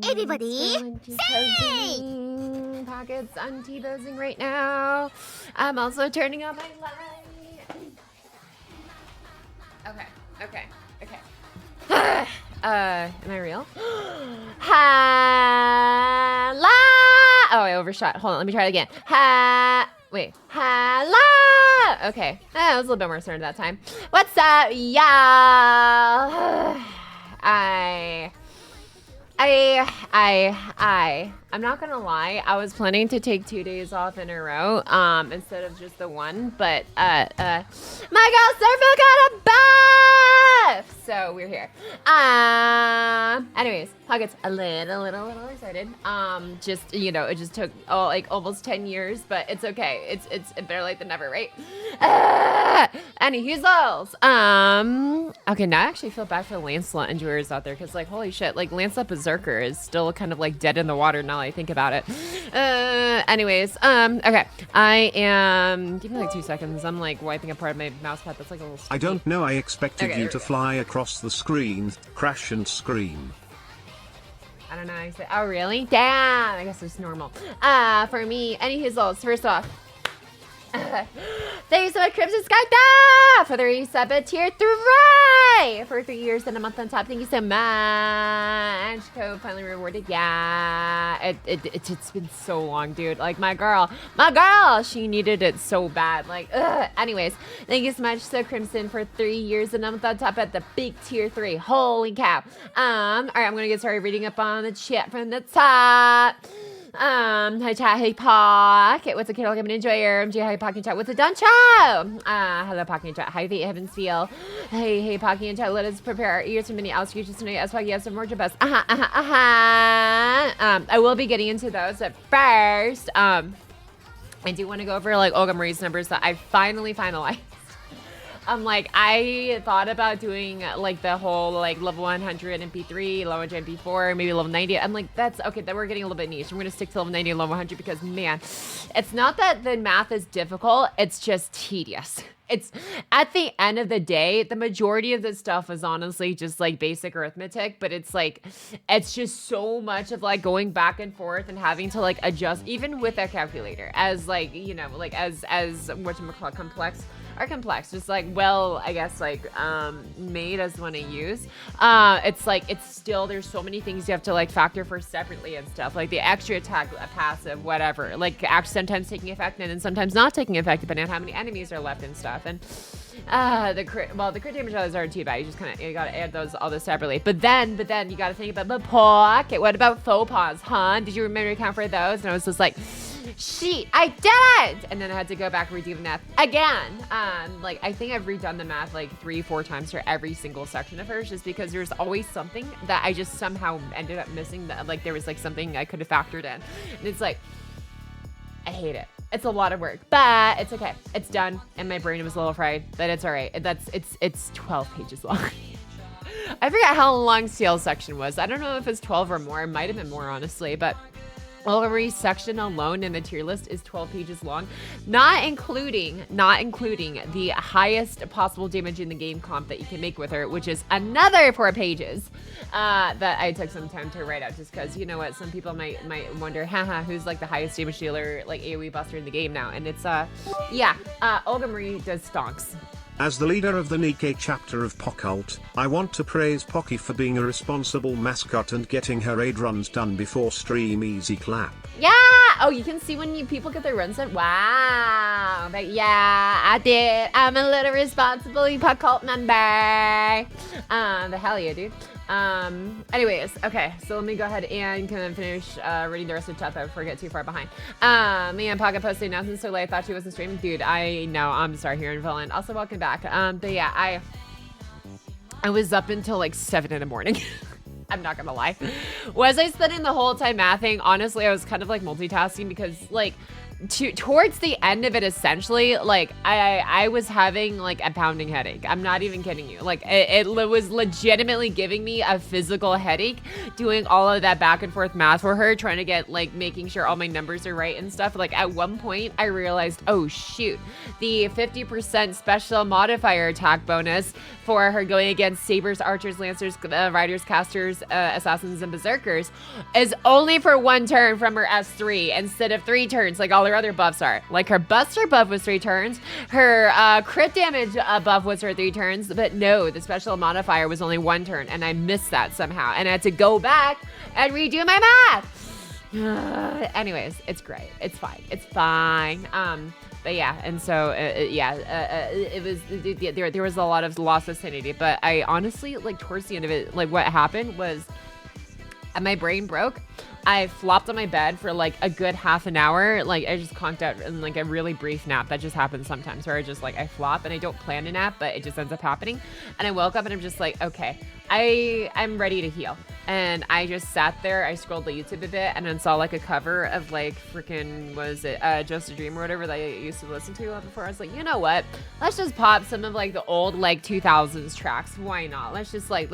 Everybody, sing! Pockets, I'm T-posing right now. I'm also turning on my light. Okay. Am I real? Ha-la! Oh, I overshot. Hold on, let me try it again. Wait. Ha-la! Okay, that was a little bit more certain that time. What's up, y'all? I'm not gonna lie, I was planning to take 2 days off in a row, instead of just the one, but, my girl Surfil got a buff! So we're here. Anyways, Pockets a little excited. Just, you know, it just took, like almost 10 years, but it's okay. It's better late than never, right? Any Huezels. Okay, now I actually feel bad for Lancelot enjoyers out there, because, like, holy shit, like, Lancelot Berserker is still kind of, like, dead in the water now that I think about it. Anyways, okay. I am, give me, like, 2 seconds. I'm, like, wiping a part of my mouse pad that's, like, a little sticky. I don't know, I expected you to fly across the screen, crash and scream. I don't know. I said, oh, really? Damn. I guess it's normal. For me, any Huezels, first off. Thank you so much, Crimson Sky, for the resub at tier 3 for 3 years and a month on top. Thank you so much. Code finally rewarded. Yeah, it's been so long, dude. Like my girl, she needed it so bad. Like, anyways, thank you so much, so Crimson, for 3 years and a month on top at the big tier 3. Holy cow. All right, I'm gonna get started reading up on the chat from the top. Hi chat, hey Pock. What's a kid? I'm an enjoyer. MG, hi Pocky and chat. What's a done show? Hello Pocky and chat. Hi the Heavens feel. Hey Pocky and chat. Let us prepare our ears for many executions tonight. As Pocky has some more best. I will be getting into those at first. I do want to go over like Olga Marie's numbers that I finally finalized. Like, I thought about doing, like, the whole, like, level 100 MP3, level 100 MP4, maybe level 90. I'm like, that's, okay, then we're getting a little bit niche. I'm going to stick to level 90 and level 100 because, man, it's not that the math is difficult. It's just tedious. It's, at the end of the day, the majority of this stuff is honestly just, like, basic arithmetic. But it's, like, it's just so much of, like, going back and forth and having to, like, adjust, even with a calculator, as, like, you know, like, as whatchamacallit, complex. Are complex, just like, well, I guess like made as one to use. It's like, it's still, there's so many things you have to like factor for separately and stuff, like the extra attack, passive, whatever, like actually sometimes taking effect and then sometimes not taking effect depending on how many enemies are left and stuff. And the crit damage others aren't too bad. You just kind of, you gotta add all those separately. But then you gotta think about the pocket. What about faux pas, huh? Did you remember to count for those? And I was just like, shit, I did! And then I had to go back and redo the math again. Like, I think I've redone the math like 3-4 times for every single section of hers, just because there's always something that I just somehow ended up missing, that like there was like something I could have factored in. And it's like, I hate it. It's a lot of work, but it's okay. It's done, and my brain was a little fried, but it's all right. It's 12 pages long. I forgot how long CL section was. I don't know if it's 12 or more. It might have been more, honestly, but every section alone in the tier list is 12 pages long, not including the highest possible damage in the game comp that you can make with her, which is another 4 pages that I took some time to write out, just because, you know what, some people might wonder, haha, who's like the highest damage dealer, like AoE buster in the game now? And it's Olga Marie does stonks. As the leader of the Nikkei chapter of Poccult, I want to praise Pocky for being a responsible mascot and getting her raid runs done before stream. Easy clap. Yeah! Oh, you can see when people get their runs done. Wow. But yeah, I did. I'm a little responsible Poccult member. The hell yeah, dude. Anyways, okay, so let me go ahead and kind of finish reading the rest of the chat before I get too far behind. Me and Pocket posted announcements so late, I thought she wasn't streaming. Dude, I know, I'm sorry, here in Villain. Also, welcome back. But yeah, I was up until like 7 in the morning. I'm not gonna lie. Was I spending the whole time mathing? Honestly, I was kind of like multitasking because like towards the end of it, essentially, like I was having like a pounding headache. I'm not even kidding you. Like it was legitimately giving me a physical headache doing all of that back and forth math for her, trying to get like making sure all my numbers are right and stuff. Like at one point I realized, oh shoot, the 50% special modifier attack bonus for her going against sabers, archers, lancers, riders, casters, assassins, and berserkers is only for 1 turn from her S3 instead of 3 turns like all her other buffs are. Like her buster buff was 3 turns, her crit damage buff was for 3 turns, but no, the special modifier was only 1 turn, and I missed that somehow, and I had to go back and redo my math. Anyways, it's great. It's fine. It's fine. But yeah, and so it was there was a lot of loss of sanity, but I honestly, like towards the end of it, like what happened was my brain broke. I flopped on my bed for like a good half an hour. Like I just conked out in like a really brief nap. That just happens sometimes where I just like I flop and I don't plan to nap, but it just ends up happening. And I woke up and I'm just like, okay, I'm ready to heal. And I just sat there, I scrolled the YouTube a bit and then saw like a cover of like freaking, was it Just a Dream or whatever that I used to listen to before. I was like, you know what? Let's just pop some of like the old like 2000s tracks. Why not? Let's just like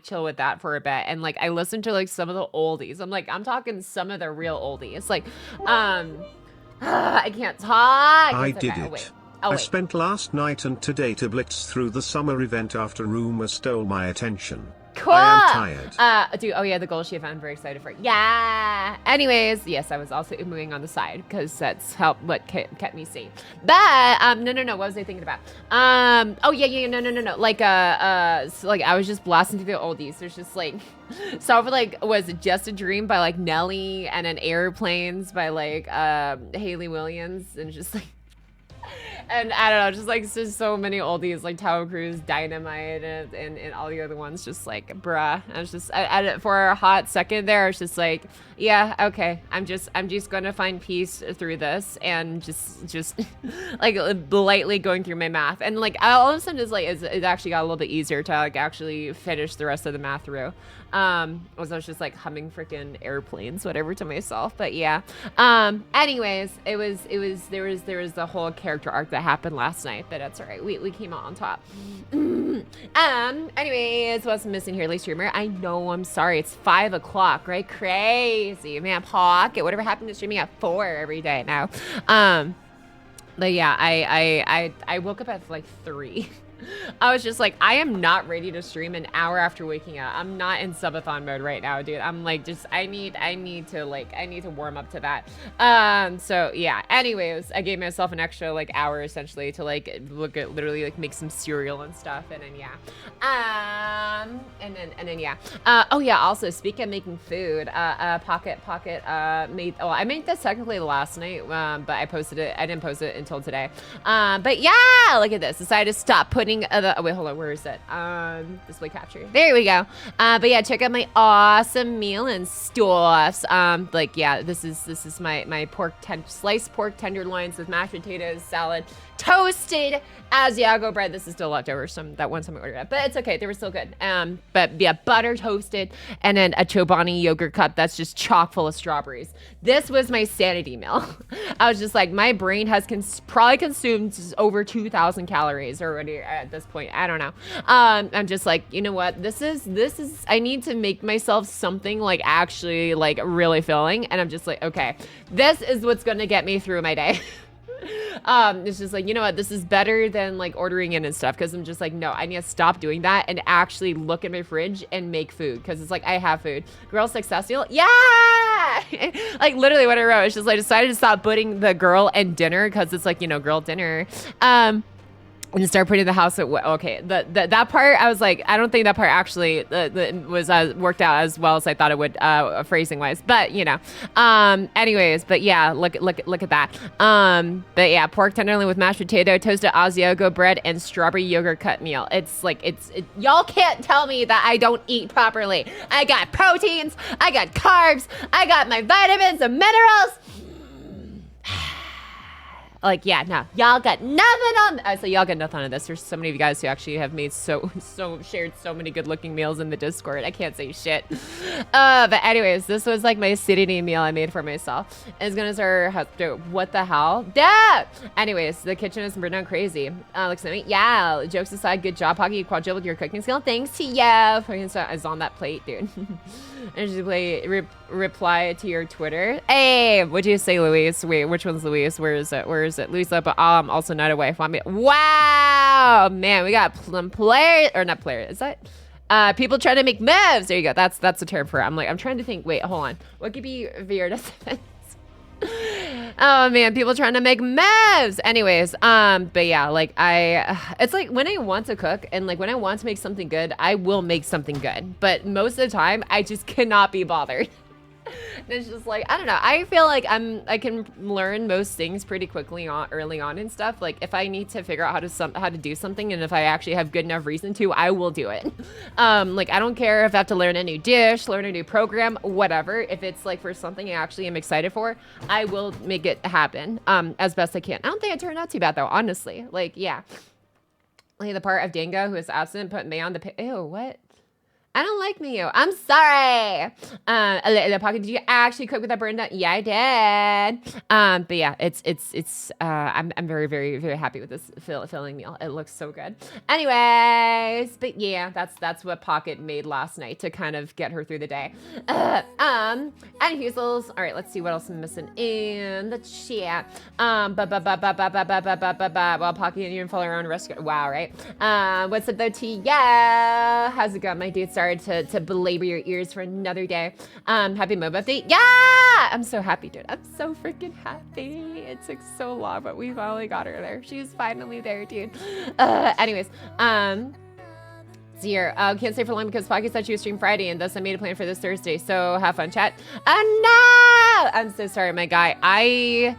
chill with that for a bit. And like I listened to like some of the oldies. I'm talking some of the real oldies. Like I can't talk. I did it. I spent last night and today to blitz through the summer event after rumor stole my attention. Cool. I am tired. Dude, oh yeah, the goal she found, very excited for it. Yeah. Anyways, yes, I was also moving on the side because that's what kept me sane. But no. What was I thinking about? Oh yeah, no. Like so, like I was just blasting through the oldies. There's just like so for like, was it Just a Dream by like Nelly, and then Airplanes by like Haley Williams, and just like And I don't know, just like just so many oldies like Tower Cruise, Dynamite, and all the other ones. Just like, bruh. I was just for a hot second there. I was just like, yeah, okay. I'm just gonna find peace through this, and just like lightly going through my math, and like all of a sudden it actually got a little bit easier to like actually finish the rest of the math through. I was just like humming freaking airplanes, whatever, to myself. But yeah. Anyways, there was the whole character arc that happened last night, but that's all right. We came out on top. Anyways, what's missing here, Lee Streamer? I know, I'm sorry. It's 5 o'clock, right? Crazy, man. Pocket. Whatever happened to streaming at 4 every day now? But yeah, I woke up at like 3. I was just like, I am not ready to stream an hour after waking up. I'm not in subathon mode right now, dude. I'm like, just, I need to warm up to that. So yeah, anyways, I gave myself an extra like hour essentially to like literally like make some cereal and stuff. And then, yeah. And then, yeah. Oh yeah, also speaking of making food, Pocket, made, well, I made this technically last night, but I didn't post it until today. But yeah, look at this. Decided to stop putting oh wait, hold on, where is it? Display capture. There we go. But yeah, check out my awesome meal and stuffs. Like yeah, this is my sliced pork tenderloins with mashed potatoes, salad, toasted Asiago bread. This is still left over from that one time I ordered it, but it's okay. They were still good. But yeah, butter toasted, and then a Chobani yogurt cup that's just chock full of strawberries. This was my sanity meal. I was just like, my brain has probably consumed over 2,000 calories already at this point. I don't know. I'm just like, you know what? This is. I need to make myself something like actually like really filling, and I'm just like, okay, this is what's gonna get me through my day. It's just like, you know what, this is better than like ordering in and stuff, because I'm just like, no, I need to stop doing that and actually look at my fridge and make food, because it's like, I have food. Girl success deal, yeah. Like literally what I wrote is just like, I decided to stop putting the girl and dinner, because it's like, you know, girl dinner. And start putting the house at okay. That part, I was like, I don't think that part actually was worked out as well as I thought it would, phrasing wise. But you know, anyways, but yeah, look at that. But yeah, pork tenderloin with mashed potato, toasted Asiago bread, and strawberry yogurt cut meal. It's like y'all can't tell me that I don't eat properly. I got proteins, I got carbs, I got my vitamins and minerals. Like, yeah, no, y'all got nothing on. I say y'all got nothing on this. There's so many of you guys who actually have made shared so many good looking meals in the Discord. I can't say shit. But anyways, this was like my acidity meal I made for myself. It's gonna start. What the hell? Yeah. Anyways, the kitchen is burned down crazy. Looks at me. Yeah. Jokes aside, good job, Pocky. You quadrupled your cooking skill. Thanks to you. Is on that plate, dude. And just reply to your Twitter. Hey, what'd you say, Louise? Wait, which one's Louise? Where is it? Lisa, but also not a wife. Wow, man, we got players, or not players. Is that people trying to make moves? There you go. That's the term for it. I'm trying to think. Wait, hold on. What could be weird? Oh man, people trying to make moves. Anyways, but yeah, like it's like when I want to cook and like when I want to make something good, I will make something good. But most of the time, I just cannot be bothered. And it's just like, I don't know. I feel like I can learn most things pretty quickly early on and stuff. Like if I need to figure out how to do something, and if I actually have good enough reason to, I will do it. Like I don't care if I have to learn a new dish, learn a new program, whatever. If it's like for something I actually am excited for, I will make it happen as best I can. I don't think it turned out too bad though, honestly. Like yeah, like the part of Dango who is absent put me on the ew, what? I don't like Mayo. I'm sorry. The Pocket, did you actually cook with that burn down? Yeah, I did. But yeah, I'm very, very, very happy with this filling meal. It looks so good. Anyways, but yeah, that's what Pocket made last night to kind of get her through the day. And Husels. All right, let's see what else I'm missing in the chat. Well, Pocket didn't even follow her own rescue. Wow, right? What's up though, T? Yeah. How's it going, my dude? Sorry to belabor your ears for another day. Happy MOBA update. Yeah! I'm so happy, dude. I'm so freaking happy. It took so long, but we finally got her there. She's finally there, dude. Anyways, Zero. Can't stay for long because Pocky said she was stream Friday, and thus I made a plan for this Thursday. So have fun, chat. No! I'm so sorry, my guy. I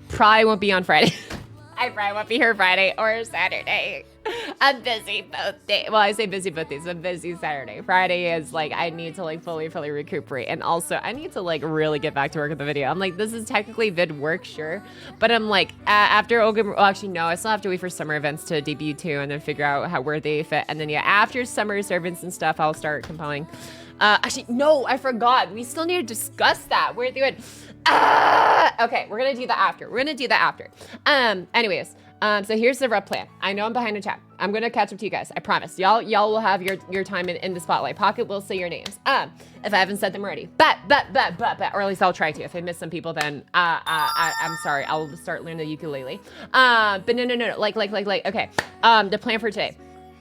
probably won't be on Friday. I probably won't be here Friday or Saturday. I'm busy both days. Well, I say busy both days. I'm busy Saturday. Friday is like, I need to like fully recuperate. And also I need to like really get back to work with the video. I'm like, this is technically vid work, sure. But I'm like, after well, actually, no, I still have to wait for summer events to debut too and then figure out where they fit. And then yeah, after summer servants and stuff, I'll start compiling. Actually, no, I forgot. We still need to discuss that. We're doing, okay, we're gonna do that after. Anyways, so here's the rough plan. I know I'm behind the chat. I'm gonna catch up to you guys. I promise. Y'all will have your time in the spotlight. Pocket will say your names. If I haven't said them already. But, or at least I'll try to. If I miss some people, then I'm sorry. I'll start learning the ukulele. But no. Like, okay. The plan for today.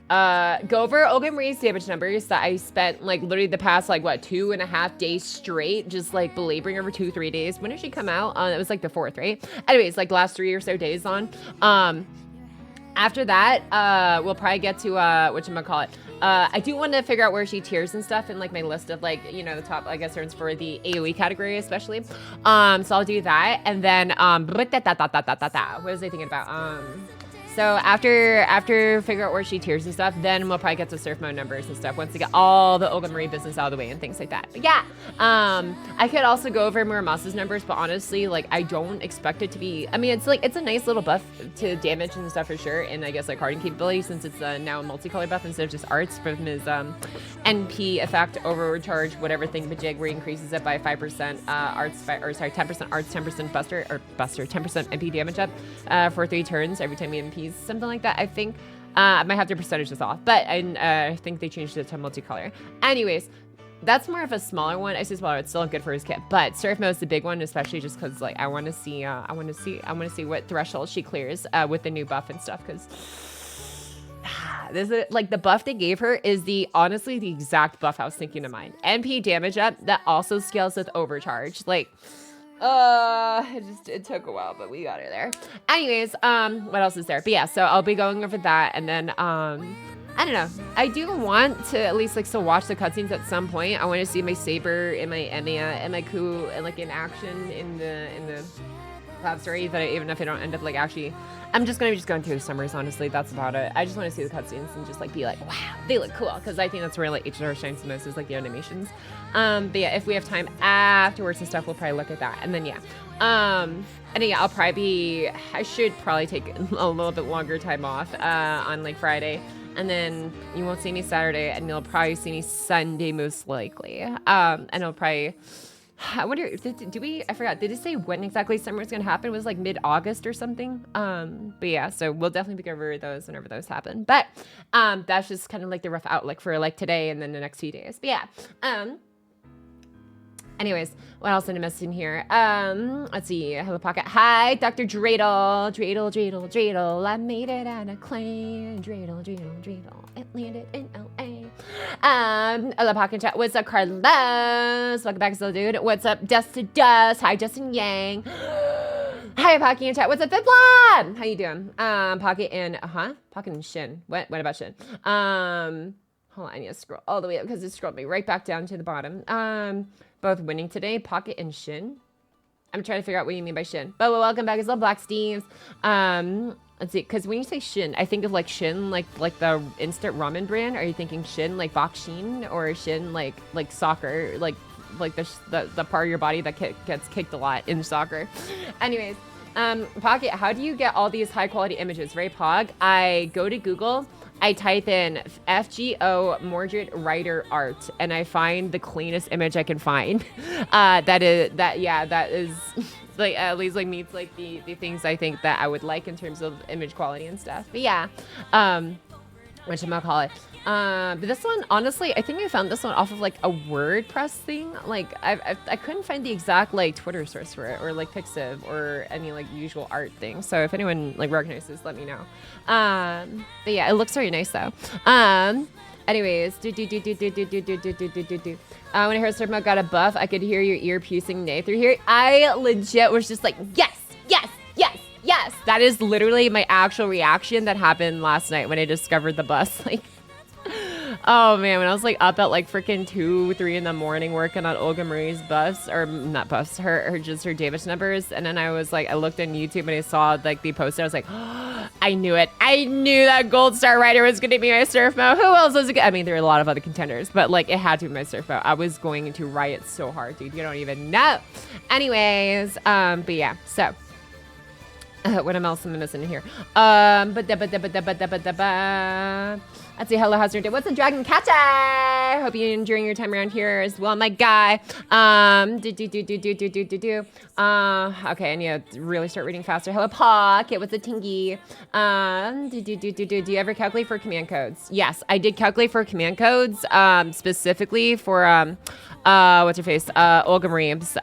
Go over Olga Marie's damage numbers that I spent like literally the past like what 2.5 days straight just like belaboring over 2-3 days. When did she come out? It was like the 4th, right? Anyways, like the last 3 or so days on. After that, we'll probably get to whatchamacallit. I do want to figure out where she tiers and stuff in like my list of like, you know, the top, I guess, turns for the AoE category especially. So I'll do that. And then, what was I thinking about? So after figure out where she tiers and stuff, then we'll probably get to surf mode numbers and stuff once we get all the Olga Marie business out of the way and things like that. But yeah, I could also go over Muramas's numbers, but honestly, like I don't expect it to be. I mean, it's a nice little buff to damage and stuff for sure, and I guess like hardening capability since it's now a multicolor buff instead of just arts from his NP effect overcharge whatever thingamajig where he increases it by 5% arts by, or sorry 10% arts, 10% buster 10% NP damage up for 3 turns every time he NPs. Something like that. I think I might have their percentages off, but I think they changed it to multicolor. Anyways, that's more of a smaller one. I say smaller, it's still good for his kit, but surf mode is the big one, especially just because like I want to see what threshold she clears with the new buff and stuff. Because this is like the buff they gave her is honestly the exact buff I was thinking of mine. NP damage up that also scales with overcharge. Like. It took a while, but we got her there. Anyways, what else is there? But yeah, so I'll be going over that, and then, I don't know. I do want to at least like still watch the cutscenes at some point. I want to see my Saber and my Emiya and my Ku and like in action in the cloud story. That even if I don't end up like actually, I'm just gonna be going through the summers. Honestly, that's about it. I just want to see the cutscenes and just like be like, wow, they look cool. Because I think that's where like HR shines the most is like the animations. But yeah, if we have time afterwards and stuff, we'll probably look at that. And then yeah, and then, yeah, I should probably take a little bit longer time off on like Friday. And then you won't see me Saturday, and you'll probably see me Sunday most likely. And I'll probably. I wonder, I forgot, did it say when exactly summer was going to happen? It was like mid-August or something. But yeah, so we'll definitely be over those whenever those happen. But that's just kind of like the rough outlook for like today and then the next few days. But yeah, anyways, what else did I miss in here? Let's see. Hello, Pocket. Hi, Dr. Dreidel. Dreidel. I made it out of clay. Dreidel. It landed in LA. Hello, Pocket Chat. What's up, Carlos? Welcome back, still dude. What's up, Dust to Dust? Hi, Justin Yang. Hi, Pocky in chat. What's up, Fitblad? How you doing? Pocket and Pocket and Shin. What about Shin? Hold on, I need to scroll all the way up because it scrolled me right back down to the bottom. Both winning today, Pocket and Shin. I'm trying to figure out what you mean by Shin. But welcome back, it's all Black Steves. Let's see, because when you say Shin, I think of like Shin, like the instant ramen brand. Are you thinking Shin like Bokshin, or Shin like soccer, like the part of your body that gets kicked a lot in soccer? Anyways, Pocket, how do you get all these high quality images? Right, Pog? I go to Google. I type in FGO Mordred Writer Art, and I find the cleanest image I can find. That is like at least like meets like the things I think that I would like in terms of image quality and stuff. But yeah, whatchamacallit. But this one, honestly, I think I found this one off of like a WordPress thing. Like I couldn't find the exact like Twitter source for it, or like Pixiv, or any like usual art thing. So if anyone like recognizes, let me know. But yeah, it looks very nice though. Anyways, when I heard Serpmo got a buff, I could hear your ear piercing neigh through here. I legit was just like, yes. That is literally my actual reaction that happened last night when I discovered the bus. Like, Oh man, when I was like up at like freaking 2, 3 in the morning working on Olga Marie's bus, or not bus, her just her Davis numbers, and then I was like, I looked on YouTube and I saw like the poster. I was like, oh, I knew it. I knew that Gold Star Rider was going to be my surf mo. Who else was it? I mean, there were a lot of other contenders, but like it had to be my surf mo. I was going to riot so hard, dude. You don't even know. Anyways, but yeah, so. What else am I missing here? Let's see. Hello, how's your day? What's a dragon catcher? Hope you're enjoying your time around here as well, my guy. Okay, I need to really start reading faster. Hello, Pocky. What's a tingy? Do you ever calculate for command codes? Yes, I did calculate for command codes, specifically for what's her face? Olga Marie's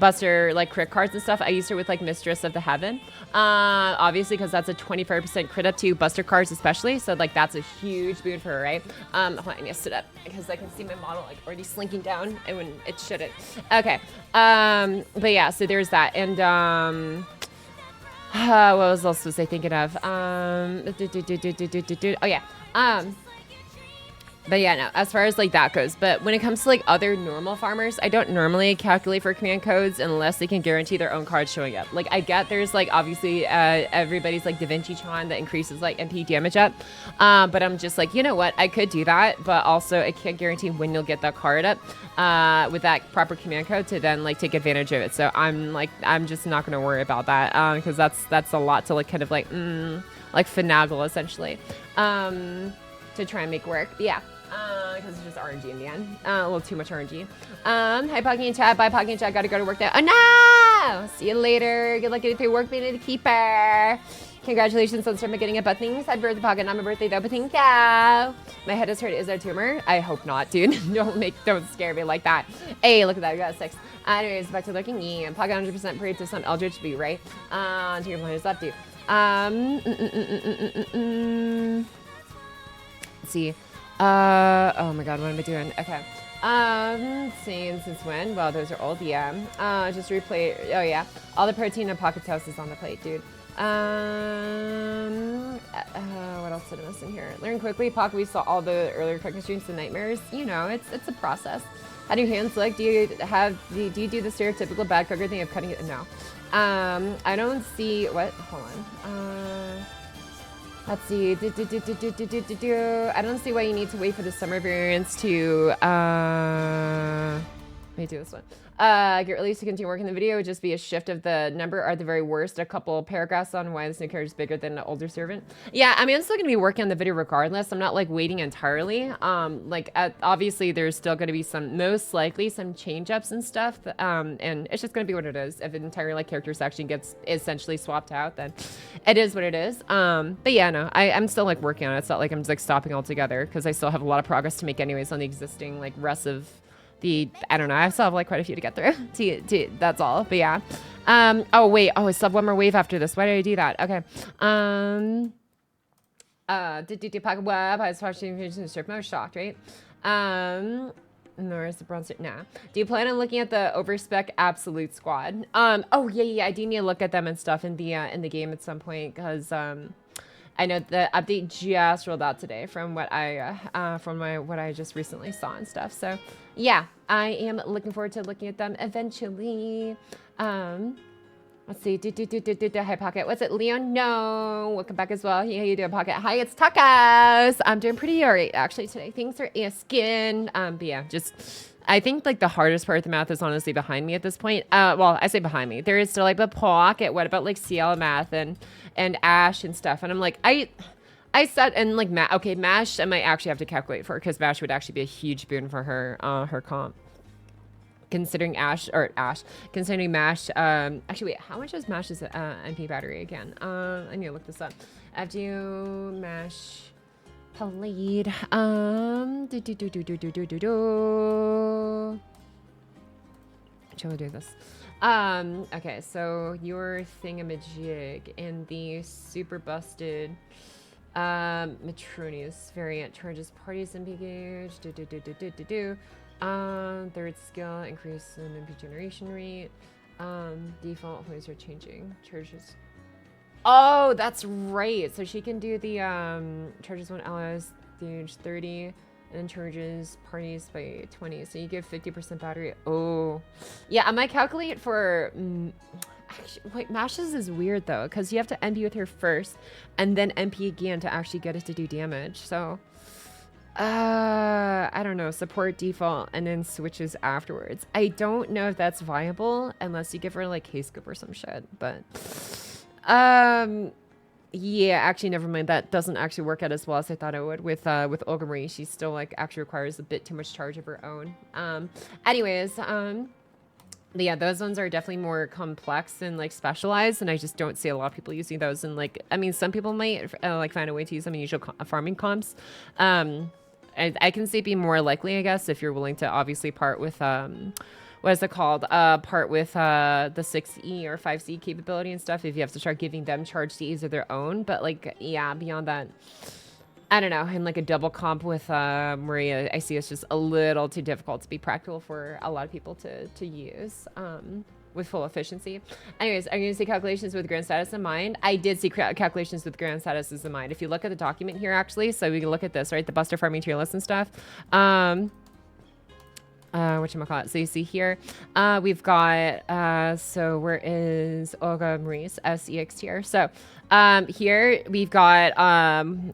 Buster, like crit cards and stuff. I used her with like Mistress of the Heaven, obviously because that's a 25% crit up to Buster cards especially, so like that's a huge boon for her, right? Hold on, I need to sit up because I can see my model like already slinking down and when it shouldn't. Okay, but yeah, so there's that. And what was else was I thinking of? Oh yeah, but yeah, no, as far as like that goes. But when it comes to like other normal farmers, I don't normally calculate for command codes unless they can guarantee their own cards showing up. Like I get there's like obviously everybody's like Da Vinci Chan that increases like MP damage up. But I'm just like, you know what? I could do that, but also I can't guarantee when you'll get that card up with that proper command code to then like take advantage of it. So I'm just not going to worry about that because that's a lot to like kind of like finagle essentially to try and make work. But yeah. Because it's just RNG in the end. A little too much RNG. Hi, Pocky and Chad. Bye, Pocky and Chad. Gotta go to work now. Oh, no! See you later. Good luck getting through work, being the keeper. Congratulations on starting getting a butt things. Happy birthday, Pocky. Not my birthday, though, but thank you. My head is hurt. Is there a tumor? I hope not, dude. Don't scare me like that. Hey, look at that. We got a 6. Anyways, back to looking. Yeah, Pocky 100% prayed to some Eldritch to be right. To your point is left, dude. Let's see. Oh my god, what am I doing? Okay. Seeing since when? Well, those are old, yeah. Just replay. Oh yeah. All the protein in Pocket's house is on the plate, dude. What else did I miss in here? Learn quickly. Pocket, we saw all the earlier cooking streams and nightmares. You know, it's a process. How do your hands look? Do you do the stereotypical bad cooker thing of cutting it? No. I don't see what. Hold on. Let's see. I don't see why you need to wait for the summer variants to. Let me do this one. Get released to continue working the video would just be a shift of the number or at the very worst a couple paragraphs on why this new character is bigger than an older servant. Yeah, I mean I'm still gonna be working on the video regardless. I'm not like waiting entirely. Obviously there's still gonna be most likely some change ups and stuff. And it's just gonna be what it is. If an entire like character section gets essentially swapped out, then it is what it is. But yeah, no, I'm still like working on it. It's not like I'm just like stopping altogether because I still have a lot of progress to make anyways on the existing like rest of I don't know. I still have like quite a few to get through. That's all. But yeah. Oh wait. Oh, I still have one more wave after this. Why did I do that? Okay. Pocket web. I was watching the strip. I was shocked, right? Nor is the bronze. Nah. Do you plan on looking at the overspec absolute squad? Oh yeah. I do need to look at them and stuff in the game at some point because I know the update just rolled out today from what what I just recently saw and stuff. So yeah, I am looking forward to looking at them eventually. Let's see. Hi, Pocket. What's it, Leon? No. Welcome back as well. Yeah, how you doing, Pocket? Hi, it's Tacos. I'm doing pretty all right, actually, today. Things are asking. But yeah, I think like the hardest part of the math is honestly behind me at this point. Well, I say behind me. There is still like the Pocket. What about like CL math and Ash and stuff? And I'm like, I said, and like okay, Mash I might actually have to calculate for because Mash would actually be a huge boon for her comp. Considering considering Mash, actually wait, how much is Mash's MP battery again? I need to look this up. FGO Mash played. Shall we do this? Okay, so your thingamajig in the super busted Matronius variant charges parties MP gauge. Third skill, increase in MP generation rate. Default holes are changing. Charges. Oh, that's right. So she can do the charges when allies damage 30, and then charges parties by 20. So you give 50% battery. Oh, yeah. I might calculate for. Actually, wait, Mashes is weird though, because you have to MP with her first, and then MP again to actually get it to do damage. So, I don't know. Support default and then switches afterwards. I don't know if that's viable unless you give her like K-scope or some shit. But, yeah, actually, never mind. That doesn't actually work out as well as I thought it would with Olga Marie. She still like actually requires a bit too much charge of her own. Anyways, yeah, those ones are definitely more complex and like specialized, and I just don't see a lot of people using those. And like, I mean, some people might like find a way to use some unusual farming comps. I can see it being more likely, I guess, if you're willing to obviously part with what is it called? Part with the 6E or 5C capability and stuff. If you have to start giving them charge Ds of their own, but like, yeah, beyond that. I don't know, and like a double comp with Maria, I see it's just a little too difficult to be practical for a lot of people to use with full efficiency. Anyways, I'm going to say calculations with grand status in mind. I did see calculations with grand statuses in mind. If you look at the document here, actually, so we can look at this, right? The Buster farming tier list and stuff. Whatchamacallit. So you see here, we've got, so where is Olga Marie's SEX tier? So here we've got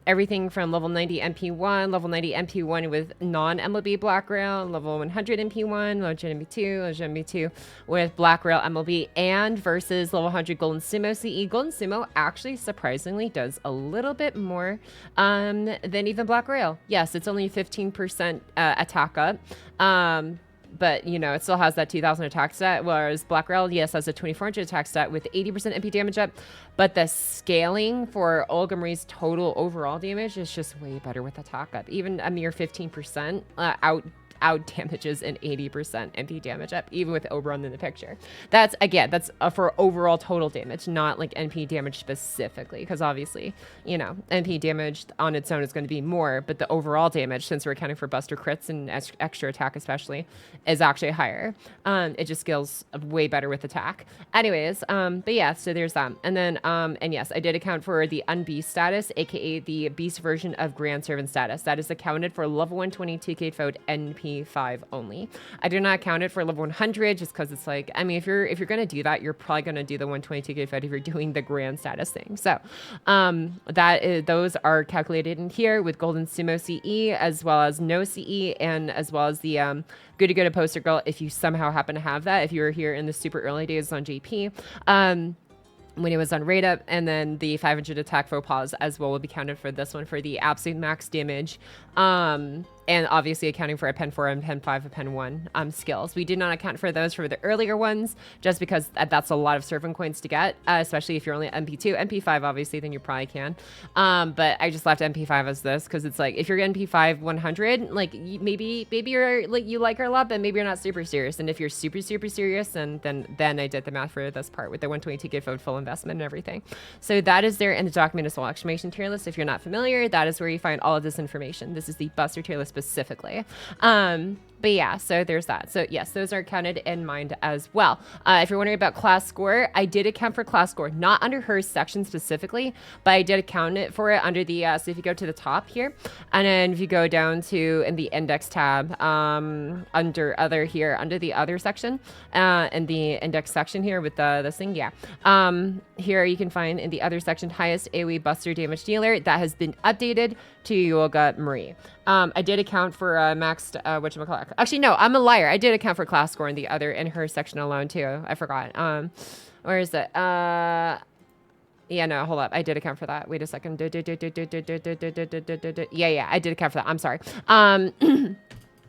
everything from level 90 MP1, level 90 MP1 with non-MLB Black Rail, level 100 MP1, Legend MP2, Legend MP2 with Black Rail MLB, and versus level 100 Golden Sumo CE. Golden Sumo actually surprisingly does a little bit more than even Black Rail. Yes, it's only 15% attack up. But, you know, it still has that 2000 attack stat, whereas Black Rail, yes, has a 2400 attack stat with 80% MP damage up. But the scaling for Olga Marie's total overall damage is just way better with attack up. Even a mere 15% out damages and 80% MP damage up, even with Oberon in the picture. That's, again, that's for overall total damage, not like NP damage specifically, because obviously, you know, NP damage on its own is going to be more, but the overall damage, since we're accounting for buster crits and extra attack especially, is actually higher. It just scales way better with attack. Anyways, but yeah, so there's that. And then, and yes, I did account for the unbeast status, aka the beast version of Grand Servant status. That is accounted for level 122 K-Fode NP 5 only. I did not count it for level 100 just because it's like, I mean, if you're gonna do that, you're probably gonna do the 122k fed if you're doing the grand status thing. So those are calculated in here with Golden Sumo CE as well as no CE, and as well as the good to go to poster girl if you somehow happen to have that, if you were here in the super early days on JP. When it was on rate up, and then the 500 attack faux pas as well will be counted for this one for the absolute max damage. And obviously accounting for a pen 4 and pen 5 and pen 1 skills. We did not account for those for the earlier ones, just because that's a lot of servant coins to get, especially if you're only MP2. MP5, obviously, then you probably can. But I just left MP5 as this, because it's like, if you're MP5 100, like, maybe you're, like, you like her a lot, but maybe you're not super serious. And if you're super, super serious, then I did the math for this part with the 120 get full investment and everything. So that is there in the document as well. Exclamation tier list. If you're not familiar, that is where you find all of this information. This is the Buster tier list specifically. But yeah, so there's that. So yes, those are counted in mind as well. If you're wondering about class score, I did account for class score, not under her section specifically, but I did account it for it under the, so if you go to the top here, and then if you go down to in the index tab, under other here, under the other section, in the index section here with this thing, yeah. Here you can find in the other section, highest AoE buster damage dealer, that has been updated to U-Olga Marie. I did account for maxed, whatchamacallit. Actually, no, I'm a liar. I did account for class score in her section alone too. I forgot. Where is it? Yeah, no, hold up. I did account for that. Wait a second. Yeah, I did account for that. I'm sorry.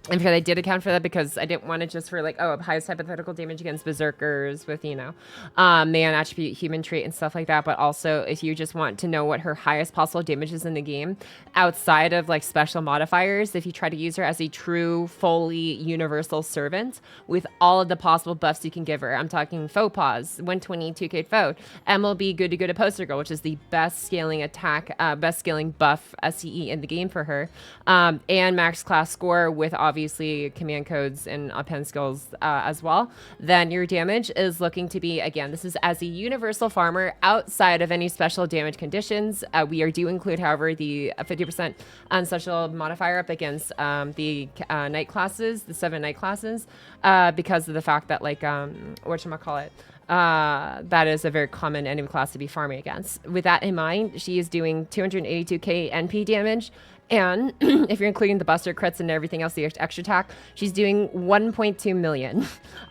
And because I did account for that because I didn't want it just for like, oh, highest hypothetical damage against berserkers with, you know, man attribute, human trait and stuff like that. But also if you just want to know what her highest possible damage is in the game outside of like special modifiers, if you try to use her as a true, fully universal servant with all of the possible buffs you can give her. I'm talking faux pas, 120, 2k foe, MLB good to go to poster girl, which is the best scaling attack, best scaling buff SCE in the game for her. And max class score with obviously obviously command codes and pen skills as well, then your damage is looking to be, again, this is as a universal farmer outside of any special damage conditions. We do include, however, the 50% unspecial modifier up against the night classes, the 7 night classes, because of the fact that, like, whatchamacallit, that is a very common enemy class to be farming against. With that in mind, she is doing 282k NP damage. And if you're including the buster crits and everything else, the extra attack, she's doing 1.2 million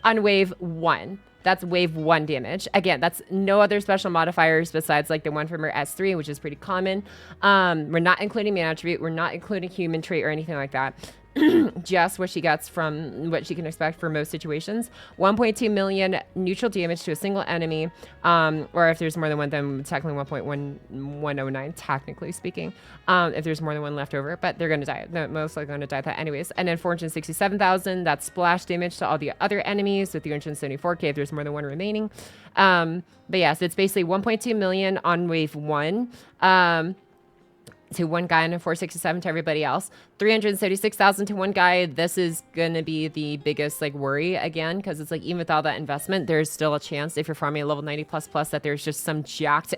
on wave 1. That's wave 1 damage. Again, that's no other special modifiers besides like the one from her S3, which is pretty common. We're not including man attribute. We're not including human trait or anything like that. Just what she gets from what she can expect for most situations. 1.2 million neutral damage to a single enemy, or if there's more than one, then technically 1.109, technically speaking, if there's more than one left over, but they're going to die. They're most likely going to die that anyways. And then 467,000, that's splash damage to all the other enemies with 374k if there's more than one remaining. But yes, it's basically 1.2 million on wave 1. To one guy and a 467 to everybody else. 376,000 to one guy. This is gonna be the biggest like worry again, because it's like even with all that investment, there's still a chance if you're farming a level 90 plus that there's just some jacked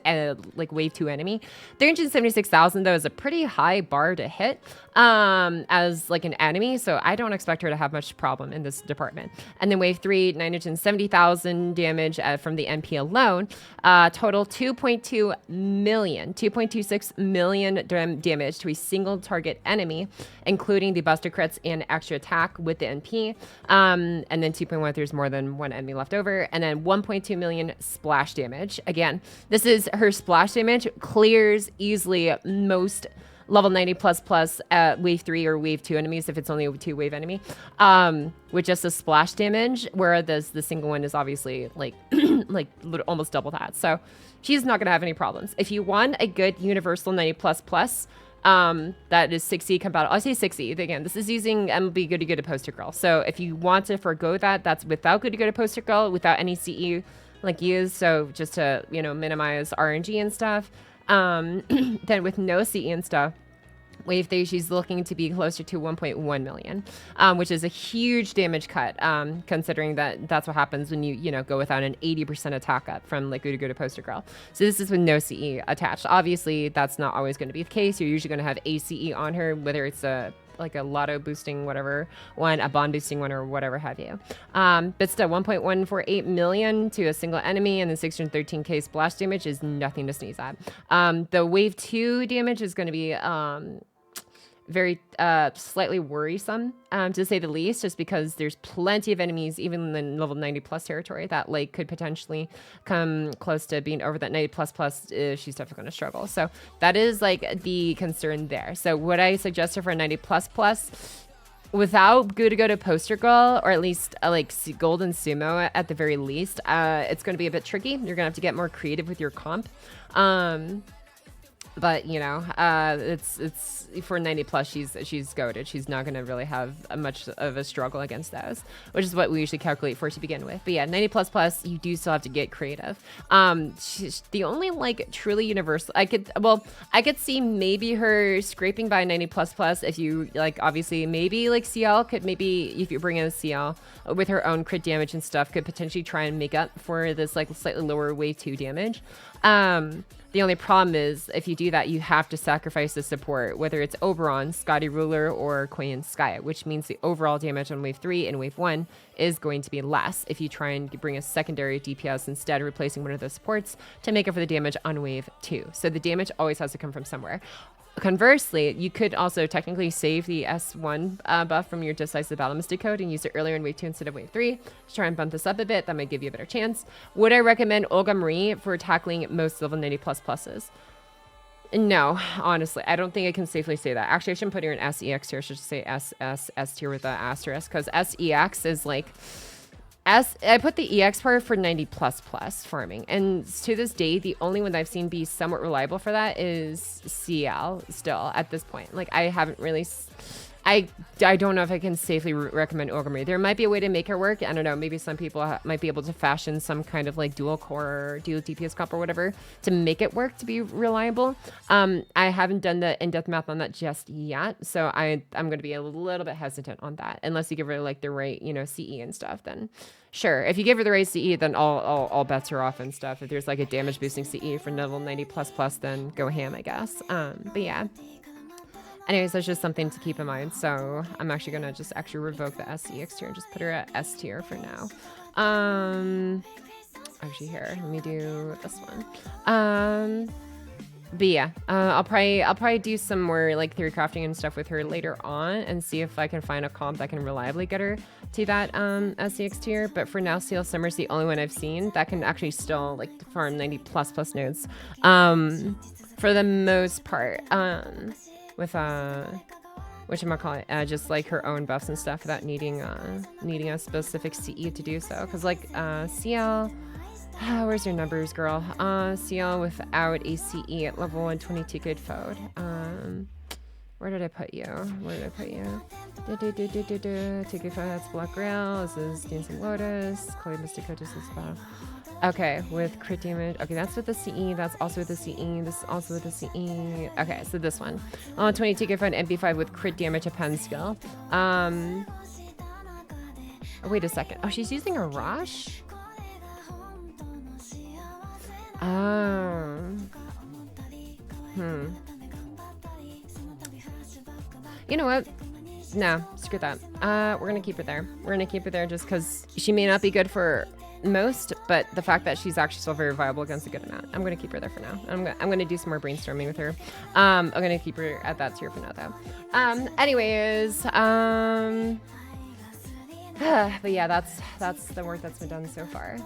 like wave 2 enemy. 376,000 though is a pretty high bar to hit as like an enemy, so I don't expect her to have much problem in this department. And then wave 3, 970,000 damage from the MP alone. Total 2.2 million, 2.26 million damage to a single target enemy, including the buster crits and extra attack with the NP. And then 2.1 if there's more than one enemy left over. And then 1.2 million splash damage. Again, this is her splash damage, clears easily most level 90 plus at wave 3 or wave 2 enemies if it's only a 2-wave enemy, with just a splash damage, where the single one is obviously like like almost double that. So she's not gonna have any problems. If you want a good universal 90 plus that is 60 compatible, I say 60 again, this is using MLB Goody Good Poster Girl. So if you want to forgo that, that's without Goody Good Poster Girl, without any CE like used, so just to, you know, minimize RNG and stuff. Then with no CE and stuff, wave 3, she's looking to be closer to 1.1 million, which is a huge damage cut, considering that that's what happens when you know, go without an 80% attack up from like Good to Poster Girl. So this is with no CE attached. Obviously, that's not always going to be the case. You're usually going to have a CE on her, whether it's like a lotto boosting whatever one, a bond boosting one, or whatever have you. But still, 1.148 million to a single enemy, and then 613k splash damage is nothing to sneeze at. The wave 2 damage is going to be very slightly worrisome, to say the least, just because there's plenty of enemies even in level 90 plus territory that like could potentially come close to being over that 90 plus. She's definitely going to struggle. So that is like the concern there. So what I suggested for a 90 plus without Good to Go to Poster Girl, or at least like Golden Sumo at the very least, it's going to be a bit tricky. You're going to have to get more creative with your comp. But you know, it's for 90 plus, she's goated. She's not going to really have much of a struggle against those, which is what we usually calculate for to begin with. But yeah, 90 plus, you do still have to get creative. She's the only like truly universal. I could see maybe her scraping by 90 plus if you like, obviously maybe like CL could, maybe if you bring in a CL with her own crit damage and stuff, could potentially try and make up for this like slightly lower wave 2 damage. The only problem is if you do that, you have to sacrifice the support, whether it's Oberon, Scotty Ruler, or Queen Skya, which means the overall damage on wave 3 and wave 1 is going to be less if you try and bring a secondary DPS instead, replacing one of those supports to make up for the damage on wave 2. So the damage always has to come from somewhere. Conversely, you could also technically save the S1 buff from your Decisive Battle Mystic code and use it earlier in wave 2 instead of wave 3 to try and bump this up a bit. That might give you a better chance. Would I recommend Olga Marie for tackling most level 90 pluses? No, honestly, I don't think I can safely say that. Actually, I shouldn't put her in SEX tier. I should say S tier with the asterisk, because SEX is like... I put the EX part for 90 plus farming, and to this day, the only one that I've seen be somewhat reliable for that is CL still at this point. Like, I haven't really I don't know if I can safely recommend U-Olga Marie. There might be a way to make her work. I don't know. Maybe some people might be able to fashion some kind of like dual core, dual DPS comp or whatever to make it work to be reliable. I haven't done the in-depth math on that just yet, so I'm going to be a little bit hesitant on that. Unless you give her like the right, you know, CE and stuff, then sure. If you give her the right CE, then all bets are off and stuff. If there's like a damage boosting CE for level 90++, then go ham, I guess. But yeah. Anyways, that's just something to keep in mind. So I'm actually gonna just revoke the SCX tier and just put her at S tier for now. Actually here, let me do this one. But yeah, I'll probably do some more like theory crafting and stuff with her later on and see if I can find a comp that can reliably get her to that SCX tier. But for now, Seal Summer's the only one I've seen that can actually still like farm 90++ nodes. For the most part. With whatchamacallit, just like her own buffs and stuff without needing a specific CE to do so. Cause like CL, where's your numbers, girl? CL without a CE at level 122 good food. Where did I put you? Take a that's Black Grail. This is Dancing Lotus. Chloe Mystico, this is okay, with crit damage. Okay, that's with the CE. That's also with the CE. This is also with the CE. Okay, so this one. 22 good food MP5 with crit damage a pen skill. Wait a second. Oh, she's using a rush? You know what? No, screw that. We're gonna keep her there. We're gonna keep her there just because she may not be good for most, but the fact that she's actually still very viable against a good amount, I'm gonna keep her there for now. I'm gonna do some more brainstorming with her. I'm gonna keep her at that tier for now, though. Anyways, but yeah, that's the work that's been done so far.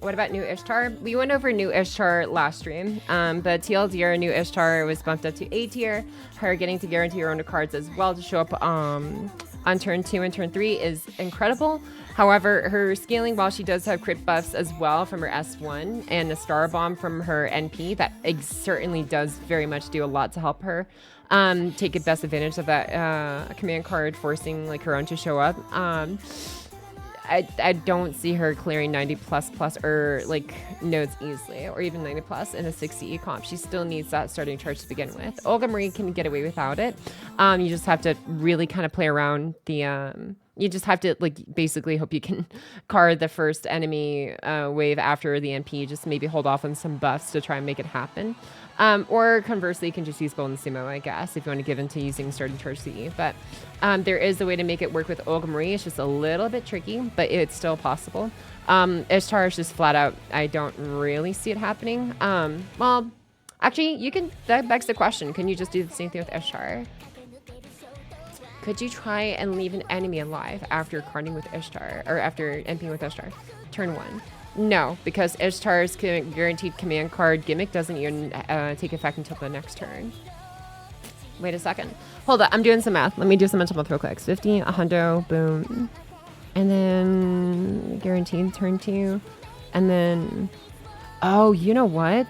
What about new Ishtar? We went over new Ishtar last stream, but TLDR new Ishtar was bumped up to A tier. Her getting to guarantee her own cards as well to show up on turn 2 and turn 3 is incredible. However, her scaling, while she does have crit buffs as well from her S1 and a star bomb from her NP, that certainly does very much do a lot to help her take best advantage of that command card, forcing like her own to show up. I don't see her clearing 90++ or like nodes easily, or even 90+ in a 60E comp. She still needs that starting charge to begin with. U-Olga Marie can get away without it. You just have to really kind of play around the you just have to like basically hope you can card the first enemy wave after the NP. Just maybe hold off on some buffs to try and make it happen. Or conversely, you can just use Golden Sumo, I guess, if you want to give into using starting charge CE. But there is a way to make it work with U-Olga Marie. It's just a little bit tricky, but it's still possible. Ishtar is just flat out, I don't really see it happening. Well, actually, that begs the question. Can you just do the same thing with Ishtar? Could you try and leave an enemy alive after carding with Ishtar, or after NPing with Ishtar? Turn 1. No, because Ishtar's guaranteed command card gimmick doesn't even take effect until the next turn. Wait a second. Hold up, I'm doing some math. Let me do some mental math real quick. 50, a hundo, boom. And then guaranteed turn 2. And then, oh, you know what?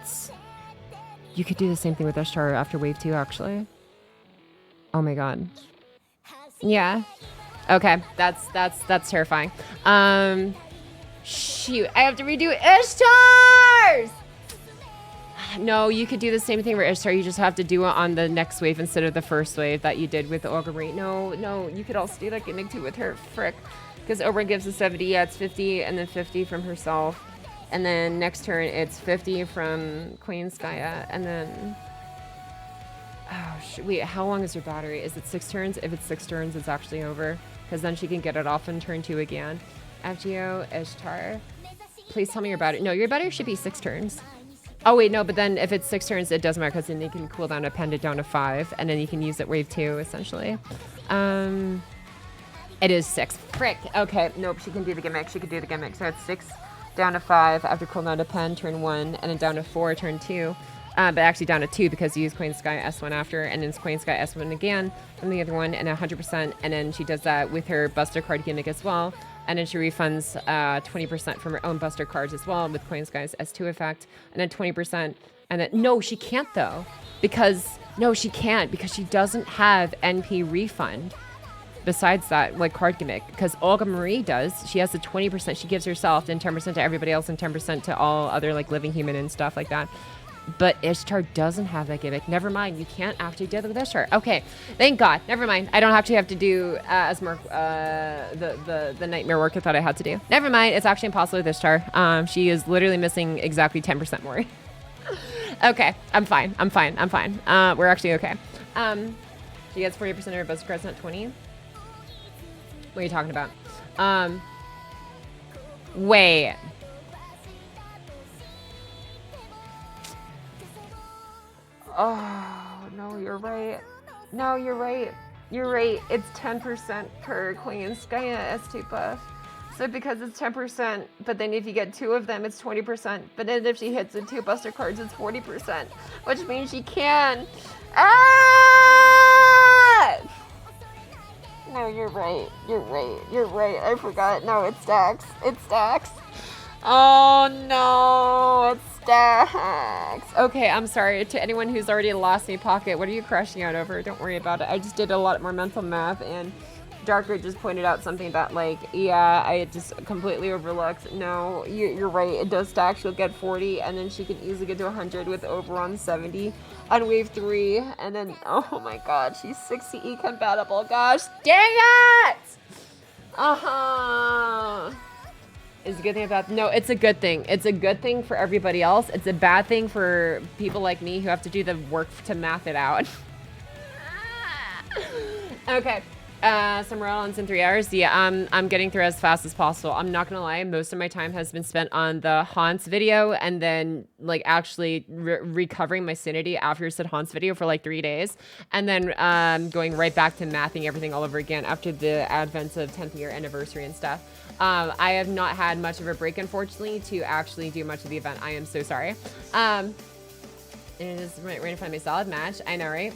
You could do the same thing with Ishtar after wave 2, actually. Oh my god. Yeah. Okay, that's terrifying. Shoot, I have to redo Ishtars! No, you could do the same thing for Ishtar. You just have to do it on the next wave instead of the first wave that you did with the U-Olga Marie. No, you could also do that gimmick too with her. Frick. Because Oberyn gives a 70, yeah, it's 50, and then 50 from herself. And then next turn, it's 50 from Queen Skya, and then... Oh, wait, how long is your battery? Is it 6 turns? If it's 6 turns, it's actually over. Because then she can get it off in turn 2 again. FGO, Ishtar. Please tell me your battery. No, your battery should be 6 turns. Oh, wait, no, but then if it's 6 turns, it doesn't matter because then you can cool down a pen it down to 5, and then you can use it wave 2, essentially. It is 6. Frick. Okay, nope, she can do the gimmick. She can do the gimmick. So it's 6 down to 5 after cooldown to pen, turn 1, and then down to 4, turn 2. But actually down to 2 because you use Queen Sky S1 after, and then Queen Sky S1 again from the other one, and 100%, and then she does that with her Buster card gimmick as well, and then she refunds 20% from her own Buster cards as well with Queen Sky's S2 effect, and then 20% And then, no, she can't though, because, no, she can't because she doesn't have NP refund. Besides that, like card gimmick, because Olga Marie does. She has the 20% she gives herself, and 10% to everybody else, and 10% to all other like living human and stuff like that. But Ishtar doesn't have that gimmick. Never mind, you can't actually do that with Ishtar. Okay, thank God. Never mind. I don't actually have to do as more the nightmare work I thought I had to do. Never mind. It's actually impossible with Ishtar. She is literally missing exactly 10% more. Okay, I'm fine. We're actually okay. She gets 40% of her buzzer cards, not 20. What are you talking about? Wait. Oh, no, you're right. No, you're right. You're right. It's 10% per Queen Skya S2 buff. So because it's 10%, but then if you get 2 of them, it's 20%. But then if she hits the 2 buster cards, it's 40%. Which means she can. Ah! No, you're right. I forgot. No, it stacks. Oh no, it stacks. Okay, I'm sorry. To anyone who's already lost me pocket, what are you crashing out over? Don't worry about it. I just did a lot more mental math, and Darker just pointed out something that, like, yeah, I just completely overlooked. No, you're right. It does stack. She'll get 40, and then she can easily get to 100 with Oberon 70 on wave 3. And then, oh my god, she's 60E compatible. Gosh, dang it! It's a good thing about, no, it's a good thing. It's a good thing for everybody else. It's a bad thing for people like me who have to do the work to math it out. Okay. Some rounds in 3 hours. Yeah, I'm getting through as fast as possible. I'm not gonna lie, most of my time has been spent on the haunts video, and then like actually recovering my sanity after said haunts video for like 3 days, and then going right back to mathing everything all over again after the advent of 10th year anniversary and stuff. I have not had much of a break, unfortunately, to actually do much of the event. I am so sorry. It is right to find my solid match. I know, right?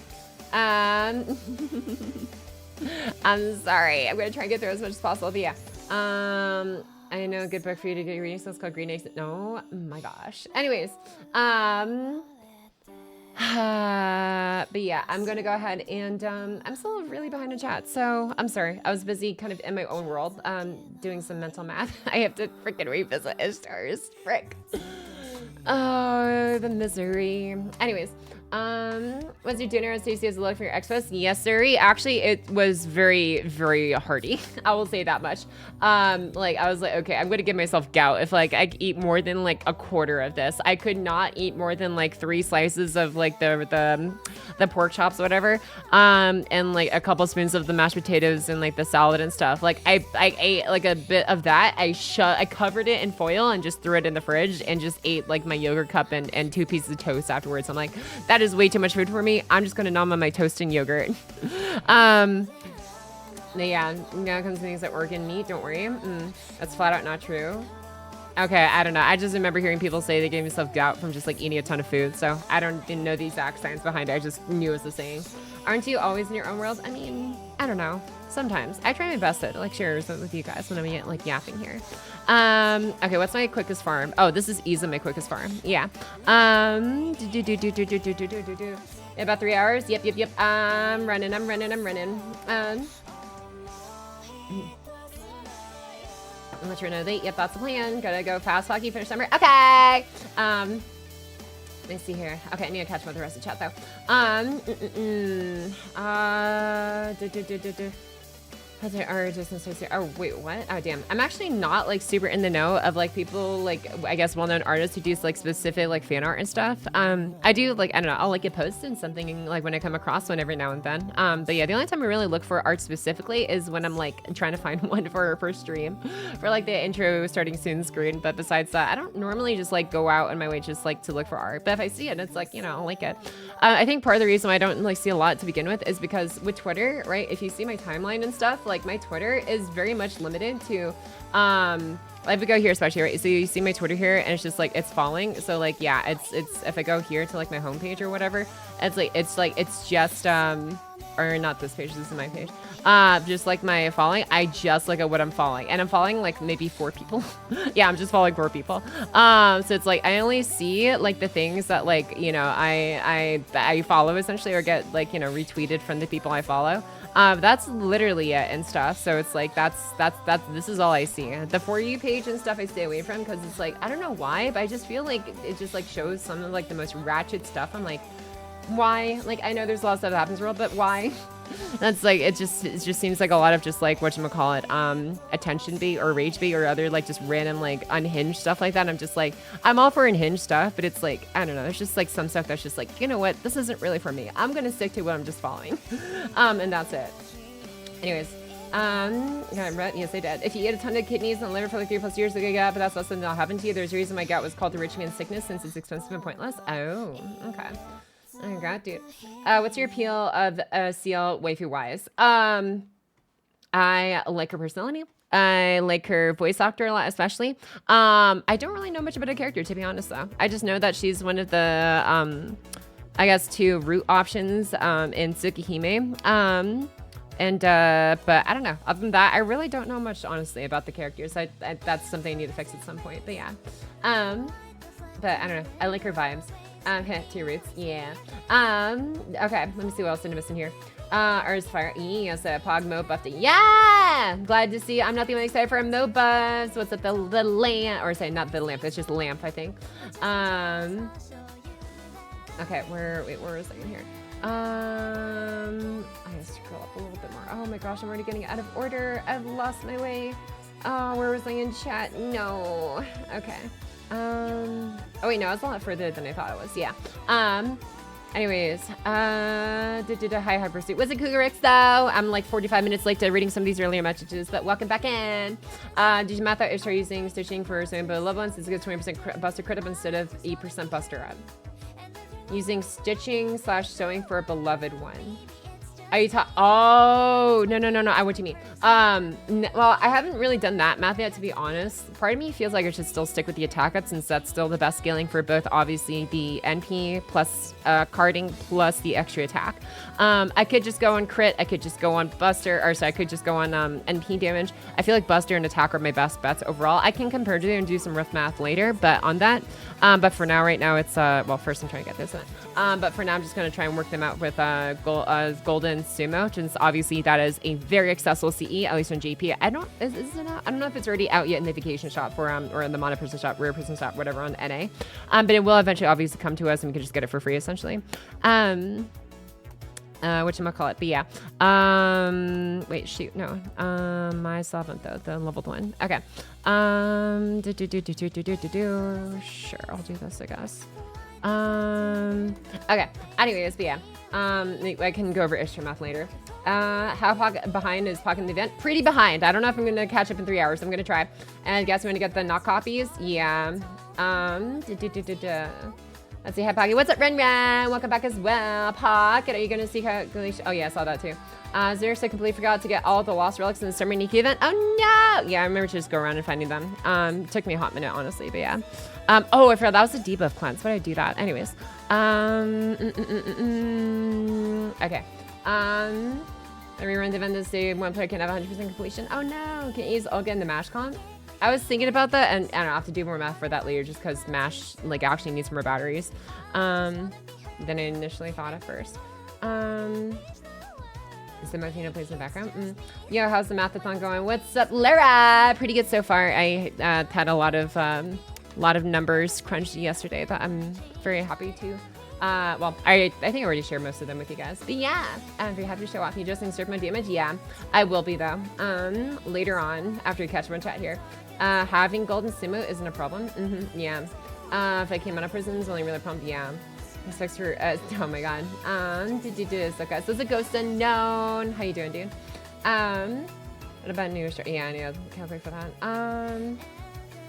I'm sorry. I'm gonna try and get through as much as possible. But yeah. I know a good book for you to get reading. So it's called Green Eggs. No, my gosh. Anyways, but yeah, I'm gonna go ahead and I'm still really behind in chat, so I'm sorry. I was busy kind of in my own world, doing some mental math. I have to freaking revisit Ishtar's frick. Oh, the misery. Anyways, was your dinner as tasty as a look for your Xmas? Yes, sir. Actually, it was very, very hearty. I will say that much. Like I was like, okay, I'm gonna give myself gout if like I eat more than like a quarter of this. I could not eat more than like 3 slices of like the pork chops or whatever, and like a couple spoons of the mashed potatoes and like the salad and stuff. Like I ate like a bit of that. I covered it in foil and just threw it in the fridge and just ate like my yogurt cup and 2 pieces of toast afterwards. I'm like, that is way too much food for me. I'm just gonna nom on my toast and yogurt. Yeah, now comes things that work in meat. Don't worry. That's flat out not true. Okay, I don't know. I just remember hearing people say they gave themselves gout from just like eating a ton of food. So I didn't know the exact science behind it. I just knew it was the saying. Aren't you always in your own world? I mean, I don't know. Sometimes I try my best to like share with you guys when I'm like yapping here. Okay, what's my quickest farm? Oh, this is easily my quickest farm. Yeah. About 3 hours. Yep. I'm running. Let's renovate. Yep, that's the plan. Gotta go fast, Pocky, finish summer. Okay. Let me see here. Okay, I need to catch up with the rest of the chat though. Oh wait, what? Oh damn, I'm actually not like super in the know of like people like I guess well-known artists who do like specific like fan art and stuff. I do like I don't know, I'll like get posted and something like when I come across one every now and then. But yeah, the only time I really look for art specifically is when I'm like trying to find one for our first stream for like the intro starting soon screen. But besides that, I don't normally just like go out on my way just like to look for art. But if I see it, it's like, you know, I'll like it. I think part of the reason why I don't like see a lot to begin with is because with Twitter, right? If you see my timeline and stuff, like my Twitter is very much limited to if we go here especially, right? So you see my Twitter here and it's just like it's falling. So like yeah, it's if I go here to like my homepage or whatever, it's just or or not this page, this is my page. Just like my following, I just look at what I'm following, and I'm following like maybe 4 people. Yeah, I'm just following 4 people. So it's like I only see like the things that like, you know, I follow essentially, or get like, you know, retweeted from the people I follow. That's literally it and stuff. So it's like this is all I see. The For You page and stuff I stay away from, because it's like, I don't know why, but I just feel like it just like shows some of like the most ratchet stuff. I'm like, why? Like, I know there's a lot of stuff that happens in the world, but why? That's like, it just seems like a lot of just like, whatchamacallit, attention bait or rage bait or other like just random like unhinged stuff like that. I'm just like, I'm all for unhinged stuff, but it's like, I don't know, there's just like some stuff that's just like, you know what, this isn't really for me. I'm gonna stick to what I'm just following. And that's it. Anyways, yes, I did. If you eat a ton of kidneys and liver for like 3+ years, like I got, but that's not something that'll happen to you. There's a reason my gout was called the rich man's sickness, since it's expensive and pointless. Oh, okay. I got dude. What's your appeal of CL waifu wise? I like her personality. I like her voice actor a lot, especially. I don't really know much about her character, to be honest, though. I just know that she's one of the, I guess, 2 root options in Tsukihime. But I don't know. Other than that, I really don't know much, honestly, about the characters. That's something I need to fix at some point. But yeah. But I don't know. I like her vibes. Okay, 2 roots. Yeah. Okay, let me see what else I'm missing here. Earth Fire. Yes, Pog Mo buffed it. Yeah! Glad to see. I'm not the only excited for a Mo buzz. What's up, the lamp? Or say, not the lamp. It's just lamp, I think. Okay, where was I in here? I gotta scroll up a little bit more. Oh my gosh, I'm already getting out of order. I've lost my way. Oh, where was I in chat? No. Okay. Oh wait, no, it's a lot further than I thought it was. Yeah. Anyways, hi Pursuit. Was it Cougar X though? I'm like 45 minutes late to reading some of these earlier messages, but welcome back in. Did you math out if start using stitching for Rainbow Love Ones? It's a good 20% buster crit up instead of 8% buster up. Using stitching / sewing for a beloved one. Are you oh, no. I what you mean. Well, I haven't really done that math yet, to be honest. Part of me feels like I should still stick with the attack up, since that's still the best scaling for both, obviously, the NP plus carding plus the extra attack. I could just go on crit. I could just go on buster, or sorry, I could just go on NP damage. I feel like buster and attack are my best bets overall. I can compare to them and do some rough math later, but on that. But for now, right now, it's, well, first I'm trying to get this in. But for now, I'm just going to try and work them out with Golden Sumo, since obviously that is a very accessible CE, at least on JP. I don't know if it's already out yet in the vacation shop for or in the mono person shop, rare person shop, whatever on NA. But it will eventually obviously come to us, and we can just get it for free essentially. Whatchamacallit, but yeah. Wait, shoot, no. My solvent though, the leveled one. Okay. Sure, I'll do this, I guess. Okay. Anyways, but yeah. I can go over Ishtar math later. How behind is Pocky in the event? Pretty behind. I don't know if I'm gonna catch up in 3 hours. I'm gonna try. And I guess I'm gonna get the knock copies. Yeah. Let's see. Hi, Pocky. What's up, Ren Ren? Welcome back as well. Pocket, are you gonna see calculation? Oh yeah, I saw that too. Xerxes, I completely forgot to get all the lost relics in the Summer Nikki event. Oh no! Yeah, I remember to just go around and finding them. Took me a hot minute, honestly, but yeah. Oh, I forgot that was a debuff cleanse. Why did I do that? Anyways. Okay. I rerun the event this day. One player can have 100% completion. Oh no! Can you use Olga in the Mash comp? I was thinking about that, and I don't know, I have to do more math for that later, just because Mash like actually needs more batteries than I initially thought at first. Is the Martino plays in the background? Yo, how's the mathathon going? What's up, Lara? Pretty good so far. I had a lot of numbers crunched yesterday that I'm very happy to. Well, I think I already shared most of them with you guys. But yeah, I'm very happy to show off. You just insert my damage? Yeah, I will be though. Later on, after we catch up on chat here. Having Golden Sumo isn't a problem. Yeah. If I came out of prison, it's only really a problem. Yeah. Respects for, oh my god. Did you do this? Okay, so it's a ghost unknown. How you doing, dude? What about new start? Yeah, I know. Can't wait for that.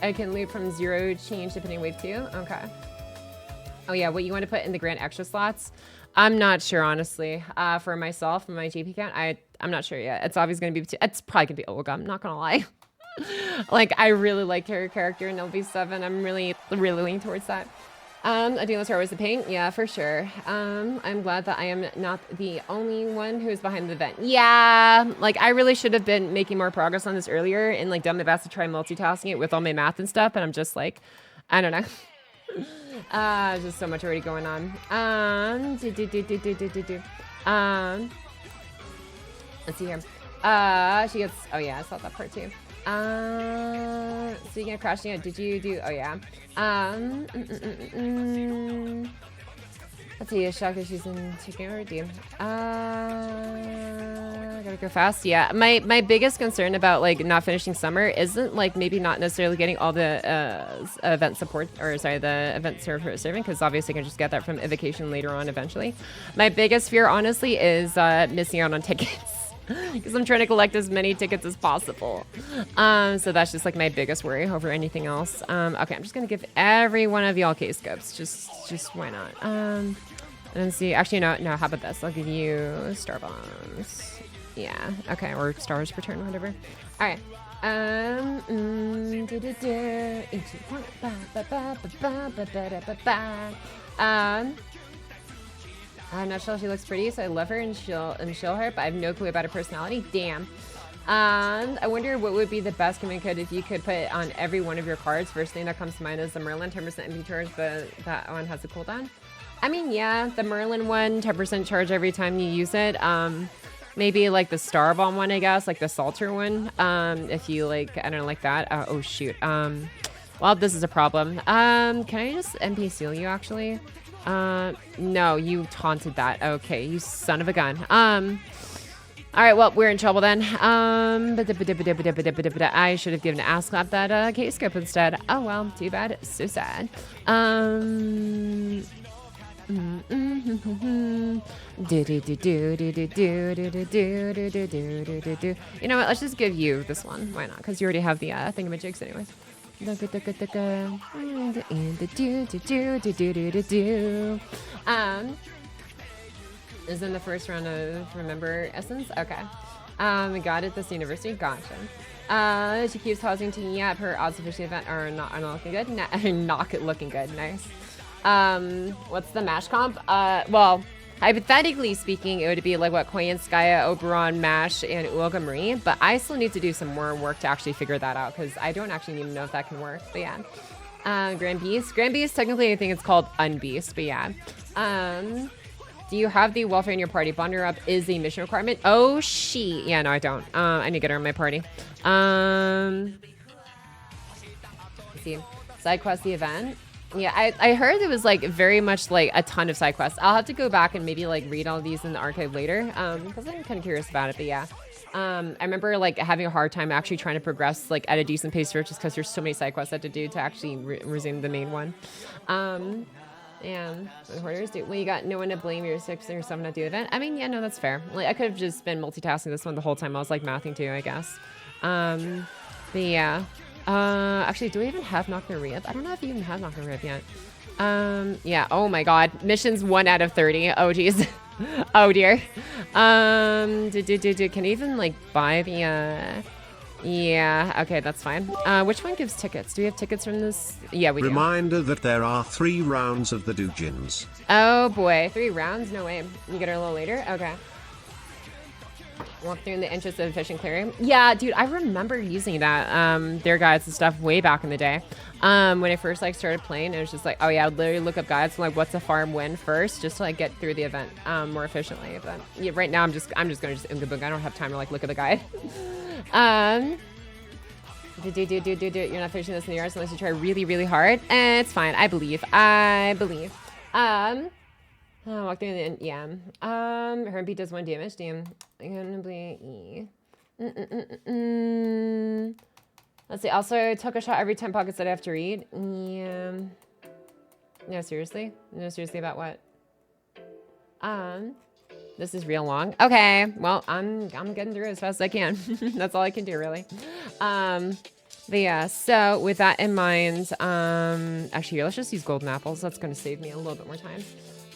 I can loop from 0 change depending on wave 2. Okay. Oh yeah, what you want to put in the grand extra slots? I'm not sure, honestly. For myself, for my GP count, I'm not sure yet. It's obviously gonna be, it's probably gonna be Olga. I'm not gonna lie. Like, I really liked her character in LB7. I'm really leaning towards that. I do start with the paint. Yeah, for sure. I'm glad that I am not the only one who's behind the event. Yeah, like I really should have been making more progress on this earlier and like done my best to try multitasking it with all my math and stuff. But I'm just like, I don't know. Just so much already going on. Let's see here. She gets. Oh yeah, I saw that part too. Speaking of crashing out, did you do? Oh yeah. Let's see. Shock that she's in taking over. Do. Gotta go fast. Yeah. My biggest concern about like not finishing summer isn't like maybe not necessarily getting all the event support or sorry the event serving because obviously I can just get that from evocation later on eventually. My biggest fear honestly is missing out on tickets. Because I'm trying to collect as many tickets as possible. So that's just like my biggest worry over anything else. Okay, I'm just gonna give every one of y'all case scopes. Just why not? And then see. Actually, no. How about this? I'll give you Star Bombs. Yeah. Okay. Or Star Wars Return, whatever. All right. I'm not sure she looks pretty, so I love her and she'll her, but I have no clue about her personality. Damn. I wonder what would be the best command code if you could put it on every one of your cards. First thing that comes to mind is the Merlin 10% MP charge, but that one has a cooldown. I mean, yeah, the Merlin one, 10% charge every time you use it. Maybe like the Star Bomb one, I guess, like the Salter one. If you like, I don't like that. Oh shoot. Well, this is a problem. Can I just MP seal you actually? No, you taunted that. Okay, you son of a gun. All right, well, we're in trouble then. I should have given ass clap that case scope instead. Oh well, too bad. So sad. You know what? Let's just give you this one. Why not? Because you already have the thingamajigs anyways. Is in the first round of Remember Essence? Okay. We got it this university. Gotcha. She keeps pausing to yap. Her odds of finishing event are not looking good. Not looking good. Nice. What's the mash comp? Well, hypothetically speaking, it would be like what Koyanskaya, Oberon, Mash, and U-Olga Marie, but I still need to do some more work to actually figure that out because I don't actually even know if that can work. But yeah. Grand Beast, technically I think it's called Unbeast, but yeah. Do you have the welfare in your party? Bond her up is a mission requirement. Oh, she. Yeah, no, I don't. I need to get her in my party. Let's see. Side quest the event. Yeah, I heard it was like very much like a ton of side quests. I'll have to go back and maybe like read all these in the archive later because I'm kind of curious about it. But yeah, I remember like having a hard time actually trying to progress like at a decent pace just because there's so many side quests I had to do to actually resume the main one. And hoarders do. Well, you got no one to blame. You're 6 or 7 at the event. I mean, yeah, no, that's fair. Like I could have just been multitasking this one the whole time. I was like mathing too, I guess. But yeah. Actually, do we even have Knock the Rib? I don't know if you even have Knock the Rib yet. Yeah. Oh my God. Missions 1 out of 30. Oh geez. Oh dear. Can you even like buy the? Yeah. Okay, that's fine. Which one gives tickets? Do we have tickets from this? Yeah, we do. Reminder that there are 3 rounds of the Doujins. Oh boy, 3 rounds? No way. You get her a little later. Okay. Walk through in the interest of efficient clearing. Yeah, dude, I remember using that, their guides and stuff way back in the day. When I first like started playing, it was just like, oh yeah, I'd literally look up guides and like what's a farm win first, just to like get through the event more efficiently. But yeah, right now I'm just gonna just in the book. I don't have time to like look at the guide. You're not finishing this in the yards unless you try really, really hard. It's fine. I believe. Oh, walk through the yeah. Her beat does 1 damage. Damn. Let's see. Also, took a shot every 10 pockets that I have to read. Yeah. No, seriously. No, seriously about what? This is real long. Okay. Well, I'm getting through as fast as I can. That's all I can do, really. But yeah. So with that in mind, actually, here, let's just use golden apples. That's going to save me a little bit more time.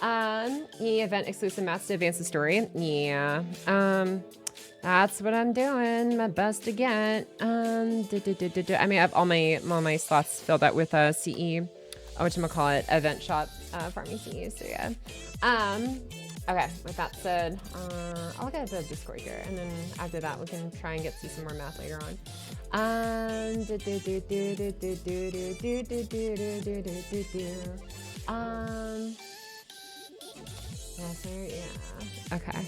Event exclusive mats to advance the story. Yeah. That's what I'm doing. My best to get. I mean, I have all my slots filled out with CE whatchamacallit, event shop farming CEs. So yeah. Okay, with that said, I'll look at the Discord here, and then after that we can try and get to some more math later on. Yeah, so yeah. Okay.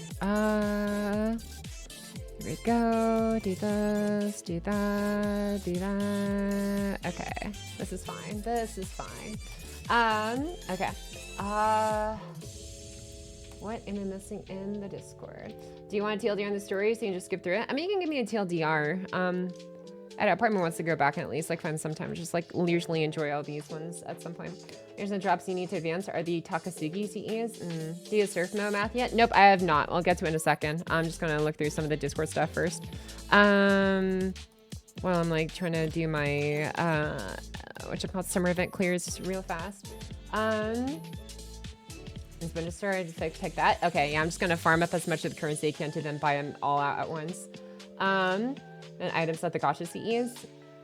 Here we go. Do this, do that, do that. Okay. This is fine. This is fine. Okay. What am I missing in the Discord? Do you want a TLDR on the story so you can just skip through it? I mean, you can give me a TLDR. I don't know, part of me wants to go back and at least like find some time, just like leisurely enjoy all these ones at some point. Here's the drops you need to advance are the Takasugi CEs. Do you have surf mode math yet? Nope, I have not. I'll get to it in a second. I'm just gonna look through some of the Discord stuff first. While I'm like trying to do my summer event clears just real fast. It's been a story to pick that. Okay, yeah, I'm just gonna farm up as much of the currency I can to then buy them all out at once. And items at the gacha CEs.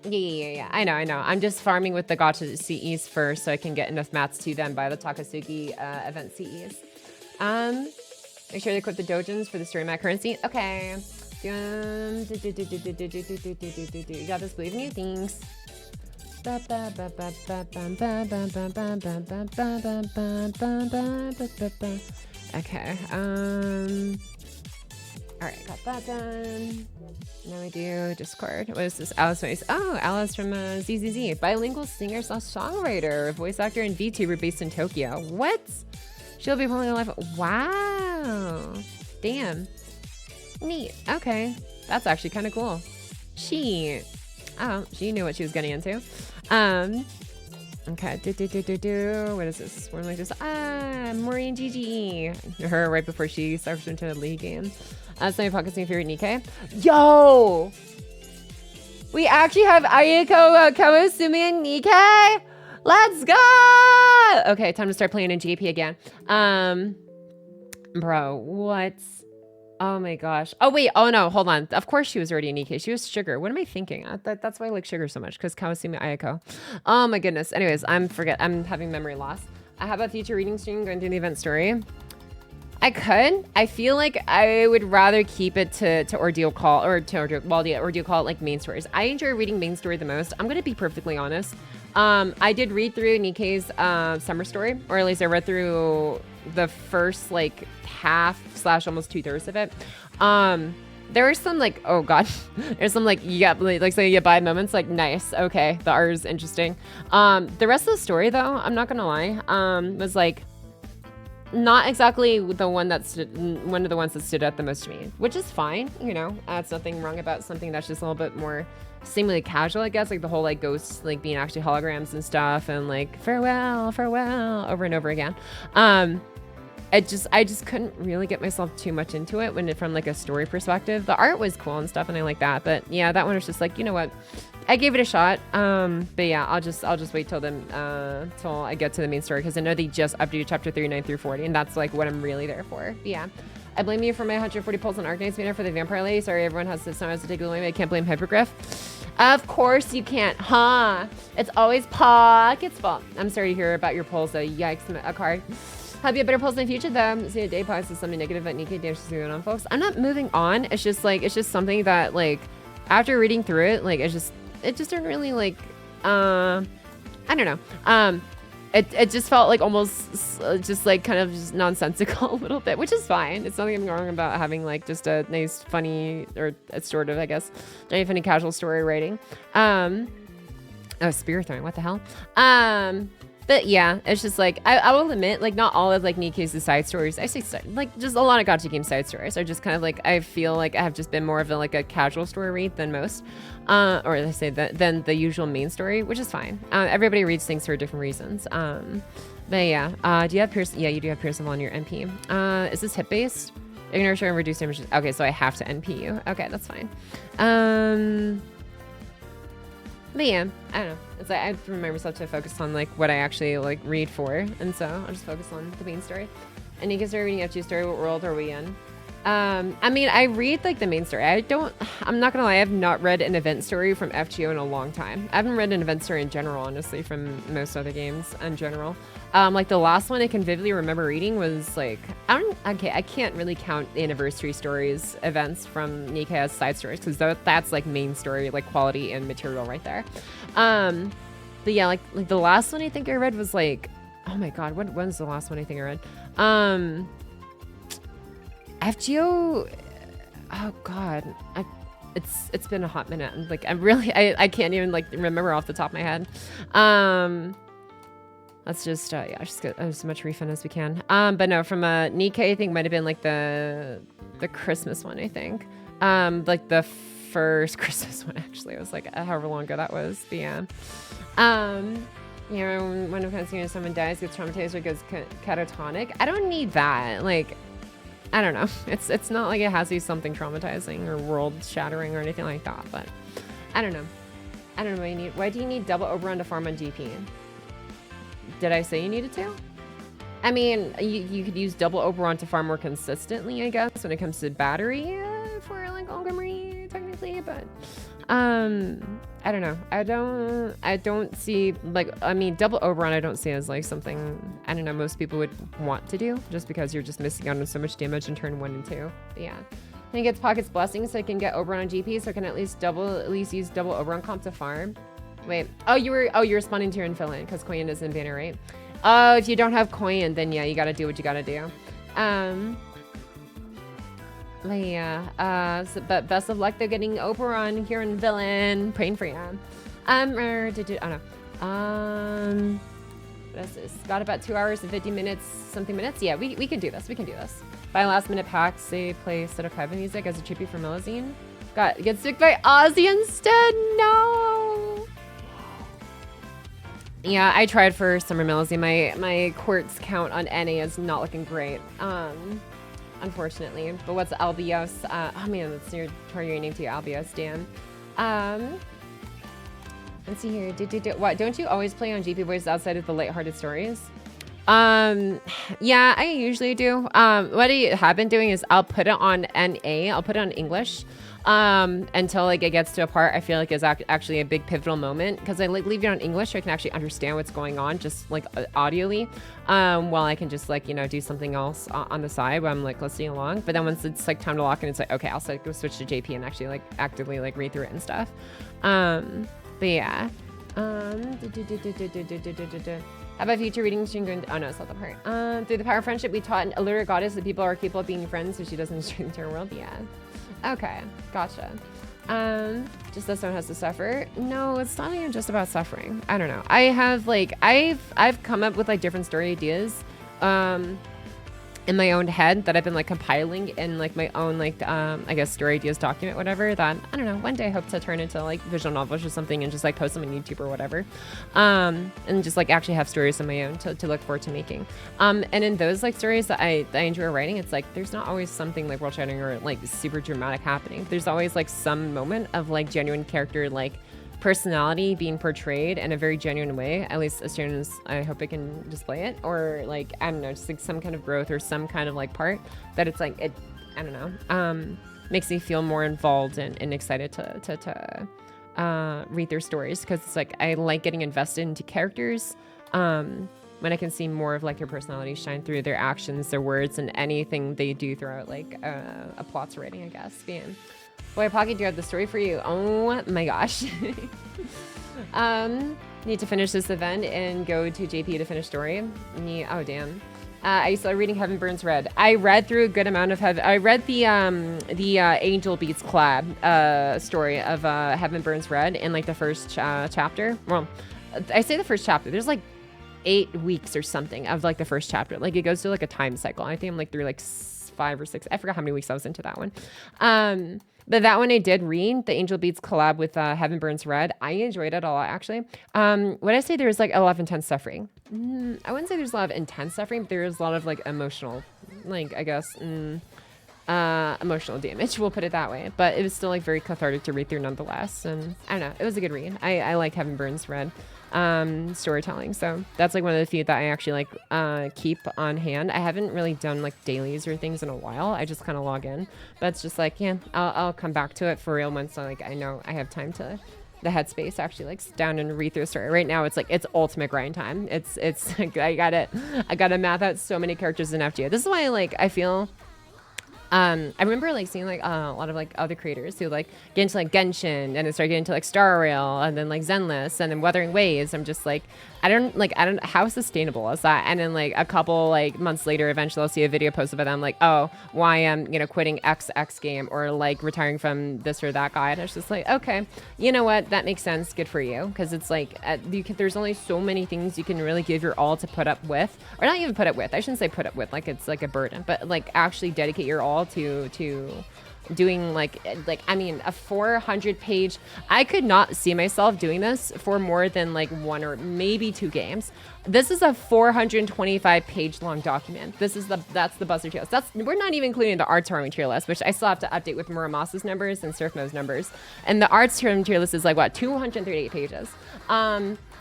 Yeah. I know. I'm just farming with the gacha CEs first so I can get enough mats to then buy the Takasugi event CEs. Make sure to equip the dojins for the story mat currency. Okay. You got this, believe in you. Thanks. Okay. All right, got that done. Now we do Discord. What is this? Alice voice. Oh, Alice from ZZZ. Bilingual singer / songwriter, voice actor, and VTuber based in Tokyo. What? She'll be pulling live. Wow. Damn. Neat. Okay. That's actually kind of cool. She knew what she was getting into. Okay. What is this? We're like this. Marie and Gigi. Her right before she starts into a league game. Sunny Pocket's my favorite Nikkei. Yo! We actually have Ayako, Kawasumi, and Nikkei? Let's go! Okay, time to start playing in JP again. Bro, what? Oh my gosh. Oh wait, oh no, hold on. Of course she was already in Nikkei. She was Sugar. What am I thinking? That's why I like Sugar so much, because Kawasumi Ayako. Oh my goodness. Anyways, I'm having memory loss. I have a future reading stream going through the event story. I could. I feel like I would rather keep it to Ordeal Call or to Ordeal Call like main stories. I enjoy reading main story the most. I'm gonna be perfectly honest. I did read through Nikkei's summer story, or at least I read through the first like half / almost 2/3 of it. There were some like, oh god, there's some like you got like say you buy moments like nice, okay, the art is interesting. The rest of the story though, I'm not gonna lie, was like not exactly the one of the ones that stood out the most to me, which is fine, you know. It's nothing wrong about something that's just a little bit more seemingly casual, I guess, like the whole like ghosts like being actually holograms and stuff, and like farewell over and over again. I just couldn't really get myself too much into it from like a story perspective. The art was cool and stuff, and I like that, but yeah, that one was just like, you know what, I gave it a shot. But yeah, I'll just wait till I get to the main story, because I know they just updated chapter 39 through 40, and that's like what I'm really there for. But yeah, I blame you for my 140 pulls on Arknight's banner for the vampire lady. Sorry, everyone has to take it away, but I can't blame Hypergriff. Of course you can't, huh? It's always Pocket's fault. I'm sorry to hear about your pulls though. Yikes, a card. Hope you have better pulls in the future though. See a day post is something negative about Nikkei damage going on, folks. I'm not moving on. It's just something that like after reading through it, like it just didn't really like I don't know. It just felt like almost just like kind of just nonsensical a little bit, which is fine. It's nothing wrong about having like just a nice, funny, or a sort of, I guess, very funny casual story writing. Oh, spear throwing, what the hell? But yeah, it's just like, I will admit, like not all of like Nikkei's side stories, I say like just a lot of gacha game side stories are just kind of like, I feel like I have just been more of a casual story read than most. Or let's say than the usual main story, which is fine. Everybody reads things for different reasons. But yeah, do you have Pierce? Yeah, you do have Pierceable on your NP. Is this hit based? Ignore show and reduce damage. Okay, so I have to NP you. Okay, that's fine. But yeah, I don't know. It's like I have to remind myself to focus on like what I actually like read for, and so I'll just focus on the main story. And you can start reading FGO story. What world are we in? I mean, I read like the main story. I'm not gonna lie, I have not read an event story from FGO in a long time. I haven't read an event story in general, honestly, from most other games in general. Like the last one I can vividly remember reading was like, I can't really count anniversary stories, events from Nikkei as side stories, because that's like main story, like quality and material right there. But yeah, like the last one I think I read was like, oh my god, when's the last one I think I read? FGO, oh god, it's been a hot minute. Like I can't even like remember off the top of my head. Let's just yeah, just get as much refund as we can. But no, from Nikkei, I think might have been like the Christmas one, I think. Like the first Christmas one actually. It was like however long ago that was. But yeah. You know, when someone dies, gets traumatized or gets catatonic. I don't need that. Like, I don't know. It's not like it has to be something traumatizing or world shattering or anything like that. But I don't know. I don't know what you need. Why do you need double Oberon to farm on GP? Did I say you needed to? I mean, you could use double Oberon to farm more consistently, I guess, when it comes to battery for like Olga Marie, technically. But I don't know. I don't see like, I mean, double Oberon I don't see as like something, I don't know, most people would want to do just because you're just missing out on so much damage in turn 1 and 2. But yeah. Then he gets Pocket's Blessing so I can get Oberon on GP so I can at least use double Oberon comp to farm. Wait. Oh, you're responding to your infill because Koyan is in banner, right? Oh, if you don't have Koyan, then yeah, you gotta do what you gotta do. But yeah, but best of luck. They're getting Oberon here in Villain. Praying for you. I don't know. What is this? Got about 2 hours and 50 minutes, something minutes. Yeah, we can do this. We can do this. Buy last minute packs. They play Sedokaiba music as a tribute for Melusine. Gets picked by Ozzy instead. No. Yeah, I tried for Summer Melusine. My quartz count on NA is not looking great. Unfortunately. But what's Albios? Oh man, that's your target name too, Albios, Dan. Let's see here. What? Don't you always play on GP Boys outside of the lighthearted stories? Yeah, I usually do. What I have been doing is I'll put it on NA. I'll put it on English. Until like it gets to a part I feel like is actually a big pivotal moment, because I like leave it on English so I can actually understand what's going on just like audioly, while I can just like, you know, do something else on the side while I'm like listening along. But then once it's like time to lock in, it's like, okay, I'll like, go switch to JP and actually like actively like read through it and stuff. But yeah. How about future reading stream going? Oh no, it's not the part. Through the power of friendship, we taught an illiterate goddess that people are capable of being friends, so she doesn't destroy the entire world. Yeah. Okay, gotcha. Just that someone has to suffer. No, it's not even just about suffering. I don't know. I have like I've come up with like different story ideas in my own head that I've been like compiling in like my own like I guess story ideas document, whatever, that I don't know, one day I hope to turn into like visual novels or something and just like post them on YouTube or whatever, and just like actually have stories of my own to look forward to making. And in those like stories that I enjoy writing, it's like there's not always something like world shattering or like super dramatic happening. There's always like some moment of like genuine character like personality being portrayed in a very genuine way, at least as soon as I hope I can display it, or like I don't know, just like some kind of growth or some kind of like part that it's like it, I don't know, makes me feel more involved and excited to read their stories, because it's like I like getting invested into characters when I can see more of like their personality shine through their actions, their words, and anything they do throughout like a plot's writing, I guess. Being boy, Pocky, do I have the story for you? Oh my gosh. Need to finish this event and go to JP to finish story. Oh damn. I started reading Heaven Burns Red. I read through a good amount of I read the Angel Beats collab story of Heaven Burns Red in like the first chapter. Well, I say the first chapter. There's like 8 weeks or something of like the first chapter. Like it goes through like a time cycle. I think I'm like through like 5 or 6. I forgot how many weeks I was into that one. But that one I did read, the Angel Beats collab with Heaven Burns Red. I enjoyed it a lot, actually. Would I say there's like a lot of intense suffering? I wouldn't say there's a lot of intense suffering, but there is a lot of like emotional, like I guess, emotional damage. We'll put it that way. But it was still like very cathartic to read through nonetheless. And I don't know, it was a good read. I like Heaven Burns Red. storytelling. So that's like one of the few that I actually like keep on hand. I haven't really done like dailies or things in a while. I just kind of log in, but it's just like, yeah, I'll come back to it for real once like I know I have time to the headspace to actually like sit down and read through a story. Right now it's like it's ultimate grind time. It's I gotta math out so many characters in FGO. This is why like I feel I remember like seeing like a lot of like other creators who like get into like Genshin and then start getting into like Star Rail and then like Zenless and then Wuthering Waves. I'm just like, I don't how sustainable is that? And then like a couple like months later, eventually I'll see a video posted by them like, oh, why I'm quitting XX game or like retiring from this or that guy. And it's just like, okay, you know what? That makes sense. Good for you. Because it's like there's only so many things you can really give your all to put up with, or not even put up with. I shouldn't say put up with, like it's like a burden, but like actually dedicate your all to doing like I mean a 400 page. I could not see myself doing this for more than like one or maybe two games. This is a 425 page long document. That's the Buster tier list. We're not even including the arts farming tier list, which I still have to update with Muramasa's numbers and Surfmo's numbers. And the arts tier list is like what, 238 pages.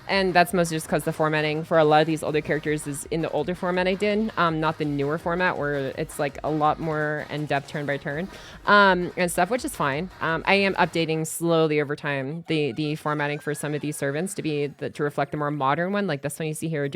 And that's mostly just because the formatting for a lot of these older characters is in the older format I did, not the newer format where it's like a lot more in depth turn by turn and stuff, which is fine. I am updating slowly over time the formatting for some of these servants to reflect the more modern one, like this one you see here,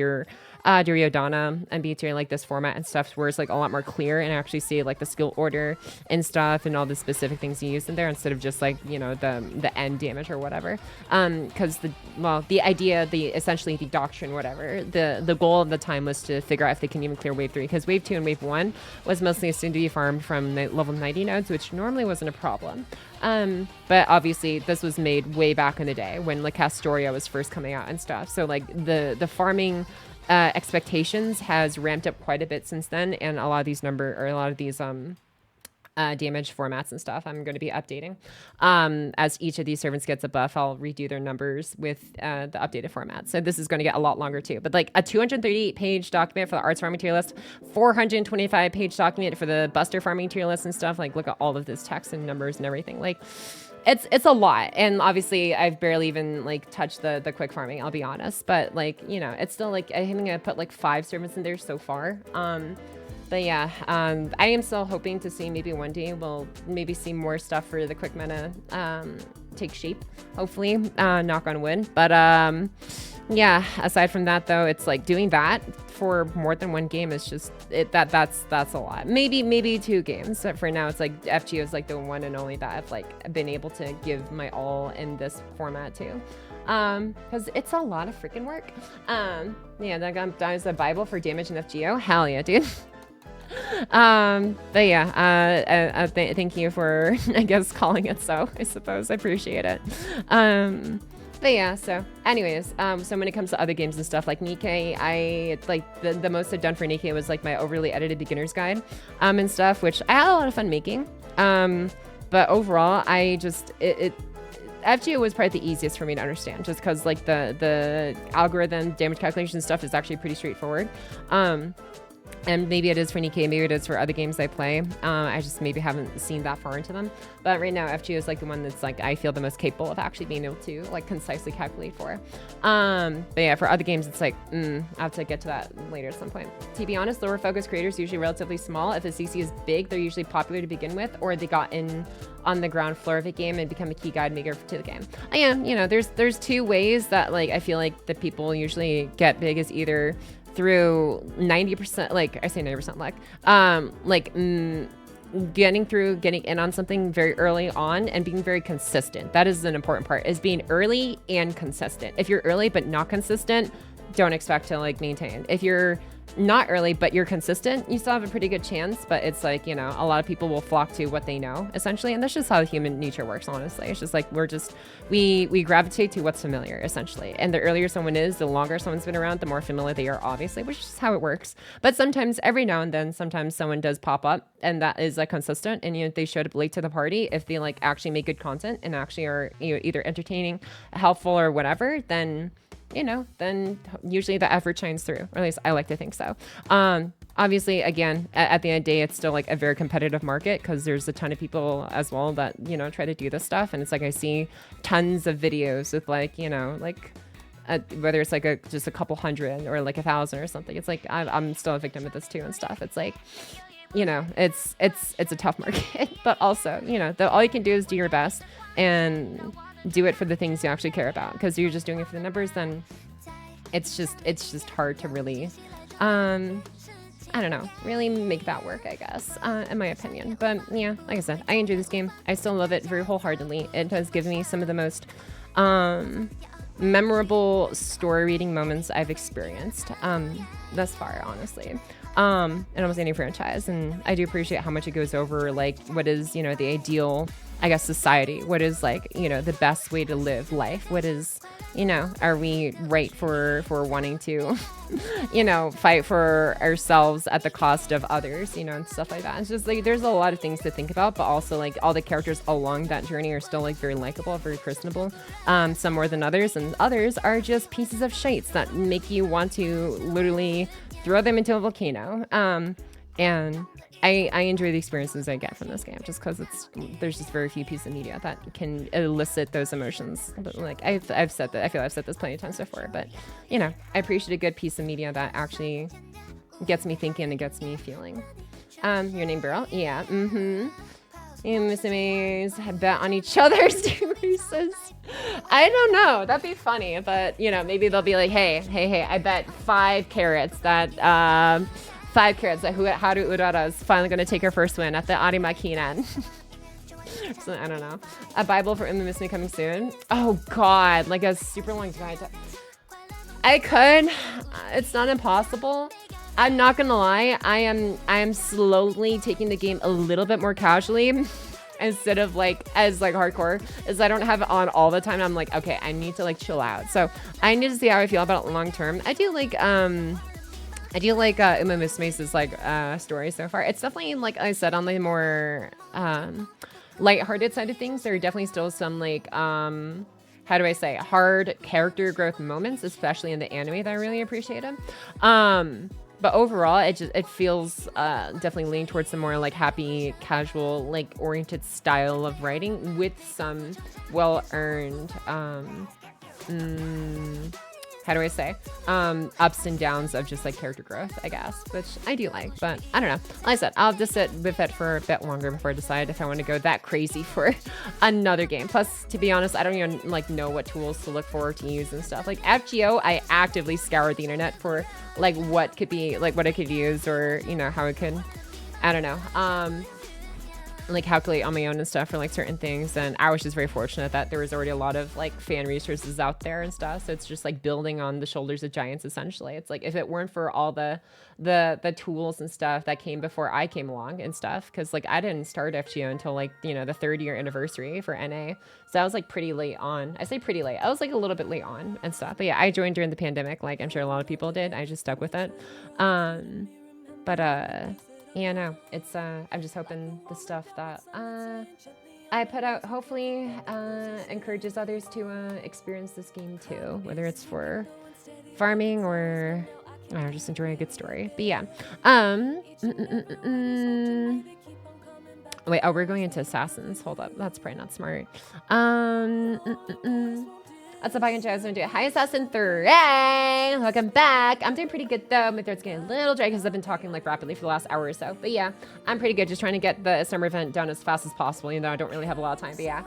Duryodhana and B-tier, like this format and stuff where it's like a lot more clear and actually see like the skill order and stuff and all the specific things you use in there instead of just like the end damage or whatever. Because the idea, essentially the doctrine, whatever, the goal of the time was to figure out if they can even clear wave 3, because wave 2 and wave 1 was mostly assumed to be farmed from level 90 nodes, which normally wasn't a problem. But obviously this was made way back in the day when like Castoria was first coming out and stuff. So like the farming expectations has ramped up quite a bit since then, and a lot of these damage formats and stuff I'm going to be updating. As each of these servants gets a buff, I'll redo their numbers with the updated format. So this is going to get a lot longer too. But like a 238 page document for the arts farming tier list, 425 page document for the Buster farming tier list and stuff. Like look at all of this text and numbers and everything. Like it's a lot. And obviously I've barely even like touched the quick farming, I'll be honest. But like, it's still like, I think I put like 5 servants in there so far. But yeah, I am still hoping to see maybe one day we'll maybe see more stuff for the quick meta take shape, hopefully, knock on wood. But yeah, aside from that though, it's like doing that for more than one game is just that's a lot. Maybe 2 games. But for now, it's like FGO is like the one and only that I've like been able to give my all in this format too. Because it's a lot of freaking work. Yeah, that is a Bible for damage in FGO. Hell yeah, dude. But yeah, thank you for, I guess, calling it so, I suppose. I appreciate it. But yeah, so anyways, so when it comes to other games and stuff like Nikkei, I like the most I've done for Nikkei was like my overly edited beginner's guide and stuff, which I had a lot of fun making. But overall, I just FGO was probably the easiest for me to understand, just because like the algorithm damage calculation stuff is actually pretty straightforward. And maybe it is for Nikkei, maybe it is for other games I play. I just maybe haven't seen that far into them. But right now, FGO is like the one that's like I feel the most capable of actually being able to like concisely calculate for. But yeah, for other games, it's like I have to get to that later at some point. To be honest, lower focus creators are usually relatively small. If a CC is big, they're usually popular to begin with, or they got in on the ground floor of a game and become a key guide maker to the game. And there's 2 ways that like I feel like the people usually get big is either through 90%, like I say 90% luck, getting in on something very early on and being very consistent. That is an important part, is being early and consistent. If you're early but not consistent, don't expect to like maintain. If you're not early but you're consistent, you still have a pretty good chance. But it's like, a lot of people will flock to what they know essentially, and that's just how human nature works, honestly. It's just like we gravitate to what's familiar essentially, and the earlier someone is, the longer someone's been around, the more familiar they are, obviously, which is how it works. But sometimes, every now and then, sometimes someone does pop up and that is like consistent, and they showed up late to the party. If they like actually make good content and actually are either entertaining, helpful, or whatever, then then usually the effort shines through, or at least I like to think so. Obviously, again, at the end of the day, it's still like a very competitive market, because there's a ton of people as well that, try to do this stuff. And it's like, I see tons of videos with like, whether it's like just a couple hundred or like 1,000 or something. It's like I'm still a victim of this too and stuff. It's like, you know, it's a tough market, but also, you know, all you can do is do your best and do it for the things you actually care about. Because you're just doing it for the numbers, then it's just hard to really, I don't know, really make that work, I guess, in my opinion. But yeah, like I said, I enjoy this game. I still love it very wholeheartedly. It has given me some of the most memorable story reading moments I've experienced thus far, honestly. In almost any franchise. And I do appreciate how much it goes over, like, what is, you know, the ideal, I guess, society. What is, like, you know, the best way to live life? What is, you know, are we right for wanting to, you know, fight for ourselves at the cost of others, you know, and stuff like that. It's just like, there's a lot of things to think about, but also like all the characters along that journey are still like very likable, very personable, some more than others, and others are just pieces of shites that make you want to literally throw them into a volcano. And I enjoy the experiences I get from this game just because there's just very few pieces of media that can elicit those emotions. But like I've said that, I feel I've said this plenty of times before, but you know, I appreciate a good piece of media that actually gets me thinking and gets me feeling. Your name, Beryl? Yeah. Mm-hmm. You Miss Maze bet on each other's two races. I don't know. That'd be funny, but you know, maybe they'll be like, hey, I bet 5 carrots that 5 carrots that Haru Urara is finally going to take her first win at the Arima Kinan. So, I don't know. A Bible for Uma Musume coming soon. Oh God, like a super long guide. I could. It's not impossible. I'm not gonna lie. I am slowly taking the game a little bit more casually instead of like as like hardcore, as I don't have it on all the time. I'm like, okay, I need to like chill out. So I need to see how I feel about it long term. I do like Uma Musume's like story so far. It's definitely, like I said, on the more lighthearted side of things. There are definitely still some like how do I say, hard character growth moments, especially in the anime, that I really appreciated. But overall, it feels definitely leaning towards some more like happy, casual, like oriented style of writing with some well-earned, how do I say, ups and downs of just like character growth, I guess, which I do like. But I don't know. Like I said, I'll just sit with it for a bit longer before I decide if I want to go that crazy for another game. Plus, to be honest, I don't even like know what tools to look for to use and stuff. Like FGO, I actively scoured the internet for like what could be, like what I could use, or you know, how it could, I don't know, like calculate on my own and stuff for like certain things. And I was just very fortunate that there was already a lot of like fan resources out there and stuff. So it's just like building on the shoulders of giants, essentially. It's like if it weren't for all the tools and stuff that came before I came along and stuff, because like I didn't start FGO until like, you know, the 3rd-year anniversary for NA. So I was like pretty late on. I say pretty late. I was like a little bit late on and stuff. But yeah, I joined during the pandemic, like I'm sure a lot of people did. I just stuck with it. Yeah, no, it's, I'm just hoping the stuff that I put out hopefully encourages others to experience this game too, whether it's for farming or, I don't know, just enjoying a good story. But yeah, wait, oh, we're going into Assassins. Hold up, that's probably not smart. That's a fucking jazz. I'm doing Hi Assassin 3. Hey, welcome back. I'm doing pretty good though. My throat's getting a little dry because I've been talking like rapidly for the last hour or so. But yeah, I'm pretty good. Just trying to get the summer event done as fast as possible, even though I don't really have a lot of time. But yeah.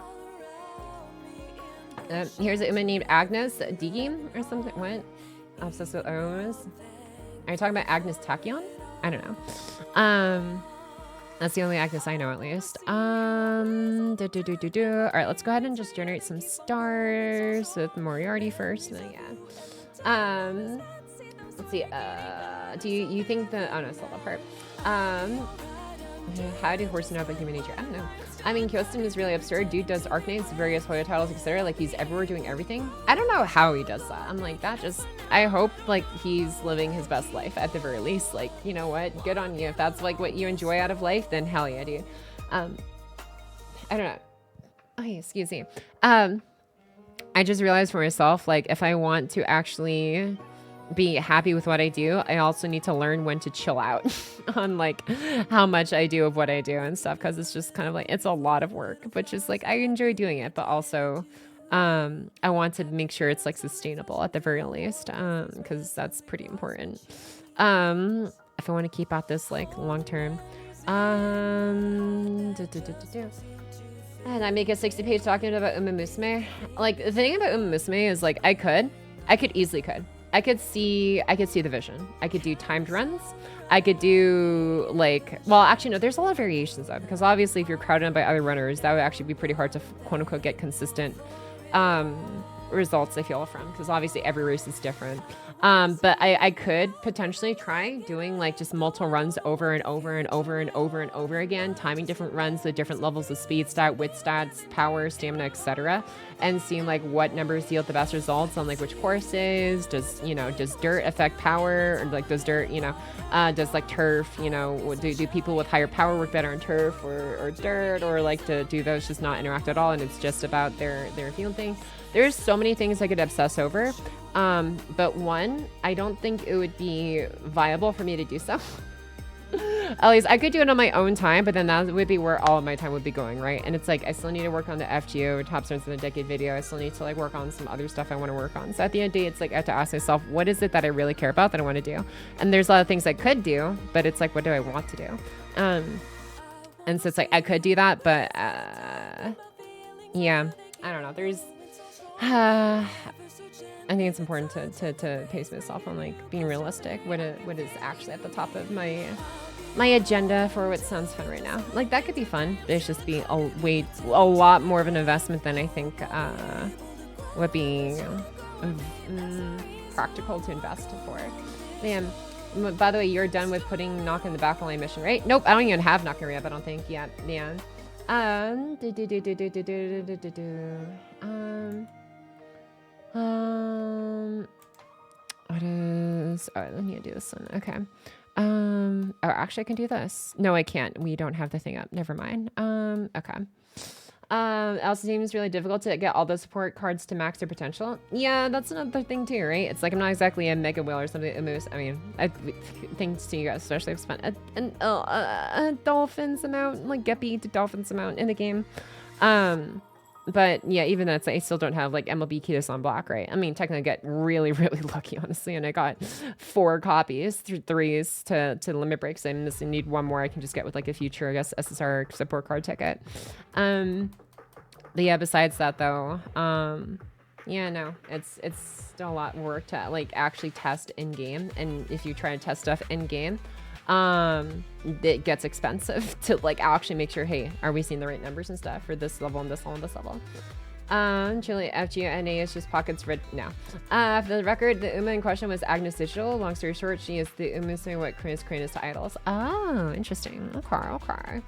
Here's a woman named Agnes Digi or something. What? I'm obsessed with O's. Are you talking about Agnes Tachyon? I don't know. That's the only Agnes I know, at least. All right, let's go ahead and just generate some stars with Moriarty first. Then, yeah. Let's see. Do you think the? Oh no, it's not that part. How do horses know about human nature? I don't know. I mean, Kyostin is really absurd. Dude does Arcanates, various Hoya titles, etc. Like he's everywhere doing everything. I don't know how he does that. I'm like, that just, I hope like he's living his best life at the very least. Like, you know what? Good on you. If that's like what you enjoy out of life, then hell yeah, dude. I don't know. Oh, excuse me. I just realized for myself, like if I want to actually be happy with what I do, I also need to learn when to chill out on like how much I do of what I do and stuff, because it's just kind of like, it's a lot of work, but just like I enjoy doing it, but also I want to make sure it's like sustainable at the very least, because that's pretty important. If I want to keep at this like long term. And I make a 60-page document about Uma Musume. Like the thing about Uma Musume is like I could easily I could see the vision. I could do timed runs. I could do like, well, actually no, there's a lot of variations though, because obviously if you're crowded in by other runners, that would actually be pretty hard to quote unquote get consistent results, I feel, from, because obviously every race is different. But I could potentially try doing like just multiple runs over and over and over and over and over again, timing different runs with different levels of speed stat, wit stats, power, stamina, etc., and seeing like what numbers yield the best results on like which courses. Does dirt affect power, or like does dirt, does like turf, do people with higher power work better on turf or dirt, or like do those just not interact at all and it's just about their field thing? There's so many things I could obsess over, but one, I don't think it would be viable for me to do so. At least I could do it on my own time, but then that would be where all of my time would be going, right? And it's like I still need to work on the FGO Top Stars in the Decade video. I still need to like work on some other stuff I want to work on. So at the end of the day, it's like I have to ask myself, what is it that I really care about that I want to do? And there's a lot of things I could do, but it's like, what do I want to do? And so it's like I could do that, but yeah, I don't know. There's I think it's important to pace myself on like being realistic. What is actually at the top of my agenda for what sounds fun right now. Like that could be fun. It's just be a lot more of an investment than I think would be practical to invest for. Man, by the way, you're done with putting knock in the backline mission, right? Nope, I don't even have knock yet. I don't think yet. Yeah. What is, oh, let me do this one. Okay. Oh, actually I can do this. No, I can't. We don't have the thing up. Never mind. Okay. It also seems really difficult to get all the support cards to max their potential. Yeah, that's another thing too, right? It's like I'm not exactly a mega whale or something. I mean, thanks to you guys, especially I've spent a dolphins amount, like Geppy to dolphins amount in the game. But yeah, even that's, I still don't have like MLB Ketos on block, right? I mean, technically I get really, really lucky, honestly. And I got 4 copies through 3s to limit breaks. I need one more I can just get with like a future, I guess, SSR support card ticket. But yeah, besides that though, yeah, no, it's still a lot of work to like actually test in game. And if you try to test stuff in game, it gets expensive to like actually make sure, hey, are we seeing the right numbers and stuff for this level and this level and this level? Truly, FGO NA is just pockets red. No. For the record, the Uma in question was Agnes Digital. Long story short, she is the Uma saying what Crane is to idols. Oh, interesting. Okay.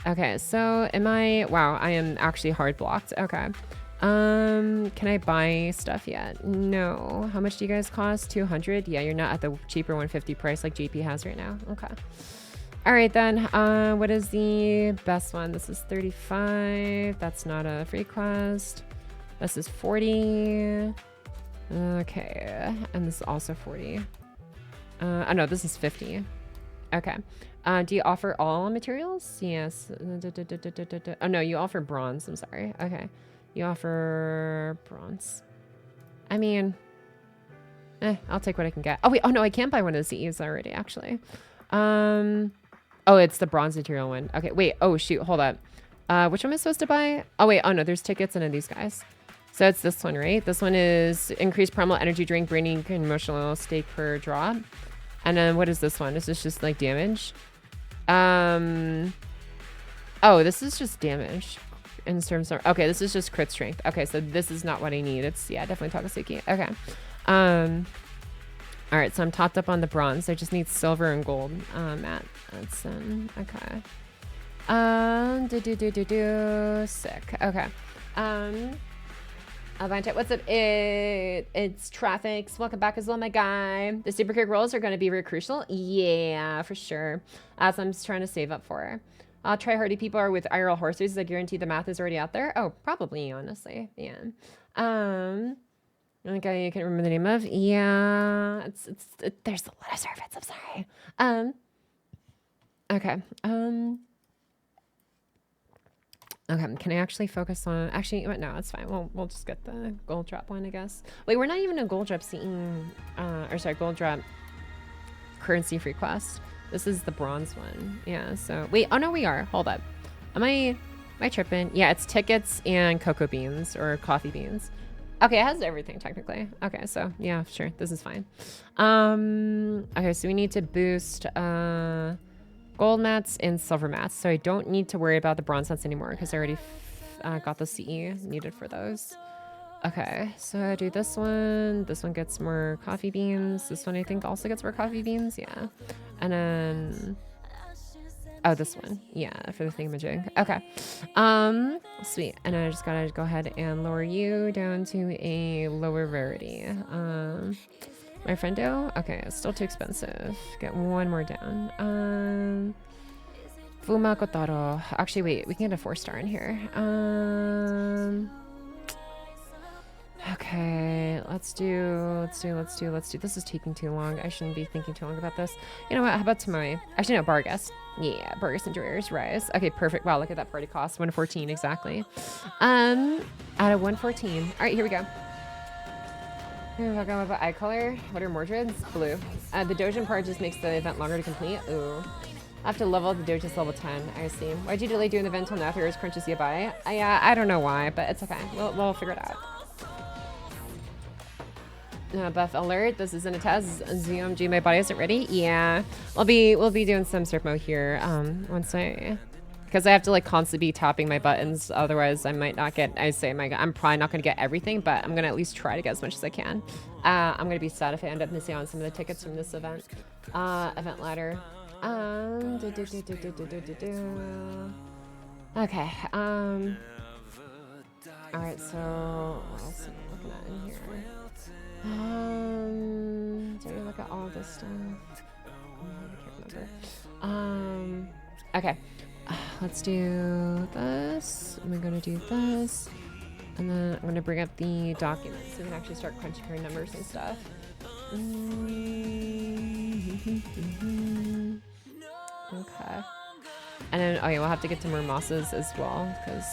Okay, so am I, wow, I am actually hard blocked. Okay. Can I buy stuff yet? No. How much do you guys cost? 200? Yeah, you're not at the cheaper 150 price like GP has right now. Okay. All right then. What is the best one? This is 35. That's not a free quest. This is 40. Okay. And this is also 40. Oh no, this is 50. Okay. Do you offer all materials? Yes. Oh no, you offer bronze. I'm sorry. Okay. You offer bronze. I mean, I'll take what I can get. Oh wait, oh no, I can't buy one of the CEs already, actually. Oh, it's the bronze material one. Okay, wait, oh shoot, hold up. Which one am I supposed to buy? Oh wait, oh no, there's tickets under these guys. So it's this one, right? This one is increased primal energy drink, braining emotional stake per drop. And then what is this one? Is this just like damage? Oh, this is just damage. In terms of, okay, this is just crit strength. Okay, so this is not what I need. It's, yeah, definitely Takasuki. Okay. All right, so I'm topped up on the bronze. I just need silver and gold. Matt, that's okay. Sick. Okay. Avante, what's up? It's Traffics. Welcome back as well, my guy. The super kick rolls are going to be very crucial. Yeah, for sure. As I'm just trying to save up for. Try hardy people are with IRL horses. I guarantee the math is already out there. Oh, probably, honestly. Yeah. Okay, you can remember the name of? Yeah. There's a lot of servants. I'm sorry. Okay. Okay, can I actually focus on... Actually, no, it's fine. We'll just get the gold drop one, I guess. Wait, we're not even a gold drop seeing... or sorry, gold drop currency free quest. This is the bronze one. Yeah, so... Wait, oh no, we are. Hold up. Am I tripping? Yeah, it's tickets and cocoa beans or coffee beans. Okay, it has everything technically. Okay, so yeah, sure. This is fine. Okay, so we need to boost gold mats and silver mats. So I don't need to worry about the bronze mats anymore because I already got the CE needed for those. Okay, so I do this one. This one gets more coffee beans. This one I think also gets more coffee beans. Yeah. And then... Oh, this one. Yeah, for the thingamajig. Okay. Sweet. And I just gotta go ahead and lower you down to a lower rarity. My friendo? Okay, it's still too expensive. Get one more down. Fuma Kotaro. Actually, wait, we can get a 4-star in here. Okay, let's do. This is taking too long. I shouldn't be thinking too long about this. You know what? How about Tomoe? Actually, no, Bargus. Yeah, Bargus and Dreer's Rise. Okay, perfect. Wow, look at that party cost. 114 exactly. Out of 114. All right, here we go. What about eye color? What are Mordred's? Blue. The Dojin part just makes the event longer to complete. Ooh. I have to level up the Doji to level 10. I see. Why'd you delay doing the event until now? There's crunches you buy. I don't know why, but it's okay. We'll figure it out. Buff alert. This isn't a test. ZMG, my body isn't ready. Yeah, we'll be doing some surf mode here. Once because I have to like constantly be tapping my buttons. Otherwise, I might not get. I'm probably not gonna get everything, but I'm gonna at least try to get as much as I can. I'm gonna be sad if I end up missing on some of the tickets from this event. Event ladder. Okay. All right. So what else am I looking at in here? Did we look at all this stuff? I can't remember. Okay. Let's do this. We're gonna do this. And then I'm gonna bring up the documents so we can actually start crunching our numbers and stuff. Okay. And then, oh yeah, we'll have to get to more mosses as well, because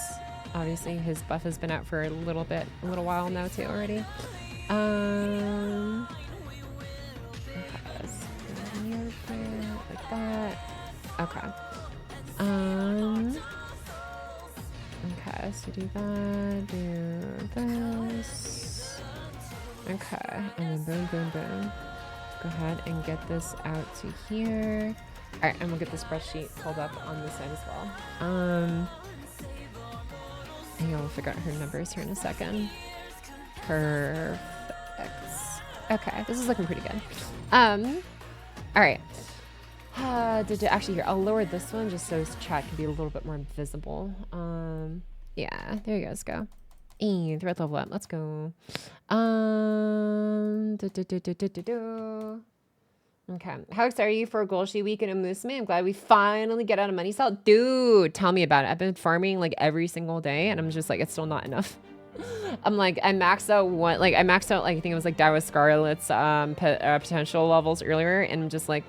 obviously his buff has been out for a little while now too already. Okay, so here, like that. Okay. Okay, so do that, do this. Okay, and then boom, boom, boom. Go ahead and get this out to here. Alright, and we'll get the spreadsheet pulled up on this side as well. And we'll figure out her numbers here in a second. Perfect. Okay, this is looking pretty good. Alright. Actually, here, I'll lower this one just so chat can be a little bit more visible. Yeah, there you guys go. And threat level up. Let's go. Okay. How excited are you for a Golshi week in Amusement? I'm glad we finally get out of money cell. Dude, tell me about it. I've been farming like every single day and I'm just like, it's still not enough. I'm like, I maxed out like I think it was like Dawa Scarlet's potential levels earlier, and I'm just like,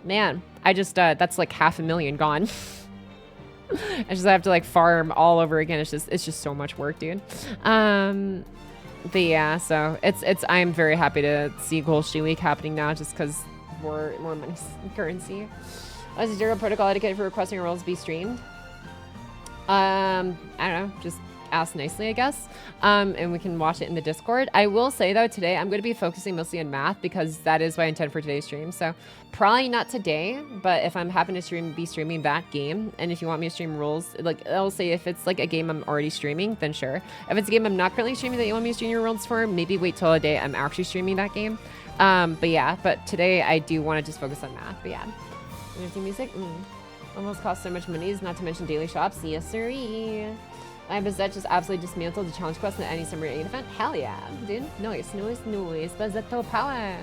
man, I just that's like 500,000 gone. I just have to like farm all over again. It's just so much work, dude. But yeah, so I'm very happy to see Golshi week happening now, just because more money currency. Is the zero protocol etiquette for requesting your roles to be streamed? I don't know, just ask nicely, I guess. And we can watch it in the Discord. I will say though, today I'm going to be focusing mostly on math because that is what I intend for today's stream. So probably not today, but if I'm happen to be streaming that game, and if you want me to stream rules, like I'll say if it's like a game I'm already streaming, then sure. If it's a game I'm not currently streaming that you want me to stream your rules for, maybe wait till a day I'm actually streaming that game. But yeah, but today I do want to just focus on math. But yeah, interesting music. Almost costs so much money, not to mention daily shops. Yes, sirree. My Bazette just absolutely dismantled the challenge quest in any Summer 8 event. Hell yeah, dude. Noise. Bazetto power.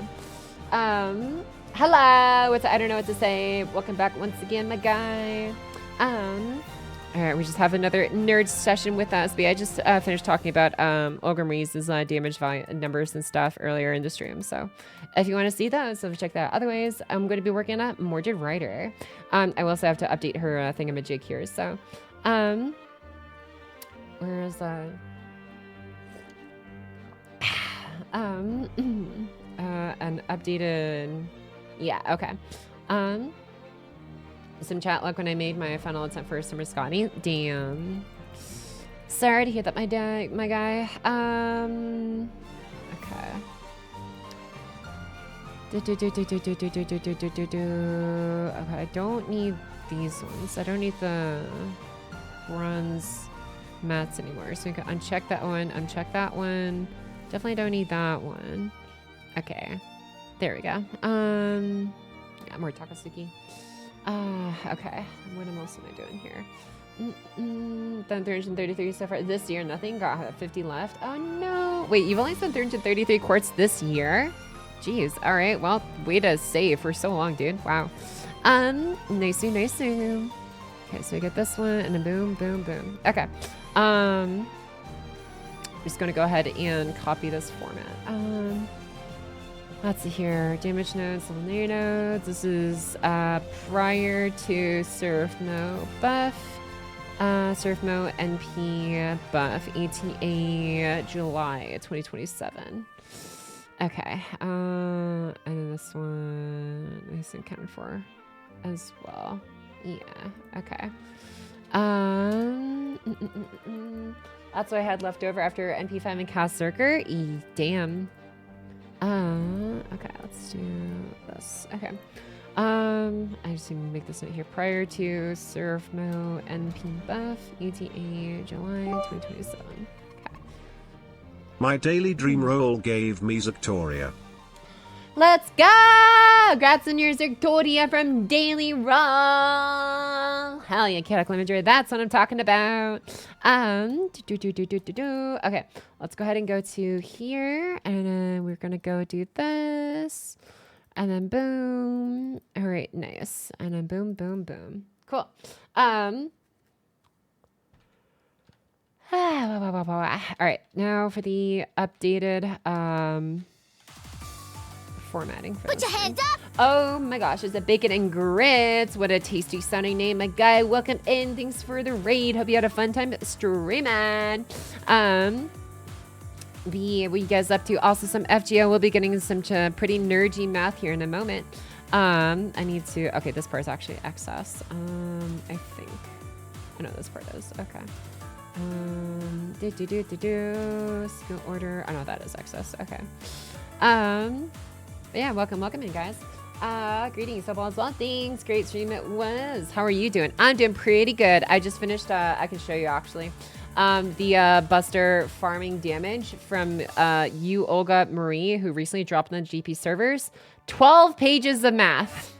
Hello. I don't know what to say. Welcome back once again, my guy. All right, we just have another nerd session with us. But I just finished talking about U-Olga Marie's damage value numbers and stuff earlier in the stream. So if you want to see those, so check that out. Otherwise, I'm going to be working on Mordred Rider. I will also have to update her thingamajig here. So, is that? An updated, yeah, okay. Some chat luck when I made my final attempt for Summer Scotty. Damn. Sorry to hear that, my guy. Okay. Okay, I don't need these ones. I don't need the bronze mats anymore. So we can uncheck that one, uncheck that one. Definitely don't need that one. Okay. There we go. Yeah, more Takasuki. Okay. What else am I doing here? Done 333 so far this year. Nothing. Got 50 left. Oh no. Wait, you've only spent 333 quartz this year? Jeez. All right. Well, way to save for so long, dude. Wow. Nice. Okay, so we get this one and then boom, boom, boom. Okay. I'm just gonna go ahead and copy this format. Let's see here. Damage nodes, level nodes. This is prior to Surfmo buff. Surfmo NP buff. ETA July 2027. Okay. And then this one is accounted for as well. Yeah. Okay. That's what I had left over after NP5 and Cast Circuit. Damn. Okay, let's do this. Okay. I just need to make this note here. Prior to Surfmo NP buff, ETA July 2027. Okay. My daily dream roll gave me Victoria. Let's go! Congrats on your Victoria from Daily Roll. Hell yeah, Cataclysm Madrid. That's what I'm talking about. Okay, let's go ahead and go to here, and then we're gonna go do this, and then boom. All right, nice, and then boom, boom, boom. Cool. All right, now for the updated formatting for Put your hands up! Oh my gosh, it's a bacon and grits. What a tasty sounding name, my guy. Welcome in. Thanks for the raid. Hope you had a fun time streaming. What you guys up to? Also some FGO. We'll be getting some pretty nerdy math here in a moment. I need to, okay, this part's actually excess. I think. I know this part is, okay. Skill order. I know that is excess, okay. Yeah, welcome in, guys. Greetings, hope all is well. Thanks, great stream it was. How are you doing? I'm doing pretty good. I just finished, I can show you actually, the Buster farming damage from U-Olga Marie, who recently dropped on the GP servers. 12 pages of math.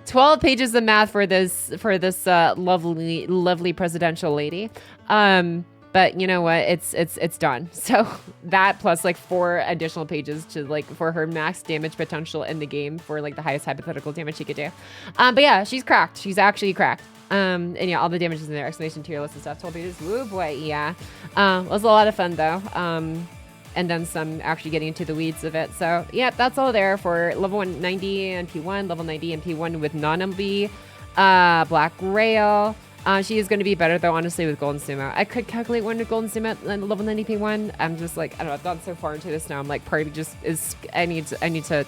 12 pages of math for this lovely presidential lady. But you know what? It's done. So that plus like 4 additional pages to like for her max damage potential in the game for like the highest hypothetical damage she could do. But yeah, she's cracked. She's actually cracked. And yeah, all the damage is in there. Explanation tier list and stuff. 12 pages. Woo boy, yeah. It was a lot of fun though. And then some actually getting into the weeds of it. So yeah, that's all there for level 190 and P1, level 90 and P1 with non-MB, Black Rail. She is going to be better though, honestly, with Golden Sumo. I could calculate one to Golden Sumo at level 90 P1. I'm just like, I don't know, I've gone so far into this now. I'm like, part of me just is, I need to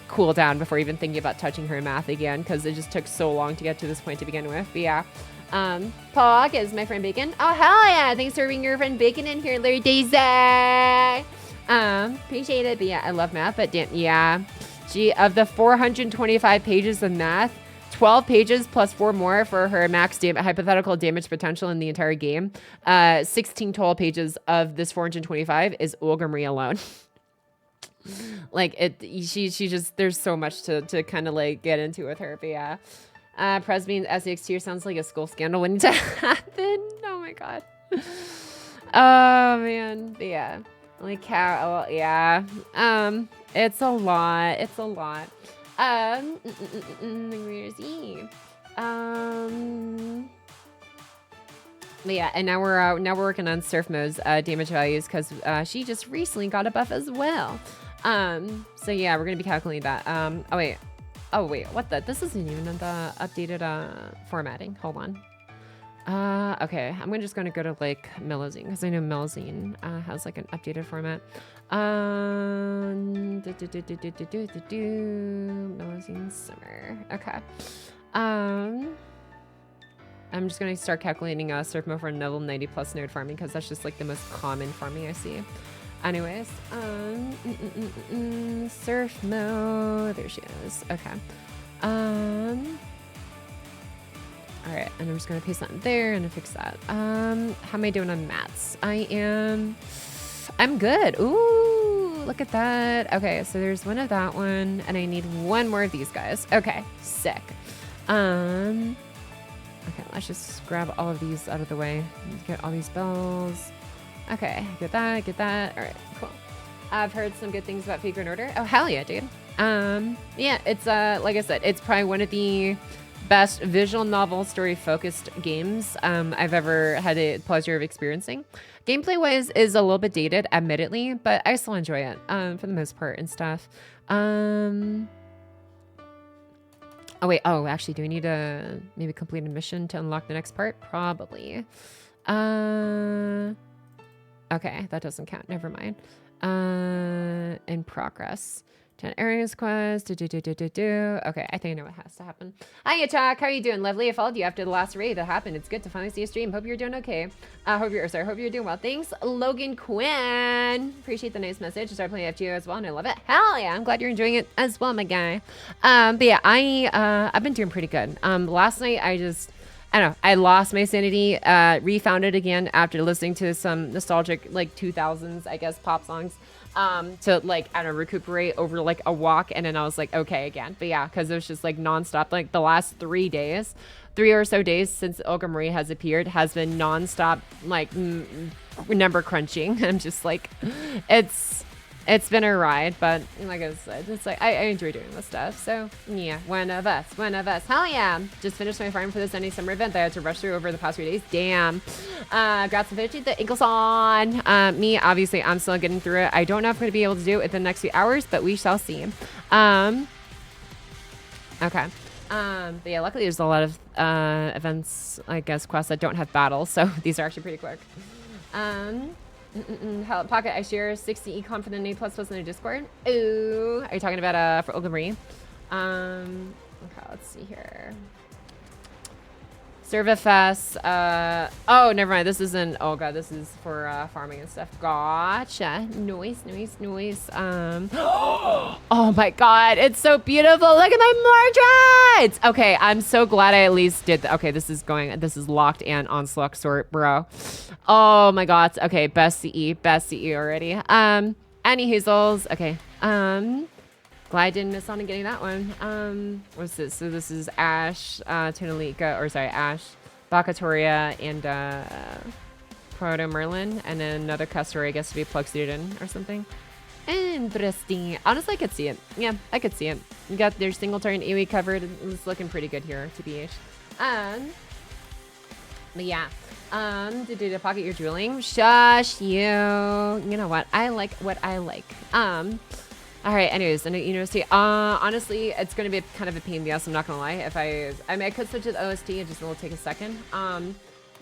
cool down before even thinking about touching her math again, because it just took so long to get to this point to begin with. But yeah. Pog is my friend Bacon. Oh, hell yeah. Thanks for bringing your friend Bacon in here, Larry Daisy. Appreciate it. But yeah, I love math, but damn, yeah. Gee, of the 425 pages of math, 12 pages plus 4 more for her max hypothetical damage potential in the entire game. 16 total pages of this 425 is Olga Marie alone. Like she just, there's so much to kind of like get into with her. But yeah, Presby's SEX tier sounds like a school scandal waiting to happen. Oh my god. Oh man. But yeah, like how? Yeah. It's a lot. It's a lot. New Year's Eve. But yeah, and now we're working on Surf Mode's damage values because she just recently got a buff as well. So yeah, we're gonna be calculating that. Oh wait, what the? This isn't even the updated formatting. Hold on. Okay, I'm just gonna go to like Millazine because I know Millazine has like an updated format. Millazine Summer. Okay. I'm just gonna start calculating surf mode for level 90 plus node farming because that's just like the most common farming I see. Anyways, surf mode. There she is. Okay. All right, and I'm just gonna paste that in there and fix that. How am I doing on mats? I'm good. Ooh, look at that. Okay, so there's one of that one, and I need one more of these guys. Okay, sick. Okay, let's just grab all of these out of the way. Get all these bells. Okay, get that, get that. All right, cool. I've heard some good things about Figure Order. Oh, hell yeah, dude. Yeah, it's, like I said, it's probably one of the best visual novel story focused games I've ever had the pleasure of experiencing. Gameplay wise is a little bit dated, admittedly, but I still enjoy it for the most part and stuff. Oh wait, oh actually, do we need to maybe complete a mission to unlock the next part? Probably. Okay, that doesn't count, never mind. In progress. 10 areas quest. Okay, I think I know what has to happen. Hiya, Chuck. How are you doing? Lovely. I followed you after the last raid that happened. It's good to finally see a stream. Hope you're doing okay. Hope you're doing well. Thanks, Logan Quinn. Appreciate the nice message. I started playing FGO as well, and I love it. Hell yeah. I'm glad you're enjoying it as well, my guy. But yeah, I've been doing pretty good. Last night, I don't know. I lost my sanity, refound it again after listening to some nostalgic, like 2000s, I guess, pop songs. To like, I don't know, recuperate over like a walk. And then I was like, okay, again. But yeah, because it was just like nonstop. Like the last 3 or so days since Olga Marie has appeared has been nonstop, like number crunching. I'm just like, it's been a ride, but like I said, it's like I enjoy doing this stuff. So yeah, one of us. Hell yeah! Just finished my farm for this Sunday summer event that I had to rush through over the past 3 days. Damn. Got some finish the ankles on. Me, obviously, I'm still getting through it. I don't know if I'm gonna be able to do it in the next few hours, but we shall see. Okay. But yeah, luckily there's a lot of events, I guess, quests that don't have battles, so these are actually pretty quick. Pocket, I share 60 econ for the N++ in the Discord. Ooh, are you talking about for Olga Marie? Okay, let's see here. Servafest. Oh, never mind. This isn't Olga. This is for farming and stuff. Gotcha. Noise. Oh my god, it's so beautiful. Look at my Mordreds. Okay, I'm so glad I at least did that. Okay, this is locked and onslaught sort, bro. Oh my god. Okay, best CE already. Annie Hazels. Okay. Glad I didn't miss out on getting that one. What's this? So this is Ash, Tonalika, or sorry, Ash, Bakatoria, and Proto Merlin, and then another customer, I guess, to be plug student or something. Interesting. Honestly, I could see it. Yeah, I could see it. You got their single turn AoE covered. It's looking pretty good here, to be but yeah. Did Pocket your drooling? Shush you. You know what? I like what I like. All right, anyways, university. Honestly, it's going to be kind of a pain in the ass, I'm not going to lie. I mean, I could switch to OST, it just will take a second.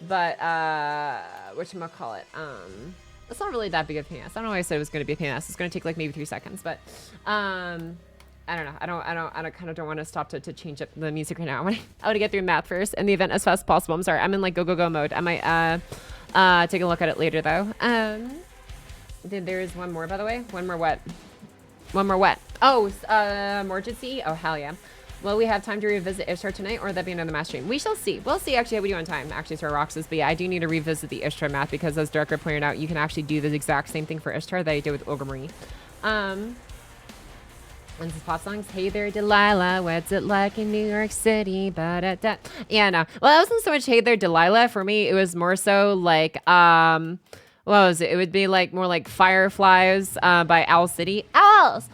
But, whatchamacallit? It's not really that big of a pain in the ass. I don't know why I said it was going to be a pain in the ass. It's going to take like maybe 3 seconds, but, I don't know. I kind of don't want to stop to change up the music right now. I want to get through math first and the event as fast as possible. I'm sorry. I'm in like go mode. I might, take a look at it later though. There is one more, by the way. One more what? Oh, emergency. Oh, hell yeah. Will we have time to revisit Ishtar tonight, or will that be another math stream? We shall see. We'll see actually how we do on time, actually, to our Roxas. But yeah, I do need to revisit the Ishtar math because, as Darker pointed out, you can actually do the exact same thing for Ishtar that I did with Olga Marie. When's this pop songs? Hey there, Delilah. What's it like in New York City? Ba-da-da. Yeah, no. Well, it wasn't so much Hey there, Delilah. For me, it was more so like, what was it? It would be like more like Fireflies by Owl City. Owls!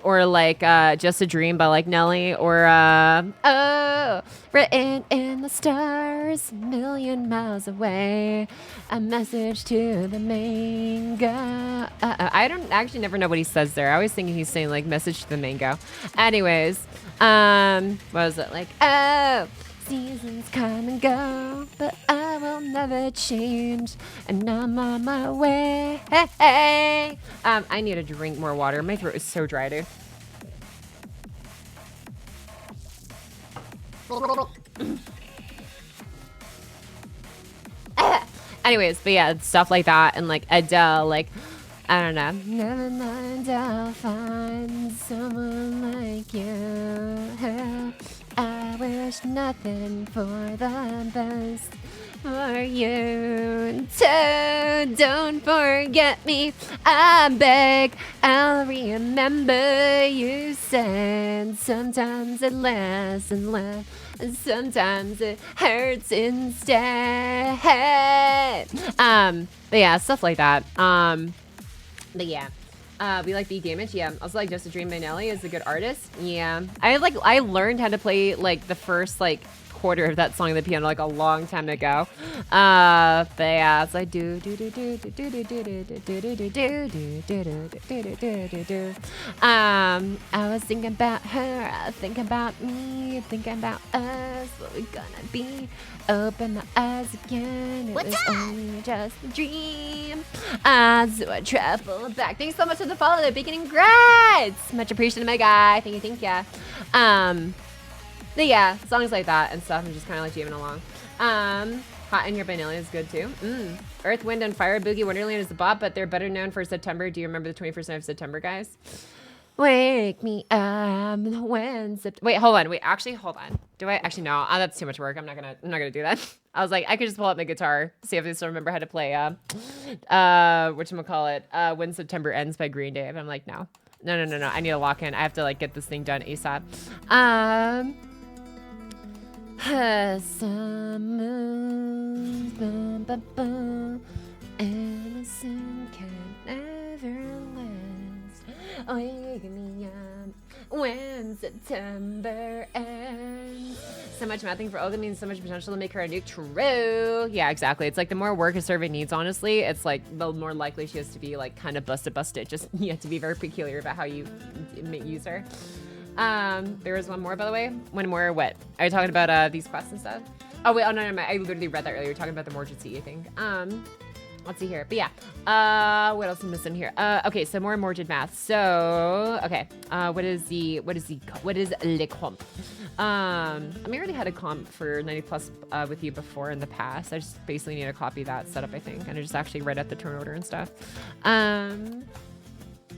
Or like Just a Dream by like Nelly, or oh, written in the stars, a million miles away, a message to the mango. I don't actually never know what he says there. I always think he's saying like message to the mango. Anyways, what was it like? Oh, Seasons come and go, but I will never change, and I'm on my way. I need to drink more water. My throat is so dry, dude. Anyways, but yeah, stuff like that, and like Adele, like, I don't know. Never mind, I'll find someone like you. I wish nothing for the best for you. So don't forget me, I beg. I'll remember you said. Sometimes it lasts and laughs, and sometimes it hurts instead. But yeah, stuff like that. But yeah, we like Beat Damage. Yeah, also like Just a Dream by Nelly is a good artist. Yeah, I learned how to play like the first like quarter of that song on the piano like a long time ago. But yeah, it's like do do do do do do do do do do do do do do. I was thinking about her, thinking about me, thinking about us, what we gonna be. Open my eyes again. It was only just a dream. So I traveled back. Thanks so much for the follow, the beginning. Congrats! Much appreciated, my guy. Thank you. But yeah, songs like that and stuff. I'm just kind of like jamming along. Hot in Your by Nelly is good too. Earth, Wind, and Fire, Boogie Wonderland is the bop, but they're better known for September. Do you remember the 21st night of September, guys? Wake me up when wait, hold on. Wait, actually, hold on. Do I actually no? That's too much work. I'm not gonna do that. I was like, I could just pull up my guitar, see if I still remember how to play whatchamacallit, When September Ends by Green Day. But I'm like, no. I need to lock in. I have to like get this thing done ASAP. Some moons, innocent can never last. Wake me up when September ends. So much mathing for Olga means so much potential to make her a nuke. True. Yeah, exactly. It's like the more work a survey needs, honestly, it's like the more likely she has to be like kind of busted. Just you have to be very peculiar about how you use her. There was one more, by the way. One more what? Are you talking about these quests and stuff? Oh wait, no, I literally read that earlier. You're talking about the Mordred Sea, I think. Let's see here. But yeah. What else am I missing here? Okay, so more Mordred math. So okay. What is le comp? I already had a comp for 90 plus with you before in the past. I just basically need to copy that setup, I think, and I just actually read out the turn order and stuff.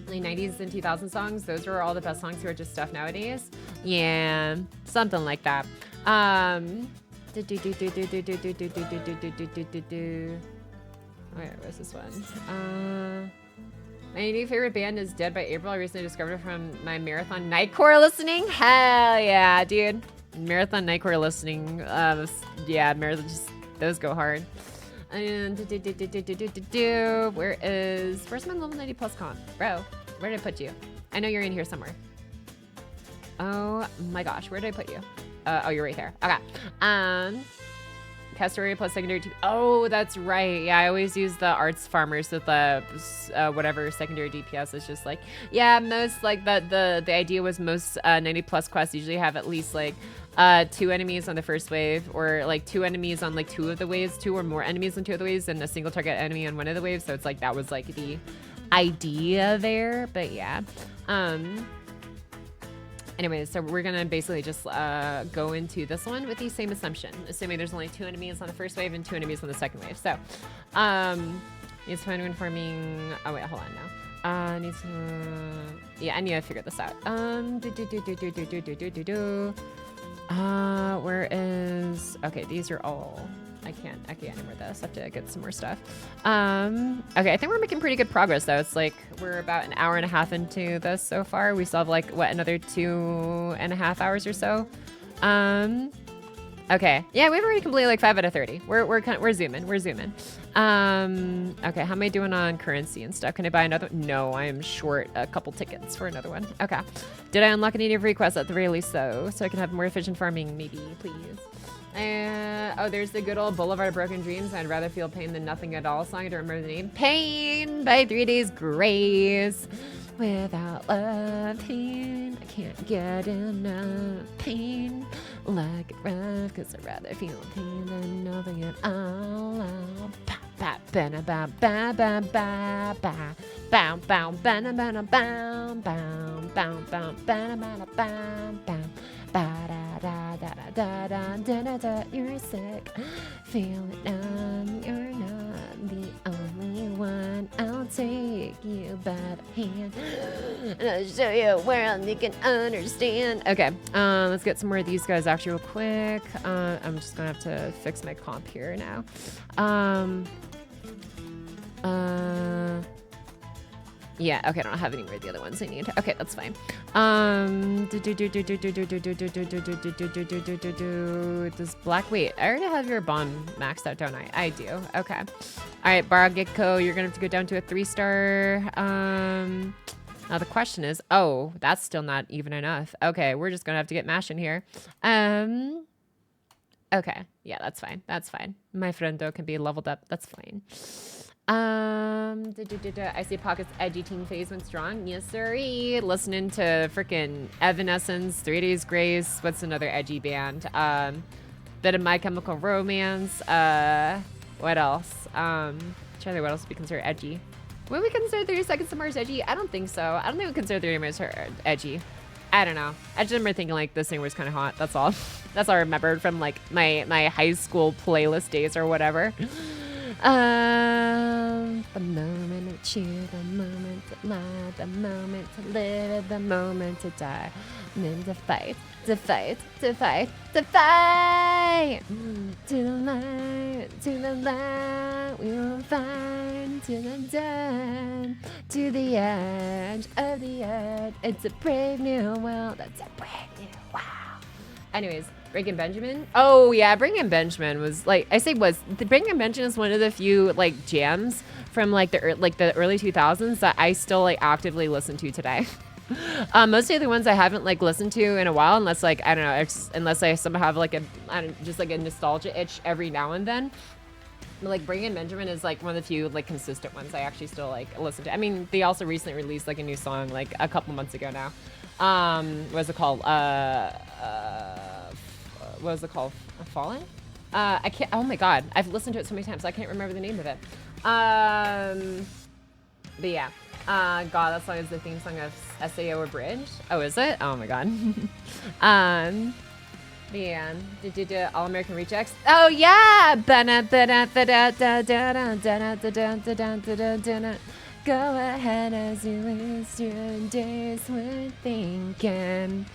The 90s and 2000 songs, those were all the best songs who are just stuff nowadays. Yeah, something like that. Wait, where's this one? My new favorite band is Dead by April. I recently discovered it from my Marathon Nightcore listening. Hell yeah, dude. Marathon Nightcore listening. Yeah, Marathon, just, those go hard. And where's my level 90 plus comp? Bro, where did I put you? I know you're in here somewhere. Oh my gosh, where did I put you? Oh, you're right there. Okay. Castoria plus secondary DPS. Oh, that's right. Yeah, I always use the arts farmers with the whatever secondary DPS. It's just like, yeah, most like the idea was most 90 plus quests usually have at least like 2 enemies on the first wave, or like 2 enemies on like 2 of the waves, 2 or more enemies on 2 of the waves, and a single target enemy on 1 of the waves. So it's like that was like the idea there. But yeah. Anyways, so we're gonna basically just go into this one with the same assumption, assuming there's only 2 enemies on the first wave and 2 enemies on the second wave. So, needs to find when farming. Oh wait, hold on now. Needs to. Yeah, I need to figure this out. Where is? Okay, these are all. I can't anymore this. I have to get some more stuff. Okay, I think we're making pretty good progress though. It's like we're about an hour and a half into this so far. We still have like what, another 2.5 hours or so. Okay, yeah, we've already completed like 5 out of 30. We're zooming. Okay, how am I doing on currency and stuff? Can I buy another? No, I am short a couple tickets for another one. Okay, did I unlock any free quests at the very least though, so I can have more efficient farming? Maybe, please. Oh, there's the good old Boulevard of Broken Dreams. I'd rather feel pain than nothing at all song. I don't remember the name. Pain by 3 Days Grace. without love, pain. I can't get enough pain. Like it rough, cause I'd rather feel pain than nothing at all. Ba ba ba ba ba ba ba ba. Bow bow ba na ba na bow bow bow bow ba na ba na bow bow. Ba da da da da da da da da. You're sick. Feel it numb. You're not the only one. I'll take you by the hand and I'll show you a world you can understand. Okay, let's get some more of these guys actually real quick. I'm just gonna have to fix my comp here now. Yeah, okay, I don't have any more of the other ones I need. Okay, that's fine. This black, wait, I already have your bomb maxed out, don't I? I do, okay. All right, Barageko, you're gonna have to go down to a 3-star. Now the question is, oh, that's still not even enough. Okay, we're just gonna have to get mash in here. Okay, yeah, that's fine, that's fine. My friendo can be leveled up, that's fine. I see Pocket's edgy teen phase went strong. Yes, sirree. Listening to freaking Evanescence, 3 Days Grace. What's another edgy band? Bit of My Chemical Romance. What else? Trying to think what else would be considered edgy. Would we consider 30 Seconds to Mars edgy? I don't think so. I don't think we consider 30 Mars edgy. I don't know. I just remember thinking like this thing was kind of hot. That's all. That's all I remembered from like my high school playlist days or whatever. The moment to cheer, the moment to lie, the moment to live, the moment to die, and then to fight, to fight, to fight, to fight. To the light, we will find to the dawn, to the edge of the earth. It's a brave new world. It's a brave new wow. Anyways. Breaking Benjamin. Oh yeah, Breaking Benjamin was like Breaking Benjamin is one of the few like jams from like the early 2000s that I still like actively listen to today. Most of the ones I haven't like listened to in a while, unless like I don't know, unless I somehow have like just like a nostalgia itch every now and then. But like Breaking Benjamin is like one of the few like consistent ones I actually still like listen to. I mean, they also recently released like a new song like a couple months ago now. What's it called? What was it called? Fallen? I can't. Oh my god, I've listened to it so many times, so I can't remember the name of it. But yeah, God, that song is the theme song of SAO Abridged. Oh, is it? Oh my god. Yeah. All American Rejects. Oh yeah. Go ahead as you lose your days with thinking.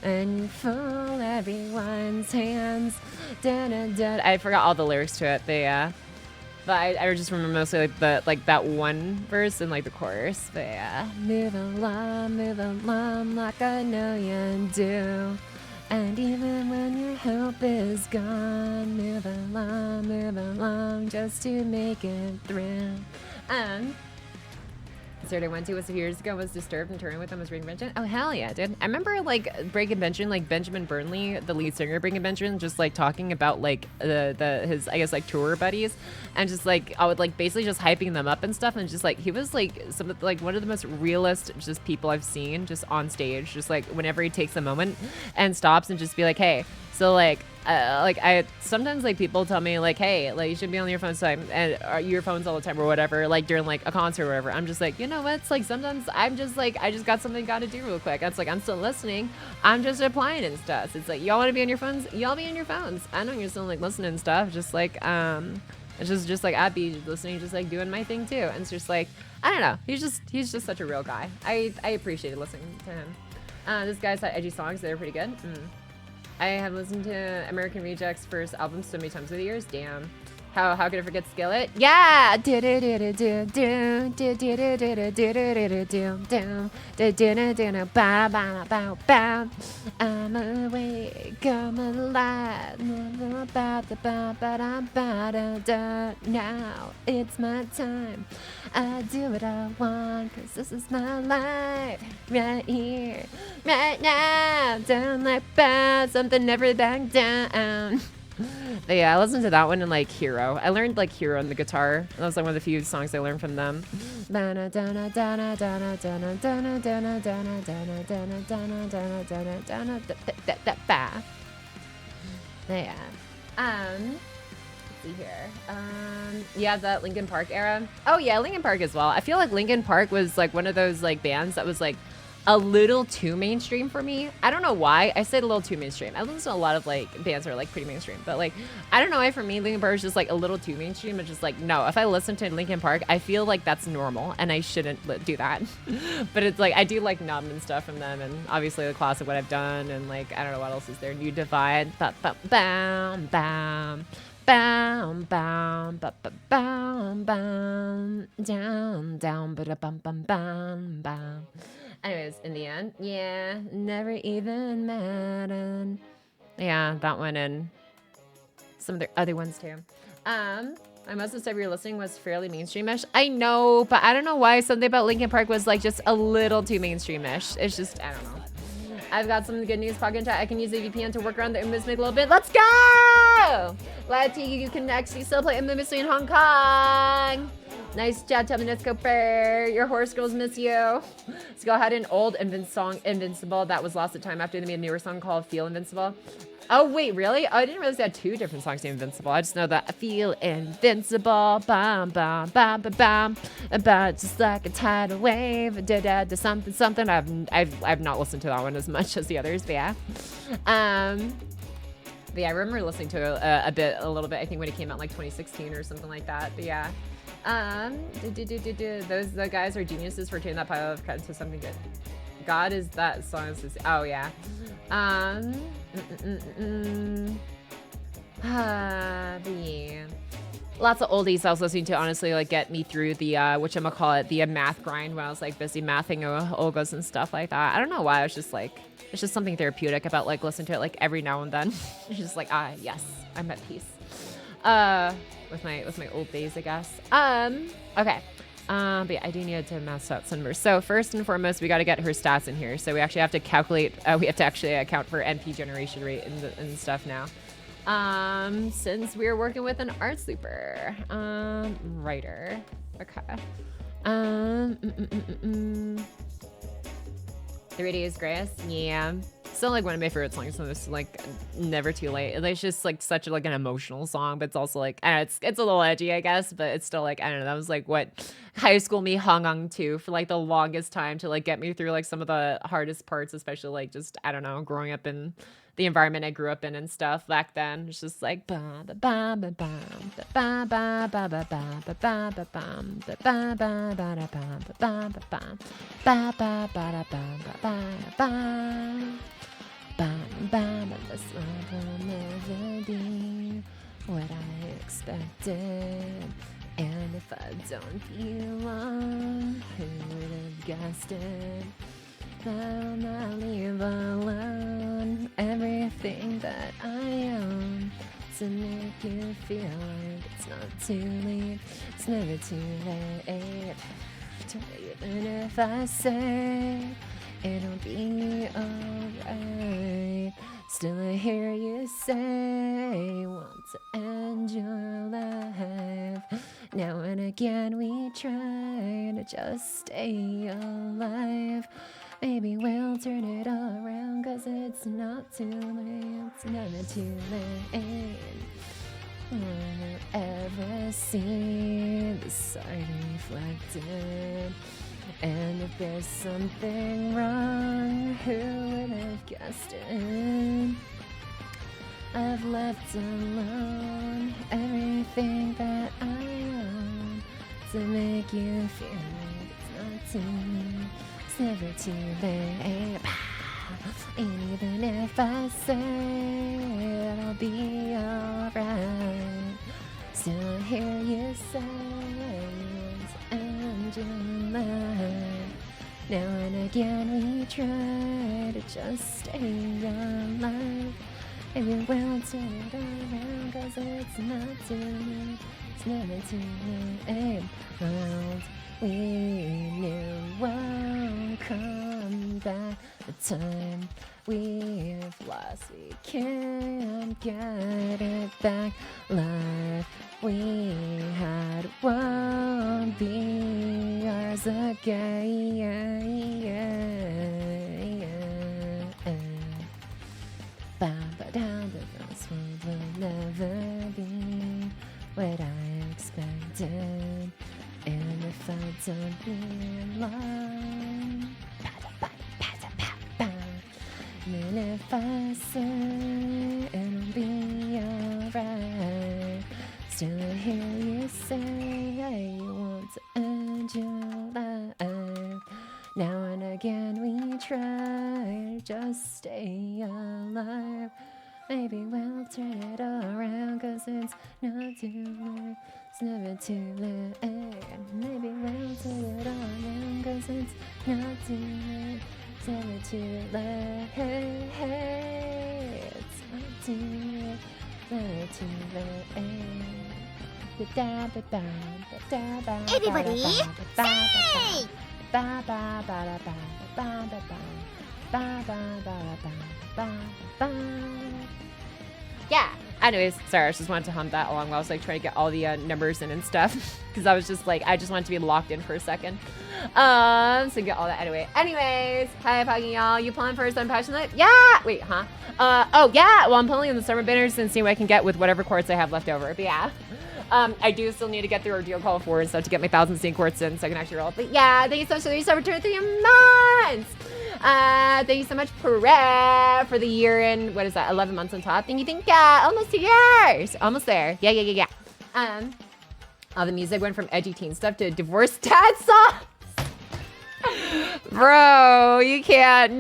And you fool everyone's hands. I forgot all the lyrics to it. But I just remember mostly like that one verse and like the chorus. But yeah, move along like I know you do. And even when your hope is gone, move along just to make it through. Concert I went to was a few years ago, was Disturbed, and touring with them was Breaking Benjamin. Oh hell yeah, dude! I remember like Breaking Benjamin, like Benjamin Burnley, the lead singer of Breaking Benjamin, just like talking about like his I guess like tour buddies, and just like I would like basically just hyping them up and stuff, and just like he was like one of the most realist just people I've seen just on stage, just like whenever he takes a moment and stops and just be like, hey, so like I sometimes like people tell me like, hey, like you should be on your phone time and your phones all the time or whatever, like during like a concert or whatever. I'm just like, you know what? It's like sometimes I'm just like I just got something got to do real quick. It's like I'm still listening. I'm just applying and stuff. It's like y'all want to be on your phones, y'all be on your phones. I know you're still like listening and stuff. Just like it's just like I'd be listening, just like doing my thing too. And it's just like I don't know. He's just such a real guy. I appreciated listening to him. This guy's had edgy songs. They're pretty good. I have listened to American Rejects' first album so many times over the years. Damn. How could I forget Skillet? Yeah! I'm awake, I'm alive. Now it's my time. I do what I want, cause this is my life. Right here, right now. Down like bad, something never back down. But yeah, I listened to that one and like Hero. I learned like Hero on the guitar. That was like one of the few songs I learned from them. Yeah. Let's see here. Yeah, that Linkin Park era. Oh yeah, Linkin Park as well. I feel like Linkin Park was like one of those like bands that was like a little too mainstream for me. I don't know why. I said a little too mainstream. I listen to a lot of like bands that are like pretty mainstream, but like I don't know why for me Linkin Park is just like a little too mainstream. It's just like no. If I listen to Linkin Park, I feel like that's normal, and I shouldn't do that. But it's like I do like Numb and stuff from them, and obviously the classic What I've Done, and like I don't know what else is there. New Divide. Bam bam. Bam bam ba ba bam bam down down ba da bum bum bam bam. Anyways, in the end, yeah, never even mattered. Yeah, that one and some of the other ones too. My most of the stuff you were listening was fairly mainstreamish. I know, but I don't know why something about Linkin Park was like just a little too mainstreamish. It's just I don't know. I've got some good news, Pocky. I can use a VPN to work around the Mimic a little bit. Let's go! Lati, you can actually still play Mimic in Hong Kong. Nice job, Telescoper. Your horse girls miss you. Let's go ahead and old song Invincible. That was lost at time after they made a newer song called Feel Invincible. Oh, wait, really? Oh, I didn't realize they had two different songs named Invincible. I just know that I feel invincible. Bam, bam, bam, bam, bam. About just like a tidal wave. Da something, something. I've not listened to that one as much as the others, but yeah. But yeah, I remember listening to a little bit, I think when it came out like 2016 or something like that. But yeah. The guys are geniuses for turning that pile of credit to something good. God is that song. Oh yeah. But yeah. Lots of oldies I was listening to, honestly, like get me through the whatchamacallit, the math grind when I was like busy mathing Olgas and stuff like that. I don't know why. I was just like, it's just something therapeutic about like listening to it like every now and then. It's just like, yes, I'm at peace. With my old days, I guess. Okay. But yeah, I do need to mass out Sunburst. So first and foremost, we got to get her stats in here. So we actually have to calculate, we have to actually account for NP generation rate and stuff now. Since we're working with an art super, writer. Okay. 3 Days Grace. Yeah. Still like one of my favorite songs. So it's like Never Too Late. It's just like such like an emotional song, but it's also like, I don't know, it's a little edgy, I guess, but it's still like, I don't know, that was like what high school me hung on to for like the longest time to like get me through like some of the hardest parts, especially like just, I don't know, growing up in the environment I grew up in and stuff back then. It's just like and this will never be what I expected. And if I don't belong, who would have guessed it? I'll not leave alone everything that I own to make you feel like it's not too late. It's never too late. Even if I say it'll be alright, still I hear you say want to end your life. Now and again we try to just stay alive. Maybe we'll turn it all around, 'cause it's not too late. It's never too late. Will you ever see the side reflected? And if there's something wrong, who would have guessed it? I've left alone everything that I own to make you feel like it's not too late. It's never too late. And even if I say it'll be alright, still I hear you say and your life. Now and again we try to just stay alive. Maybe we'll turn it around, 'cause it's not too late. It's never too late. World we knew won't come back. The time we've lost, we can't get it back. Life we had won't be ours again. This world will never be what I expected. And if I don't be alone, and if I say it'll be alright, still I hear you say you want to end your life. Now and again we try to just stay alive. Maybe we'll turn it all around, cause it's not too late. It's never too late. Maybe we'll turn it all around, cause it's not too late. It's never too late. It's not too late. It's never too late. Everybody, Yeah. Anyways, sorry, I just wanted to hum that along while I was like trying to get all the numbers in and stuff, because I was just like, I just wanted to be locked in for a second. So get all that anyway. Anyways, hi Pocky y'all. You pulling for some passionate? Yeah. Wait, huh? Oh yeah. Well, I'm pulling in the summer binners and see what I can get with whatever quartz I have left over. But yeah. I do still need to get through Ordeal Call 4 and stuff to get my 1,000 Steam quartz in so I can actually roll. But yeah, thank you so much. Thank you so much for 3 months. Thank you so much, Prep, for the year and what is that, 11 months on top. Thank you, almost 2 years. Almost there. Yeah. All the music went from edgy teen stuff to divorce dad songs. Bro, you can't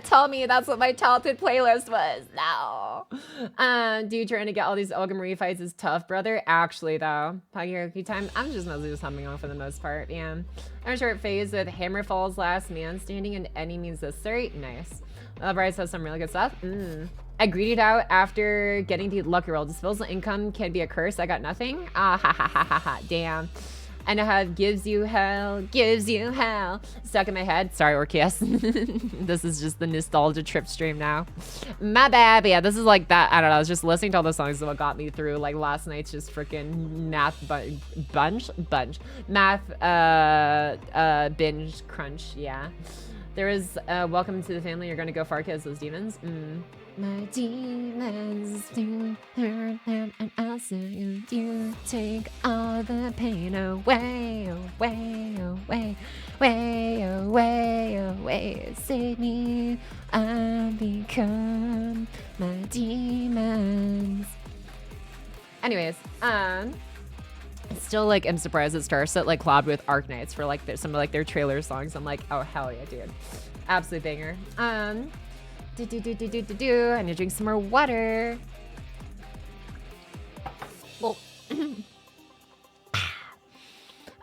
tell me that's what my talented playlist was. No. Dude, trying to get all these Olga Marie fights is tough, brother. Actually, though, karaoke time, I'm just mostly just humming on for the most part, man. I'm a short phase with Hammer Falls Last Man Standing and Any Means Necessary. Nice. Bryce has some really good stuff. I greeted out after getting the lucky roll. Disposable income can be a curse. I got nothing. Damn. I know how it gives you hell. Stuck in my head. Sorry, Orchias. This is just the nostalgia trip stream now. My bad. But yeah, this is like that. I don't know. I was just listening to all the songs is what got me through like last night's just freaking math binge crunch. Yeah. There is welcome to the family. You're gonna go far, kids. Those demons. My demons do hurt them, and I'll say you take all the pain away. Save me, I become my demons. Anyways, still like I'm surprised that Starset like collabed with Arknights for like some of like their trailer songs. I'm like, oh hell yeah, dude, absolute banger. I need to drink some more water. Well,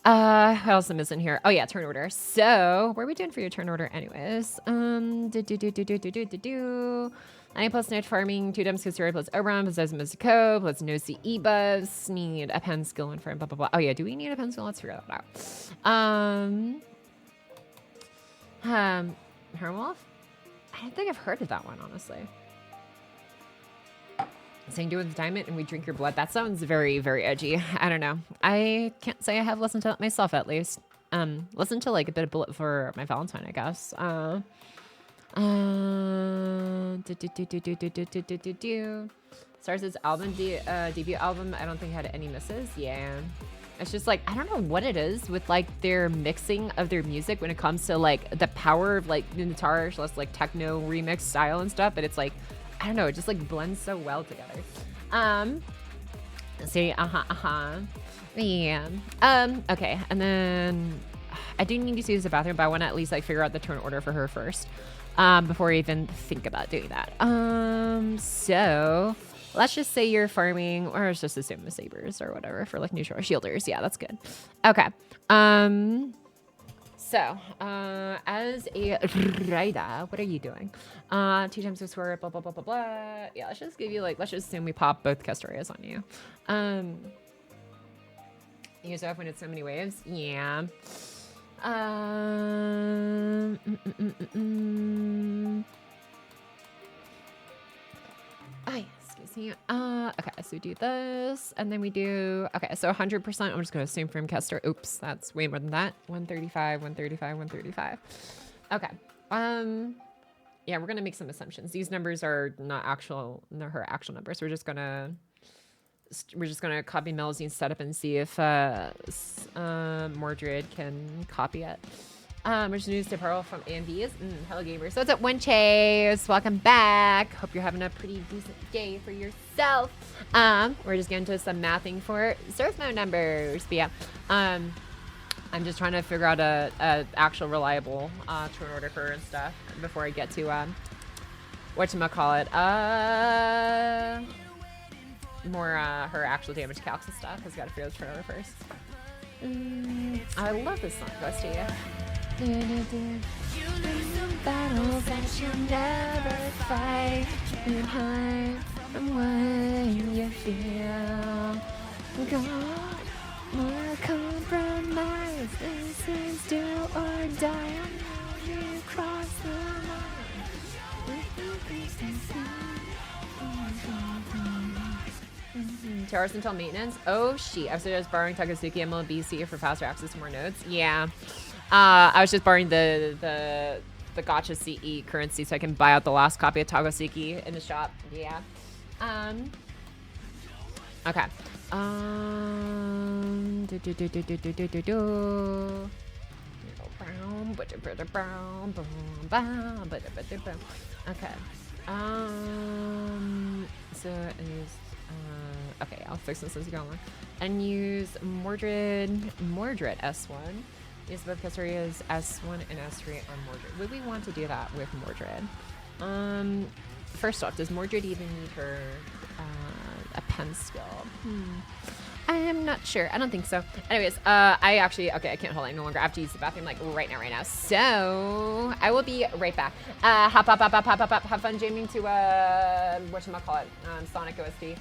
what else am I missing here? Oh yeah, turn order. So, what are we doing for your turn order, anyways? 90 plus night farming, 2 dumps Kusuri plus Oberon plus Mystico plus no CE buffs. Need a pen skill in front. Blah blah blah. Oh yeah, do we need a pen skill? Let's figure that out. Hermwolf? I don't think I've heard of that one, honestly. Saying do with the diamond and we drink your blood. That sounds very, very edgy. I don't know. I can't say I have listened to that myself, at least. Listened to like a bit of Bullet for my Valentine, I guess. Stars' album, debut album, I don't think had any misses. Yeah. It's just like, I don't know what it is with like their mixing of their music when it comes to like the power of like the guitar / like techno remix style and stuff, but it's like, I don't know, it just like blends so well together. See, yeah. Okay, and then I do need to use the bathroom, but I want to at least like figure out the turn order for her first, before I even think about doing that. So let's just say you're farming, or let's just assume the sabers or whatever for like neutral shielders. Yeah, that's good. Okay. So, as a rider, what are you doing? 2 times the square, blah, blah, blah, blah, blah. Yeah, let's just give you like, let's just assume we pop both Castorias on you. Use off when it's so many waves. Yeah. Um, mm, mm, mm, mm, mm. Ay, excuse me. Okay, so we do this, and then we do, okay, so 100%, I'm just gonna assume from Kester. Oops, that's way more than that. 135, 135, 135. Okay. Yeah, we're gonna make some assumptions. These numbers are not her actual numbers. We're just gonna copy Melzine's setup and see if Mordred can copy it. Which news to Pearl from AMVs. Hello gamers. So what's up, One Chase? Welcome back. Hope you're having a pretty decent day for yourself. We're just getting to some mathing for surf mode numbers. But yeah, I'm just trying to figure out a actual reliable turn order for her and stuff before I get to whatchamacallit, more her actual damage calcs and stuff. Cause I gotta figure out the turn order first. I love this song, Ghosty. You lose the battles that you never fight. You hide from what you feel. God, more compromise. This is do or die. You cross the line. Terrorist until maintenance. Oh, she. I was just borrowing Takasuki MLBC for faster access to more nodes. Yeah. I was just borrowing the Gacha CE currency so I can buy out the last copy of Takasuki in the shop. Yeah. Okay. Okay. So it is okay, I'll fix this as we go along. And use Mordred S1. Use both Kesseria's S1 and S3 on Mordred. Would we want to do that with Mordred? First off, does Mordred even need her a pen skill? I am not sure. I don't think so. Anyways, I can't hold it any longer. I have to use the bathroom like right now. So I will be right back. Hop. Have fun jamming to whatchamacallit, Sonic OST.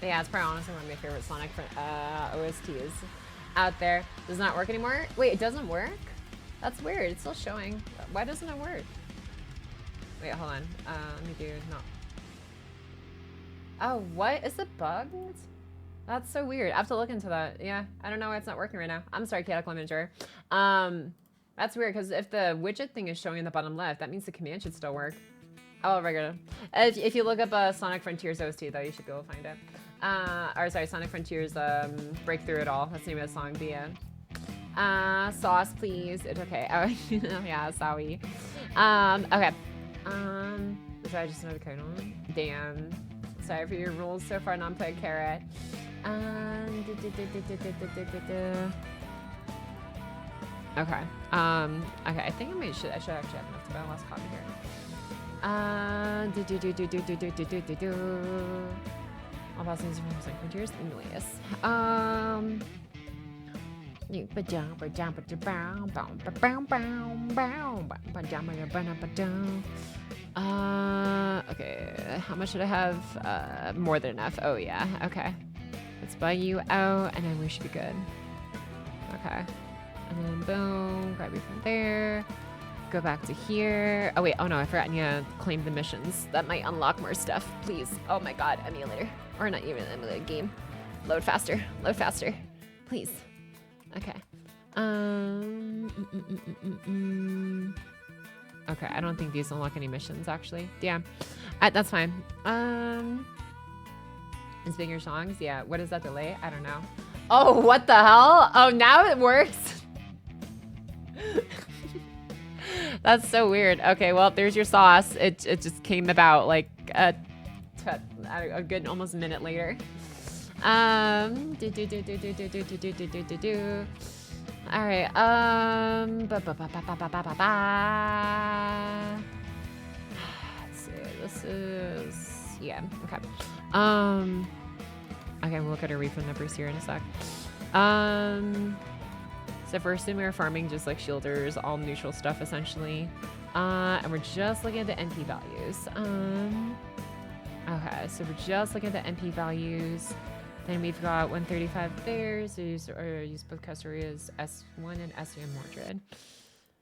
Yeah, it's probably honestly one of my favorite Sonic OSTs out there. Does not work anymore? Wait, it doesn't work? That's weird. It's still showing. Why doesn't it work? Wait, hold on. Let me do not. Oh, what? Is it bugged? That's so weird. I have to look into that. Yeah, I don't know why it's not working right now. I'm sorry, Cataclysm Manager. That's weird because if the widget thing is showing in the bottom left, that means the command should still work. Oh, regular. If you look up Sonic Frontiers OST, though, you should be able to find it. Or sorry, Sonic Frontiers Breakthrough It All. That's the name of the song. But yeah. Sauce, please. It's okay. Oh, yeah, sorry. Okay. Should I just know the code on? Damn. Sorry for your rules so far, non-put carrot. Okay. Okay. I think I should actually have enough to buy a last copy here. All passengers from St. Frontiers, Ilias. Okay. How much should I have? More than enough. Oh yeah. Okay. Let's buy you out, and then we should be good. Okay. And then boom, grab you from there. Go back to here. Oh wait, oh no, I forgot. Yeah, claim the missions. That might unlock more stuff. Please. Oh my god, emulator. Or not even emulator, game. Load faster. Load faster. Please. Okay. Okay, I don't think these unlock any missions actually. Damn. That's fine. Is bigger songs? Yeah. What is that delay? I don't know. Oh, what the hell? Oh, now it works. That's so weird. Okay, well, there's your sauce. It just came about like a good almost minute later. All right. Let's see. This is okay. Okay, we'll look at our refund numbers here in a sec. So first thing we were farming just like shielders, all neutral stuff essentially. And we're just looking at the NP values. Okay, so we're just looking at the NP values. Then we've got 135 there, so use both Casturia's S1 and S2 Mordred.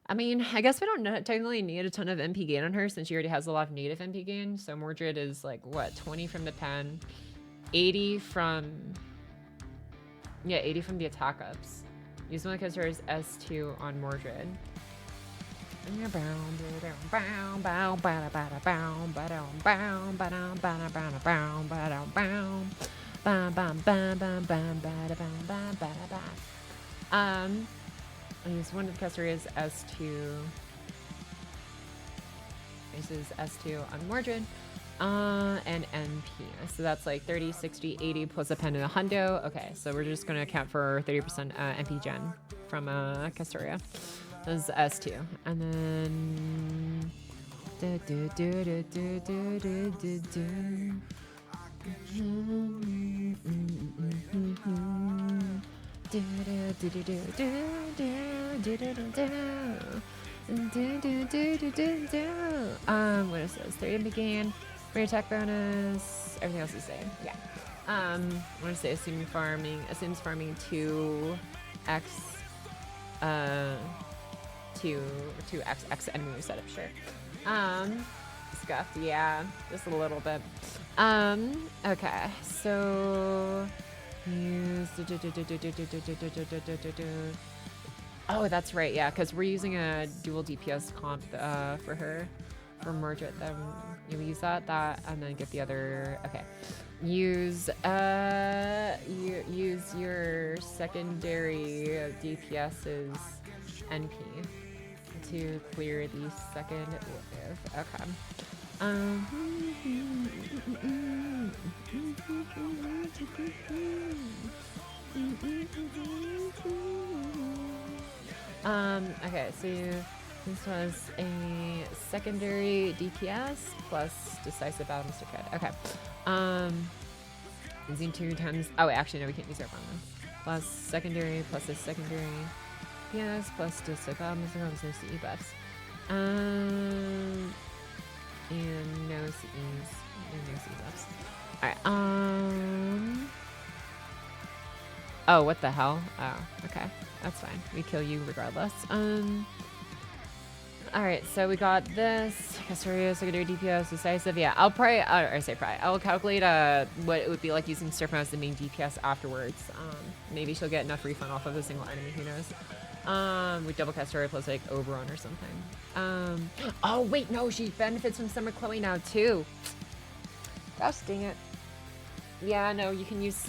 I mean, I guess we don't technically need a ton of MP gain on her since she already has a lot of native MP gain. So Mordred is like, what, 20 from the pen, 80 from... Yeah, 80 from the attack ups. Use one of Casturia's S2 on Mordred. I use one of Casturia's S2. This is S2 on Mordred. And NP. So that's like 30, 60, 80 plus a pen and a hundo. Okay, so we're just going to account for 30% NP gen from Castoria. This is S2. And then... what is this? 30 began. Free attack bonus. Everything else is the same. Yeah. I want to say assumes farming 2x 2x enemy setup, sure. Scuffed, yeah, just a little bit. Okay, so use oh, that's right, yeah, because we're using a dual DPS comp for her, for Mordred. Then you use that, and then get the other. Okay, use use your secondary DPS's NP to clear the second wave. Okay. Okay, so this was a secondary DPS plus decisive battle, Mr. Kid. Okay. Using 2 times. Oh, wait, actually, no, we can't use our one. Plus secondary plus a secondary DPS plus decisive battle, Mr. Kid, no CE buffs. And no CEs. And no CE buffs. Alright, oh, what the hell? Oh, okay. That's fine. We kill you regardless. Alright, so we got this. Castoria, secondary DPS, decisive. Yeah, I'll probably, I'll calculate what it would be like using Surfmo as the main DPS afterwards. Maybe she'll get enough refund off of a single enemy, who knows. We double Castoria plus like Oberon or something. Oh wait, no, she benefits from Summer Chloe now too. Gosh dang it. Yeah, no, you can use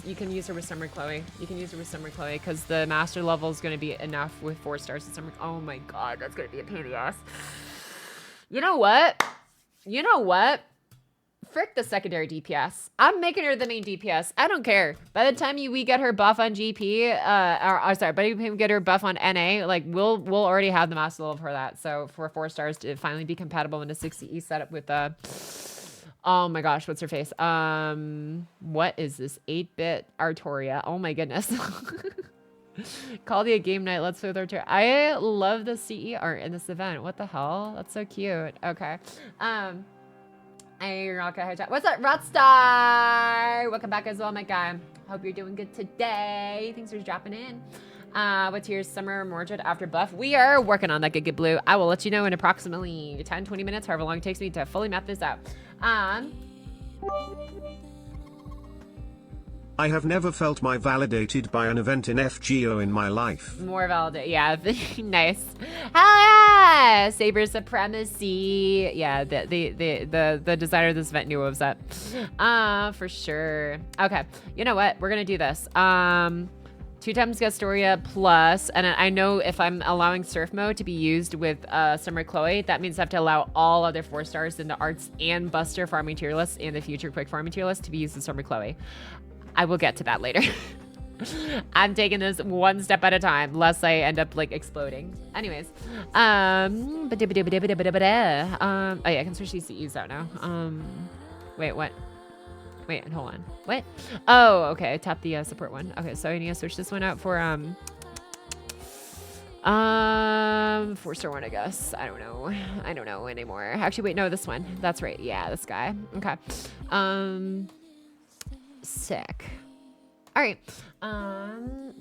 her with Summer Chloe. You can use her with Summer Chloe because the master level is going to be enough with 4 stars of Summer. Oh my god, that's going to be a pain in the ass. You know what? frick the secondary DPS. I'm making her the main DPS. I don't care. By the time we get her buff on GP, sorry, by the time we get her buff on NA, like we'll already have the master level for that. So for 4 stars to finally be compatible in a 60E setup with oh my gosh, what's her face? What is this? 8-bit Artoria. Oh my goodness. Call the game night. Let's play with Artoria. I love the CE art in this event. What the hell? That's so cute. Okay. Hey, Rocket High Chat. What's up, Rockstar? Welcome back as well, my guy. Hope you're doing good today. Thanks for dropping in. What's your summer Mordred after buff? We are working on that Giga Blue. I will let you know in approximately 10-20 minutes, however long it takes me to fully map this out. I have never felt my validated by an event in FGO in my life. More validate, yeah, nice. Hell yeah! Saber supremacy. Yeah, the designer of this event knew what was up. For sure. Okay, you know what? We're gonna do this. 2 times Gastoria plus, and I know if I'm allowing surf mode to be used with Summer Chloe, that means I have to allow all other 4 stars in the arts and Buster farming tier list and the future quick farming tier list to be used with Summer Chloe. I will get to that later. I'm taking this one step at a time, lest I end up like exploding. Anyways, oh yeah, I can switch these CEs out now. Wait, what? Wait, hold on. What? Oh, okay. Tap the support one. Okay, so I need to switch this one out for 4-star one, I guess. I don't know. I don't know anymore. Actually, wait, no, this one. That's right. Yeah, this guy. Okay. Sick. All right.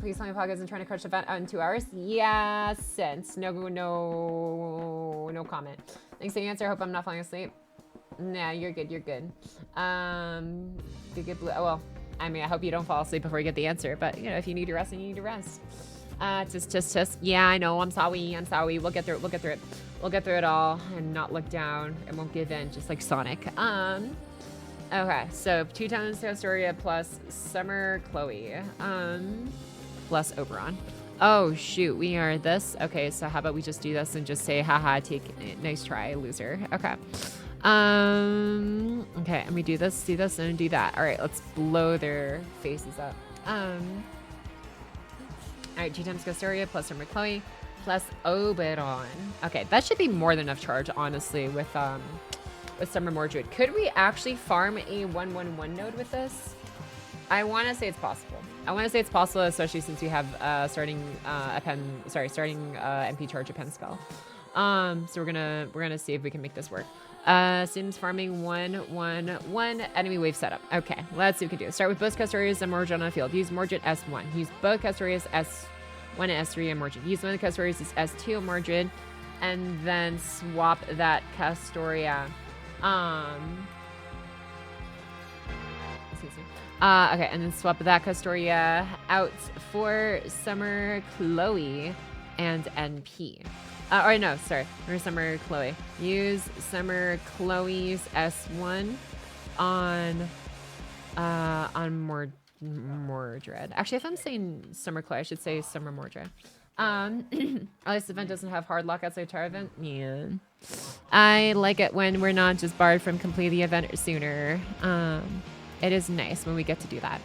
Please tell me Pocky isn't trying to crush the event out in 2 hours. Yeah, sense. No comment. Thanks for the answer. Hope I'm not falling asleep. Nah, you're good. You're good. Good blue. Oh, well, I mean, I hope you don't fall asleep before you get the answer. But you know, if you need to rest, then you need to rest. Just. Yeah, I know. I'm sorry. We'll get through it. We'll get through it. We'll get through it all and not look down and won't give in, just like Sonic. Okay, so 2 times Astoria plus Summer Chloe, plus Oberon. Oh shoot, we are this. Okay, so how about we just do this and just say, haha, nice try, loser. Okay. Okay, and we do this, and do that. All right, let's blow their faces up. All right, 2 times Astoria plus Summer Chloe plus Oberon. Okay, that should be more than enough charge, honestly, with Summer Mordred. Could we actually farm a 1-1-1 node with this? I want to say it's possible. Especially since we have starting MP charge a pen spell. So we're gonna see if we can make this work. Sims farming 1-1-1 enemy wave setup. Okay, let's see what we can do. Start with both Castorias and Mordred on the field. Use Mordred S1. Use both Castorias S1 and S3 and Mordred. Use one of the Castorias as S2 and Mordred, and then swap that Castoria. Excuse me. Okay, and then swap that Castoria out for Summer Chloe and NP. Or no, sorry, for Summer Chloe. Use Summer Chloe's S1 on Mordred. Actually, if I'm saying Summer Chloe, I should say Summer Mordred. At least the event doesn't have hard lock outside Tar event. Yeah. I like it when we're not just barred from completing the event sooner. It is nice when we get to do that.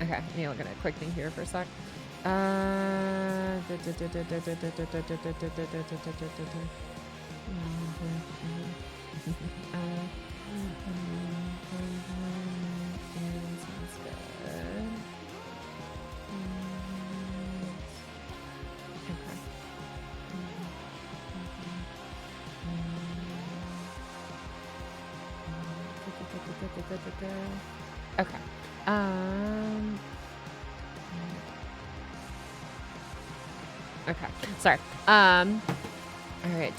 Okay, let me look at a quick thing here for a sec. Okay. Okay. Sorry. All right.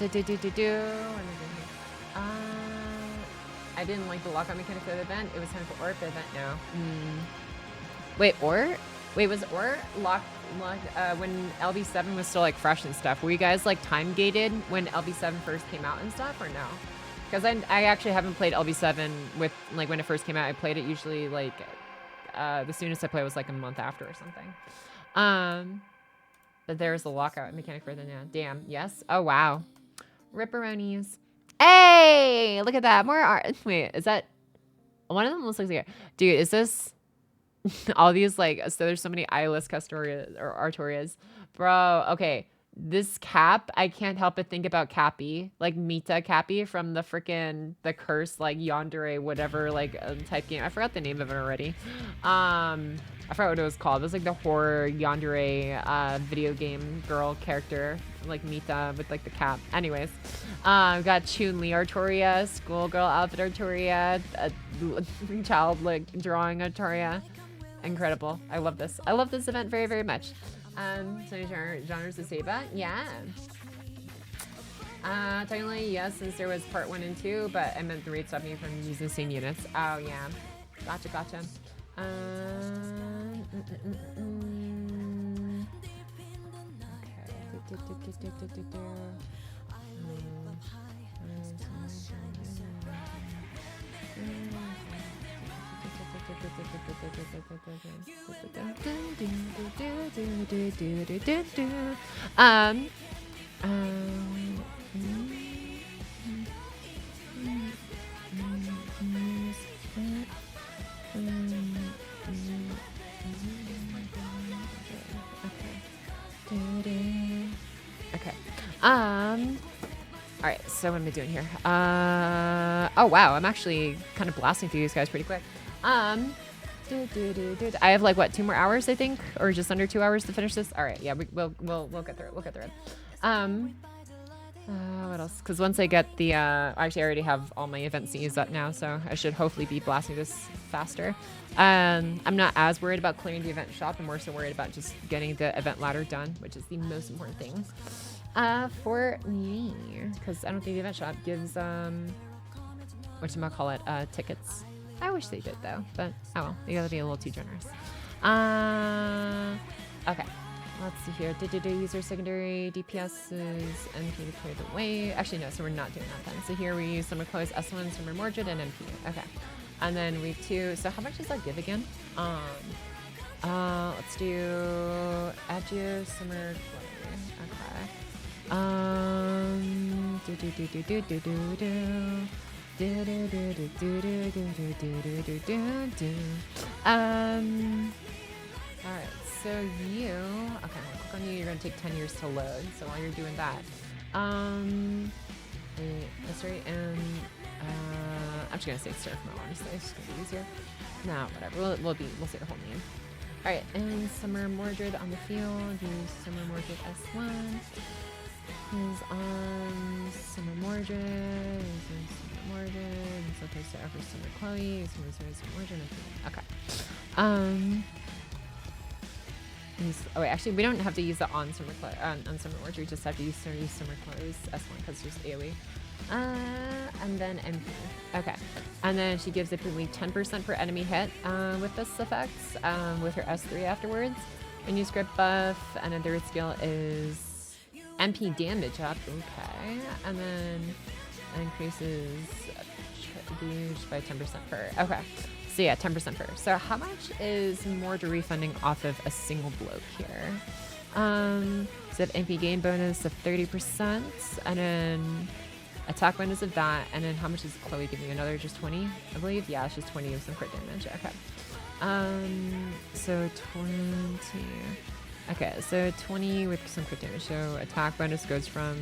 I didn't like the lockout mechanic for the event. It was time for Orp event now. Wait, Or? Wait, was Or locked when LB7 was still like fresh and stuff? Were you guys like time gated when LB7 first came out and stuff, or no? Because I actually haven't played LB7 with like when it first came out. I played it usually like the soonest I played was like a month after or something. But there's the lockout mechanic for the now. Damn. Yes. Oh wow. Ripperonis. Hey, look at that. More art. Wait, is that one of them? Looks like, dude, is this all these like, so there's so many eyeless Castorias or Artorias, bro. Okay. This Cap, I can't help but think about Cappy, like Mita Cappy from the freaking the curse, like Yandere, whatever, like type game. I forgot the name of it already. I forgot what it was called. It was like the horror Yandere video game girl character, like Mita with like the cap. Anyways, got Chun-Li Artoria, schoolgirl outfit Artoria, child like drawing Artoria. Incredible. I love this. I love this event very, very much. So genres to say about, yeah. Technically, yes, since there was part 1 and 2, but I meant the rate stopped me from using the same units. Oh, yeah. Gotcha, gotcha. Okay. All right, so what am I doing here? Oh wow, I'm actually kind of blasting through these guys pretty quick. I have like what, 2 more hours, I think, or just under 2 hours to finish this. All right, yeah, we'll get through it. We'll get through it. What else? Because once I get the, actually I already have all my event Cs up now, so I should hopefully be blasting this faster. I'm not as worried about clearing the event shop. I'm more so worried about just getting the event ladder done, which is the most important thing for me, because I don't think the event shop gives whatchamacallit, tickets. I wish they did though, but oh well, they gotta be a little too generous. Okay, let's see here. User secondary DPSs NP to clear the way. Actually no, so we're not doing that then. So here we use Summer Clothes, S1, Summer Mordred, and MP. Okay, and then week 2. So how much does that give again? Let's do Adieu Summer Clothes. Okay. Alright, so you, okay, click on you, you're gonna take 10 years to load, so while you're doing that, that's right, and, I'm just gonna say surf mode, honestly, it's just gonna be easier. No, whatever, we'll say the whole name. Alright, and Summer Mordred on the field, use Summer Mordred S1, is on Summer Mordred, so opposed to ever Summer Chloe, Summer Mordred, okay. Oh wait, actually we don't have to use the on Summer Mordred, we just have to use Summer Chloe's S1 because it's just AoE. And then MP. Okay. And then she gives typically 10% per enemy hit with this effects, with her S3 afterwards. And use script buff, and then third skill is MP damage up. Okay. And then increases damage by 10% per. Okay. So yeah, 10% per. So how much is Mordred refunding off of a single blow here? So MP gain bonus of 30%, and then attack bonus of that, and then how much is Chloe giving you? Another just 20, I believe? Yeah, it's just 20 of some crit damage. Okay. So 20. Okay, so 20 with some crit damage. So attack bonus goes from,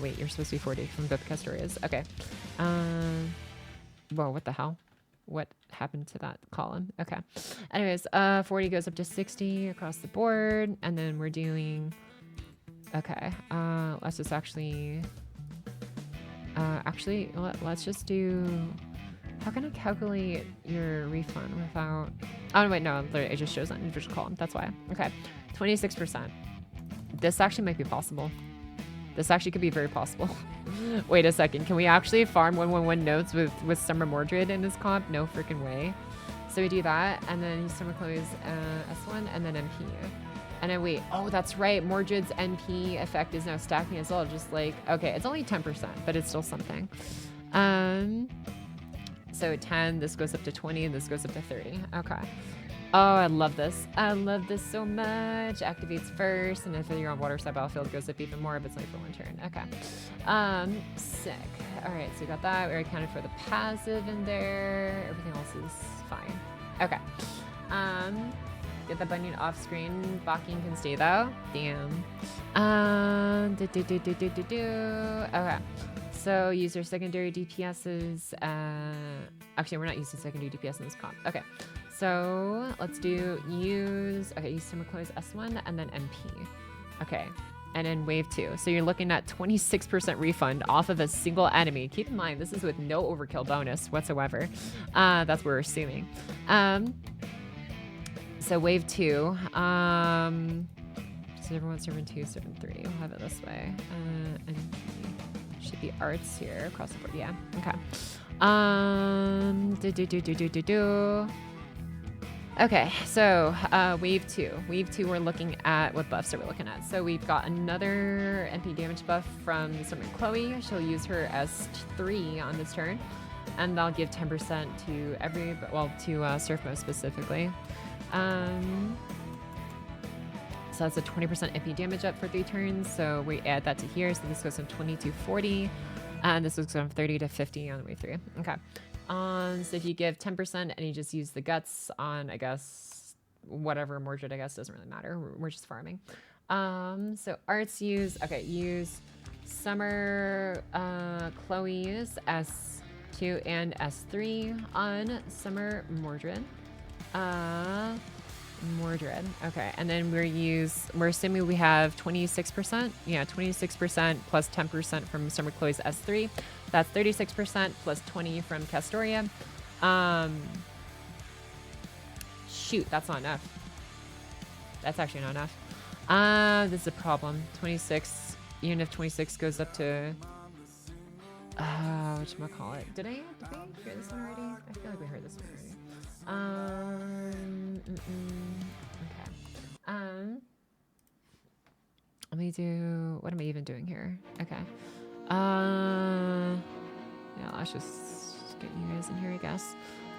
wait, you're supposed to be 40 from both Castorias. Okay. Whoa, what the hell? What happened to that column? Okay. Anyways, 40 goes up to 60 across the board, and then we're doing, okay, let's just actually let's just do, how can I calculate your refund without, oh wait, no, literally it just shows on individual column, that's why. Okay, 26%. This actually might be possible. This actually could be very possible. Wait a second, can we actually farm 111 notes with Summer Mordred in this comp? No freaking way. So we do that, and then use Summer Chloe's S1, and then MP. And then wait, oh, that's right. Mordred's NP effect is now stacking as well. Just like, okay, it's only 10%, but it's still something. So 10, this goes up to 20, and this goes up to 30. Okay. Oh, I love this. I love this so much. Activates first, and if you're on water side battlefield, it goes up even more, but it's only for one turn. Okay. Sick. All right, so we got that. We already accounted for the passive in there. Everything else is fine. Okay. Get the bunion off screen. Blocking can stay though. Damn. Okay. So use your secondary DPSs. Actually, we're not using secondary DPS in this comp. Okay. So let's use Summer Close S1 and then MP. Okay. And then wave 2. So you're looking at 26% refund off of a single enemy. Keep in mind, this is with no overkill bonus whatsoever. That's what we're assuming. So wave 2. So everyone's serving 2, serving 3. We'll have it this way. And should be arts here across the board. Yeah. Okay. Okay, so wave 2. Wave 2, we're looking at what buffs are we looking at? So we've got another MP damage buff from Summer Chloe. She'll use her S3 on this turn, and that'll give 10% to Surf Mode specifically. So that's a 20% MP damage up for 3 turns. So we add that to here. So this goes from 20 to 40, and this goes from 30 to 50 on wave 3. Okay. So if you give 10% and you just use the guts on, I guess, whatever Mordred, I guess, doesn't really matter. We're just farming. So arts use Summer Chloe's S2 and S3 on Summer Mordred. Mordred. Okay, and then we're assuming we have 26%. Yeah, 26% plus 10% from Summer Chloe's S3. That's 36% plus 20 from Castoria. Shoot, that's not enough. That's actually not enough. This is a problem. 26, even if 26 goes up to whatchamacallit. Did we hear this one already? I feel like we heard this one already. Okay. Let me do, what am I even doing here? Okay. Yeah, let's just get you guys in here, I guess.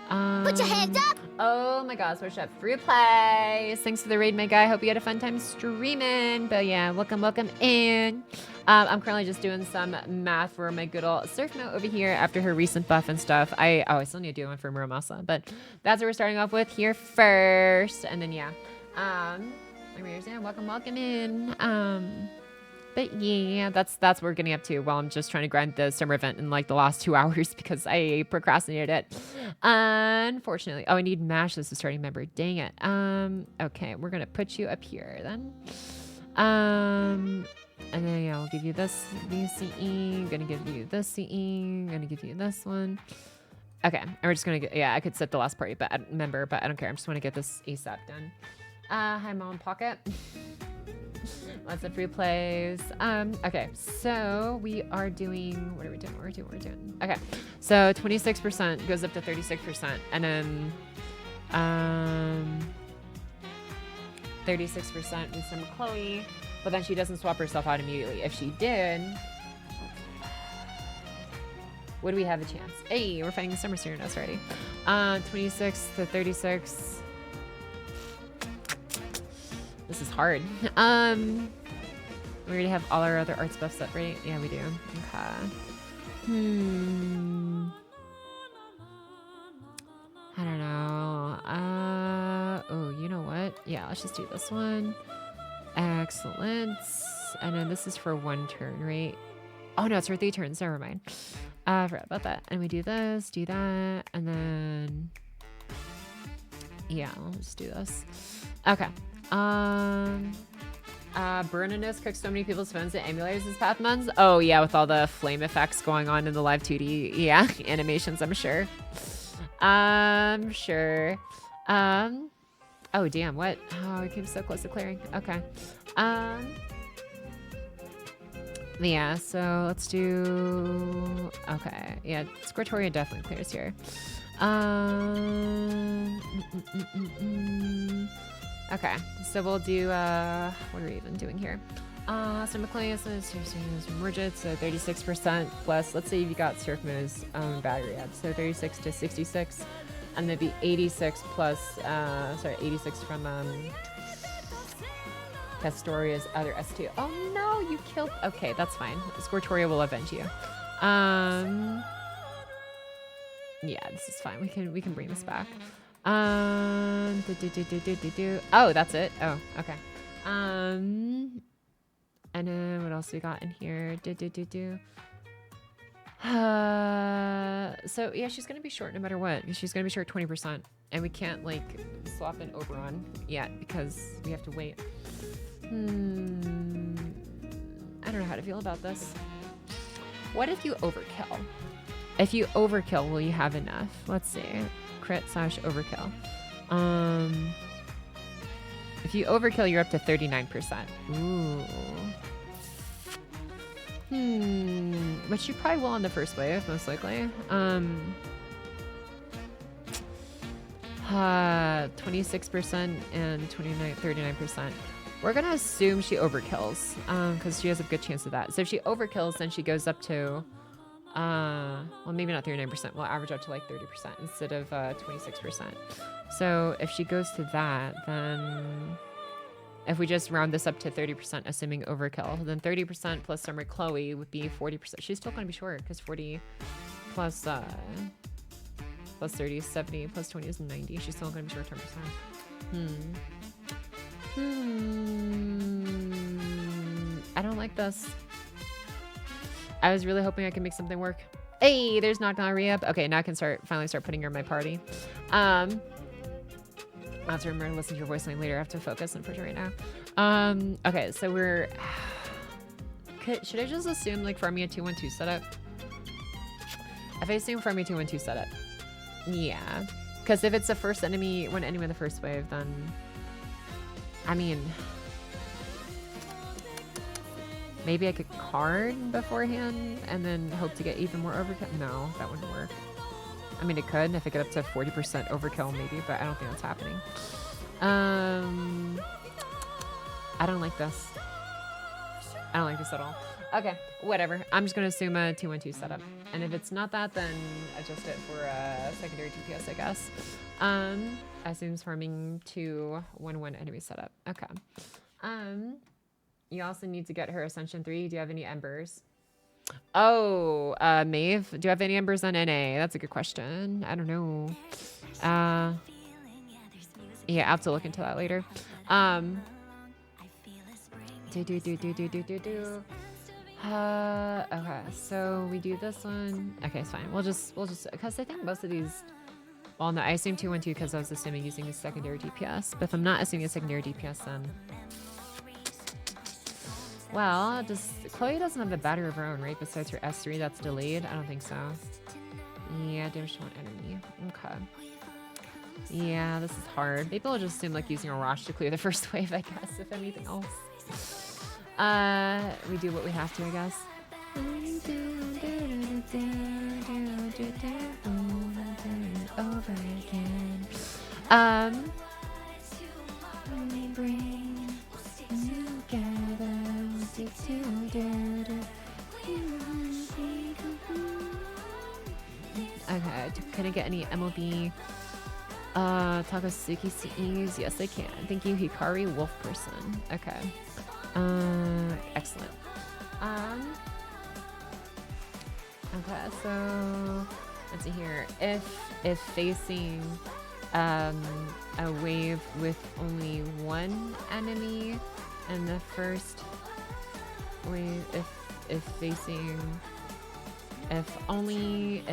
Put your hands up! Oh my gosh, we're up free play. Thanks for the raid, my guy. Hope you had a fun time streaming. But yeah, welcome in. I'm currently just doing some math for my good old Surf Note over here after her recent buff and stuff. I still need to do one for Muramasa, but that's what we're starting off with here first. And then yeah, welcome in. But yeah, that's what we're getting up to while I'm just trying to grind the summer event in like the last 2 hours because I procrastinated it. Unfortunately. Oh, I need Mash as a starting member. Dang it. Okay, we're gonna put you up here then. And then yeah, I'll give you this CE. Gonna give you this CE. Gonna give you this one. Okay, and we're just gonna get, yeah, I could set the last party member, but I don't care. I just want to get this ASAP done. Hi, Mom Pocket. Lots of free plays. Okay, so we are doing, what are we doing? We're doing. Okay, so 26% goes up to 36%, and then 36% with Summer Chloe, but then she doesn't swap herself out immediately. If she did, would we have a chance? Hey, we're fighting Summer Serenos already. 26 to 36. This is hard. We already have all our other arts buffs up, right? Yeah, we do. Okay. I don't know. Oh, you know what? Yeah, let's just do this one. Excellent. And then this is for 1 turn, right? Oh, no, it's for 3 turns. Never mind. I forgot about that. And we do this, do that, and then... yeah, let's do this. Okay. Bruninus cooks so many people's phones and emulators this past months. Oh yeah, with all the flame effects going on in the live 2D, yeah, animations, I'm sure. Oh damn, what? Oh, I came so close to clearing. Okay. Yeah, so let's do, okay. Yeah, Squirtoria definitely clears here. Okay, so we'll do, what are we even doing here? So McClays is Mordred, so 36% plus, let's say you got Surf Mo's battery up, so 36 to 66. And it'd be 86 plus, 86 from Castoria's other S2. Oh no, you killed. Okay, that's fine. Scortoria will avenge you. Yeah, this is fine. We can bring this back. Oh, that's it. Oh, okay. And then what else we got in here? So yeah, she's gonna be short no matter what. She's gonna be short 20%, and we can't like swap an Oberon yet because we have to wait. I don't know how to feel about this. What if you overkill? If you overkill, will you have enough? Let's see. Crit / overkill. If you overkill, you're up to 39%. Ooh. Which you probably will on the first wave, most likely. 26% and 39%. We're gonna assume she overkills, because she has a good chance of that. So if she overkills, then she goes up to, well, maybe not 39%. We'll average out to like 30% instead of 26%. So if she goes to that, then if we just round this up to 30%, assuming overkill, then 30% plus Summer Chloe would be 40%. She's still gonna be short because 40 plus 30 is 70, plus 20 is 90. She's still gonna be short 10%. I don't like this. I was really hoping I could make something work. Hey, there's Knockdown re-up. Okay, now I can finally start putting her in my party. I'll have to remember to listen to your voice line later. I have to focus, unfortunately, right now. Okay, so we're... Should I just assume, like, farming a 2-1-2 setup? If I assume farming a 2-1-2 setup. Yeah. Because if it's the first enemy, one enemy in the first wave, then... I mean... Maybe I could card beforehand and then hope to get even more overkill. No, that wouldn't work. I mean, it could if I get up to 40% overkill maybe, but I don't think that's happening. I don't like this. I don't like this at all. Okay, whatever. I'm just gonna assume a 2-1-2 setup. And if it's not that, then adjust it for a secondary DPS, I guess. Assumes farming 2-1-1 enemy setup. Okay. You also need to get her Ascension 3. Do you have any embers? Oh, Maeve, do you have any embers on NA? That's a good question. I don't know. Yeah, I'll have to look into that later. Okay, so we do this one. Okay, it's fine. We'll just, because I think most of these, well, no, I assume 2-1-2 because I was assuming using a secondary DPS. But if I'm not assuming a secondary DPS, then... Well, Chloe doesn't have the battery of her own, right? Besides her S3 that's delayed? I don't think so. Yeah, damage to one enemy. Okay. Yeah, this is hard. Maybe I'll just assume like using a Rosh to clear the first wave, I guess, if anything else. We do what we have to, I guess. Over again. Okay, can I get any MLB Takasuki CEs? Yes, I can. Thank you, Hikari Wolf Person. Okay. Excellent. Okay, so let's see here. If facing a wave with only one enemy and the first wave, if only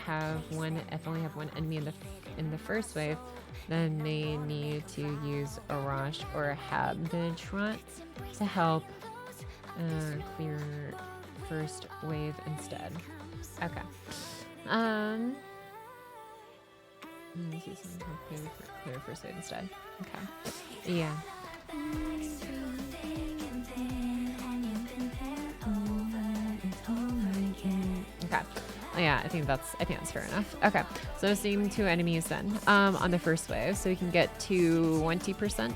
have one enemy in the first wave, then they need to use a Rosh or a Habitrant to help clear first wave instead. Okay. Clear first wave instead. Okay. Yeah. Okay. Yeah, I think that's fair enough. Okay, so seeing 2 enemies then on the first wave, so we can get to 20%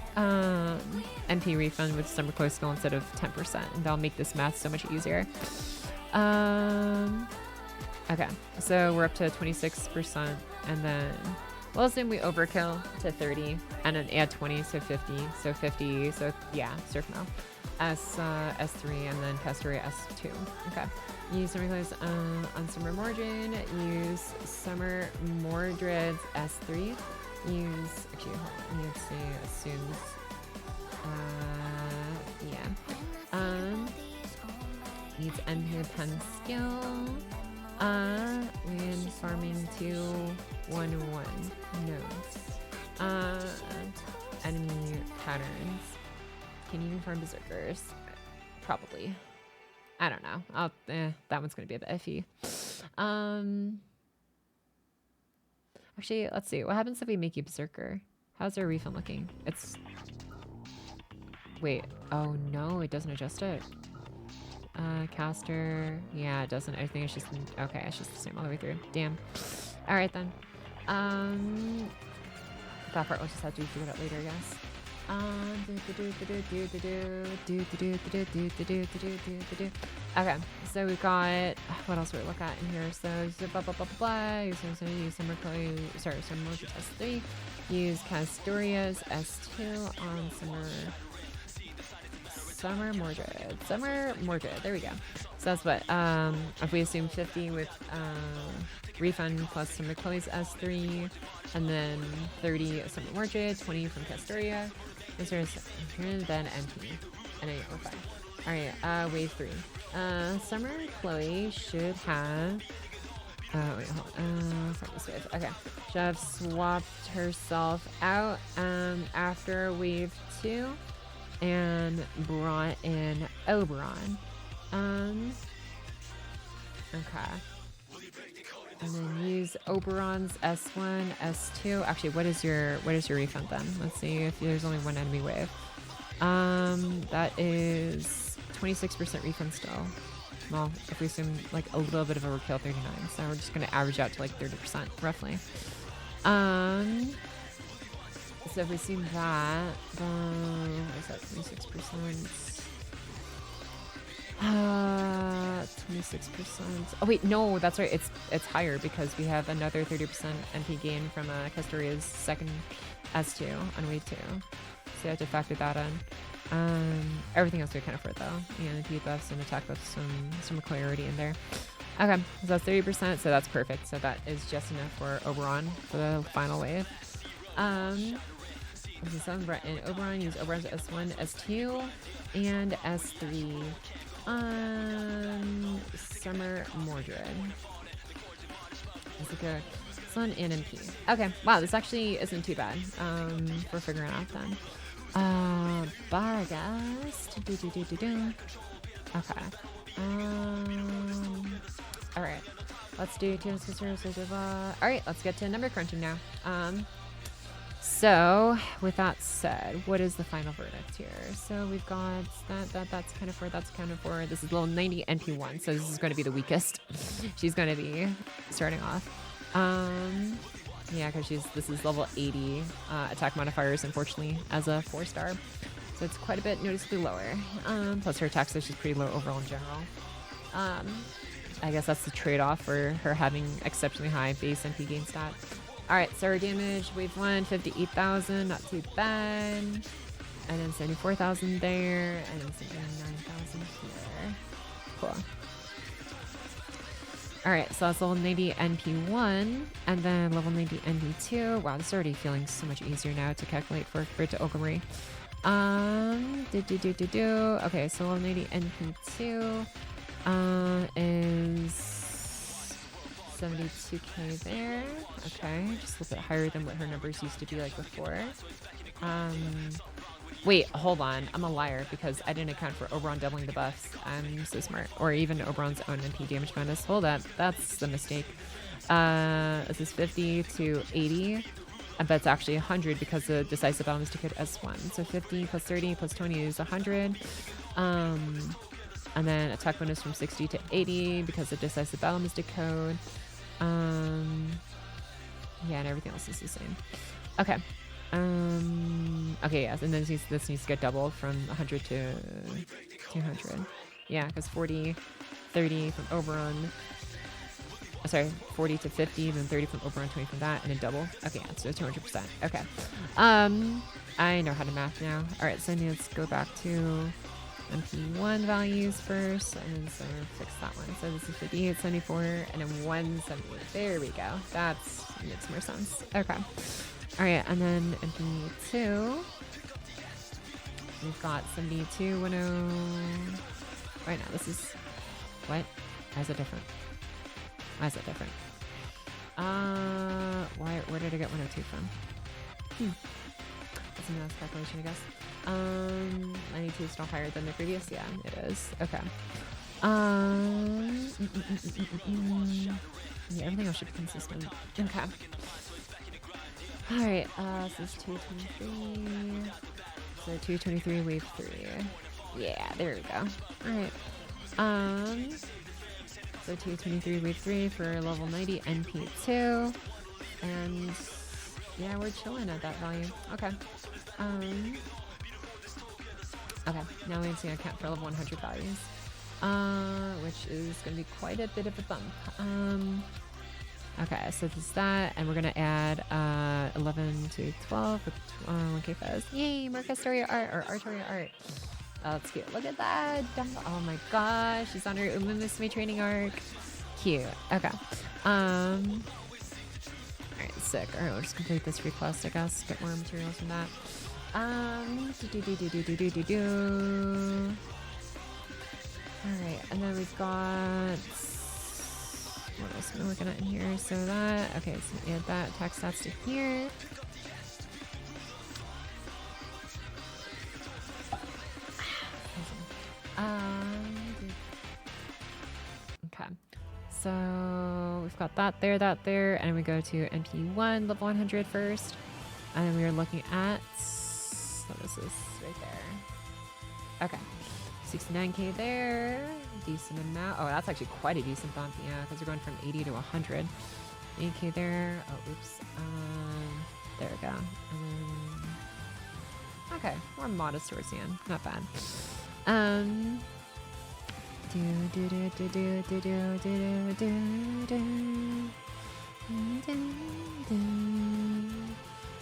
MP refund with Summer Close skill instead of 10%, and that'll make this math so much easier. Okay, so we're up to 26%. And then we'll assume we overkill to 30 and then add 20, so 50. So 50, so yeah, Surf Mel. S3 and then Castoria S2. Okay. Use Summer Clothes on Summer Mordred. Use Summer Mordred's S3. Use, actually, hold on, let's see, assumes, yeah. Needs NP pen skill. Land farming 211 nodes. Enemy patterns. Can you even farm berserkers? Probably. I don't know. That one's gonna be a bit iffy. Actually, let's see. What happens if we make you berserker? How's our refund looking? It's. Wait. Oh no, it doesn't adjust it. Caster. Yeah, it doesn't. I think it's just. Okay, it's just the same all the way through. Damn. All right then. That part we'll just have to figure it out later, I guess. Okay, so we've got what else do we look at in here? So blah blah blah blah. Use Summer S3. Use Castoria's S2 on Summer Mordred. Summer Mordred. There we go. So that's what. If we assume 50 with refund plus Summer Chloe's S3, and then 30 of Summer Mordred, 20 from Castoria. Then MP. And then we're fine. Alright, wave 3. Summer Chloe should have. Wait, hold on. Start this wave. Okay. Should have swapped herself out after wave 2 and brought in Oberon. Okay. And then use Oberon's S1, S2. Actually, what is your refund then? Let's see if there's only one enemy wave. That is 26% refund still. Well, if we assume like a little bit of overkill, 39. So we're just gonna average out to like 30% roughly. So if we assume that, what is that? 26%. 26%. Oh wait, no, that's right. It's higher because we have another 30% NP gain from Castoria's second S2 on wave 2. So you have to factor that in. Everything else we account for though. You know, the buffs and attack buffs, some clarity in there. Okay, so that's 30%. So that's perfect. So that is just enough for Oberon for the final wave. This is something brought in Oberon. Use Oberon's S1, S2, and S3. Summer Mordred. Let's look at Sun and MP. Okay, wow, this actually isn't too bad. For figuring out then. Bargast. Okay. Alright. Let's do alright, let's get to number crunching now. So, with that said, what is the final verdict here? So we've got that's kind of for, that's counted for. This is level 90 NP1, so this is going to be the weakest. She's going to be starting off. Yeah, because this is level 80 attack modifiers, unfortunately, as a 4-star. So it's quite a bit noticeably lower. Plus her attack, so she's pretty low overall in general. I guess that's the trade-off for her having exceptionally high base NP gain stat. Alright, so her damage, wave 1, 58,000, not too bad. And then 74,000 there, and then 79,000 here. Cool. Alright, so that's level 90 NP1, and then level 90 NP2. Wow, this is already feeling so much easier now to calculate for it to Olga Marie. Okay, so level 90 NP2 is 72k there. Okay, just a little bit higher than what her numbers used to be like before. Wait, hold on. I'm a liar because I didn't account for Oberon doubling the buffs. I'm so smart. Or even Oberon's own NP damage bonus. Hold up. That's the mistake. This is 50 to 80. And that's actually 100 because the decisive battle is decode S1. So 50 plus 30 plus 20 is 100. And then attack bonus from 60 to 80 because the decisive battle is decode. Yeah, and everything else is the same. Okay. Okay, yes, and then this needs to get doubled from 100 to 200. Yeah, because 40, 30 from Oberon. sorry, 40 to 50, then 30 from over and 20 from that, and a double. Okay, yeah, so 200%. Okay. I know how to math now. All right, so let's go back to MP1 values first, and then so fix that one. So this is 58, 74, and then 178. There we go. That's makes more sense. Okay. All right, and then MP2. We've got 72, 10. Right now, this is what? Why is it different? Why is it different? Where did I get 102 from? That's a math calculation, I guess. 92 is still higher than the previous. Yeah, it is. Okay. Yeah, everything else should be consistent. Okay. All right. So this is 223. So 223 wave 3. Yeah, there we go. All right. So 223 wave 3 for level 90 NP2, and yeah, we're chilling at that value. Okay. Okay, now we need to account for level 100 values, which is going to be quite a bit of a bump. Okay, so this is that, and we're going to add 11 to 12 with 1K fuzz. Yay, more Castoria art, or Artoria art. Oh, that's cute. Look at that. Oh my gosh, she's on her Umumusumi training arc. Cute. Okay. Alright, sick. Alright, we'll just complete this request, I guess. Get more materials from that. Alright, and then we've got... What else am I looking at in here? So that... Okay, so add that attack stats to here. Okay. So we've got that there, and we go to MP1, level 100 first. And then we are looking at... What is this? Right there. Okay. 69K there. Decent amount. Oh, that's actually quite a decent bump. Yeah, because we're going from 80 to 100. 8K there. Oh, oops. There we go. And then... Okay. More modest towards the end. Not bad.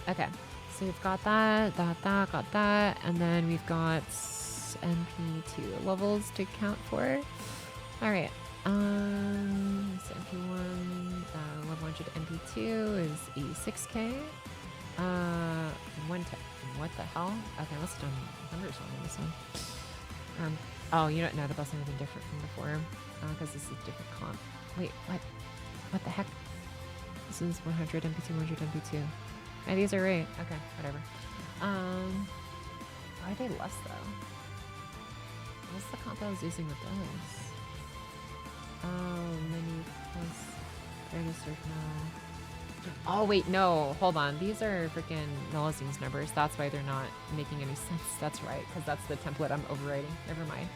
Okay, so we've got that, got that, and then we've got MP2 levels to count for. All right, so MP1 level 100 MP2 is 86K. What the hell? Okay, let's do numbers wrong on this one. Oh, you don't know the bus anything different from before, because this is a different comp. Wait, what? What the heck? This is 100 MP2, 100 MP2. Oh, these are right. Okay, whatever. Why are they less though? What's the comp I was using with those? Oh, menu plus register now. Oh wait, no, hold on. These are freaking Melisines numbers. That's why they're not making any sense. That's right, because that's the template I'm overwriting. Never mind.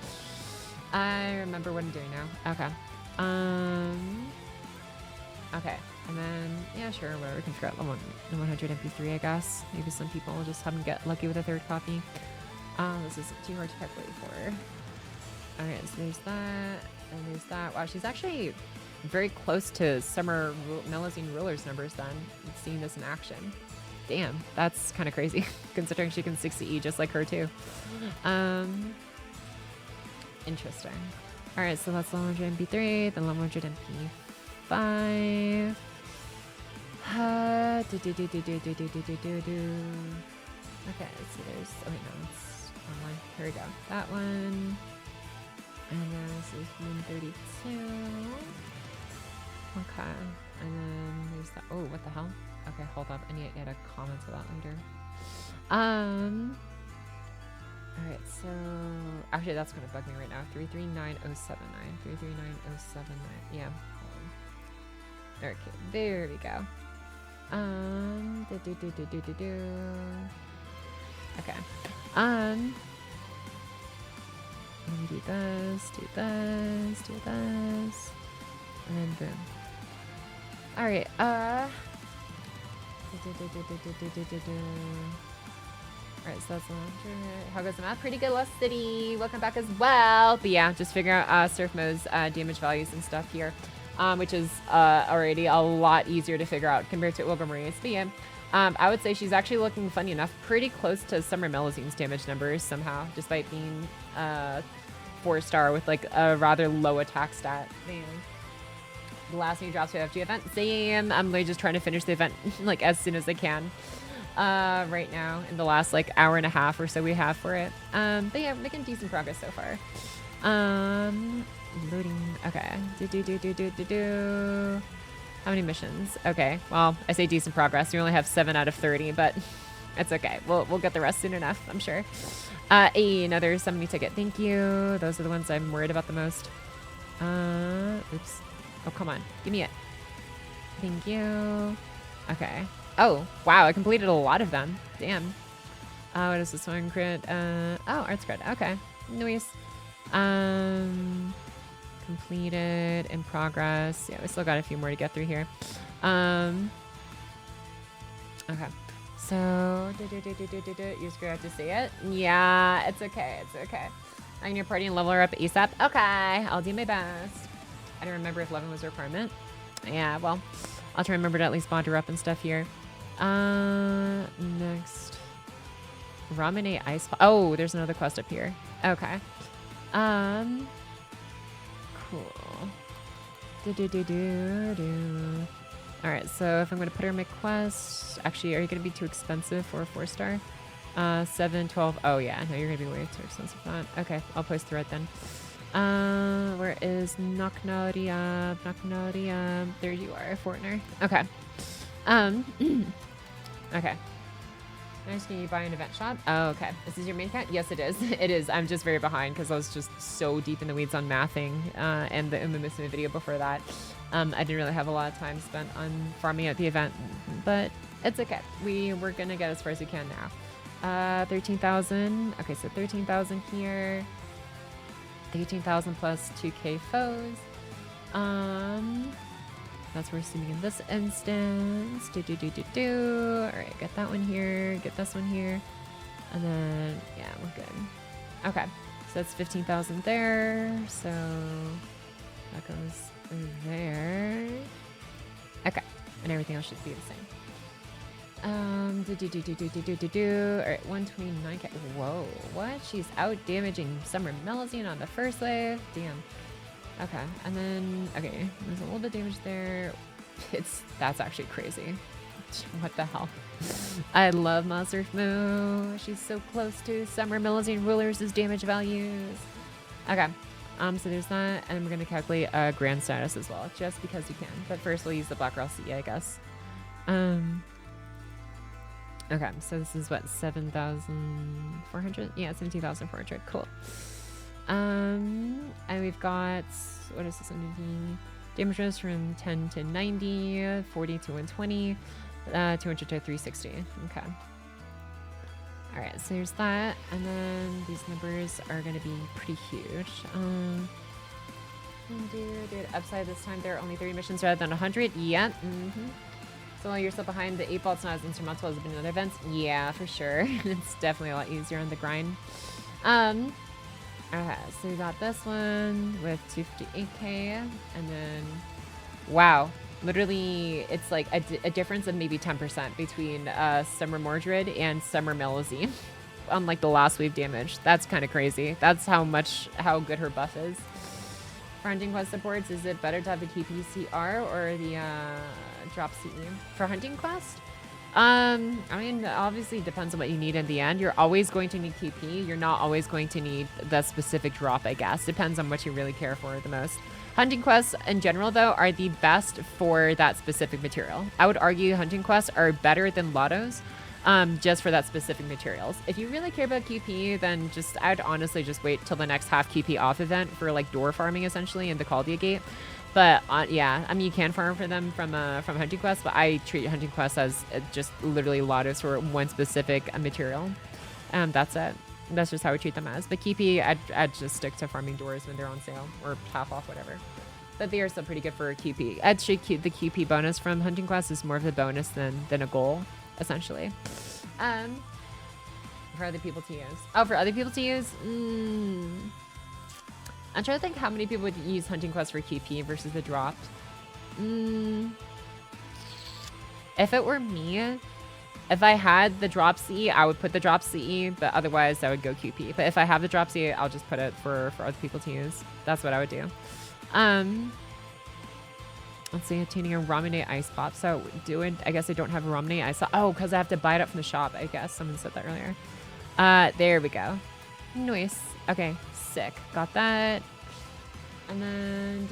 I remember what I'm doing now. Okay. Okay, and then yeah, sure, whatever. We can figure out the 100 MP3, I guess. Maybe some people will just have them get lucky with a third copy. This isn't too hard to calculate for. All right, so there's that, and there's that. Wow, she's actually very close to Summer Melusine Ruler's numbers then, seeing this in action. Damn, that's kind of crazy, considering she can 60E just like her too. Interesting. Alright, so that's level 100 MP3, then level 100 MP5. Okay, so there's, oh wait, no, it's one more. Here we go. That one. And then this is 132. Okay, and then there's that. Oh, what the hell? Okay, hold up. I need to add a comment to that later. Alright, so actually that's gonna bug me right now. 339079. 339079. Yeah. Okay, there we go. Okay. Let me do this, do this, do this, and then boom. Alright, alright, so that's 100. How goes the math? Pretty good, Lost City. Welcome back as well. But yeah, just figure out Surf Mo's damage values and stuff here. which is already a lot easier to figure out compared to U-Olga Marie's. But yeah, I would say she's actually looking, funny enough, pretty close to Summer Melusine's damage numbers somehow, despite being 4-star with like a rather low attack stat. Man. The last new drops for the FGO event. Same. I'm literally just trying to finish the event like as soon as I can. Right now in the last like hour and a half or so we have for it. But yeah, making decent progress so far. Loading. Okay. How many missions? Okay. Well, I say decent progress. We only have 7 out of 30, but it's okay. We'll get the rest soon enough, I'm sure. Another summoning ticket. Thank you. Those are the ones I'm worried about the most. Oops. Oh, come on. Give me it. Thank you. Okay. Oh, wow. I completed a lot of them. Damn. What is this one? Crit? Oh, arts crit. Okay. Nice. Completed. In progress. Yeah, we still got a few more to get through here. Okay. So, you're scared to see it? Yeah, it's okay. It's okay. I'm your party and level her up ASAP. Okay. I'll do my best. I don't remember if 11 was a requirement. Yeah, well, I'll try to remember to at least bond her up and stuff here. Next. Ramune Ice. Oh, there's another quest up here. Okay. Cool. Alright, so if I'm going to put her in my quest... Actually, are you going to be too expensive for a 4-star? 7, 12... Oh, yeah. No, you're going to be way too expensive for that. Okay, I'll post through it then. Where is Naknaria? Naknaria. There you are, Fortner. Okay. Okay. Nice, can you buy an event shop? Oh, okay. Is this your main account? Yes, it is. It is. I'm just very behind because I was just so deep in the weeds on mathing and the Umumusumi video before that. I didn't really have a lot of time spent on farming out the event, but it's okay. We're going to get as far as we can now. 13,000. Okay, so 13,000 here. 13,000 plus 2k foes. That's what we're assuming in this instance. Alright, get that one here. Get this one here. And then, yeah, we're good. Okay, so that's 15,000 there. So that goes there. Okay, and everything else should be the same. Alright, 129k. Whoa, what? She's out damaging Summer Melusine on the first wave. Damn. Okay, and then, okay, there's a little bit of damage there. That's actually crazy. What the hell? I love Monster Moo. She's so close to Summer Melusine Rulers' damage values. Okay, so there's that, and we're gonna calculate grand status as well, just because you can. But first we'll use the Black Rock C, I guess. Okay, so this is what, 7,400? Yeah, 17,400. Cool. And we've got, what is this under the damage range from 10 to 90, 40 to 120, 200 to 360. Okay. All right, so there's that, and then these numbers are going to be pretty huge. Dude, upside this time there are only 30 missions rather than 100. Yeah. So while you're still behind the 8 ball, it's not as insurmountable as it's been in other events. Yeah, for sure. It's definitely a lot easier on the grind. Okay, so we got this one with 258k, and then, wow, literally it's like a difference of maybe 10% between Summer Mordred and Summer Melusine on like the last wave damage. That's kind of crazy. That's how good her buff is. For hunting quest supports, is it better to have the QPCR or the drop CE? For hunting quest? I mean, obviously it depends on what you need in the end. You're always going to need QP. You're not always going to need the specific drop, I guess. Depends on what you really care for the most. Hunting quests in general, though, are the best for that specific material. I would argue hunting quests are better than lottos, just for that specific materials. If you really care about QP, then I'd honestly just wait till the next half QP off event for like door farming, essentially, in the Caldia Gate. But yeah, I mean, you can farm for them from hunting quests, but I treat hunting quests as just literally lottos for one specific material. That's it. That's just how we treat them as. But QP, I'd just stick to farming doors when they're on sale or half off, whatever. But they are still pretty good for QP. Actually, the QP bonus from hunting quests is more of a bonus than a goal, essentially. For other people to use. Oh, for other people to use? I'm trying to think how many people would use hunting quest for QP versus the drop. If it were me, if I had the drop CE, I would put the drop CE, but otherwise I would go QP. But if I have the drop CE, I'll just put it for other people to use. That's what I would do. Let's see, obtaining a Ramune ice pop. So I guess I don't have a Ramune ice. Oh, because I have to buy it up from the shop, I guess. Someone said that earlier. There we go. Nice. Okay, sick. Got that. And then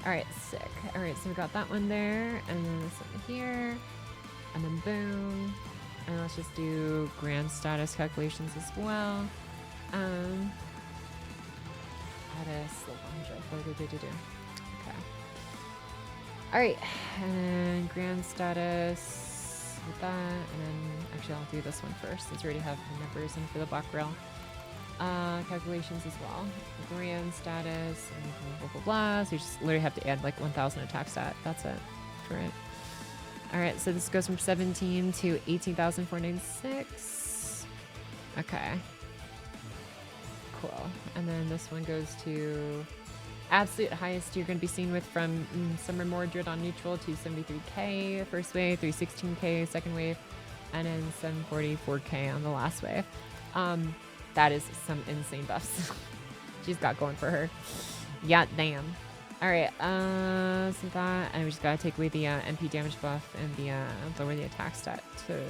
all right, sick. All right, so we got that one there, and then this one here, and then boom. And let's just do grand status calculations as well. Add a slope 100. Okay. All right, and grand status with that, and then actually I'll do this one first since we already have the numbers in for the black rail. Calculations as well. Grand status and blah blah blah. So you just literally have to add like 1,000 attack stat. That's it for it. All right, so this goes from 17 to 18,496. Okay. Cool. And then this one goes to absolute highest you're going to be seen with from Summer Mordred on neutral, 273k first wave, 316k second wave, and then 744k on the last wave. That is some insane buffs she's got going for her. Yeah, damn. All right, so that, and we just gotta take away the MP damage buff and the lower the attack stat to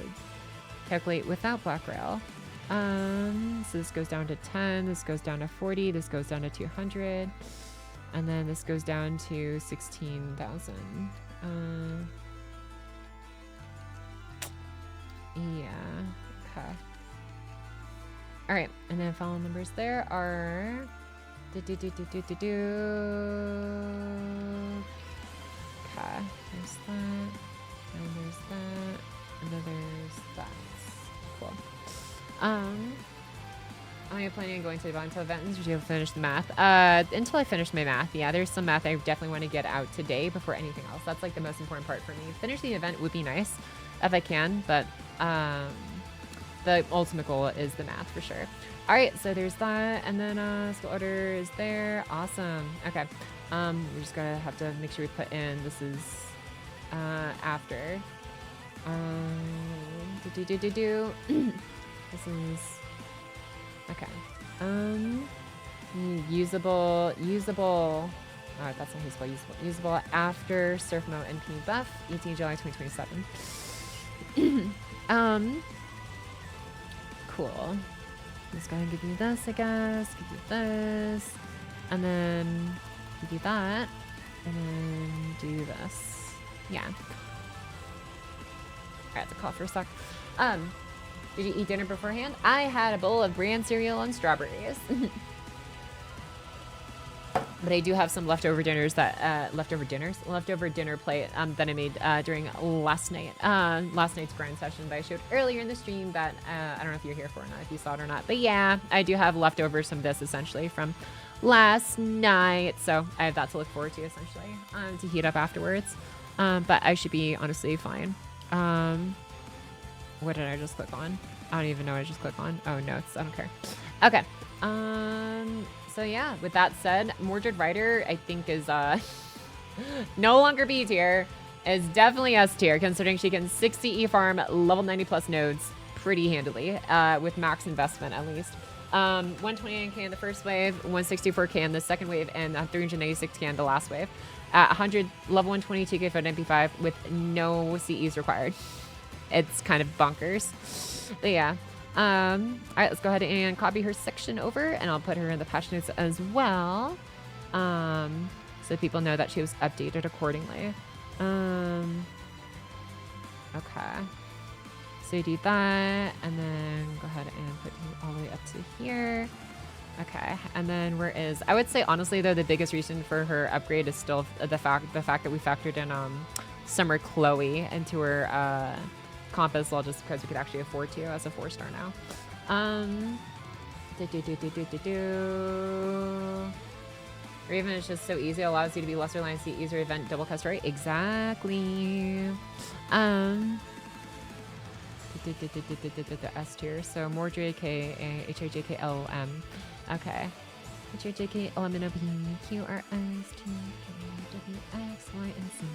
calculate without black rail. So this goes down to 10, this goes down to 40, this goes down to 200, and then this goes down to 16,000. Yeah, okay. All right, and then final numbers there are Okay, there's that, and there's that, and then there's that. Cool. Am I planning on going to the volunteer event until you finish the math? Until I finish my math, yeah. There's some math I definitely want to get out today before anything else. That's like the most important part for me. Finishing the event would be nice if I can, but the ultimate goal is the math for sure. All right, so there's that, and then skill order is there. Awesome. Okay, we just gotta have to make sure we put in. This is after. This is okay. Usable. All right, that's not usable. Usable after Surf Mode NP buff, 18 July 2027. Cool. Just gonna give you this, I guess. Give you this, and then give you that, and then do this. Yeah. I had to cough for a sec. Did you eat dinner beforehand? I had a bowl of bran cereal and strawberries. But I do have some leftover dinners that leftover dinner plate that I made during last night's grind session that I showed earlier in the stream that I don't know if you're here for or not, if you saw it or not. But yeah, I do have leftovers from this essentially from last night, so I have that to look forward to essentially to heat up afterwards. But I should be honestly fine. What did I just click on? I don't even know what I just clicked on. Oh, notes. I don't care. Okay. So yeah, with that said, Mordred Rider, I think is no longer B tier. Is definitely S tier, considering she can 60 E farm level 90 plus nodes pretty handily, with max investment at least. 129k in the first wave, 164k in the second wave, and 396k in the last wave. 100 level 122k for an MP5 with no CEs required. It's kind of bonkers. But yeah. All right, let's go ahead and copy her section over, and I'll put her in the patch notes as well, so people know that she was updated accordingly. Okay, so you do that, and then go ahead and put you all the way up to here. Okay, and then where is, I would say honestly though, the biggest reason for her upgrade is still the fact that we factored in Summer Chloe into her comp as well, just because we could actually afford to as a 4-star now. Or even it's just so easy, it allows you to be less reliant on the easier event double cast, right? Exactly. S tier. So more JK, HIJKLM. Okay. HIJKLM, Q, R, S, T, W, X, Y, and Z.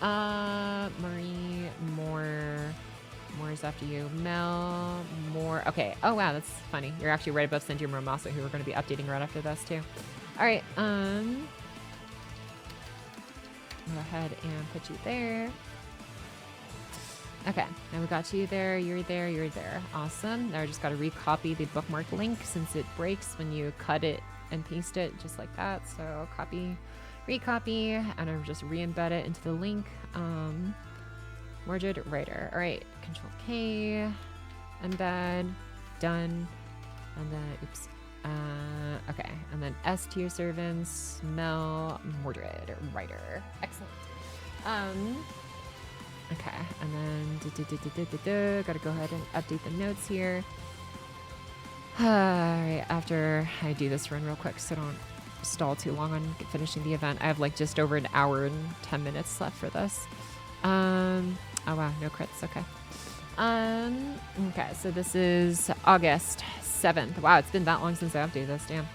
Alright, Marie, more is after you. Mel, more. Okay. Oh, wow, that's funny. You're actually right above Cindy Romasa, who we're going to be updating right after this, too. Alright, go ahead and put you there. Okay, now we got you there, you're there, you're there. Awesome. Now I just got to recopy the bookmark link since it breaks when you cut it and paste it, just like that. So copy, recopy, and I'll just re-embed it into the link. Merged writer. All right, Control K, embed, done, and then oops. Okay, and then S tier servants, Mel, Mordred, writer. Excellent. Okay, and then gotta go ahead and update the notes here. All right, after I do this run real quick so I don't stall too long on finishing the event, I have like just over an hour and 10 minutes left for this. Oh wow, no crits, okay. Okay, so this is August 7th. Wow, it's been that long since I updated this, damn.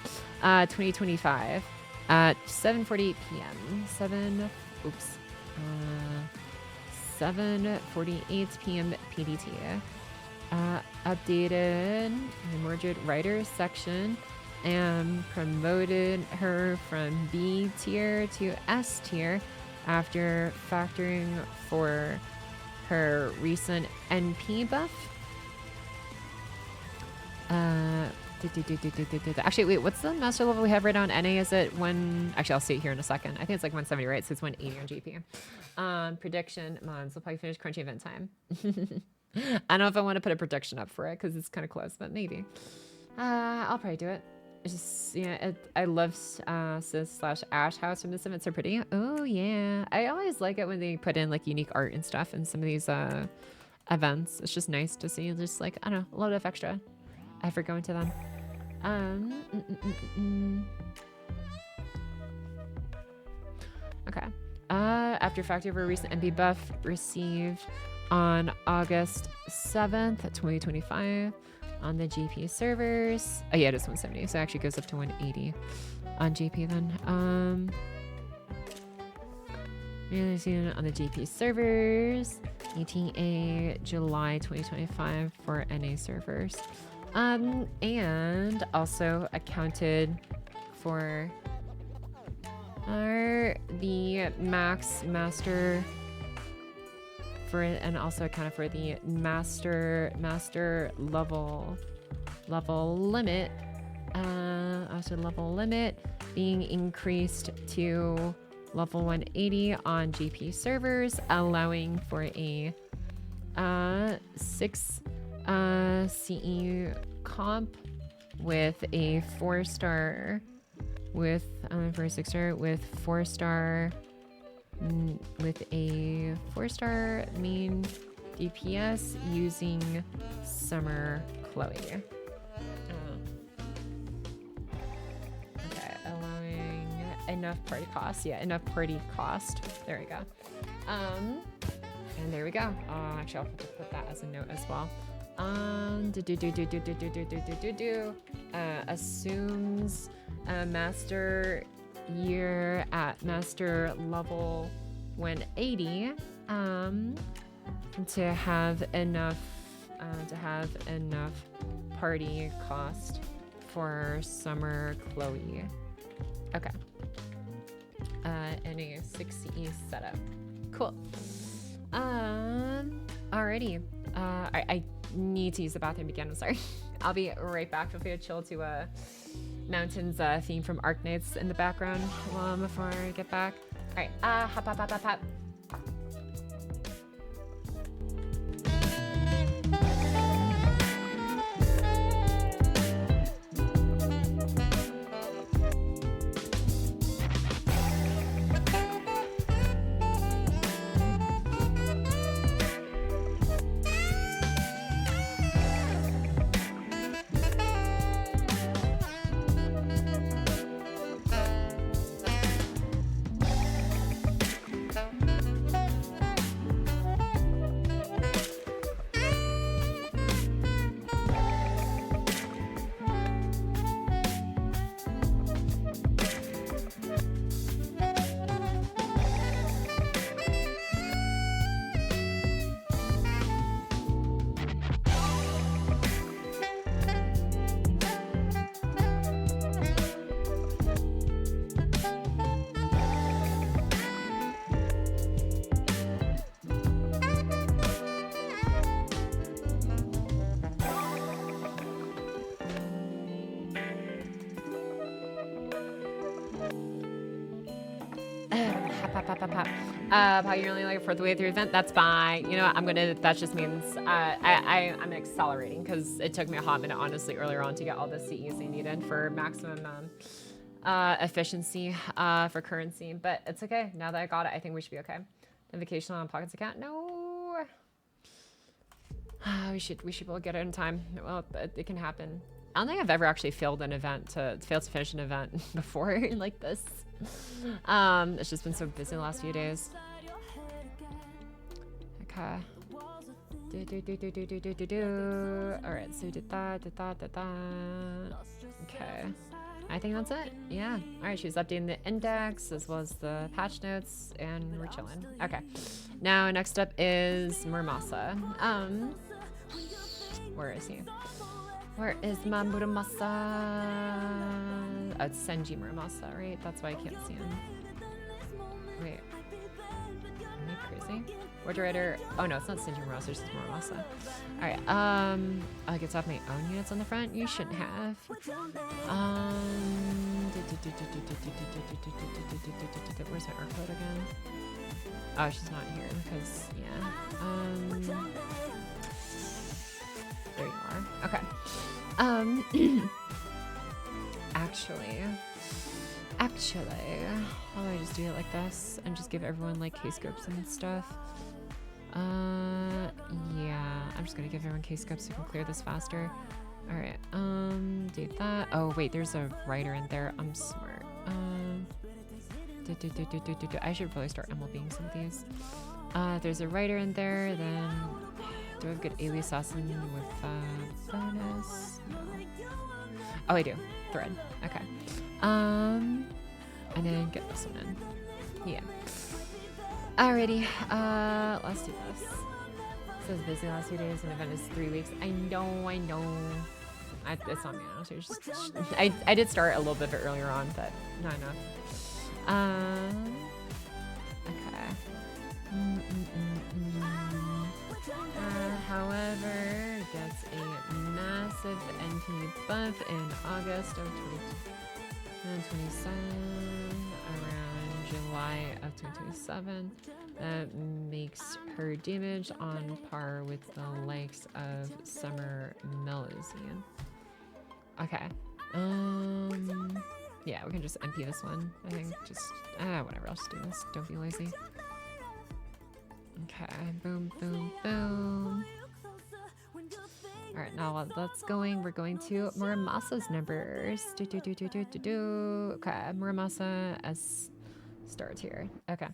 2025 at 7:48 p.m. 7:48 p.m. PDT. Updated the Mordred Writer section and promoted her from B tier to S tier after factoring for her recent NP buff. Actually, wait, what's the master level we have right on NA? Is it one? Actually, I'll see it here in a second. I think it's like 170, right? So it's 180 on GP. Prediction, Mons will probably finish crunchy event time. I don't know if I want to put a prediction up for it because it's kind of close, but maybe. I'll probably do it. It's just, yeah, I love Sis/Ash House from this event. So pretty. Oh, yeah. I always like it when they put in like unique art and stuff in some of these events. It's just nice to see just like, I don't know, a little bit of extra effort going to them. Okay. After factory of a recent NP buff received on August 7th, 2025 on the GP servers. Oh yeah, it is 170, so it actually goes up to 180 on GP then. On the GP servers, ETA July 2025 for NA servers. And also accounted for the master for it, and also accounted for the master level limit. Also level limit being increased to level 180 on GP servers, allowing for a 6 CE comp with a 4-star with for a 6-star with 4-star with a 4-star main DPS using Summer Chloe. Okay, allowing enough party cost. Yeah, enough party cost. There we go. And there we go. Actually, I'll put that as a note as well. Assumes master year at master level 180 to have enough party cost for Summer Chloe. Okay. And a 6CE setup. Cool. Alrighty. I need to use the bathroom again. I'm sorry. I'll be right back. Feel free to chill to Mountains theme from Arknights in the background before I get back. All right. Hop. Pocky, you're only like a fourth way through the event. That's fine. You know what? That just means I'm accelerating because it took me a hot minute, honestly, earlier on to get all the CEs I needed for maximum efficiency for currency. But it's okay. Now that I got it, I think we should be okay. Vacation on Pocket's account? No. We should be able to get it in time. Well, it can happen. I don't think I've ever actually failed to finish an event before like this. It's just been so busy the last few days. Okay. All right, so did that. Okay. I think that's it. Yeah. All right, she was updating the index as well as the patch notes, and we're chilling. Okay. Now, next up is Muramasa. Where is he? Where is my Muramasa? Oh, it's Senji Muramasa, right? That's why I can't see him. Wait. Am I crazy? Word writer. Oh no, it's not Senji Muramasa, it's just Muramasa. Alright, oh, it gets off my own units on the front? You shouldn't have. Where's my arc code again? Oh, she's not here, because, yeah. There you are. Okay. Actually, how do I just do it like this and just give everyone like case scopes and stuff? Yeah, I'm just gonna give everyone case scopes so we can clear this faster. All right, do that. Oh wait, there's a writer in there. I'm smart. I should probably start MLBing some of these. There's a writer in there. Then do I have good alias assassin with bonus? No. Oh, I do. Thread. Okay. And then get this one in. Yeah. Alrighty. Let's do this. It says busy last 2 days and event is 3 weeks. I know. It's not me. Honestly. I did start a little bit earlier on, but not enough. Okay. However, gets a massive NP buff in August of 2027, around July of 2027. That makes her damage on par with the likes of Summer Melusian. Okay. Yeah, we can just NP this one. I think just whatever. I'll just do this. Don't be lazy. Okay, boom. All right, now let's going. We're going to Muramasa's numbers. Okay, Muramasa as starts here. Okay.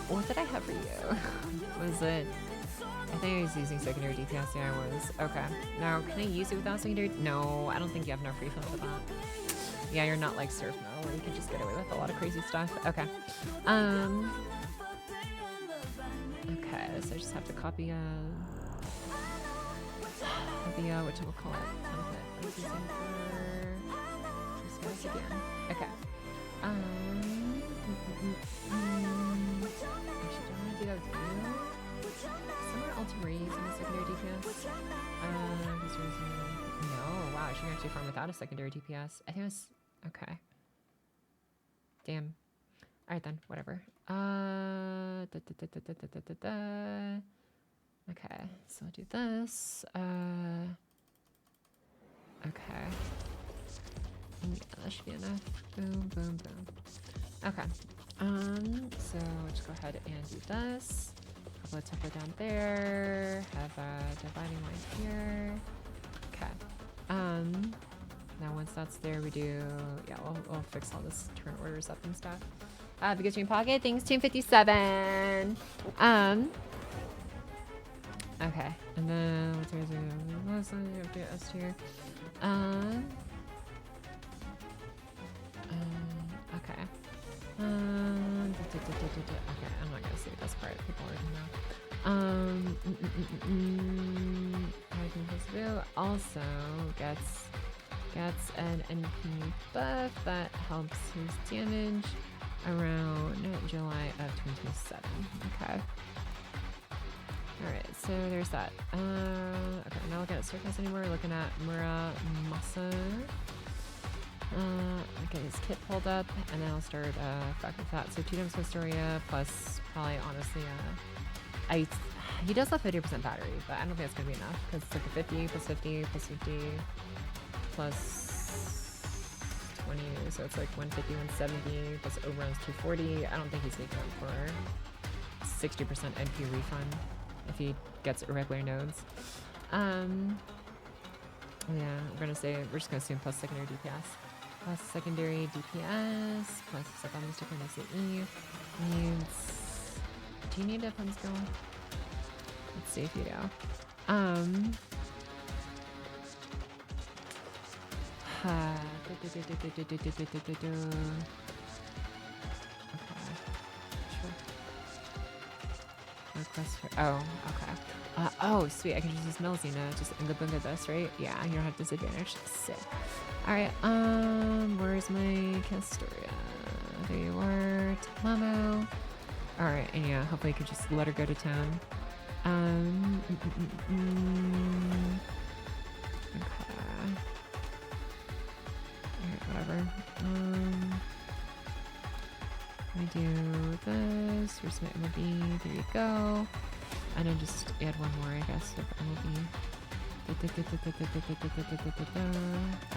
What did I have for you? Was it? I think I was using secondary DPS. Yeah, I was. Okay. Now, can I use it without secondary? No, I don't think you have enough refill for that. Yeah, you're not like Surf Mo, where you can just get away with a lot of crazy stuff. Okay. Okay, so I just have to copy what we'll call it. Template. I'm using for this again. Okay. Actually, do I want to do that with you? Somewhere ultimatum using a secondary DPS. No, wow, she can actually farm without a secondary DPS. I think it was okay. Damn. Alright then, whatever. Okay, so I'll do this. Okay. Yeah, that should be enough. Boom. Okay. So I'll just go ahead and do this. Couple of template down there. Have a dividing line here. Okay. Now once that's there, we do, yeah, we'll fix all this turn orders up and stuff. Because Dream Pocket, thanks, Team 57. Okay, and then let's do S tier. Okay. Okay, I'm not gonna say this part. People already know. Also gets an NP buff that helps his damage around July of 2027. Okay. Alright, so there's that. Okay, I'm not looking at circus anymore. We're looking at Muramasa. Okay, his kit pulled up, and then I'll start fucking with that. So 2 times Historia plus probably honestly he does have 50% battery, but I don't think it's gonna be enough because it's like a 50 plus 50 plus 50 plus 20, so it's like 150, 170 plus overruns 240. I don't think he's gonna go for 60% NP refund if he gets irregular nodes. Yeah, we're just gonna assume plus secondary DPS. Plus secondary DPS, plus step on the sticker needs to E. Needs. Do you need a fun skill? Let's see if you do. Request for. Oh, okay. Oh, sweet. I can just use Melzina. Just Inga Bunga this, right? Yeah, you don't have disadvantage. Sick. Alright, where's my Castoria? There you are. Tamamo. Alright, and yeah, hopefully I could just let her go to town. Okay. Alright, whatever. Let me do this. Where's my MLB? There you go. And then just add one more, I guess, with MLB. That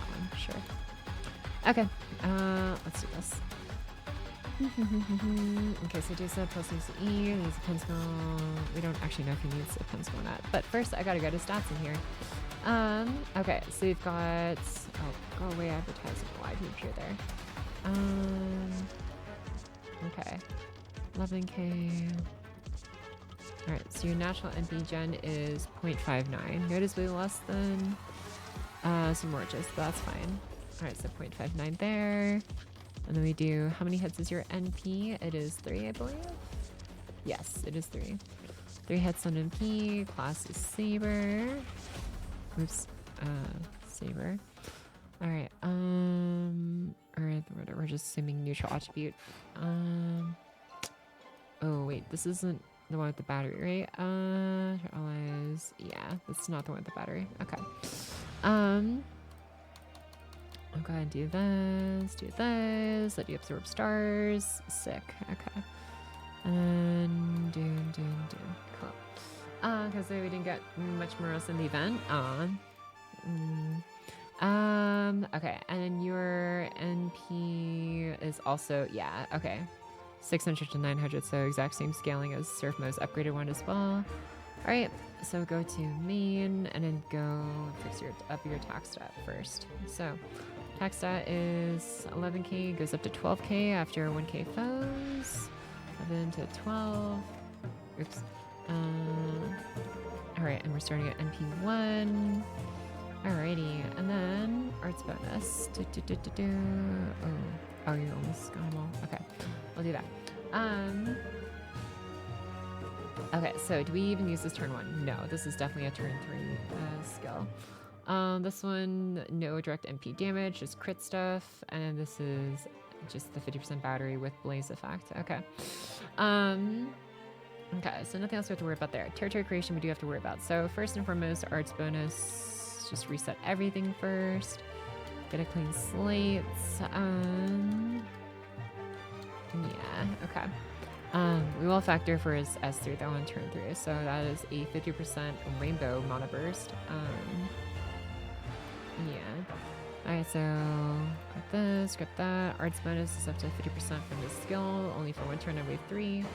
one, sure. Okay, let's do this. Okay, so Dusa plus needs to E, needs a pencil. We don't actually know if he needs a pencil or not. But first, I gotta go to stats in here. Okay, so we've got. Oh, go away, advertising. Why do you appear there? Okay, 11K. Alright, so your natural NP gen is 0.59. Noticeably less than some Morges, but that's fine. Alright, so 0.59 there. And then we do, how many hits is your NP? It is 3, I believe? Yes, it is 3. 3 hits on NP, class is Saber. Oops, Saber. Alright, alright, we're just assuming neutral attribute. Oh wait, this isn't the one with the battery, right? Allies. Yeah, that's not the one with the battery. Okay. I'll go ahead and do this, let you absorb stars. Sick. Okay. And do. Cool. Because we didn't get much more else in the event. Okay, and then your NP is also, yeah, okay. 600 to 900, so exact same scaling as Surf Mo's upgraded one as well. Alright, so go to main and then go fix up your attack stat first. So, attack stat is 11k, goes up to 12k after 1k foes. 11 to 12. Oops. Alright, and we're starting at NP1. Alrighty, and then arts bonus. Oh, you're almost gone well. Okay, we'll do that. Okay, so do we even use this turn 1? No, this is definitely a turn 3 skill. This one, no direct MP damage, just crit stuff, and this is just the 50% battery with blaze effect. Okay. Okay, so nothing else we have to worry about there. Territory creation we do have to worry about. So first and foremost, arts bonus, just reset everything first. Get a clean slate. Yeah, okay. We will factor for his S3 though on turn 3, so that is a 50% rainbow mana burst. Yeah. Alright, so grab this, grab that. Arts bonus is up to 50% from his skill, only for one turn on wave 3.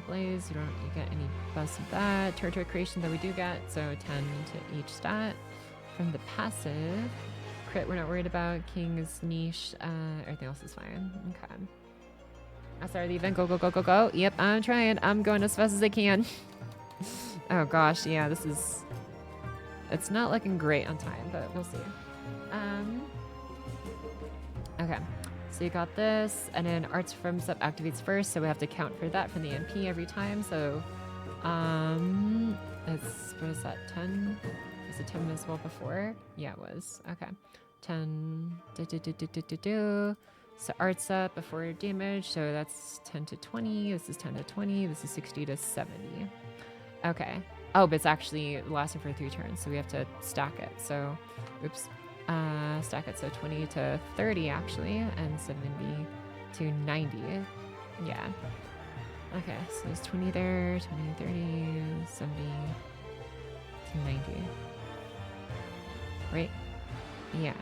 Blaze, you get any buffs with that. Territory creation that we do get, so 10 to each stat. From the passive, crit we're not worried about. King is niche. Everything else is fine. Okay. I started the event. Go, go, go, go, go. Yep, I'm trying. I'm going as fast as I can. Oh gosh, yeah, this is... It's not looking great on time, but we'll see. Okay, so you got this, and then arts from sub activates first, so we have to count for that from the MP every time. So, it's, what is that, 10? Was it 10 minutes well before? Yeah, it was. Okay, 10. So arts up before damage, so that's 10 to 20. This is 10 to 20. This is 60 to 70. Okay. Oh, but it's actually lasting for 3 turns, so we have to stack it. So, oops. Stack it so 20 to 30 actually, and 70 to 90. Yeah. Okay, so there's 20 there, 20, 30, 70 to 90. Right? Yeah.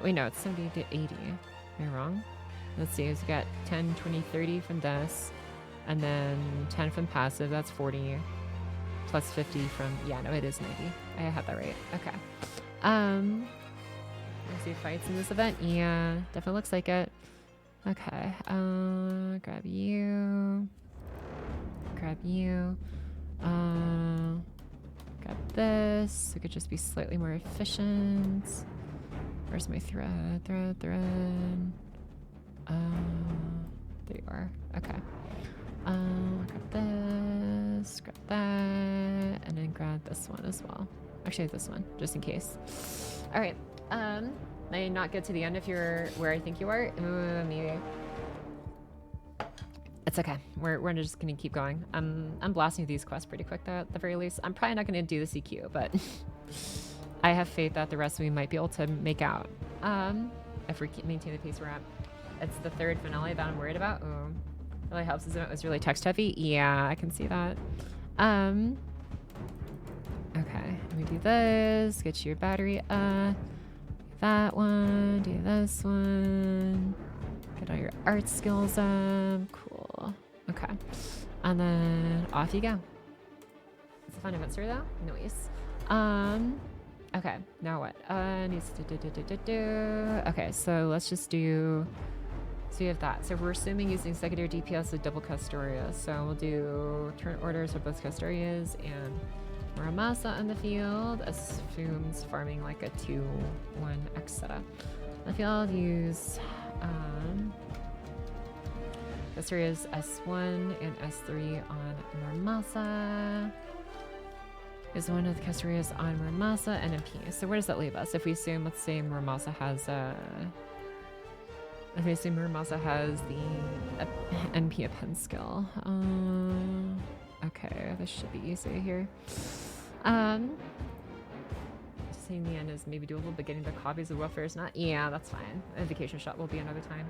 Wait, no, it's 70 to 80. Am I wrong? Let's see, so we got 10, 20, 30 from this, and then 10 from passive, that's 40, plus 50 from, yeah, no, it is 90. I had that right. Okay. Let's see fights in this event. Yeah, definitely looks like it. Okay, grab you. Grab you. Grab this. So it could just be slightly more efficient. Where's my thread? Thread. There you are. Okay. Grab this, grab that, and then grab this one as well. Actually, this one, just in case. All right. May not get to the end if you're where I think you are. Ooh, maybe. It's okay. We're just gonna keep going. I'm blasting these quests pretty quick though, at the very least. I'm probably not gonna do the CQ, but I have faith that the rest of we might be able to make out. If we keep maintain the pace we're at. It's the third finale that I'm worried about. Ooh. Really helps this event was really text heavy. Yeah, I can see that. Okay, let me do this. Get your battery up. That one. Do this one. Get all your art skills up. Cool. Okay. And then off you go. It's a fun event story though. Nice. Okay, now what? Needs to do. Okay, so let's just do. So we have that. So we're assuming using secondary DPS with double Custoria. So we'll do turn orders for both Custorias and Muramasa on the field. Assumes farming like a 2-1 X setup. On the field, use Custorias S1 and S3 on Muramasa. Is one of the Custorias on Muramasa and MP. So where does that leave us? If we assume, let's say Muramasa has if we assume Muramasa has the NP append skill. Okay, this should be easy here. Just saying the end is maybe doable, but getting the copies of welfare is not. Yeah, that's fine. A vacation shot will be another time.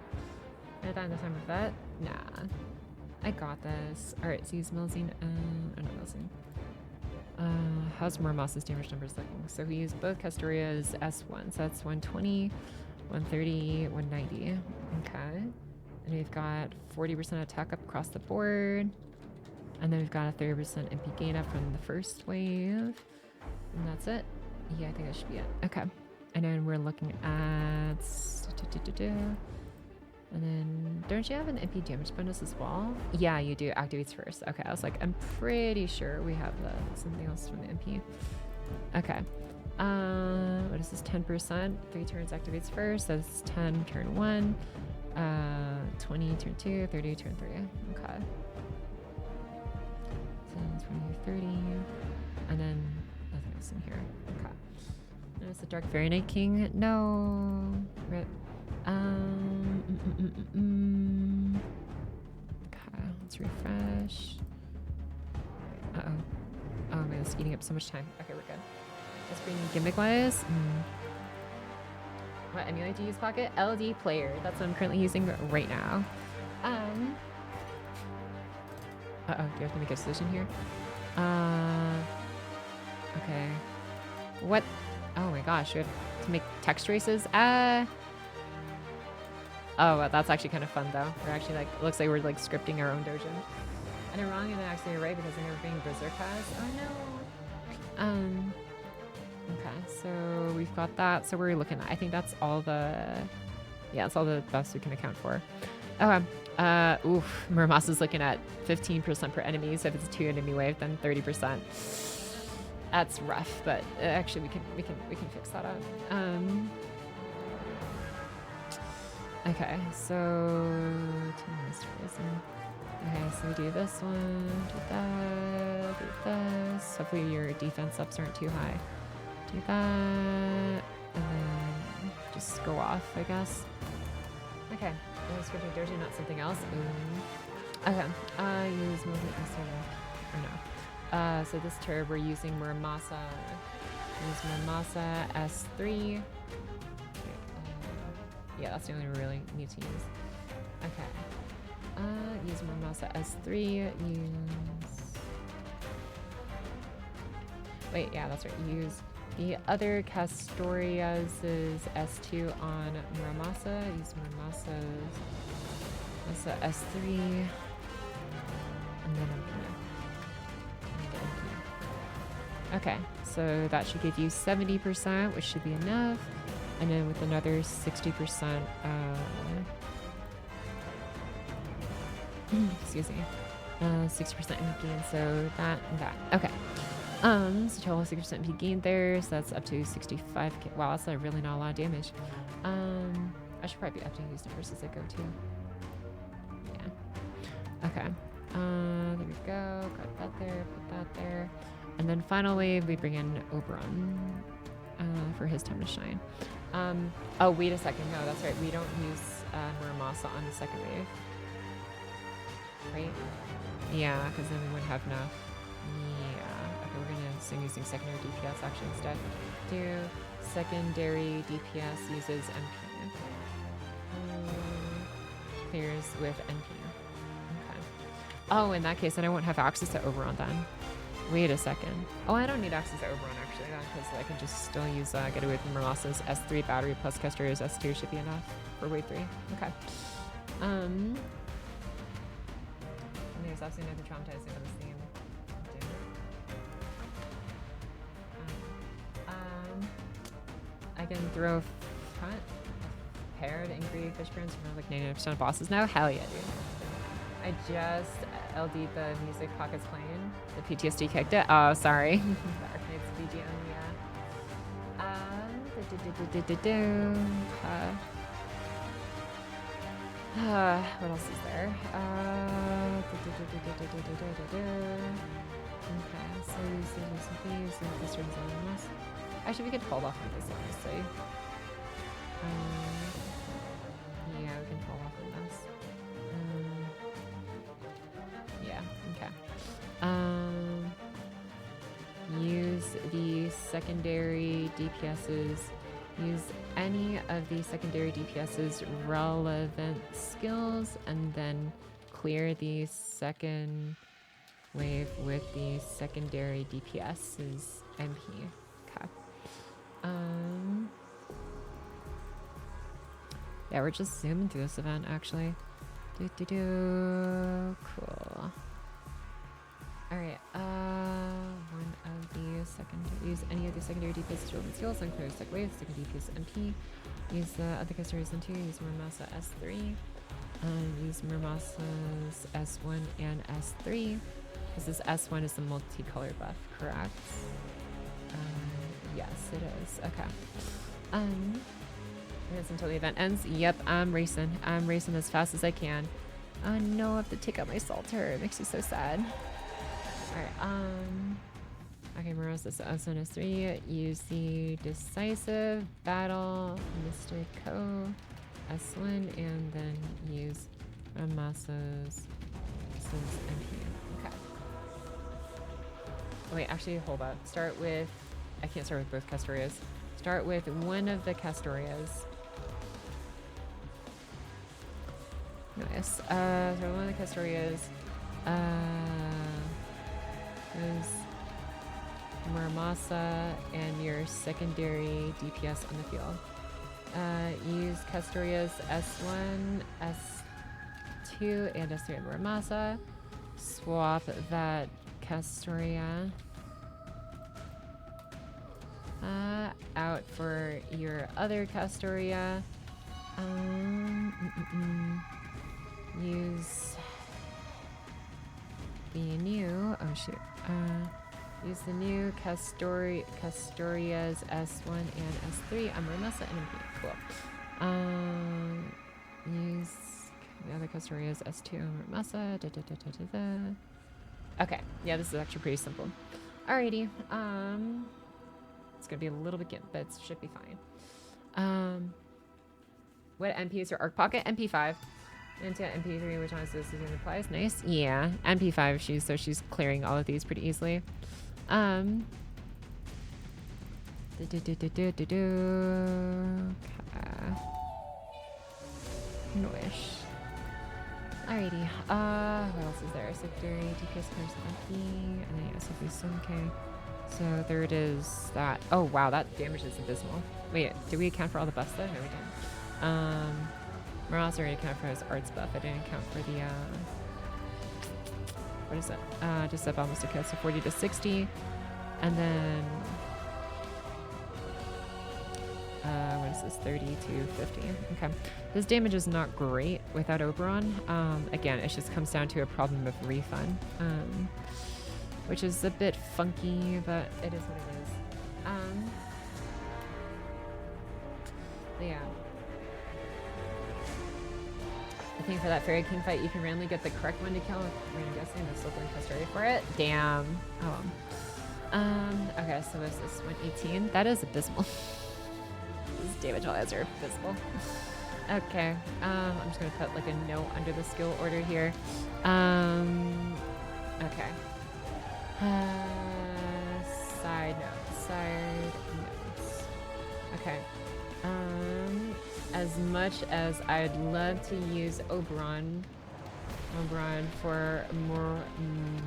At the time of that? Nah. I got this. Alright, so use Milzine and not Milzine. How's Muramasa's damage numbers looking? So we use both Custorias S1, so that's 120, 130, 190. Okay. And we've got 40% attack up across the board. And then we've got a 30% MP gain up from the first wave. And that's it. Yeah, I think that should be it. Okay. And then we're looking at... And then, don't you have an MP damage bonus as well? Yeah, you do. Activates first. Okay, I was like, I'm pretty sure we have something else from the MP. Okay. What is this? 10%. 3 turns activates first. So that's 10 turn 1. 20 turn 2. 30 turn 3. Okay. 10, 20, 30. And then nothing else in here. Okay. And it's the Dark Fairy Night King. No. Rip. Okay, let's refresh. Uh-oh. Oh man, it's eating up so much time. Okay, we're good. Let's bring gimmick-wise. What emulate to use Pocket? LD Player. That's what I'm currently using right now. Uh-oh, do you have to make a decision here? Okay. What? Oh my gosh, we have to make text traces? Oh, well, that's actually kind of fun though. We're actually like, looks like we're like scripting our own dojo. And I'm wrong and then actually you're right because I never bring Berserk has. Oh no. Okay, so we've got that. So we're looking at, I think that's all the, yeah, that's all the buffs we can account for. Okay. Oof, Muramasa's looking at 15% per enemy. So if it's a 2 enemy wave, then 30%. That's rough, but actually we can fix that up. Okay, so okay, so we do this one, do that, do this. Hopefully your defense ups aren't too high. Do that, and then just go off, I guess. Okay, scripting dojo, not something else. Okay, use movement or no. So this turn we're using Muramasa Use Muramasa S3. Yeah, that's the only we really need to use. Okay. Use Muramasa S3. Wait, yeah, that's right. Use the other Castorias' S2 on Muramasa. Use Muramasa's S3. And then I'm gonna. Okay, so that should give you 70%, which should be enough. And then with another 60%, excuse me, 60% MP gain, so that and that. Okay. So total 60% MP gain there, so that's up to 65k. Wow, that's really not a lot of damage. I should probably be updating these numbers as I go too. Yeah. Okay. There we go. Got that there, put that there. And then final wave, we bring in Oberon for his time to shine. Oh, wait a second. No, that's right. We don't use Muramasa on the second wave. Right? Yeah, because then we wouldn't have enough. Yeah. Okay, we're going to start using secondary DPS actually instead. Do secondary DPS uses MP. Clears with NP. Okay. Oh, in that case, then I won't have access to Oberon then. Wait a second. Oh, I don't need access to Oberon actually then, because I can just still use get away from Muramasa's S3 battery plus Castoria's S2 should be enough for wave 3. Okay. There's absolutely nothing traumatizing about this theme. I can throw front paired angry fish burns for like 99% of bosses now. Hell yeah, dude. I just LD'd the music Pocket's playing. The PTSD kicked it. Oh, sorry. The Arcane's BGM, yeah. What else is there? Okay, so this turns on this. Actually, we could hold off on this, honestly. Yeah, we can hold off on this. Yeah, okay. Use the secondary DPS's. Use any of the secondary DPS's relevant skills and then clear the second wave with the secondary DPS's MP. Okay. Yeah, we're just zooming through this event actually. Cool. Alright, one of the secondary, use any of the secondary DPS relevant skills on clear second wave, second DPS MP. Use the other customers in 2, use Muramasa S3. Use Muramasa's S1 and S3. Because this S1 is the multicolor buff, correct? Yes, it is. Okay. It's until the event ends. Yep, I'm racing. I'm racing as fast as I can. Oh no, I have to take out my salter. It makes me so sad. Alright, okay, Murasa's S1, S3. Use the decisive battle, Mystico S1, and then use Muramasa's MP. Okay. Oh, wait, actually, hold up. Start with, I can't start with both Castorias. Start with one of the Castorias. Nice. So one of the Castorias is Muramasa and your secondary DPS on the field. Use Castoria's S1, S2, and S3 at Muramasa. Swap that Castoria out for your other Castoria. Use the new, oh shoot, use the new Castoria's S1 and S3 on Muramasa and MP. Cool. Use the other Castoria's S2 on Muramasa. Okay, yeah, this is actually pretty simple. Alrighty, it's gonna be a little bit, but it should be fine. What MP is your arc pocket? MP5. Into MP3, which honestly this season applies. Nice. Yeah, MP5 so she's clearing all of these pretty easily. Okay. Noish. Alrighty. What else is there? Secondary DPS curse Pocky, and then yeah, simply Sunke. So there it is. That. Oh wow, that damage is abysmal. Wait, did we account for all the buffs though? No, we didn't. Moraz already accounted for his arts buff. I didn't account for the what is that? Just up almost a kill, so 40 to 60, and then what is this? 30 to 50. Okay, this damage is not great without Oberon. Again, it just comes down to a problem of refund, which is a bit funky, but it is what it is. But yeah. I think for that Fairy King fight, you can randomly get the correct one to kill. I'm guessing the Slippery Custody for it. Damn. Oh. Okay, so what's this? 118. That is abysmal. These damage values are abysmal. Okay. I'm just gonna put like a note under the skill order here. Okay. Side notes. Okay. As much as I'd love to use Oberon for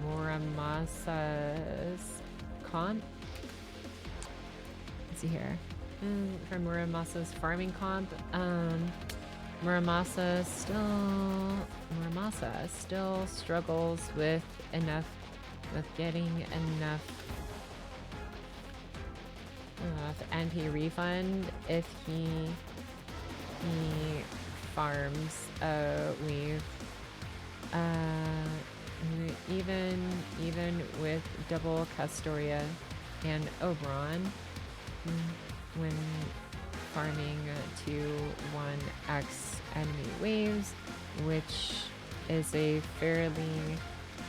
Muramasa's comp. Let's see here. For Muramasa's farming comp, Muramasa still struggles with getting enough NP refund if he farms weave. Even with double Castoria and Oberon, when farming 2-1x enemy waves, which is a fairly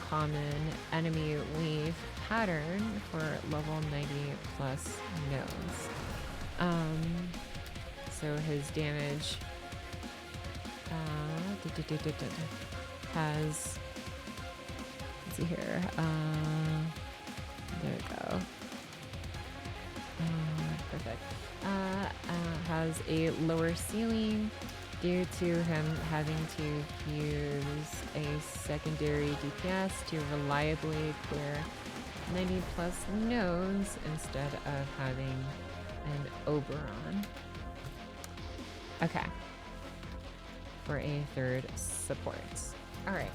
common enemy wave pattern for level 90 plus nodes. So his damage has, let's see here, there we go. Perfect. Has a lower ceiling due to him having to use a secondary DPS to reliably clear 90 plus nodes instead of having an Oberon. Okay. For a third support. Alright.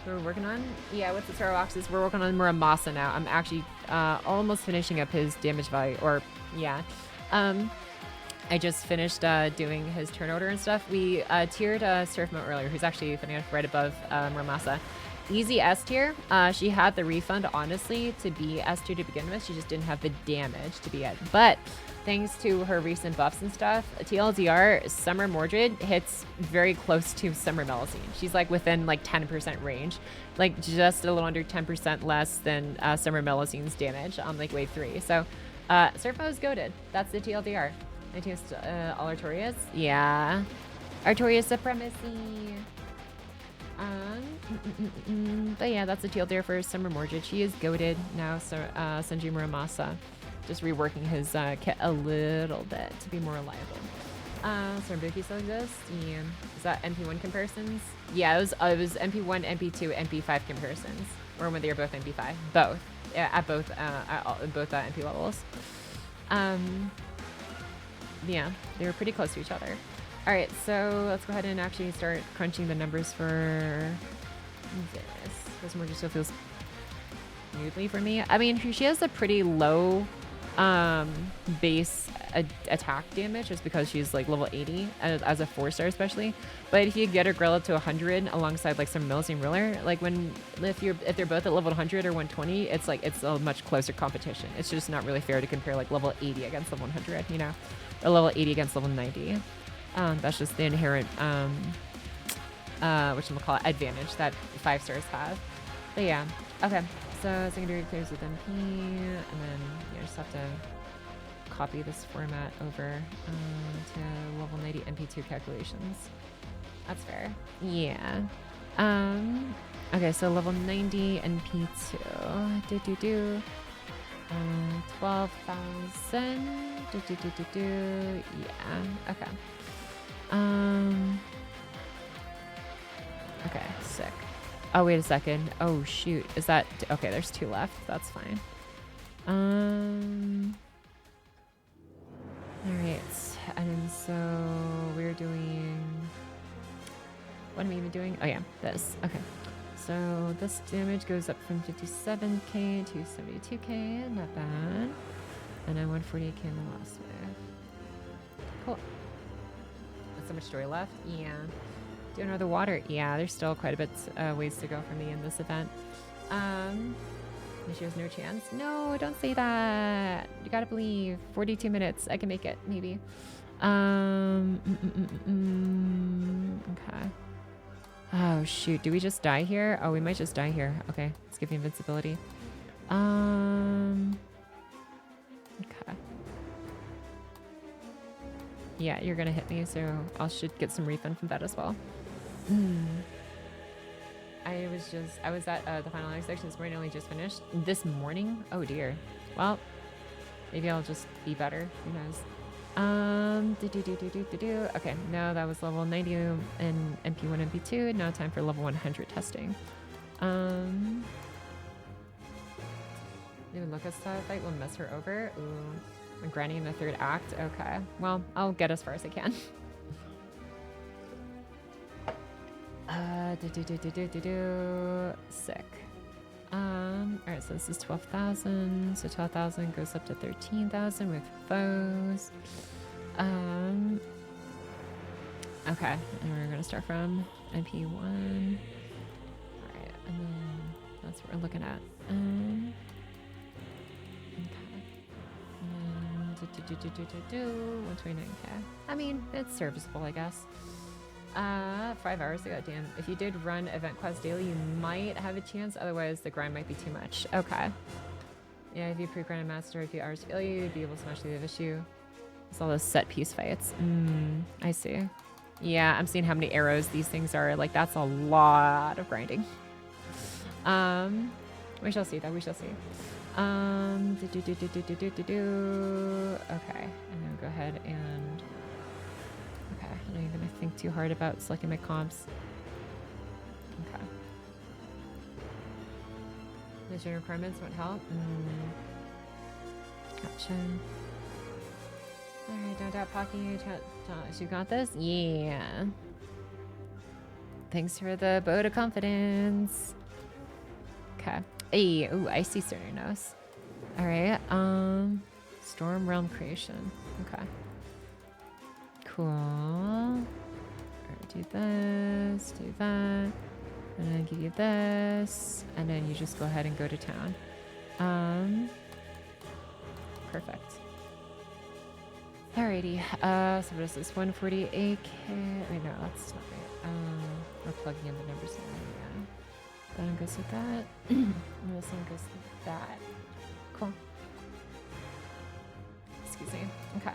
We're working on, yeah, what's the Star Boxes? We're working on Muramasa now. I'm actually almost finishing up his damage value, or yeah. I just finished doing his turn order and stuff. We tiered Surfmo earlier, who's actually funny enough right above Muramasa. Easy S tier. She had the refund, honestly, to be S tier to begin with. She just didn't have the damage to be it. But thanks to her recent buffs and stuff, TLDR, Summer Mordred hits very close to Summer Melusine. She's like within like 10% range, like just a little under 10% less than Summer Melusine's damage on like wave 3. So Surfmo is goated. That's the TLDR. All Artorias? Yeah. Artorias supremacy. But yeah, that's a TLDR for Summer Mordred. She is goated now, so Senju Muramasa. Just reworking his kit a little bit to be more reliable. Sarbuki still exists? Yeah. Is that MP1 comparisons? Yeah, it was MP1, MP2, MP5 comparisons. Or when they were both MP5. Both. Yeah, at both MP levels. Yeah, they were pretty close to each other. Alright, so let's go ahead and actually start crunching the numbers for this. This more just still feels smoothly for me. I mean, she has a pretty low base attack damage just because she's like level 80 as a 4-star especially. But if you get her girl up to 100 alongside like some Melusine ruler, like if they're both at level 100 or 120, it's like it's a much closer competition. It's just not really fair to compare like level 80 against level 100, you know, or level 80 against level 90. That's just the inherent whatchamacallit, advantage that 5-stars have. But yeah, okay. So secondary clears with MP, and then you just have to copy this format over to level 90 MP2 calculations. That's fair. Yeah. Okay, so level 90 NP2. 12,000. Yeah. Okay. Okay. Sick. Oh, wait a second. Oh, shoot. Is that... Okay, there's 2 left. That's fine. Alright. And so we're doing... What am I even doing? Oh, yeah. This. Okay. So this damage goes up from 57k to 72k. Not bad. And then 148k in the last wave. Cool. There's so much story left. Yeah. Do another water. Yeah, there's still quite a bit ways to go for me in this event. She has no chance. No, don't say that. You gotta believe. 42 minutes. I can make it, maybe. Okay. Oh, shoot. Do we just die here? Oh, we might just die here. Okay. Let's give you invincibility. Okay. Yeah, you're gonna hit me, so I should get some refund from that as well. I was at the finalized section this morning. I only just finished. This morning? Oh, dear. Well, maybe I'll just be better. Who knows? Okay, no, that was level 90 in MP1 and MP2. Now time for level 100 testing. Even Lucas fight will mess her over. Ooh, and Granny in the 3rd act. Okay, well, I'll get as far as I can. Sick. Alright, so this is 12,000. So 12,000 goes up to 13,000 with foes. Okay, and we're gonna start from MP1. Alright, and then that's what we're looking at. Okay. 129k. I mean, it's serviceable, I guess. 5 hours ago, damn. If you did run event quest daily, you might have a chance. Otherwise, the grind might be too much. Okay. Yeah, if you pre-grind master a few hours to failure, you'd be able to smash through the issue. It's all those set piece fights. I see. Yeah, I'm seeing how many arrows these things are. Like, that's a lot of grinding. We shall see, though. We shall see. Okay. And then go ahead and... Okay, I'm not even gonna think too hard about selecting my comps. Okay. Mission requirements won't help. Gotcha. Alright, don't doubt Pocky. You got this? Yeah. Thanks for the vote of confidence. Okay. Hey, ooh, Icy Cernos. Alright, Storm Realm Creation. Okay. Cool. Alright, do this, do that. And then give you this. And then you just go ahead and go to town. Perfect. Alrighty. So what is this? 148k. Wait, no, that's not right. We're plugging in the numbers now. Yeah. That one goes with that. And this one goes with that. Cool. Excuse me. Okay.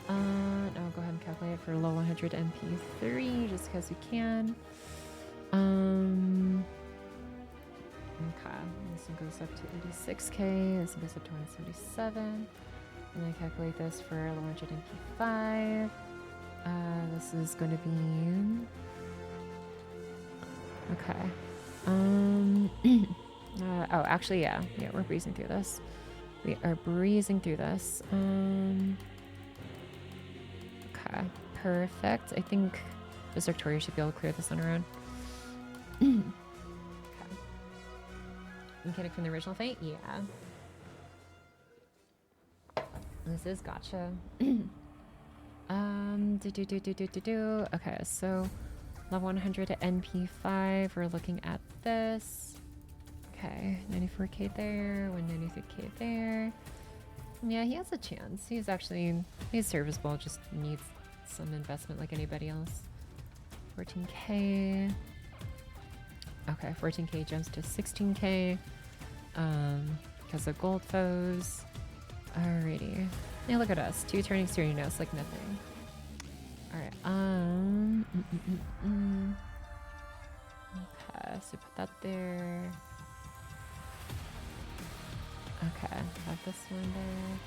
Now I'll go ahead and calculate it for low 100 MP3 just because we can. Okay. This one goes up to 86k. This one goes up to 177. And then calculate this for low 100 MP5. This is going to be... Okay. Oh, actually, yeah. Yeah, we're breezing through this. We are breezing through this. Okay, perfect. I think this Victoria should be able to clear this on her own. Okay. Mechanic from the original fight? Yeah. This is gotcha. Okay, so level 100 at NP5. We're looking at this. Okay, 94k there, 193k there. Yeah, he has a chance. He's serviceable, just needs some investment like anybody else. 14k. Okay, 14k jumps to 16k. Because of gold foes. Alrighty. Now look at us. 2 turning Serenos like nothing. Alright, okay, so put that there. Okay, have this one there.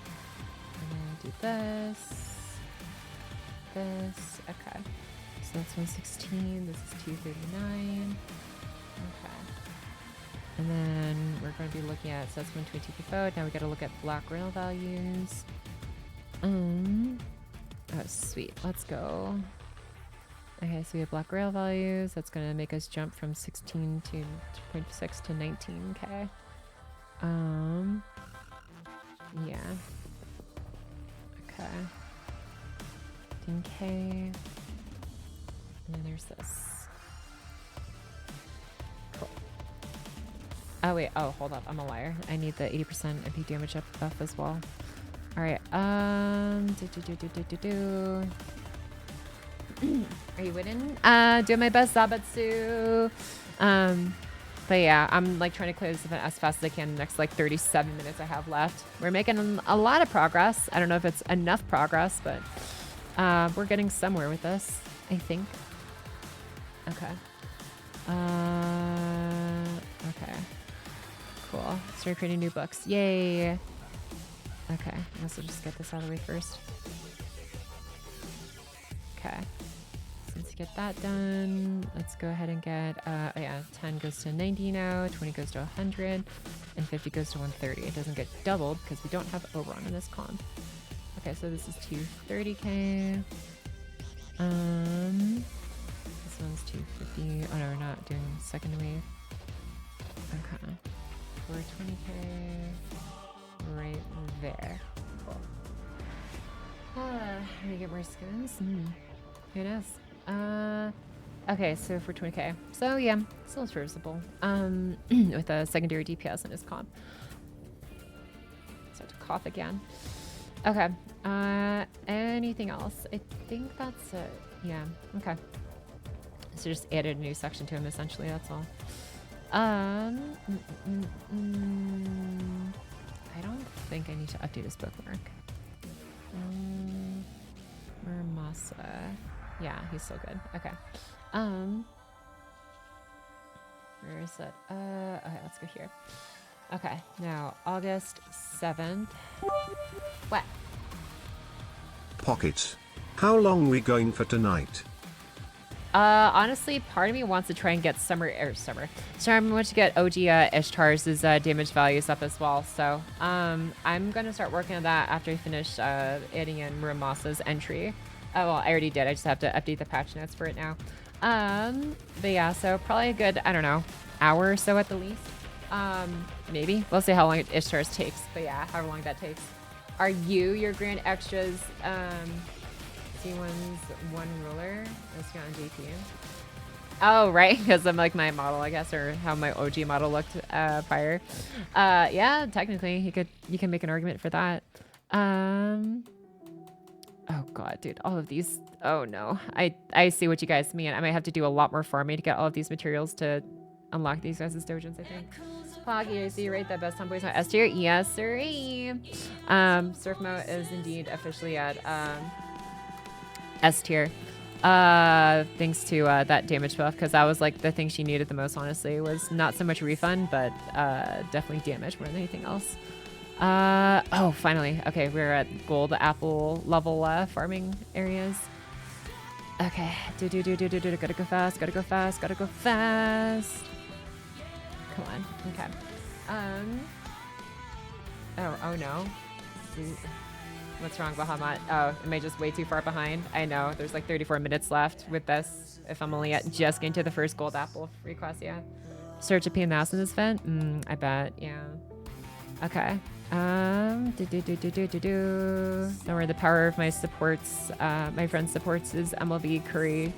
And then do this. This. Okay. So that's 116. This is 239. Okay. And then we're going to be looking at, so that's 120 cathode. Now we got to look at black rail values. Oh, sweet. Let's go. Okay, so we have black rail values. That's going to make us jump from 16 to 2.6 to 19. Okay. Yeah. Okay. 15K. And then there's this. Cool. Oh, wait. Oh, hold up. I'm a liar. I need the 80% MP damage up buff as well. All right. Are you winning? Doing my best, Zabatsu. But yeah, I'm like trying to clear this event as fast as I can in the next like 37 minutes I have left. We're making a lot of progress. I don't know if it's enough progress, but we're getting somewhere with this, I think. Okay. Okay. Cool. Start creating new books. Yay. Okay. Let's just get this out of the way first. Okay. Let's get that done. Let's go ahead and get, oh yeah, 10 goes to 90 now, 20 goes to 100, and 50 goes to 130. It doesn't get doubled because we don't have overrun in this con. Okay, so this is 230K. This one's 250. Oh no, we're not doing second wave. Okay. 420K right there. Cool. Let me get more skins. Who knows? Okay, so for 20K. So yeah, still serviceable. With a secondary DPS in his comp. Start to cough again. Okay. Anything else? I think that's it. Yeah. Okay. So just added a new section to him essentially, that's all. I don't think I need to update his bookmark. Murmasa. Yeah, he's so good. Okay. Where is it? Okay, let's go here. Okay, now August 7th. What? Pockets. How long we going for tonight? Honestly, part of me wants to try and get Sorry, I want to get OG Ishtar's damage values up as well. So I'm going to start working on that after I finish adding in Muramasa's entry. Oh, well, I already did. I just have to update the patch notes for it now. But yeah, so probably a good, I don't know, hour or so at the least. Maybe. We'll see how long Ishtar's takes. But yeah, however long that takes. Are you your grand extras C1's one ruler? Let's go on JP. Oh, right, because I'm like my model, I guess, or how my OG model looked prior. Yeah, technically, you can make an argument for that. Oh god, dude, all of these. Oh no, I see what you guys mean. I might have to do a lot more farming to get all of these materials to unlock these guys' dojins, I think. Pocky, I see you right. That best tomboys on S tier. Yes, sirree. Surf mode is indeed officially at S tier. Thanks to that damage buff, because that was like the thing she needed the most. Honestly, was not so much refund, but definitely damage more than anything else. Oh, finally. Okay, we're at gold apple level farming areas. Okay. Gotta go fast. Gotta go fast. Gotta go fast. Come on. Okay. Oh no. What's wrong, Bahamut? Oh, am I just way too far behind? I know. There's like 34 minutes left with this. If I'm only at just getting to the first gold apple free quest, yeah. Search a PMS in this event? I bet. Yeah. Okay. Don't worry, the power of my supports, my friend's supports is MLB Curry.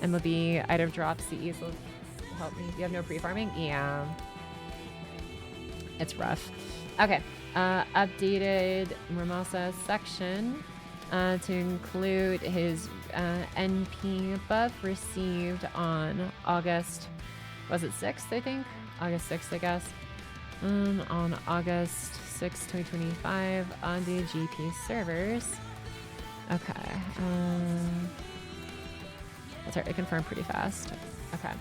MLB item drop CEs will help me. You have no pre-farming? Yeah. It's rough. Okay. Updated Ramasa section to include his NP buff received on August, was it 6th, I think? August 6th, I guess. On August 6, 2025 on the GP servers. Okay. That's right, I confirmed pretty fast. Okay.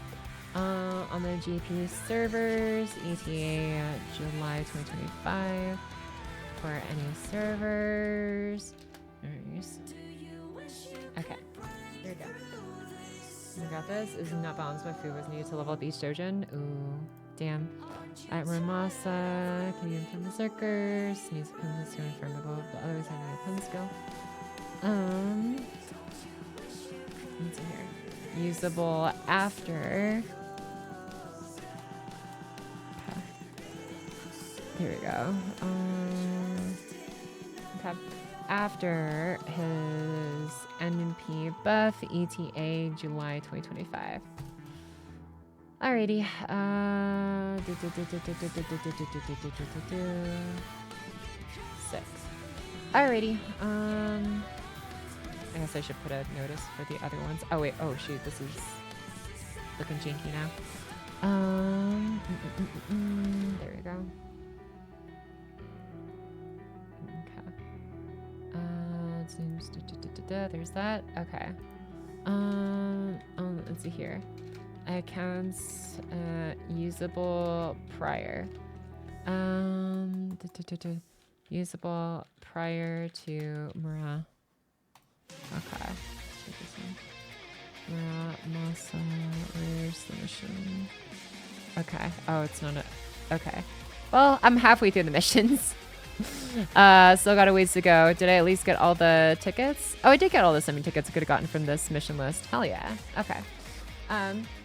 On the GP servers, ETA July 2025 for any servers. Okay, here we go. We got this. Is not balanced. My food was needed to level up each dojo. Ooh, damn. At Ramasa, can you inform the Zerkers? Needs to come to confirm above, but otherwise I need a pen skill. Let's see here. Usable after. Okay. Here we go. Okay. After his NP buff, ETA July 2025. Alrighty. 6. Alrighty. I guess I should put a notice for the other ones. Oh wait, oh shoot, this is looking janky now. There we go. Okay. There's that. Okay. Let's see here. Accounts, usable prior. Usable prior to Mura. Okay. Masa, where's the mission? Okay. Oh, it's not a... Okay. Well, I'm halfway through the missions. Still got a ways to go. Did I at least get all the tickets? Oh, I did get all the semi-tickets I could have gotten from this mission list. Hell yeah. Okay.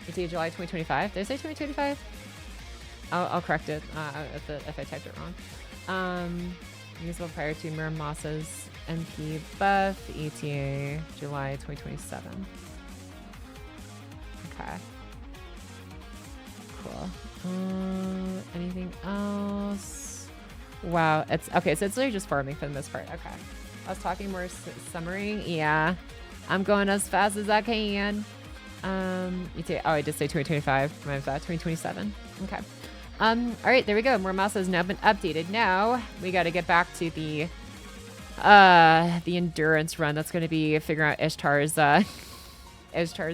It's July 2025. Did I say 2025? I'll correct it if I typed it wrong. Usable prior to Muramasa's MP buff, ETA July 2027. Okay. Cool. Anything else? Wow, it's okay. So it's literally just farming for the most part. Okay. I was talking more summary. Yeah, I'm going as fast as I can. ETA. Oh, I did say 2025. My bad. 2027. Okay. All right, there we go. Muramasa has now been updated. Now we got to get back to the endurance run. That's going to be figuring out Ishtar's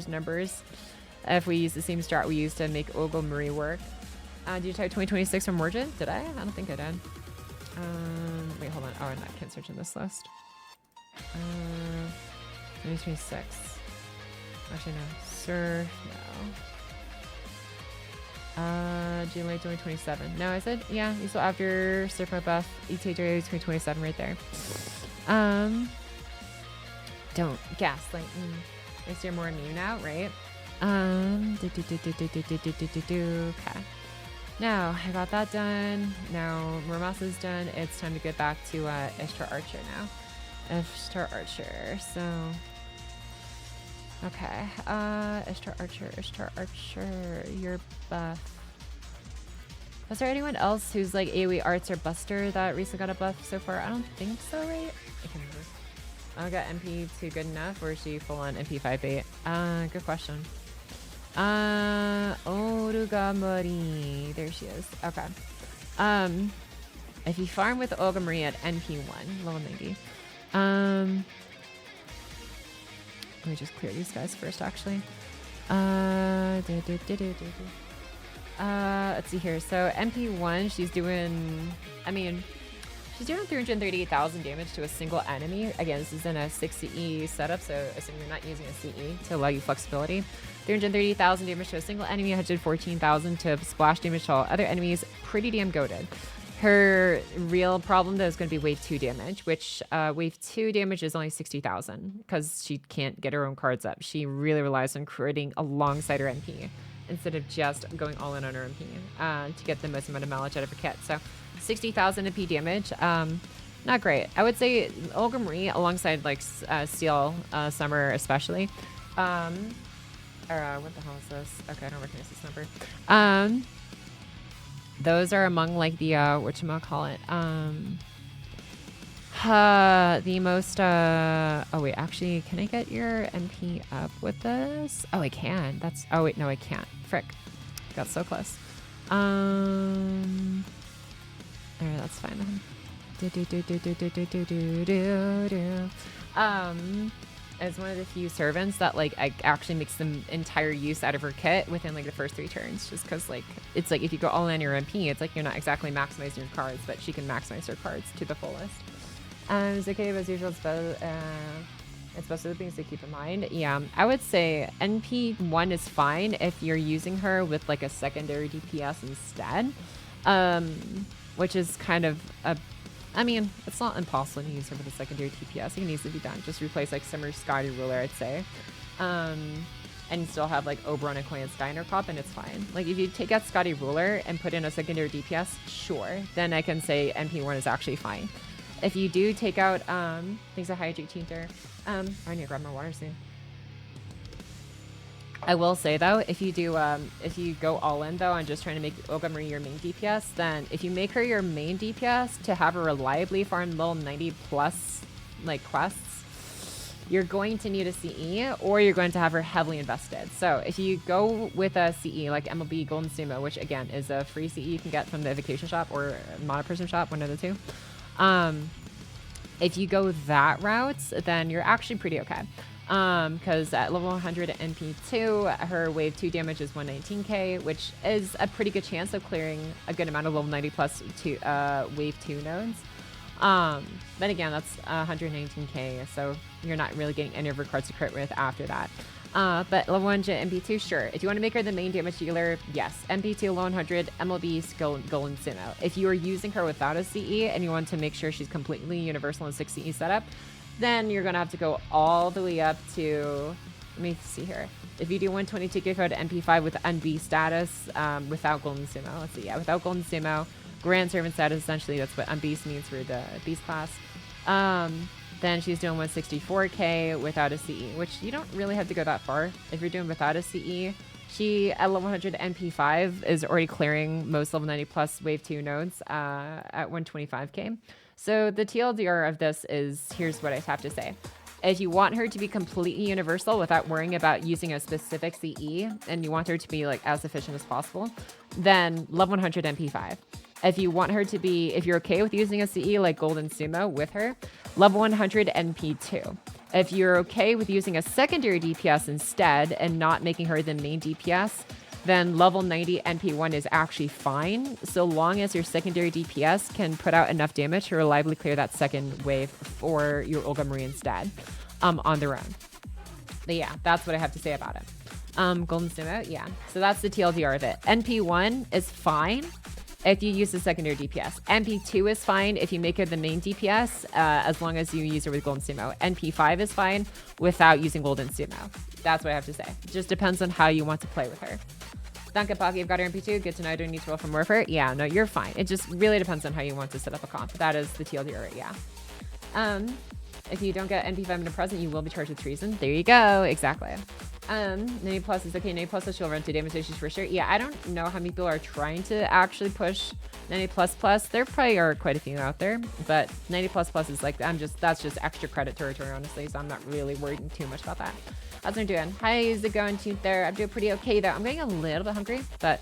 numbers. If we use the same strat we used to make U-Olga Marie work. Did you type 2026 from Morgan? Did I? I don't think I did. Wait, hold on. Oh, I can't search in this list. 2026. Actually, no. Sir, no. July 2027. No, I said, yeah, you saw after Surf Mode buff, ETA 2027 right there. Don't gaslight me. Is there more new now, right? Okay. Now, I got that done. Now, Muramasa's done. It's time to get back to Ishtar Archer now. Ishtar Archer, so... Okay, Ishtar Archer, you're buff. Was there anyone else who's like AoE Arts or Buster that recently got a buff so far? I don't think so, right? I can't remember. I got MP2 good enough, or is she full on MP 5-8? Good question. U-Olga Marie. There she is. Okay. If you farm with U-Olga Marie at NP1, level 90. Let me just clear these guys first, actually. Let's see here. So MP1, she's doing, she's doing 338,000 damage to a single enemy. Again, this is in a 6 CE setup, so assuming you're not using a CE to allow you flexibility. 330,000 damage to a single enemy, 114,000 to splash damage to all other enemies. Pretty damn goated. Her real problem, though, is going to be wave 2 damage, which wave 2 damage is only 60,000 because she can't get her own cards up. She really relies on critting alongside her MP instead of just going all in on her MP to get the most amount of mileage out of her kit. So 60,000 MP damage, not great. I would say U-Olga Marie alongside like Steel Summer especially. What the hell is this? Okay, I don't recognize this number. Those are among like the whatchamacallit, the most oh wait, actually, can I get your MP up with this? Oh, I can. That's, oh wait, no, I can't. Frick, got so close. Alright, that's fine then. is one of the few servants that like actually makes the entire use out of her kit within like the first 3 turns, just because like it's like if you go all in your MP, it's like you're not exactly maximizing your cards, but she can maximize her cards to the fullest. It's okay, but as usual, it's both of the things to keep in mind. Yeah, I would say NP1 is fine if you're using her with like a secondary DPS instead, which is kind of a, I mean, it's not impossible to use her with a secondary DPS. It can easily be done. Just replace like Summer Scotty Ruler, I'd say. And you still have like Oberon and Coin and Sky in her comp, and it's fine. Like if you take out Scotty Ruler and put in a secondary DPS, sure, then I can say NP1 is actually fine. If you do take out, things that hydrate Tinter, I need to grab my water soon. I will say though, if you do, if you go all in though, and just trying to make Olga Marie your main DPS, then if you make her your main DPS to have her reliably farm level 90 plus like quests, you're going to need a CE, or you're going to have her heavily invested. So if you go with a CE like MLB Golden Sumo, which again is a free CE you can get from the Evocation shop or Mono Prism shop, one of the two. If you go that route, then you're actually pretty okay. Because at level 100 at NP2, her wave 2 damage is 119k, which is a pretty good chance of clearing a good amount of level 90 plus wave 2 nodes. Then again, that's 119k, so you're not really getting any of her cards to crit with after that. But level 100 MP2, sure. If you want to make her the main damage dealer, yes. MP2, level 100, MLB, Golden Sumo. If you are using her without a CE and you want to make sure she's completely universal and 6 CE setup, then you're going to have to go all the way up to, let me see here. If you do 122k for MP5 with NB status, without Golden Sumo, let's see, yeah, without Golden Sumo, Grand Servant status, essentially, that's what Unbeast means for the Beast class. Then she's doing 164k without a CE, which you don't really have to go that far. If you're doing without a CE, she at level 100 NP5 is already clearing most level 90 plus wave 2 nodes at 125k. So the TLDR of this is, here's what I have to say. If you want her to be completely universal without worrying about using a specific CE, and you want her to be like as efficient as possible, then level 100 NP5. If you want her to be, if you're okay with using a CE like Golden Sumo with her, level 100 NP2. If you're okay with using a secondary DPS instead and not making her the main DPS, then level 90 NP1 is actually fine, so long as your secondary DPS can put out enough damage to reliably clear that second wave for your Olga Marie instead, on their own. But yeah, that's what I have to say about it. Golden Sumo, yeah. So that's the TLDR of it. NP1 is fine if you use the secondary DPS. NP2 is fine if you make her the main DPS, as long as you use her with Golden Sumo. NP5 is fine without using Golden Sumo. That's what I have to say. It just depends on how you want to play with her. Duncan Pocky, I've got her NP2. Good to know. I don't need to roll for Morpher. Yeah, no, you're fine. It just really depends on how you want to set up a comp. That is the TLDR, yeah. If you don't get NP5 in a present, you will be charged with treason. There you go. Exactly. 90 plus is okay. 90 plus she'll run 2 damage issues for sure. Yeah, I don't know how many people are trying to actually push 90 plus plus. There probably are quite a few out there, but 90 plus plus is like, that's just extra credit territory, honestly, so I'm not really worried too much about that. How's it doing? How's it going, Tooth there? I'm doing pretty okay though. I'm getting a little bit hungry, but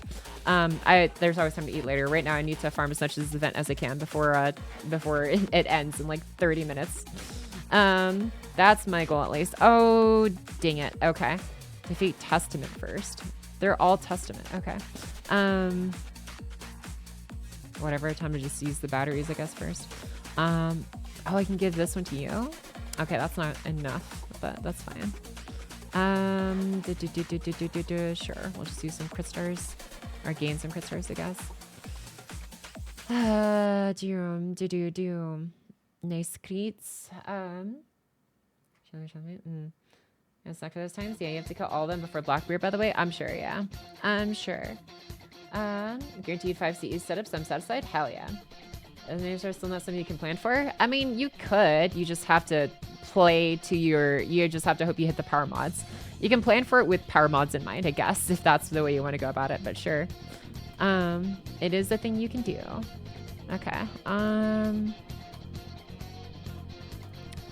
there's always time to eat later. Right now I need to farm as much of this event as I can before it ends in like 30 minutes. That's my goal at least. Oh, dang it. Okay. Defeat Testament first. They're all Testament. Okay. Whatever. Time to just use the batteries, I guess, first. Oh, I can give this one to you. Okay, that's not enough, but that's fine. Sure. We'll just use some crit stars, or gain some crit stars, I guess. Nice crits. It's not for those times. Yeah, you have to kill all of them before Blackbeard, by the way. I'm sure, yeah. I'm sure. Guaranteed 5 CE setups. I'm satisfied. Hell yeah. Is names are still not something you can plan for? I mean, you could. You just have to play to your... You just have to hope you hit the power mods. You can plan for it with power mods in mind, I guess, if that's the way you want to go about it, but sure. It is a thing you can do. Okay.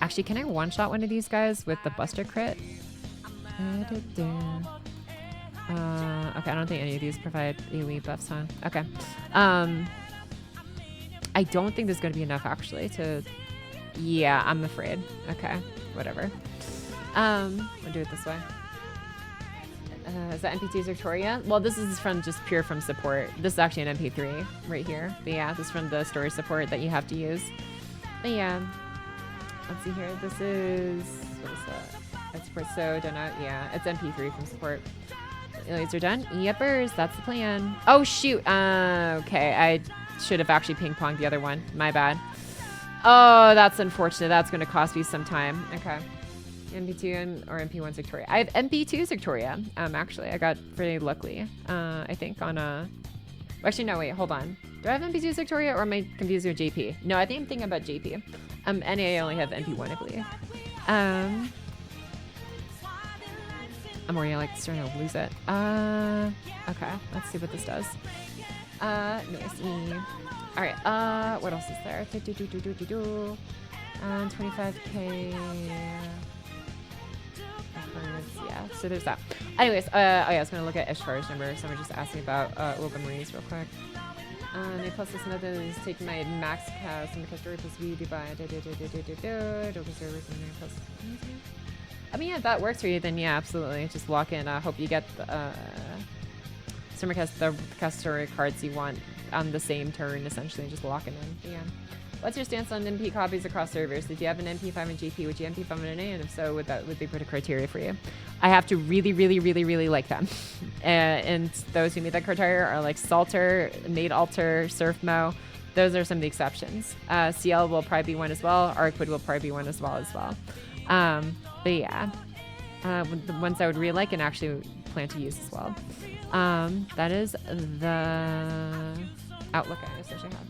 Actually, can I one-shot one of these guys with the Buster crit? Okay, I don't think any of these provide AoE buffs, huh? Okay. I don't think there's going to be enough, actually, to... Yeah, I'm afraid. Okay, whatever. We'll do it this way. Is that MP2's Victoria? Well, this is from just pure from support. This is actually an MP3 right here. But yeah, this is from the storage support that you have to use. But yeah, let's see here. This is, what is that? Espresso donut. Yeah, it's MP3 from support. Elites are done. Yepers, that's the plan. Oh shoot. Okay, I should have actually ping-ponged the other one. My bad. Oh, that's unfortunate. That's going to cost me some time. Okay. MP2 or MP1's Victoria. I have MP2's Victoria. Actually, I got pretty luckily. I think on a. Actually, no. Wait, hold on. Do I have MP2's Victoria or am I confused with JP? No, I think I'm thinking about JP. NA I only have MP1, I believe. I'm already like starting to lose it. Okay. Let's see what this does. Nice. All right. What else is there? 25k. Yeah, so there's that. Anyways, oh yeah, I was gonna look at Ishtar's number. Someone just asked me about U-Olga Marie's real quick. A plus this method is taking my max cast and because story plus V divide. I mean, yeah, if that works for you, then yeah, absolutely. Just walk in. I hope you get the cast story cards you want on the same turn, essentially, just locking in. But yeah. What's your stance on MP copies across servers? If you have an MP5 and GP, would you MP5 and an A? And if so, would they put a criteria for you? I have to really like them. And those who meet that criteria are like Salter, Nate Alter, Surfmo. Those are some of the exceptions. CL will probably be one as well. Arcwood will probably be one as well. But yeah, the ones I would really like and actually plan to use as well. That is the outlook I essentially have.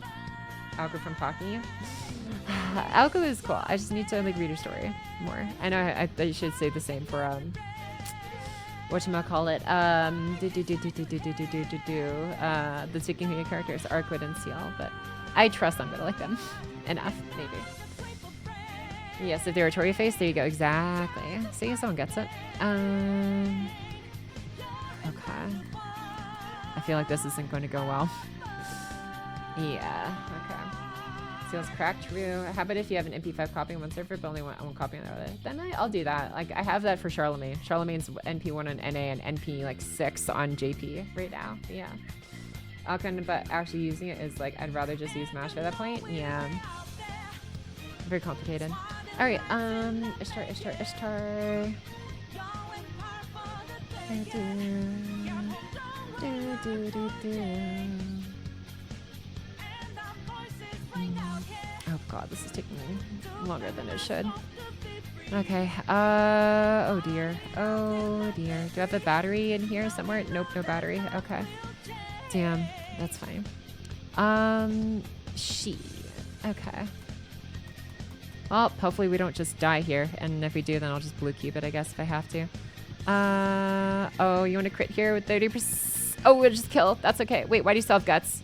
Algo from Pocky. Algo is cool. I just need to like read her story more. I know I should say the same for whatchamacallit. The Sticky Media characters, Arcwood and CL, but I trust I'm gonna like them enough, maybe. Yes, if they're a Tory face, there you go. Exactly. See, someone gets it. Okay. I feel like this isn't going to go well. Yeah, okay. Seals cracked, true. How about if you have an MP5 copy on one server, but only one copy on the other? Then I'll do that. Like, I have that for Charlemagne. Charlemagne's NP1 on NA and NP, like, 6 on JP right now. But yeah. But actually using it is, like, I'd rather just use Mash at that point. Yeah. Very complicated. All right, Ishtar. Oh god, this is taking longer than it should. Okay, oh dear. Do I have a battery in here somewhere? Nope, no battery. Okay. Damn, that's fine. Okay. Well, hopefully we don't just die here, and if we do, then I'll just blue cube it, I guess, if I have to. Oh, you want to crit here with 30%? Oh, we'll just kill. That's okay. Wait, why do you still have guts?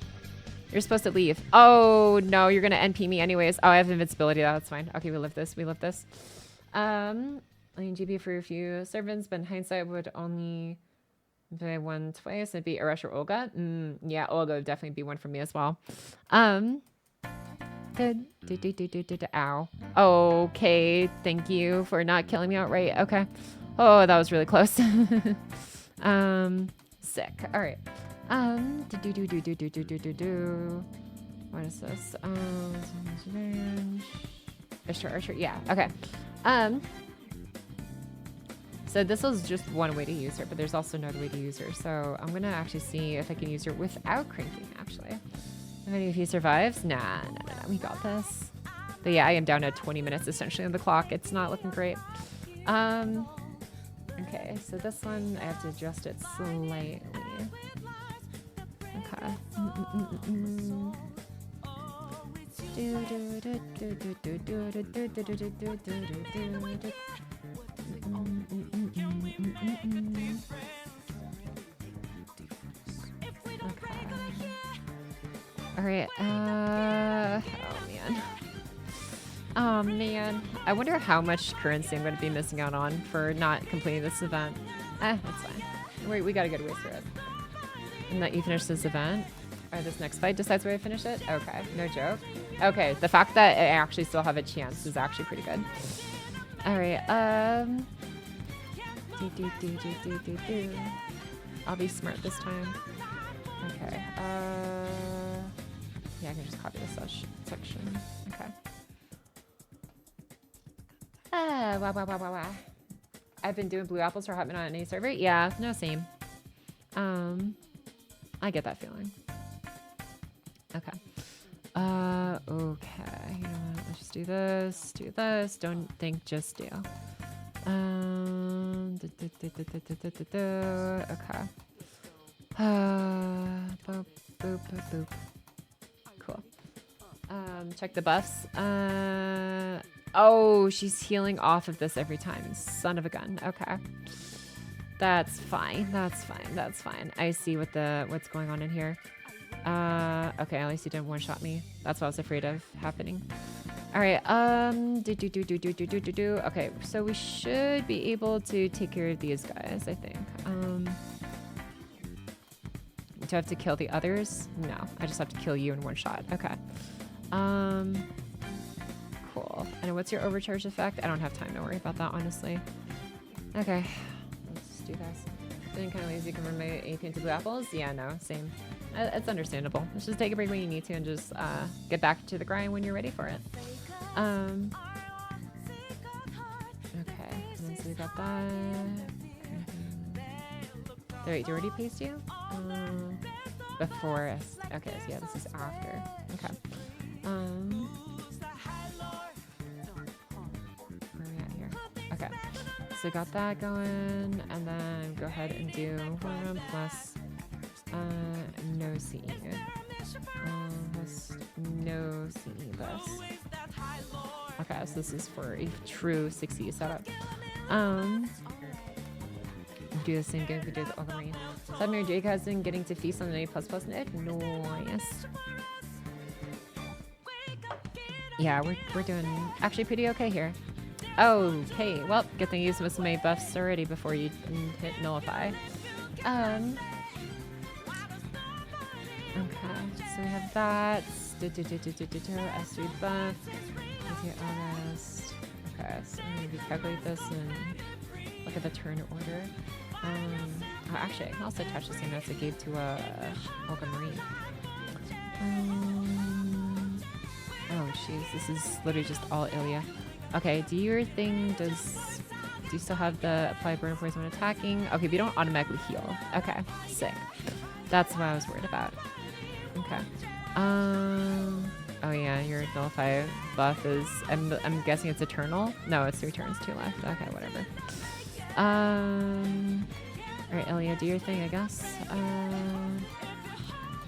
You're supposed to leave. Oh, no, you're going to NP me anyways. Oh, I have invincibility. That's fine. Okay, we live this. I mean, GB for a few servants, but in hindsight would only be one twice. It'd be Arash or Olga. Yeah, Olga would definitely be one for me as well. Good. Ow. Okay, thank you for not killing me outright. Okay. Oh, that was really close. Sick. All right. What is this? Archer. Yeah. Okay. So this was just one way to use her, but there's also another way to use her. So I'm gonna actually see if I can use her without cranking. Actually, if he survives. Nah. We got this. But yeah, I am down to 20 minutes essentially on the clock. It's not looking great. Okay, so this one I have to adjust it slightly. Okay. All right. Oh man. I wonder how much currency I'm going to be missing out on for not completing this event. That's fine. We got a good way through it. And that you finish this event, or this next fight decides where I finish it. Okay, no joke. Okay, the fact that I actually still have a chance is actually pretty good. All right. I'll be smart this time. Okay. Yeah, I can just copy this section. Okay. Wow. I've been doing blue apples for a hot minute on any server. Yeah, no, same. I get that feeling. Okay. Okay. You know what? Let's just do this. Do this. Don't think, just do. Okay. Boop, boop, boop, boop. Cool. Check the buffs. Oh, she's healing off of this every time. Son of a gun. Okay. That's fine. That's fine. That's fine. I see what's going on in here. Okay, at least he didn't one-shot me. That's what I was afraid of happening. All right. Okay, so we should be able to take care of these guys, I think. Do I have to kill the others? No, I just have to kill you in one shot. Okay. Cool. And what's your overcharge effect? I don't have time to worry about that, honestly. Okay. Let's do this. Feeling kind of lazy. You can run my AP into blue apples? Yeah, no, same. It's understandable. Let's just take a break when you need to and just get back to the grind when you're ready for it. Okay. And then so we got that. Wait, do you already paste you? Before us. Okay, so yeah, this is after. Okay. Where are we at here? Okay. So got that going, and then go ahead and do 1 plus no CE. Plus no CE this. Okay, so this is for a true 6E setup. Do the same game we did with Olga Marie. Submarine Jake has been getting to feast on the A++ net. Nice. Yeah, we're doing actually pretty okay here. Okay, well, good thing you used most of my buffs already before you hit nullify. Okay, so we have that. S3 buff. August. Okay, so maybe calculate this and look at the turn order. Actually, I can also touch the same notes I gave to Olga Marie. Oh, jeez, this is literally just all Ilya. Okay, do your thing do you still have the apply burn poison when attacking? Okay, but you don't automatically heal. Okay, sick. That's what I was worried about. Okay. Oh yeah, your nullify buff is, I'm guessing it's eternal? No, it's 3 turns, 2 left. Okay, whatever. Alright, Ilya, do your thing, I guess.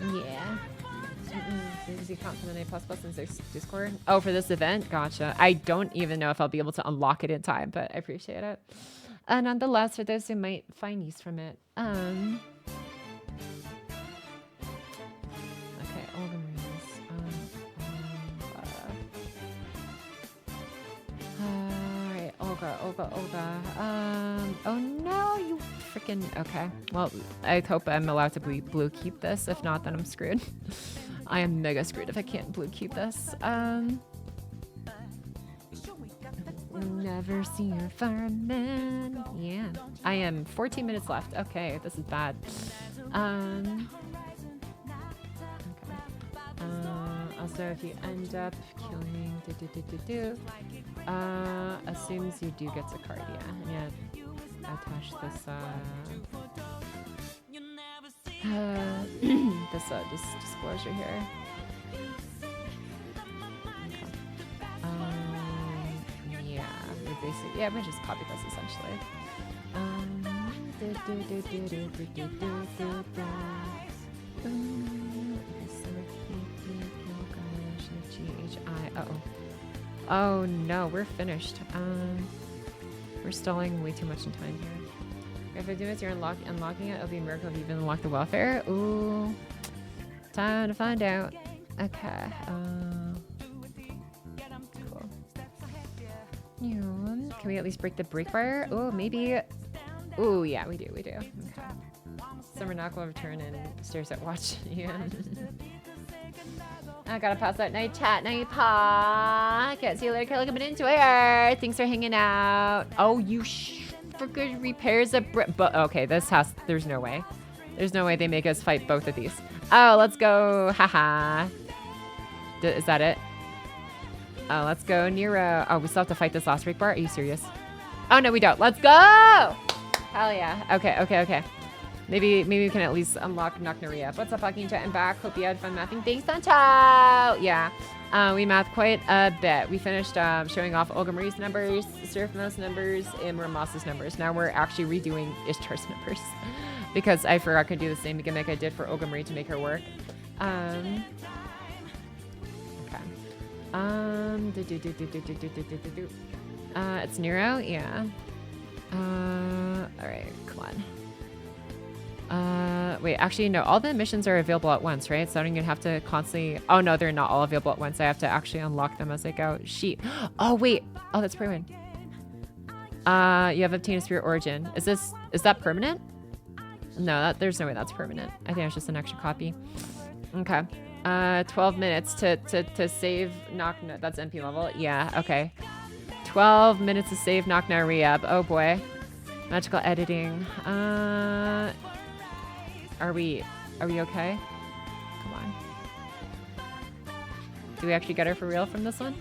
Yeah. Does he count for the A++ in Discord? Oh, for this event? Gotcha. I don't even know if I'll be able to unlock it in time, but I appreciate it. Nonetheless, for those who might find use from it. Okay, Olga Marie's. Alright, Olga. Oh no, you freaking. Okay. Well, I hope I'm allowed to blue keep this. If not, then I'm screwed. I am mega screwed if I can't blue keep this. Never see your fireman. Yeah. I am 14 minutes left. Okay, this is bad. Okay. Also, if you end up killing assumes you do get a card, yeah. Attach this this disclosure here. Okay. Yeah, we just copy this essentially. Oh no, we're finished. We're stalling way too much in time here. If I do this, you're unlocking it. It'll be a miracle if you've unlocked the welfare. Ooh, time to find out. Okay. Cool. Can we at least break the break bar? Oh, maybe. Oh yeah, we do. Okay. Summer knock will return and stares at watch. Yeah. I gotta pass that night chat, night pot. Can't see you later. Look, I'm into it. Thanks for hanging out. Oh, you for good repairs of but okay, this has, there's no way. There's no way they make us fight both of these. Oh, let's go. Haha. Is that it? Oh, let's go, Nero. Oh, we still have to fight this last break bar? Are you serious? Oh, no, we don't. Let's go! Hell yeah. Okay. Maybe we can at least unlock Nocnaria. What's up, Pocky? I'm back. Hope you had fun mathing. Thanks, Sancho! Yeah. We mathed quite a bit. We finished showing off Olga Marie's numbers, Serafimos numbers, and Ramos's numbers. Now we're actually redoing Ishtar's numbers because I forgot I could do the same gimmick I did for Olga Marie to make her work. Okay. It's Nero? Yeah. Alright, come on. Wait, actually, no, all the missions are available at once, right? So I don't even have to constantly... Oh, no, they're not all available at once. I have to actually unlock them as I go. Sheet. Oh, wait. Oh, that's pretty good. You have obtained a spirit origin. Is that permanent? No, there's no way that's permanent. I think it's just an extra copy. Okay. 12 minutes to save Knock... That's MP level? Yeah, okay. 12 minutes to save Knock-Now Rehab. Oh, boy. Magical editing. Are we okay? Come on. Do we actually get her for real from this one?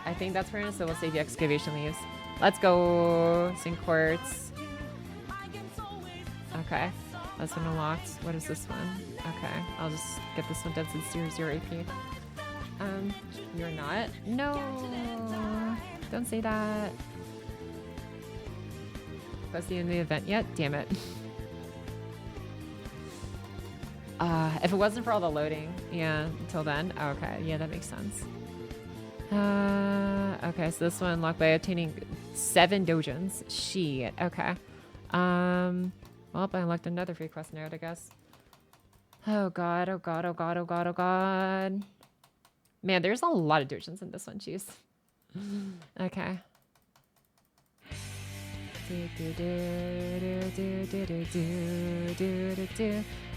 I think that's permanent, so we'll save the excavation leaves. Let's go. Sink quartz. Okay. That's one unlocked. What is this one? Okay. I'll just get this one done since 0 AP. You're not? No. Don't say that. That's the end of the event yet? Damn it. If it wasn't for all the loading, yeah, until then. Oh, okay, yeah, that makes sense. Okay, so this one unlocked by obtaining 7 dojins. Shit. Okay. Well, I unlocked another free quest node, I guess. Oh god, oh god, oh god, oh god, oh god. Man, there's a lot of dojins in this one, jeez. Okay.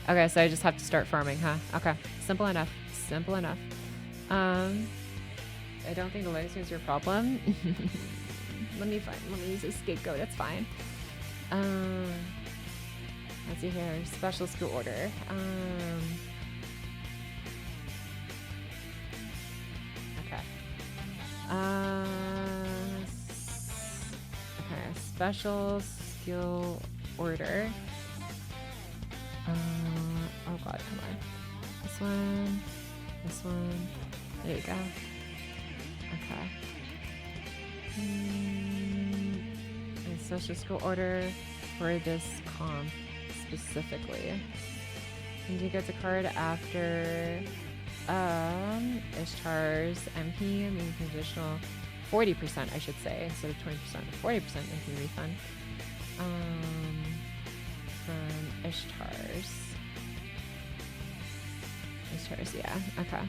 Okay, so I just have to start farming, huh? Okay, simple enough. Simple enough. I don't think the loading screen is your problem. Let me use a scapegoat. It's fine. Let's see here. Special school order. Okay. Okay, special skill order. Oh god, come on. This one. This one. There you go. Okay. A special skill order for this comp specifically. And you get the card after Ishtar's MP, means additional 40%, I should say, instead of 20%, 40% MP refund. From Ishtar's, yeah, okay.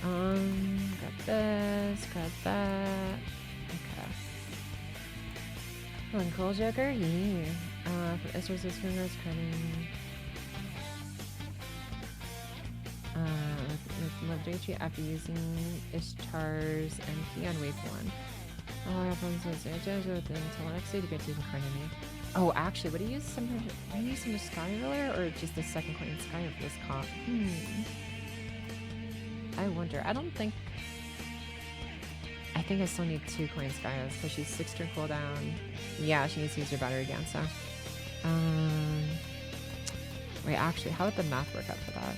Got this, got that. Okay. Oh, and Cool Joker? Yeah. From Ishtar's fingers cutting. Love Daichi after using Ishtar's MP on wave 1. Oh, I have fun until next day to get to the card enemy. Oh, actually, would he use some Sky earlier or just the second coin in Sky for this comp? I wonder. I think I still need 2 coin Skyos because she's 6 turn cooldown. Yeah, she needs to use her battery again, so. Wait, actually, how would the math work out for that?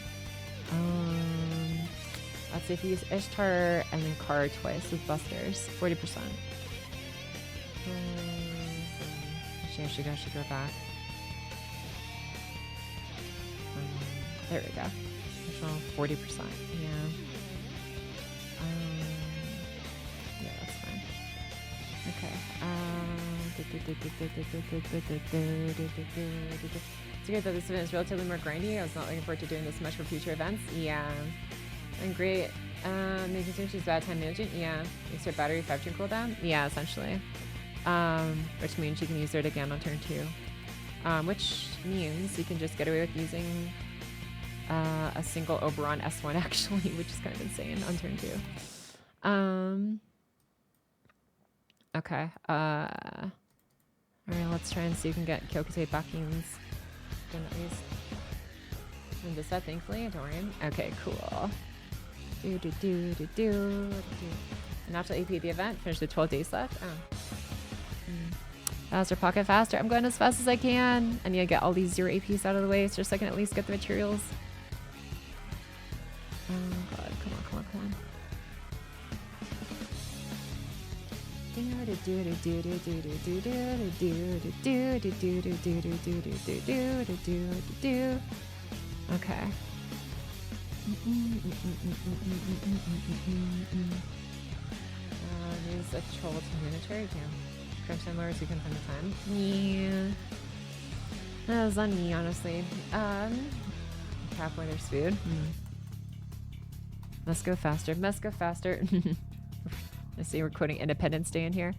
Let's see if you use Ishtar and then card twice with busters, 40%. Actually, I should go back. There we go. Additional 40%. Yeah. Yeah, that's fine. Okay. It's good that this event is relatively more grindy. I was not looking forward to doing this much for future events. Yeah. And great. Making sure she's bad time management. Yeah. Makes her battery 5 turn cooldown. Yeah, essentially. Which means you can use it again on turn 2. Which means you can just get away with using a single Oberon S1 actually, which is kind of insane on turn 2. Okay. Alright, let's try and see if we can get Kyokute Backings done at least. And this set, thankfully, don't worry. Okay, cool. Natural AP at the event. Finished with 12 days left. Oh. Faster, pocket faster. I'm going as fast as I can. I need to get all these 0 APs out of the way so I can at least get the materials. Oh god, come on, come on, come on. Okay. Use a troll to humanitarian camp. Crunch time lowers, you can find the time. Yeah. That was on me, honestly. Cap where there's food. Must go faster. Must go faster. I see we're quoting Independence Day in here.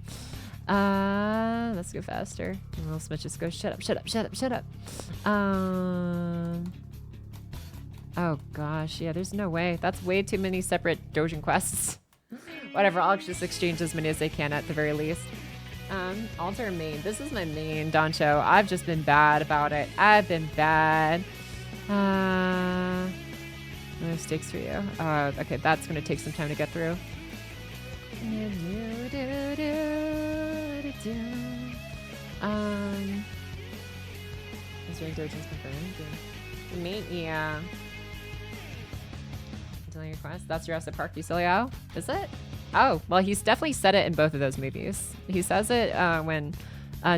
Let's go faster. And little Smith just goes, shut up, shut up, shut up, shut up. Oh gosh, yeah, there's no way. That's way too many separate Dojin quests. Whatever, I'll just exchange as many as I can at the very least. Alter main. This is my main, Doncho. I've just been bad about it. I've been bad. No stakes for you. Okay, that's gonna take some time to get through. Is doing Dojin's confirmed? Main, yeah. Dealing request. That's your asset Park Fusilio? Is it? Oh, well, he's definitely said it in both of those movies. He says it when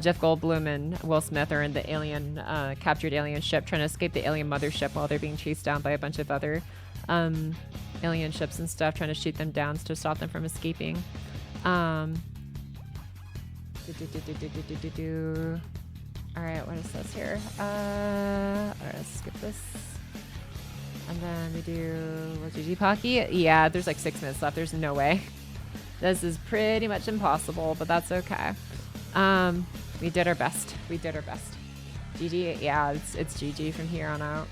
Jeff Goldblum and Will Smith are in the alien, captured alien ship trying to escape the alien mothership while they're being chased down by a bunch of other alien ships and stuff, trying to shoot them down to stop them from escaping. Alright, what is this here? Alright, let's skip this. And then we do GG Pocky. Yeah, there's like 6 minutes left. There's no way. This is pretty much impossible, but that's okay. We did our best. We did our best. GG. Yeah, it's GG from here on out.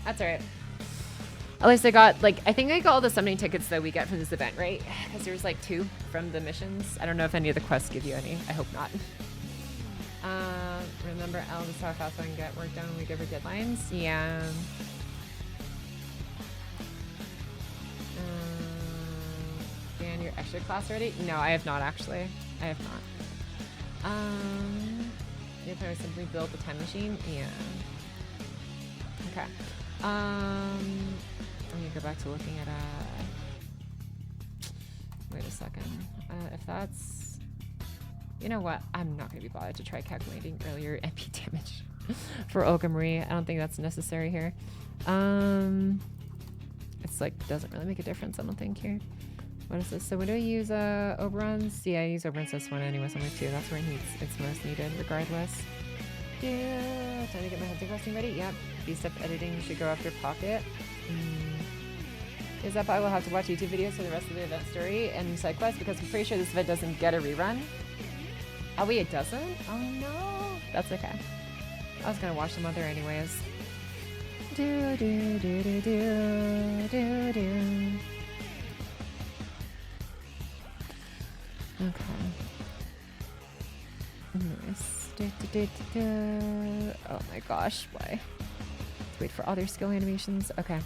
That's alright. At least I got, like, I think I got all the summoning tickets that we get from this event, right? Because there's like 2 from the missions. I don't know if any of the quests give you any. I hope not. Remember, Elle, this is how fast I can get work done when we give her deadlines. Yeah. Dan, your extra class ready? No, I have not actually. I have not. You probably simply build the time machine? Yeah. Okay. Let me go back to looking at wait a second. If that's, you know what? I'm not gonna be bothered to try calculating earlier MP damage for Olga Marie. I don't think that's necessary here. It's like doesn't really make a difference, I don't think here. What is this? So when do I use Oberon's? Yeah, I use Oberon's this one anyways on my 2. That's where it's most needed regardless. Yeah, time to get my hunting questing ready. Yep. B-step editing should go after Pocket. Is that I will have to watch YouTube videos for the rest of the event story and side quest because I'm pretty sure this event doesn't get a rerun. Oh wait, it doesn't? Oh no. That's okay. I was gonna watch them other anyways. Do do do do do do do. Okay. Nice. Oh my gosh, why? Let's wait for other skill animations. Okay.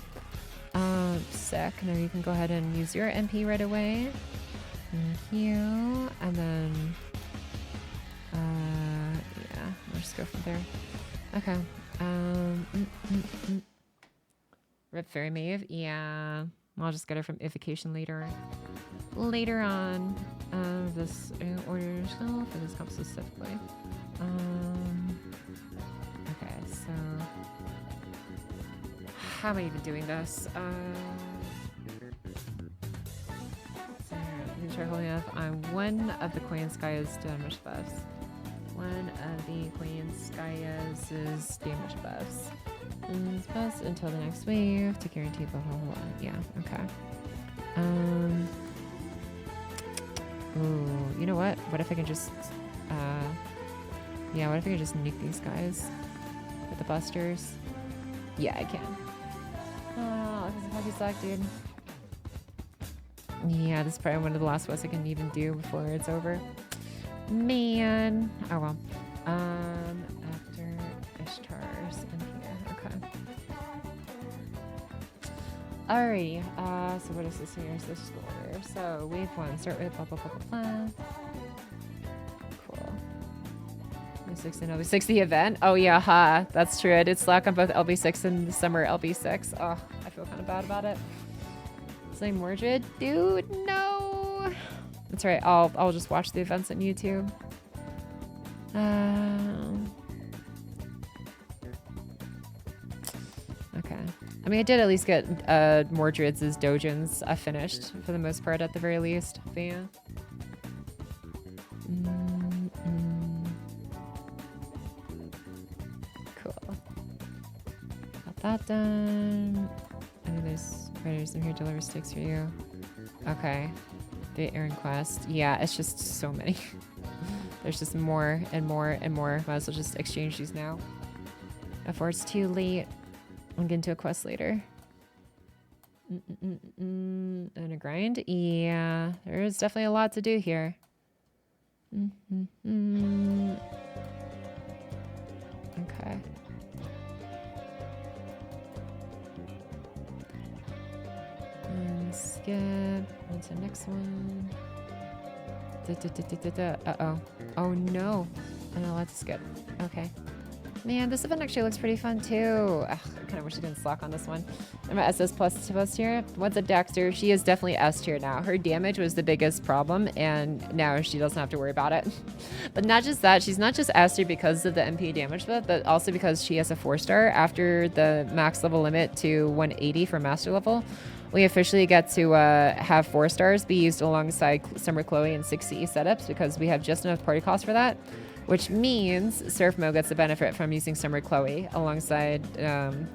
Sick. Now you can go ahead and use your MP right away. Thank you. And then, yeah, we'll just go from there. Okay. Rip Fairy Maeve. Yeah. I'll just get her from Ification later on. This order for this comp specifically. Okay, so how am I even doing this? So try holding up. One of the Queen Skaya's damage buffs. One of the Queen Skaya's damage buffs. Buffs until the next wave to guarantee blah blah blah. Yeah, okay. Ooh, you know what? What if I can just, yeah, what if I can just nuke these guys with the busters? Yeah, I can. Oh, this is Pocky Slack, dude. Yeah, this is probably one of the last ones I can even do before it's over. Man. Oh well. After Ishtar's in here. Okay. Alrighty. So what is this here? Is this score? So wave 1. Start with blah blah blah blah blah. Cool. LB6 and LB6 the event. Oh yeah, ha. That's true. I did slack on both LB6 and the summer LB6. Oh, I feel kind of bad about it. Say Mordred, dude, no. That's right. I'll just watch the events on YouTube. Okay. I mean, I did at least get Mordred's Dojins finished for the most part, at the very least. But yeah. Cool. Got that done. I think there's writers in here. Deliver sticks for you. Okay. The Aaron quest. Yeah, it's just so many. There's just more and more and more. Might as well just exchange these now before it's too late. I'll get into a quest later. And a grind? Yeah, there is definitely a lot to do here. Okay. And skip. What's the next one? Uh-oh. Oh no. I'm not allowed to skip. Okay. Man, this event actually looks pretty fun too. Ugh, I kind of wish I didn't slack on this one. I'm at SS plus tier. What's up, Dexter? She is definitely S tier now. Her damage was the biggest problem, and now she doesn't have to worry about it. But not just that, she's not just S tier because of the MP damage buff, but also because she has a 4-star after the max level limit to 180 for master level. We officially get to have 4 stars be used alongside Summer Chloe and 6CE setups because we have just enough party cost for that, which means Surf Mo gets the benefit from using Summer Chloe alongside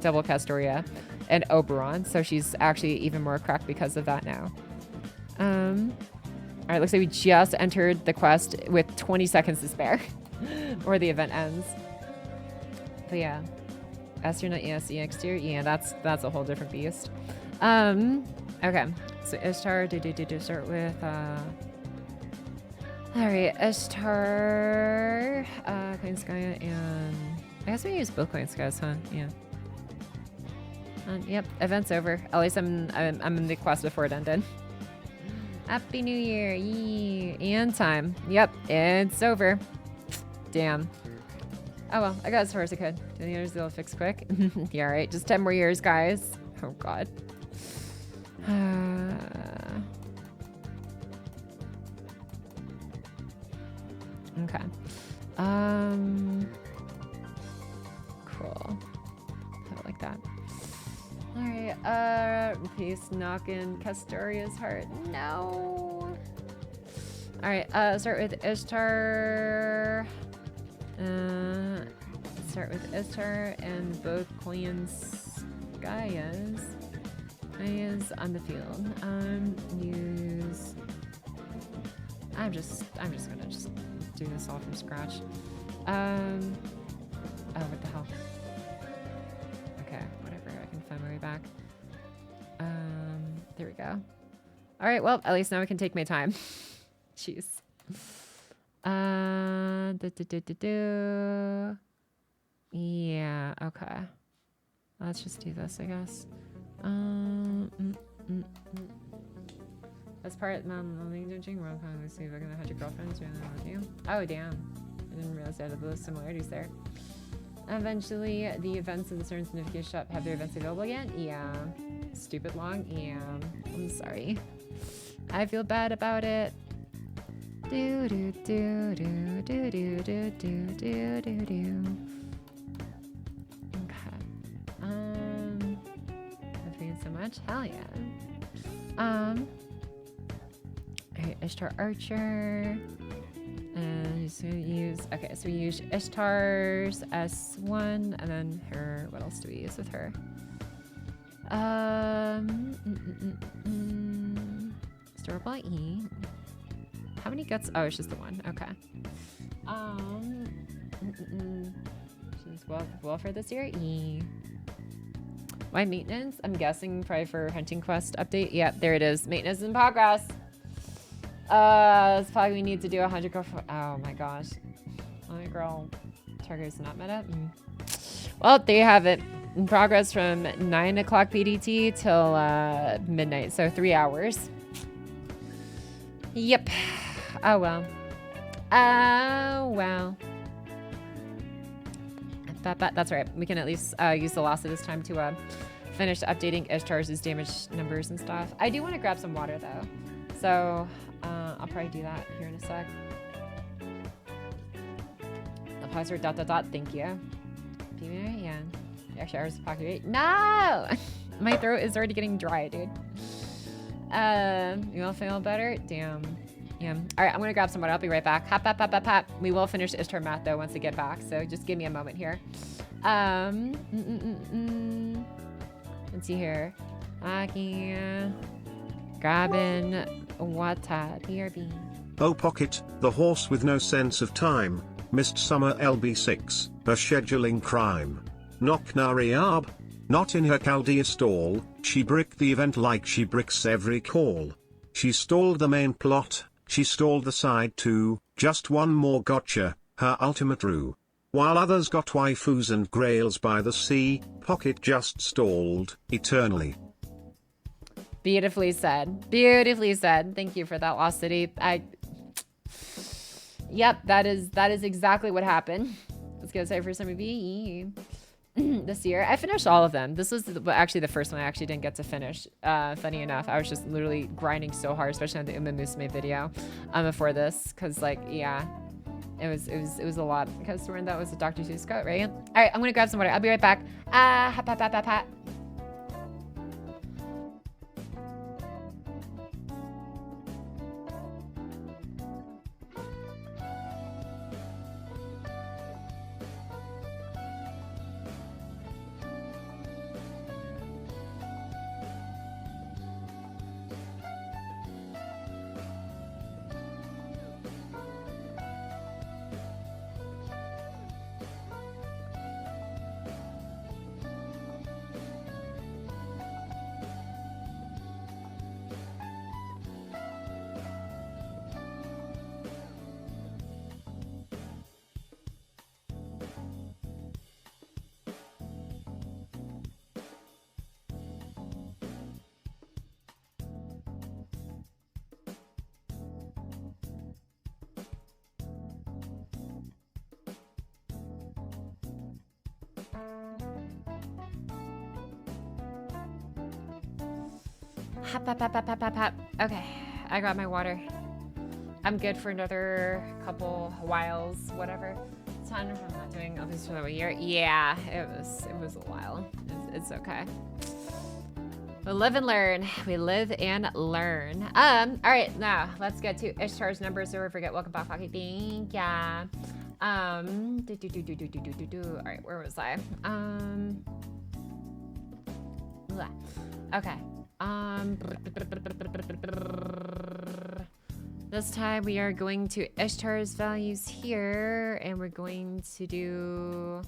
Double Castoria and Oberon. So she's actually even more cracked because of that now. All right, looks like we just entered the quest with 20 seconds to spare or the event ends. But yeah, S tier, not EX tier. Yeah, that's a whole different beast. Okay, so Ishtar, start with, alright, Ishtar, Kleinskaya, and I guess we use both Kleinskayas, huh? Yeah. Yep, event's over. At least I'm in the quest before it ended. Happy New Year, yee, and time. Yep, it's over. Damn. Oh well, I got as far as I could. The others they'll fix quick. Yeah, alright, just 10 more years, guys. Oh god. Okay. Cool. I like that. All right. Peace. Knockin' Castoria's heart. No. All right. Start with Ishtar. Start with Ishtar and both Queen's Gaias. Is on the field. Use. I'm just gonna do this all from scratch. Oh, what the hell? Okay, whatever. I can find my way back. There we go. All right. Well, at least now I can take my time. Jeez. Yeah. Okay. Let's just do this, I guess. That's part I'm judging wrong. Let's see if I can have your girlfriends with you. Oh damn. I didn't realize I had those similarities there. Eventually the events in the certain notification shop have their events available again. Yeah. Stupid long. Yeah. I'm sorry. I feel bad about it. Do do do do do do do do do do do. So much. Hell yeah. Alright, Ishtar Archer. And so we use so we use Ishtar's S1 and then her, what else do we use with her? Storable E. How many guts? Oh, it's just the one. Okay. She's well for this year. E. Why maintenance? I'm guessing probably for hunting quest update. Yep, there it is. Maintenance in progress. It's probably we need to do 100 go for. Oh my gosh. My girl, target's not met up. Well, there you have it. In progress from 9 o'clock PDT till midnight, so 3 hours. Yep. Oh well. Oh well. But that's right. We can at least use the loss of this time to finish updating Ishtar's damage numbers and stuff. I do want to grab some water though, so I'll probably do that here in a sec. The pauser ... Thank you. Yeah. Extra hours of pocket. No, my throat is already getting dry, dude. You all feel better? Damn. Yeah. All right, I'm gonna grab some water. I'll be right back. Hop, hop, hop, hop, hop. We will finish Ishtar math though once we get back. So just give me a moment here. Let's see here. Pocky. Grabbing water. BRB. Oh Pocket, the horse with no sense of time, missed summer LB6, a scheduling crime. Knock Nariab. Not in her Chaldea stall, she bricked the event like she bricks every call. She stalled the main plot, she stalled the side too, just one more gotcha, her ultimate rue. While others got waifus and grails by the sea, Pocket just stalled, eternally. Beautifully said. Beautifully said. Thank you for that, Lost City. Yep, that is exactly what happened. Let's go say for some of you this year. I finished all of them. This was actually the first one I actually didn't get to finish. Funny enough, I was just literally grinding so hard, especially on the Uma Musume video before this, because like, yeah, it was a lot. Because that was a Dr. Seuss quote, right? All right, I'm gonna grab some water. I'll be right back. Hop, hop, hop, hop, hop. Hop, hop, hop, hop, hop, hop, hop. Okay, I got my water. I'm good for another couple whiles, whatever. Ton from not doing all this for a year. Yeah, it was a while. It's okay. We live and learn. We live and learn. All right, now let's get to Ishtar's numbers. So we forget. Welcome back, Pocky. Thank ya. All right, where was I? Okay. This time we are going to Ishtar's values here, and we're going to do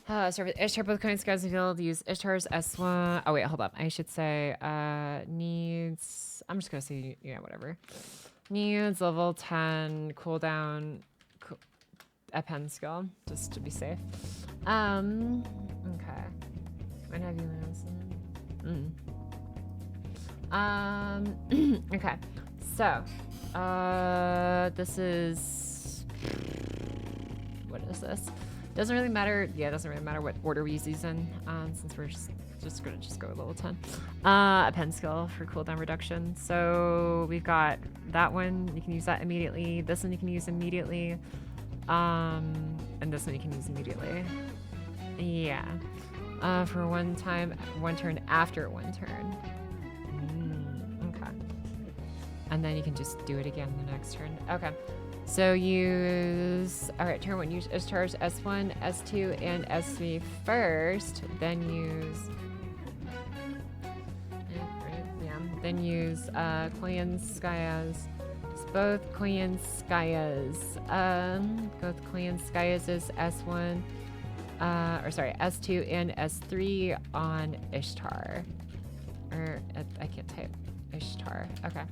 start with Ishtar. Both coins guys field use Ishtar's S1. Oh wait, hold up. I should say needs. I'm just gonna say whatever. Needs level 10 cooldown pen skill just to be safe. Okay. Might have you okay, so this is, what is this? Doesn't really matter. Yeah, it doesn't really matter what order we use these in, since we're just gonna go with level 10. A pen skill for cooldown reduction. So we've got that one. You can use that immediately. This one you can use immediately, and this one you can use immediately. Yeah, for one turn after one turn. And then you can just do it again the next turn. Okay. So use, all right, turn one, use Ishtar's S1, S2, and S3 first. Then use, then use Koyanskaya's, both Koyanskaya's, both Koyanskaya's S1, S2 and S3 on Ishtar. Or, I can't type, Ishtar, okay.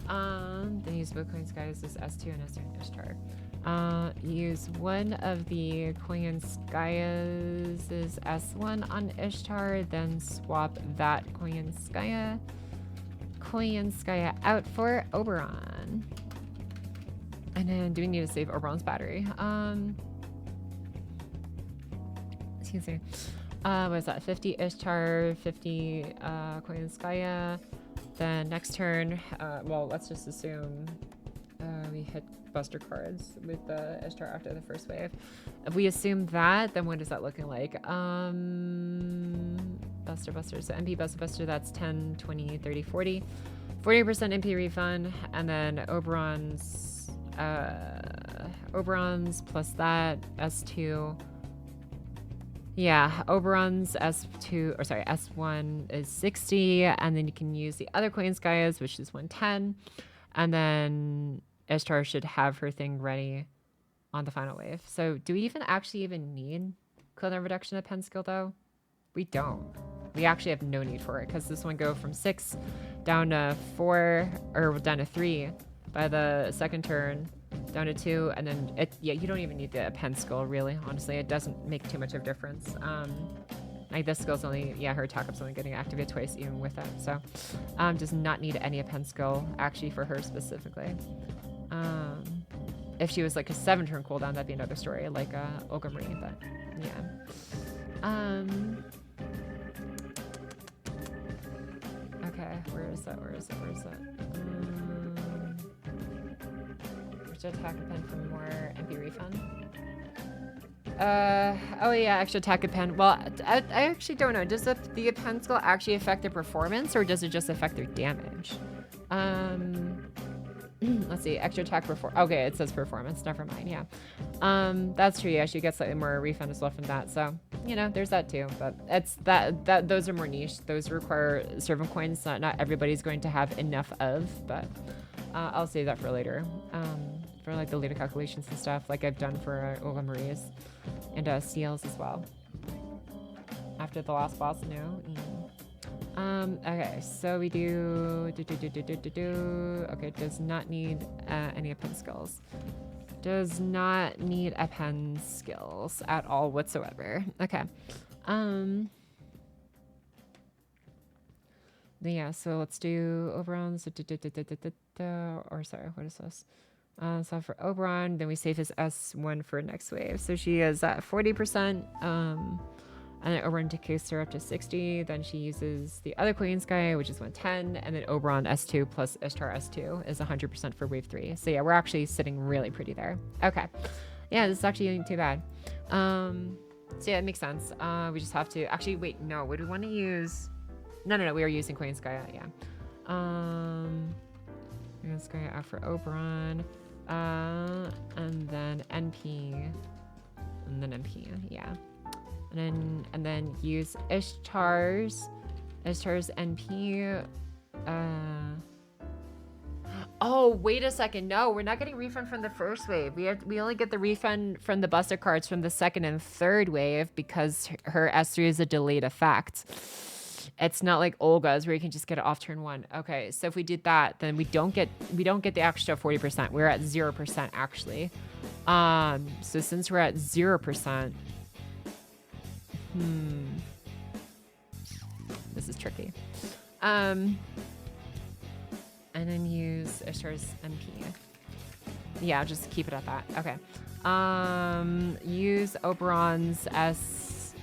Then use both coins guys as S2 and S3 and Ishtar. Use one of the Koyanskaya's S1 on Ishtar, then swap that Koyanskaya out for Oberon. And then do we need to save Oberon's battery? Excuse me. What is that? 50 Ishtar, 50 Koyanskaya. Then next turn, well, let's just assume we hit Buster cards with the Ishtar after the first wave. If we assume that, then what is that looking like? Buster. So MP Buster, that's 10, 20, 30, 40. 40% MP refund, and then Oberon's plus that S2. Yeah, Oberon's S1 is 60, and then you can use the other Koyanskaya's, which is 110, and then Ishtar should have her thing ready on the final wave. So do we actually need cooldown reduction at pen skill though? We don't. We actually have no need for it because this one go from 6 down to 4 or down to 3 by the second turn, down to 2, and then you don't even need the pen skill really. Honestly, it doesn't make too much of a difference. Like this skill's only, her attack up's only getting activated twice even with it. So does not need any pen skill actually for her specifically. If she was like a 7-turn cooldown, that'd be another story, like Olga Marie, but yeah. Okay, where is that? Which attack a pen for more MP refund? Oh yeah, extra attack a pen. Well, I actually don't know. Does the pen skill actually affect their performance, or does it just affect their damage? Let's see, extra attack okay, it says performance, never mind, yeah. That's true, yeah, she gets slightly more refund as well from that, so, there's that too, but it's those are more niche. Those require servant coins that not everybody's going to have enough of, but I'll save that for later, for like the later calculations and stuff, like I've done for Olga Marie's and CL's as well. After the last boss, no. Okay, so we do. Okay, does not need any pen skills. Does not need a pen skills at all whatsoever. Okay. Yeah, so let's do Oberon's. Or sorry, what is this? So for Oberon, then we save his S1 for next wave. So she is at 40%. And then Oberon decays her up to 60. Then she uses the other Koyanskaya, which is 110. And then Oberon S2 plus Ishtar S2 is 100% for wave 3. So yeah, we're actually sitting really pretty there. Okay. Yeah, this is actually not too bad. So yeah, it makes sense. We just have to... Actually, wait, no. Would we want to use... No. We are using Koyanskaya, yeah. Koyanskaya out for Oberon. And then NP. And then NP, yeah. And then use Ishtar's NP. Oh, wait a second. No, we're not getting refund from the first wave. We only get the refund from the Buster cards from the second and third wave because her S3 is a delayed effect. It's not like Olga's where you can just get it off turn 1. Okay, so if we did that, then we don't get the extra 40%. We're at 0% actually. So since we're at 0%. This is tricky. And then use Ishtar's MP. Yeah, just keep it at that. Okay. Use Oberon's S.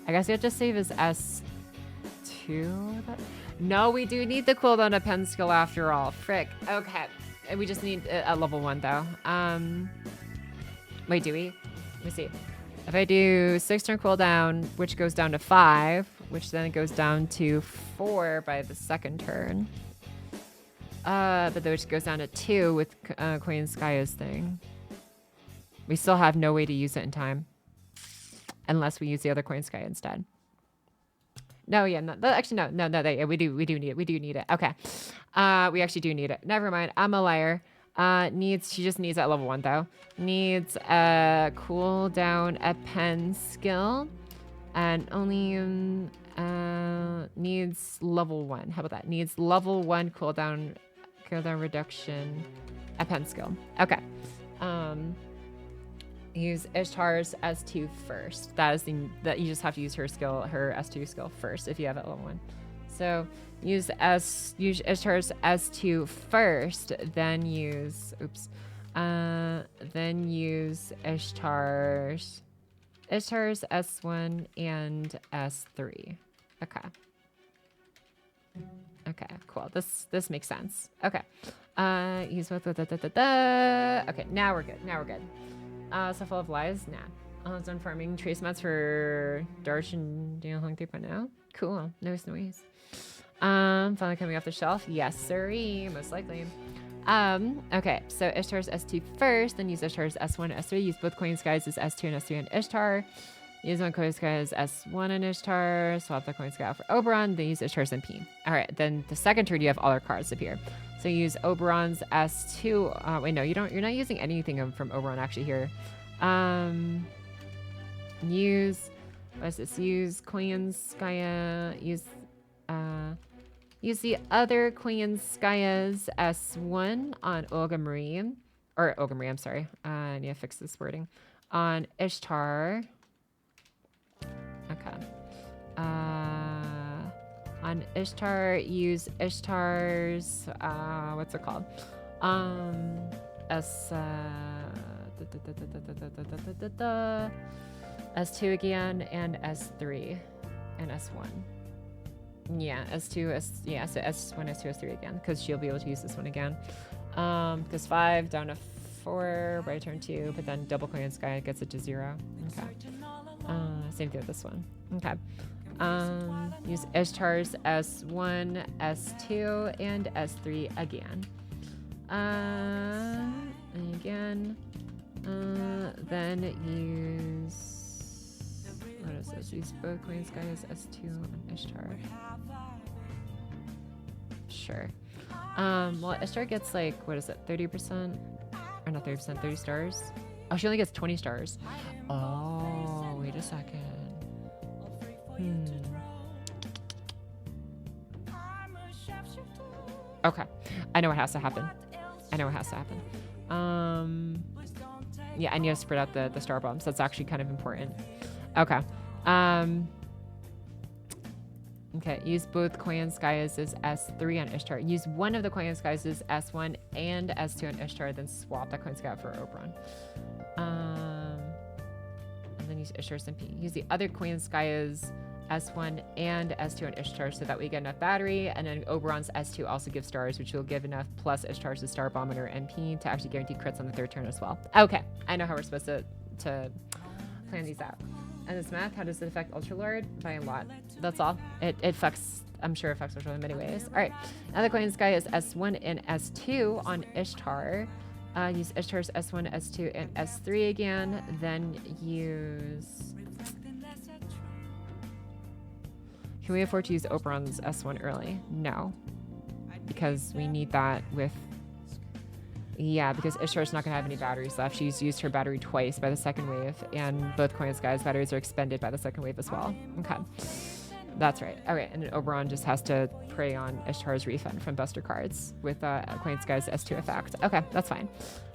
I guess you have to save his S2. No, we do need the cooldown of pen skill after all. Frick. Okay. We just need a level 1 though. Wait, do we? Let me see. If I do 6-turn cooldown, which goes down to 5, which then goes down to 4 by the second turn. But which goes down to 2 with Koyanskaya's thing. We still have no way to use it in time. Unless we use the other Koyanskaya instead. No, yeah, no, actually, no, yeah, we do need it. Okay. We actually do need it. Never mind, I'm a liar. She just needs that level 1 though. Needs a cooldown a pen skill, and only needs level 1. How about that? Needs level 1 cooldown reduction a pen skill. Okay. Use Ishtar's S2 first. That is that you just have to use her skill, her S2 skill first if you have it level 1. So use Ishtar's S2 first, then use then use Ishtar's S1 and S3. Okay. Okay, cool. This makes sense. Okay. Use both. Okay, now we're good. Now we're good. So full of lies? Nah. Done farming trace mats for Darsh and Daniel Hung 3.0. Cool. Nice. Finally coming off the shelf. Yes, sirree. Most likely. Okay, so Ishtar's S2 first, then use Ishtar's S1 and S3. Use both coin skies as S2 and S3 on Ishtar. Use one coin sky as S1 on Ishtar. Swap the coin sky out for Oberon. Then use Ishtar's MP. All right, then the second turn you have all our cards appear. So use Oberon's S2. Wait, no, you don't. You're not using anything from Oberon actually here. Use what is this? Use Koyanskaya. Use the other Koyanskaya's S1 on Olga Marie, or Olga Marie. I'm sorry. I need to fix this wording on Ishtar. Okay. On Ishtar, use Ishtar's, what's it called? S2 again, and S3, and S1. Yeah, S2, so S1, S2, S3 again, because she'll be able to use this one again. Because 5 down to 4, right turn 2, but then double coin sky gets it to 0. Okay. Same thing with this one. Okay. Use Ishtar's S1, S2, and S3 again. And again. Then use... What is this? Use both coin skies S2 on Ishtar. Sure. Well, Ishtar gets like, what is it? 30%? Or not 30%, 30 stars? Oh, she only gets 20 stars. Oh, wait a second. Okay. I know what has to happen. Yeah, I need to spread out the star bombs. That's actually kind of important. Okay. Okay, use both Koyan skies as S3 on Ishtar. Use one of the Koyan skies as S1 and S2 on Ishtar, then swap that Koyan sky out for Oberon. And then use Ishtar's MP. Use the other Koyan sky as S1 and S2 on Ishtar so that we get enough battery, and then Oberon's S2 also gives stars, which will give enough plus Ishtar's Star Bomb and her MP to actually guarantee crits on the third turn as well. Okay, I know how we're supposed to plan these out. And this math, how does it affect Ultralord? By a lot. That's all. It affects, I'm sure it affects Ultralord in many ways. All right, now the Koyan sky is S1 and S2 on Ishtar. Use Ishtar's S1, S2, and S3 again, then use... Can we afford to use Oberon's S1 early? No. Because we need that with... Yeah, because Ishtar's not going to have any batteries left. She's used her battery twice by the second wave, and both Koyan Sky's batteries are expended by the second wave as well. Okay. That's right. Okay, and then Oberon just has to prey on Ishtar's refund from Buster cards with Koyan Sky's S2 effect. Okay, that's fine.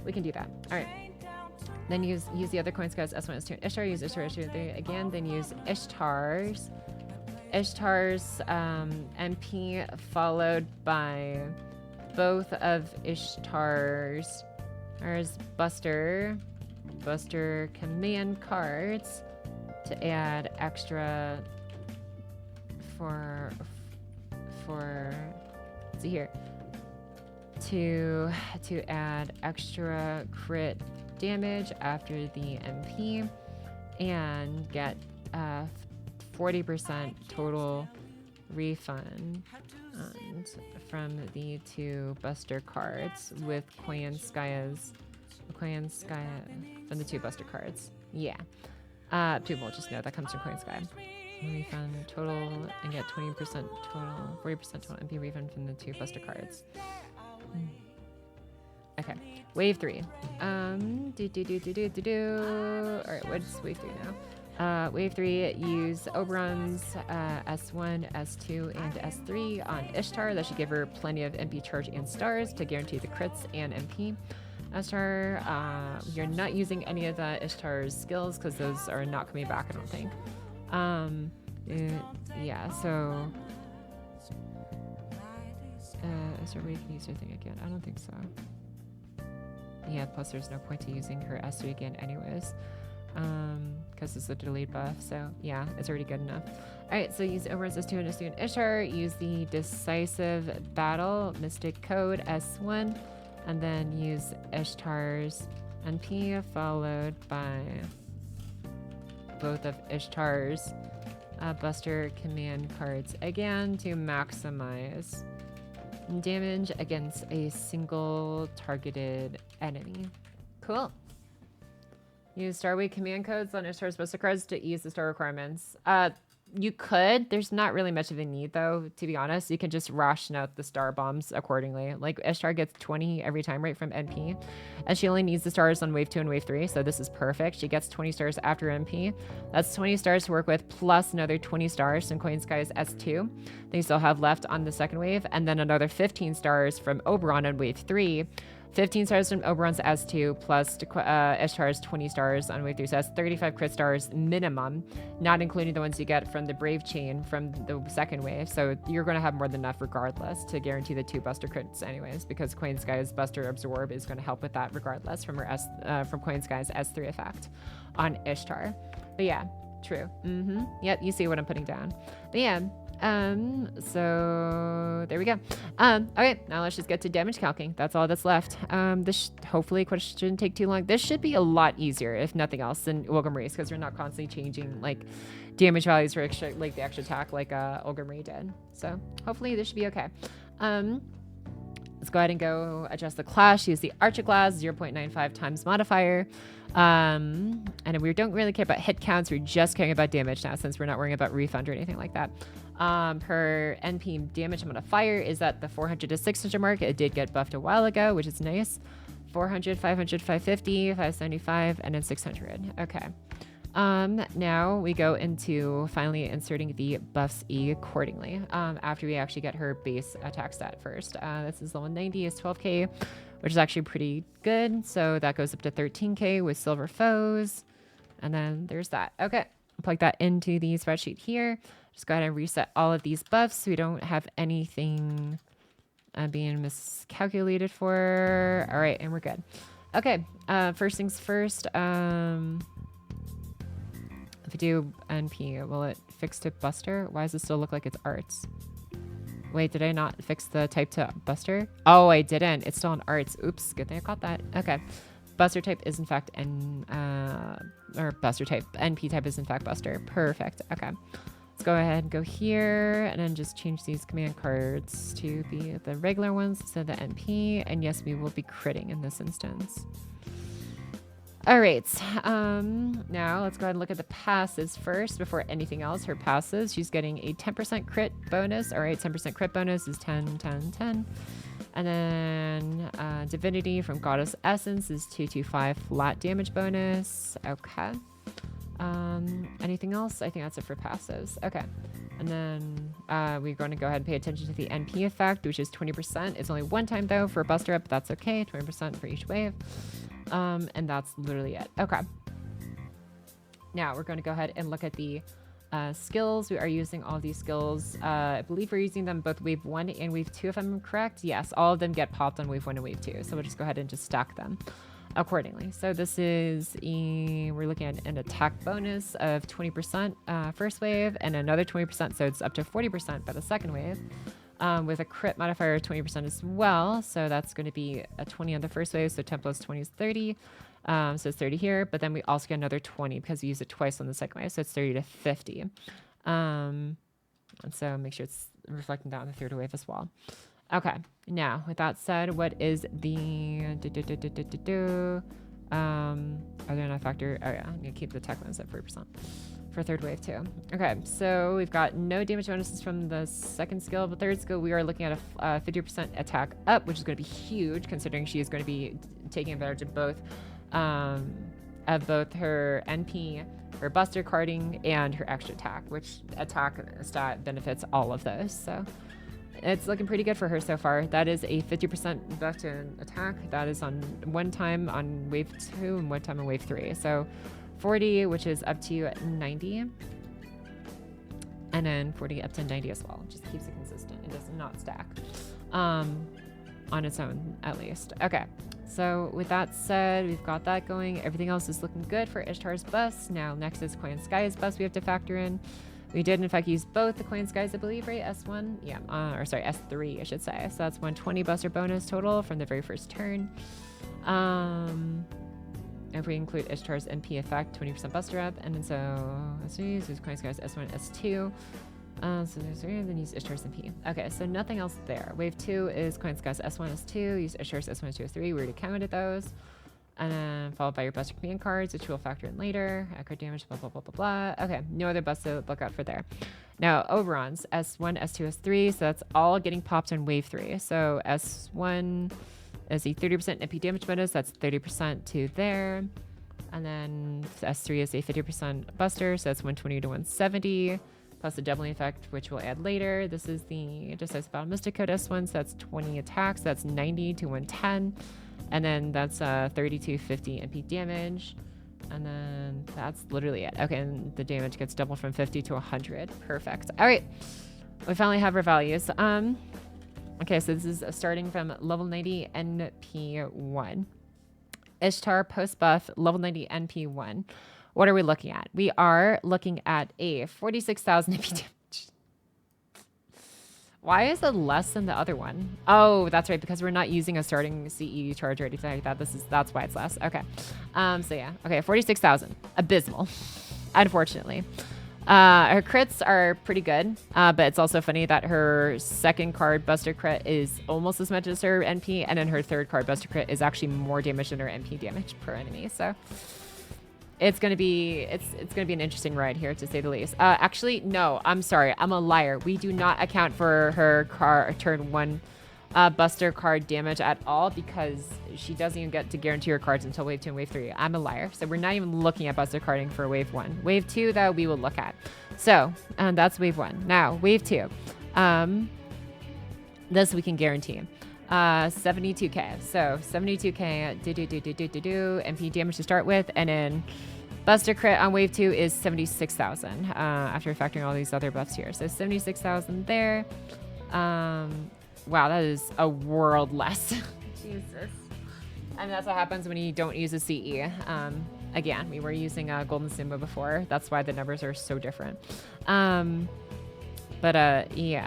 We can do that. All right. Then use the other Koyan Sky's S1, S2, and Ishtar. Use Ishtar, S2, S3 again. Then use Ishtar's MP followed by both of Ishtar's Buster command cards to add extra for let's see here, to add extra crit damage after the MP and get 40% total refund from the two Buster cards with Koyan Skya from the two Buster cards. Yeah. People will just know that comes from Koyan Skya. Refund total and get 20% total, 40% total MP refund from the two Buster cards. Okay. Wave 3. Alright, what's wave 3 now? Wave 3, use Oberon's S1, S2, and S3 on Ishtar. That should give her plenty of MP charge and stars to guarantee the crits and MP. Ishtar. You're not using any of the Ishtar's skills because those are not coming back, I don't think. Yeah, so... is there a way you can use her thing again? I don't think so. Yeah, plus there's no point to using her S3 again anyways. Because it's a delayed buff, so yeah, it's already good enough. Alright, so use Oberon's S2 and S2 and Ishtar. Use the Decisive Battle, Mystic Code S1, and then use Ishtar's NP, followed by both of Ishtar's Buster command cards again to maximize damage against a single targeted enemy. Cool. Use Starway command codes on Ishtar's Buster cards to ease the star requirements. You could. There's not really much of a need, though, to be honest. You can just ration out the star bombs accordingly. Like, Ishtar gets 20 every time, right, from NP. And she only needs the stars on wave 2 and wave 3, so this is perfect. She gets 20 stars after NP. That's 20 stars to work with, plus another 20 stars from Coin Sky's S2. They still have left on the second wave, and then another 15 stars from Oberon on wave 3. 15 stars from Oberon's S2 plus Ishtar's 20 stars on wave 3. So that's 35 crit stars minimum, not including the ones you get from the Brave Chain from the second wave. So you're going to have more than enough regardless to guarantee the 2 Buster crits anyways, because Coin Sky's Buster Absorb is going to help with that regardless from her from Coin Sky's S3 effect on Ishtar. But yeah, true. Yep, you see what I'm putting down. But yeah. So there we go. Okay, now let's just get to damage calcing. That's all that's left. This hopefully shouldn't take too long. This should be a lot easier, if nothing else, than U-Olga Marie's, because we're not constantly changing like damage values for extra, like the extra attack like U-Olga Marie did. So hopefully this should be okay. Let's go ahead and go adjust the class. Use the Archer class 0.95 times modifier. And we don't really care about hit counts. We're just caring about damage now, since we're not worrying about refund or anything like that. Her NP damage modifier is at the 400 to 600 mark. It did get buffed a while ago, which is nice. 400, 500, 550, 575, and then 600. Okay. Now we go into finally inserting the buffs accordingly, after we actually get her base attack stat first. This is level 90 is 12k, which is actually pretty good. So that goes up to 13k with silver foes. And then there's that. Okay. Plug that into the spreadsheet here. Just go ahead and reset all of these buffs so we don't have anything being miscalculated for. All right, and we're good. Okay, first things first. If we do NP, will it fix to Buster? Why does it still look like it's Arts? Wait, did I not fix the type to Buster? Oh, I didn't. It's still on Arts. Oops, good thing I caught that. Okay. Buster type is in fact Buster type. NP type is in fact Buster. Perfect. Okay. Let's go ahead and go here and then just change these command cards to be the regular ones instead of the NP. And yes, we will be critting in this instance. All right. Now let's go ahead and look at the passives first before anything else. Her passives, she's getting a 10% crit bonus. All right, 10% crit bonus is 10, 10, 10. And then Divinity from Goddess Essence is 225 flat damage bonus. Okay. Anything else? I think that's it for passives. Okay. And then we're going to go ahead and pay attention to the NP effect, which is 20%. It's only one time though for Buster Up. That's okay. 20% for each wave. And that's literally it. Okay. Now we're going to go ahead and look at the skills. We are using all these skills. I believe we're using them both wave 1 and wave 2, if I'm correct. Yes, all of them get popped on wave 1 and wave 2. So we'll just go ahead and just stack them accordingly. So this is we're looking at an attack bonus of 20% first wave and another 20%, so it's up to 40% by the second wave, with a crit modifier of 20% as well. So that's going to be a 20 on the first wave, so 10 plus 20 is 30. So it's 30 here, but then we also get another 20 because we use it twice on the second wave, so it's 30 to 50. And so make sure it's reflecting that on the third wave as well. Okay, now with that said, what is the are there not factor? Oh yeah, I'm gonna keep the tech ones at 40% for third wave too. Okay, so we've got no damage bonuses from the second skill, but third skill we are looking at a 50% attack up, which is going to be huge considering she is going to be taking advantage of both her NP, her Buster carding, and her extra attack, which attack stat benefits all of those. So it's looking pretty good for her so far. That is a 50% buff to an attack. That is on one time on wave 2 and one time on wave 3. So 40, which is up to 90. And then 40 up to 90 as well. Just keeps it consistent. It does not stack. On its own, at least. Okay. So with that said, we've got that going. Everything else is looking good for Ishtar's bus. Now next is Coin Sky's bus we have to factor in. We did in fact use both the Coin Skies, I believe, right? S1? Yeah, or sorry, S3, I should say. So that's 120 buster bonus total from the very first turn. If we include Ishtar's NP effect, 20% buster up. And then so S3, so Coin Skies S1, S2. So there's three, then use Ishtar's MP. Okay, so nothing else there. Wave 2 is Coin Skies S1, S2. Use Ishtar's S1, S2, S3. We already counted those. And then followed by your buster command cards, which we'll factor in later. Accurate damage, blah, blah, blah, blah, blah. Okay, no other busts to look out for there. Now, Oberons, S1, S2, S3. So that's all getting popped on wave 3. So S1 is a 30% MP damage bonus. That's 30% to there. And then S3 is a 50% buster. So that's 120 to 170. Plus the doubling effect, which we'll add later. This is the Decisive Battle Mystic Code S1. So that's 20 attacks. That's 90 to 110. And then that's 30 to 50 MP damage. And then that's literally it. Okay, and the damage gets doubled from 50 to 100. Perfect. All right. We finally have our values. Okay, so this is starting from level 90 NP1. Ishtar post buff, level 90 NP1. What are we looking at? We are looking at a 46,000 MP damage. Why is it less than the other one? Oh, that's right, because we're not using a starting CE charge or anything like that. That's why it's less. Okay. So yeah. Okay, 46,000. Abysmal. Unfortunately. Her crits are pretty good, but it's also funny that her second card buster crit is almost as much as her NP, and then her third card buster crit is actually more damage than her NP damage per enemy. So it's gonna be an interesting ride here, to say the least. Actually, no, I'm sorry, I'm a liar. We do not account for her turn 1 buster card damage at all, because she doesn't even get to guarantee her cards until wave 2 and wave 3. I'm a liar. So we're not even looking at buster carding for wave 1. Wave 2, though, we will look at. So that's wave 1. Now, wave 2. This we can guarantee. 72k. So 72k MP damage to start with, and then buster crit on wave 2 is 76,000 after factoring all these other buffs here. So 76,000 there. Wow, that is a world less. Jesus. And that's what happens when you don't use a CE. Again, we were using Golden Simba before. That's why the numbers are so different. Yeah,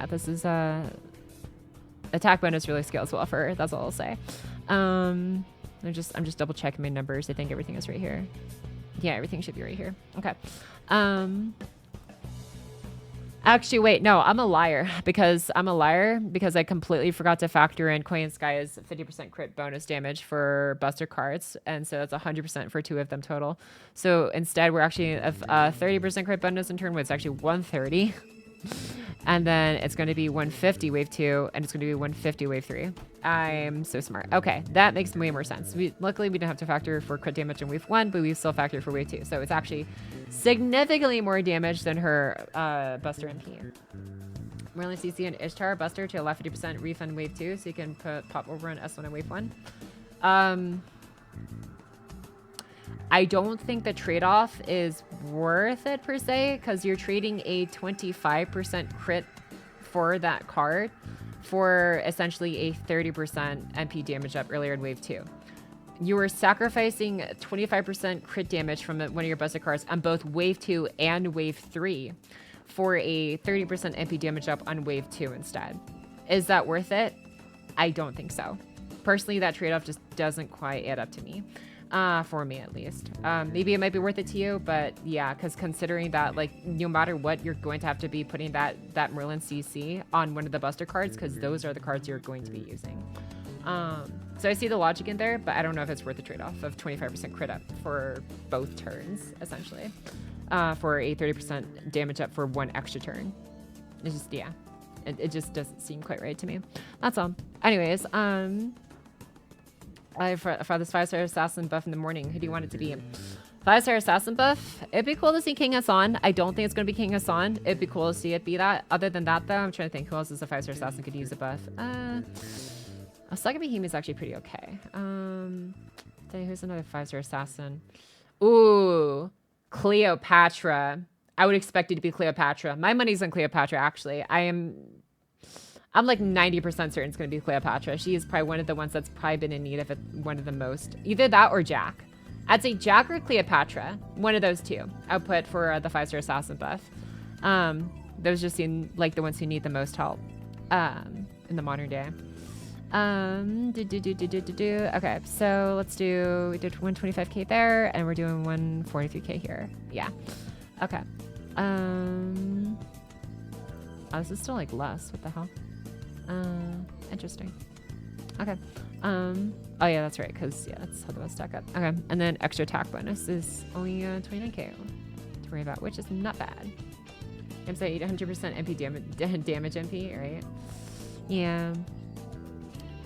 this is attack bonus really scales well for her. That's all I'll say. I'm just double checking my numbers. I think everything is right here. Yeah, everything should be right here. Okay. Actually, wait, no, I'm a liar because I completely forgot to factor in Coin Sky's 50% crit bonus damage for buster cards. And so that's 100% for 2 of them total. So instead, we're actually a 30% crit bonus in turn 1. It's actually 130. And then it's going to be 150 wave 2, and it's going to be 150 wave 3. I'm so smart. Okay, that makes way more sense. Luckily, we don't have to factor for crit damage in wave 1, but we still factor for wave 2. So it's actually significantly more damage than her buster MP. Merlin CC and Ishtar buster to allow 50% refund wave 2, so you can pop over on S1 and wave 1. I don't think the trade-off is worth it per se, because you're trading a 25% crit for that card for essentially a 30% MP damage up earlier in wave 2. You are sacrificing 25% crit damage from one of your buster cards on both wave 2 and wave 3 for a 30% MP damage up on wave 2 instead. Is that worth it? I don't think so. Personally, that trade-off just doesn't quite add up to me. For me at least. Maybe it might be worth it to you, but yeah, because considering that, like, no matter what, you're going to have to be putting that Merlin CC on one of the buster cards, because those are the cards you're going to be using. So I see the logic in there, but I don't know if it's worth the trade-off of 25% crit up for both turns, essentially, for a 30% damage up for 1 extra turn. It's just, yeah, it just doesn't seem quite right to me. That's all. Anyways, for this 5-star assassin buff in the morning, who do you want it to be? 5-star assassin buff. It'd be cool to see King Hassan. I don't think it's going to be King Hassan. It'd be cool to see it be that. Other than that, though, I'm trying to think who else is a 5-star assassin could use a buff. Asaka Bahimi is actually pretty okay. Who's another 5-star assassin? Ooh, Cleopatra. I would expect it to be Cleopatra. My money's on Cleopatra, actually. I'm like 90% certain it's going to be Cleopatra. She is probably one of the ones that's probably been in need of it, one of the most. Either that or Jack. I'd say Jack or Cleopatra. One of those two. I'll put for the 5-star assassin buff. Those just seem like the ones who need the most help in the modern day. Okay, so let's do, we did 125k there, and we're doing 143k here. Yeah. Okay. Oh, this is still like less. What the hell? Interesting. Okay. Oh yeah, that's right, because yeah, that's how those stack up. Okay, and then extra attack bonus is only 29k to worry about, which is not bad. I'm saying 100% MP damage MP, right? Yeah.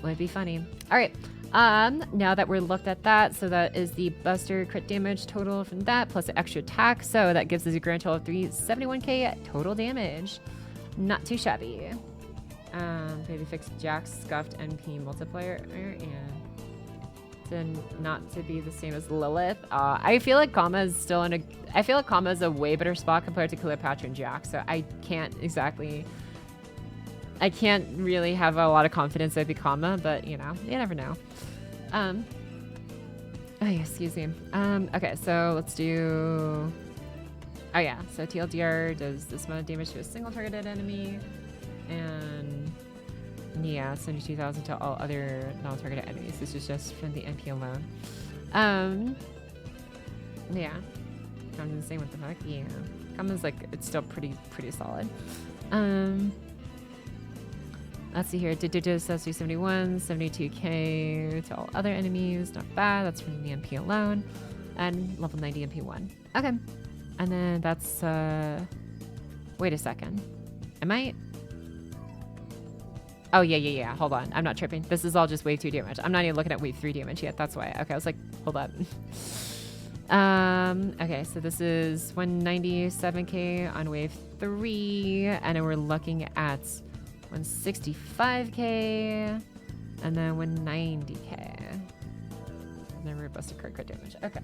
Would be funny. All right. Now that we're looked at that, so that is the Buster crit damage total from that plus the extra attack. So that gives us a grand total of 371k total damage. Not too shabby. Maybe fix Jack's scuffed NP multiplier and not to be the same as Lilith. I feel like Kama is still in a. I feel like Kama is a way better spot compared to Cleopatra and Jack. So I can't exactly. I can't really have a lot of confidence it'd be Kama, but you know, you never know. Oh yeah, excuse me. Okay, so let's do. Oh yeah, so TLDR does this amount of damage to a single targeted enemy, and yeah, 72,000 to all other non-targeted enemies. This is just from the NP alone. Yeah, I'm the same with the fuck. Yeah, Kama's like it's still pretty solid. Let's see here. Says 371, 72k to all other enemies. Not bad. That's from the MP alone. And level 90 MP1. Okay. And then that's, wait a second. Am I? Oh, yeah. Hold on. I'm not tripping. This is all just wave 2 damage. I'm not even looking at wave 3 damage yet. That's why. Okay, I was like, hold up. Okay, so this is 197k on wave 3. And then we're looking at 165k and then 190k. And then we're busted crit damage. Okay.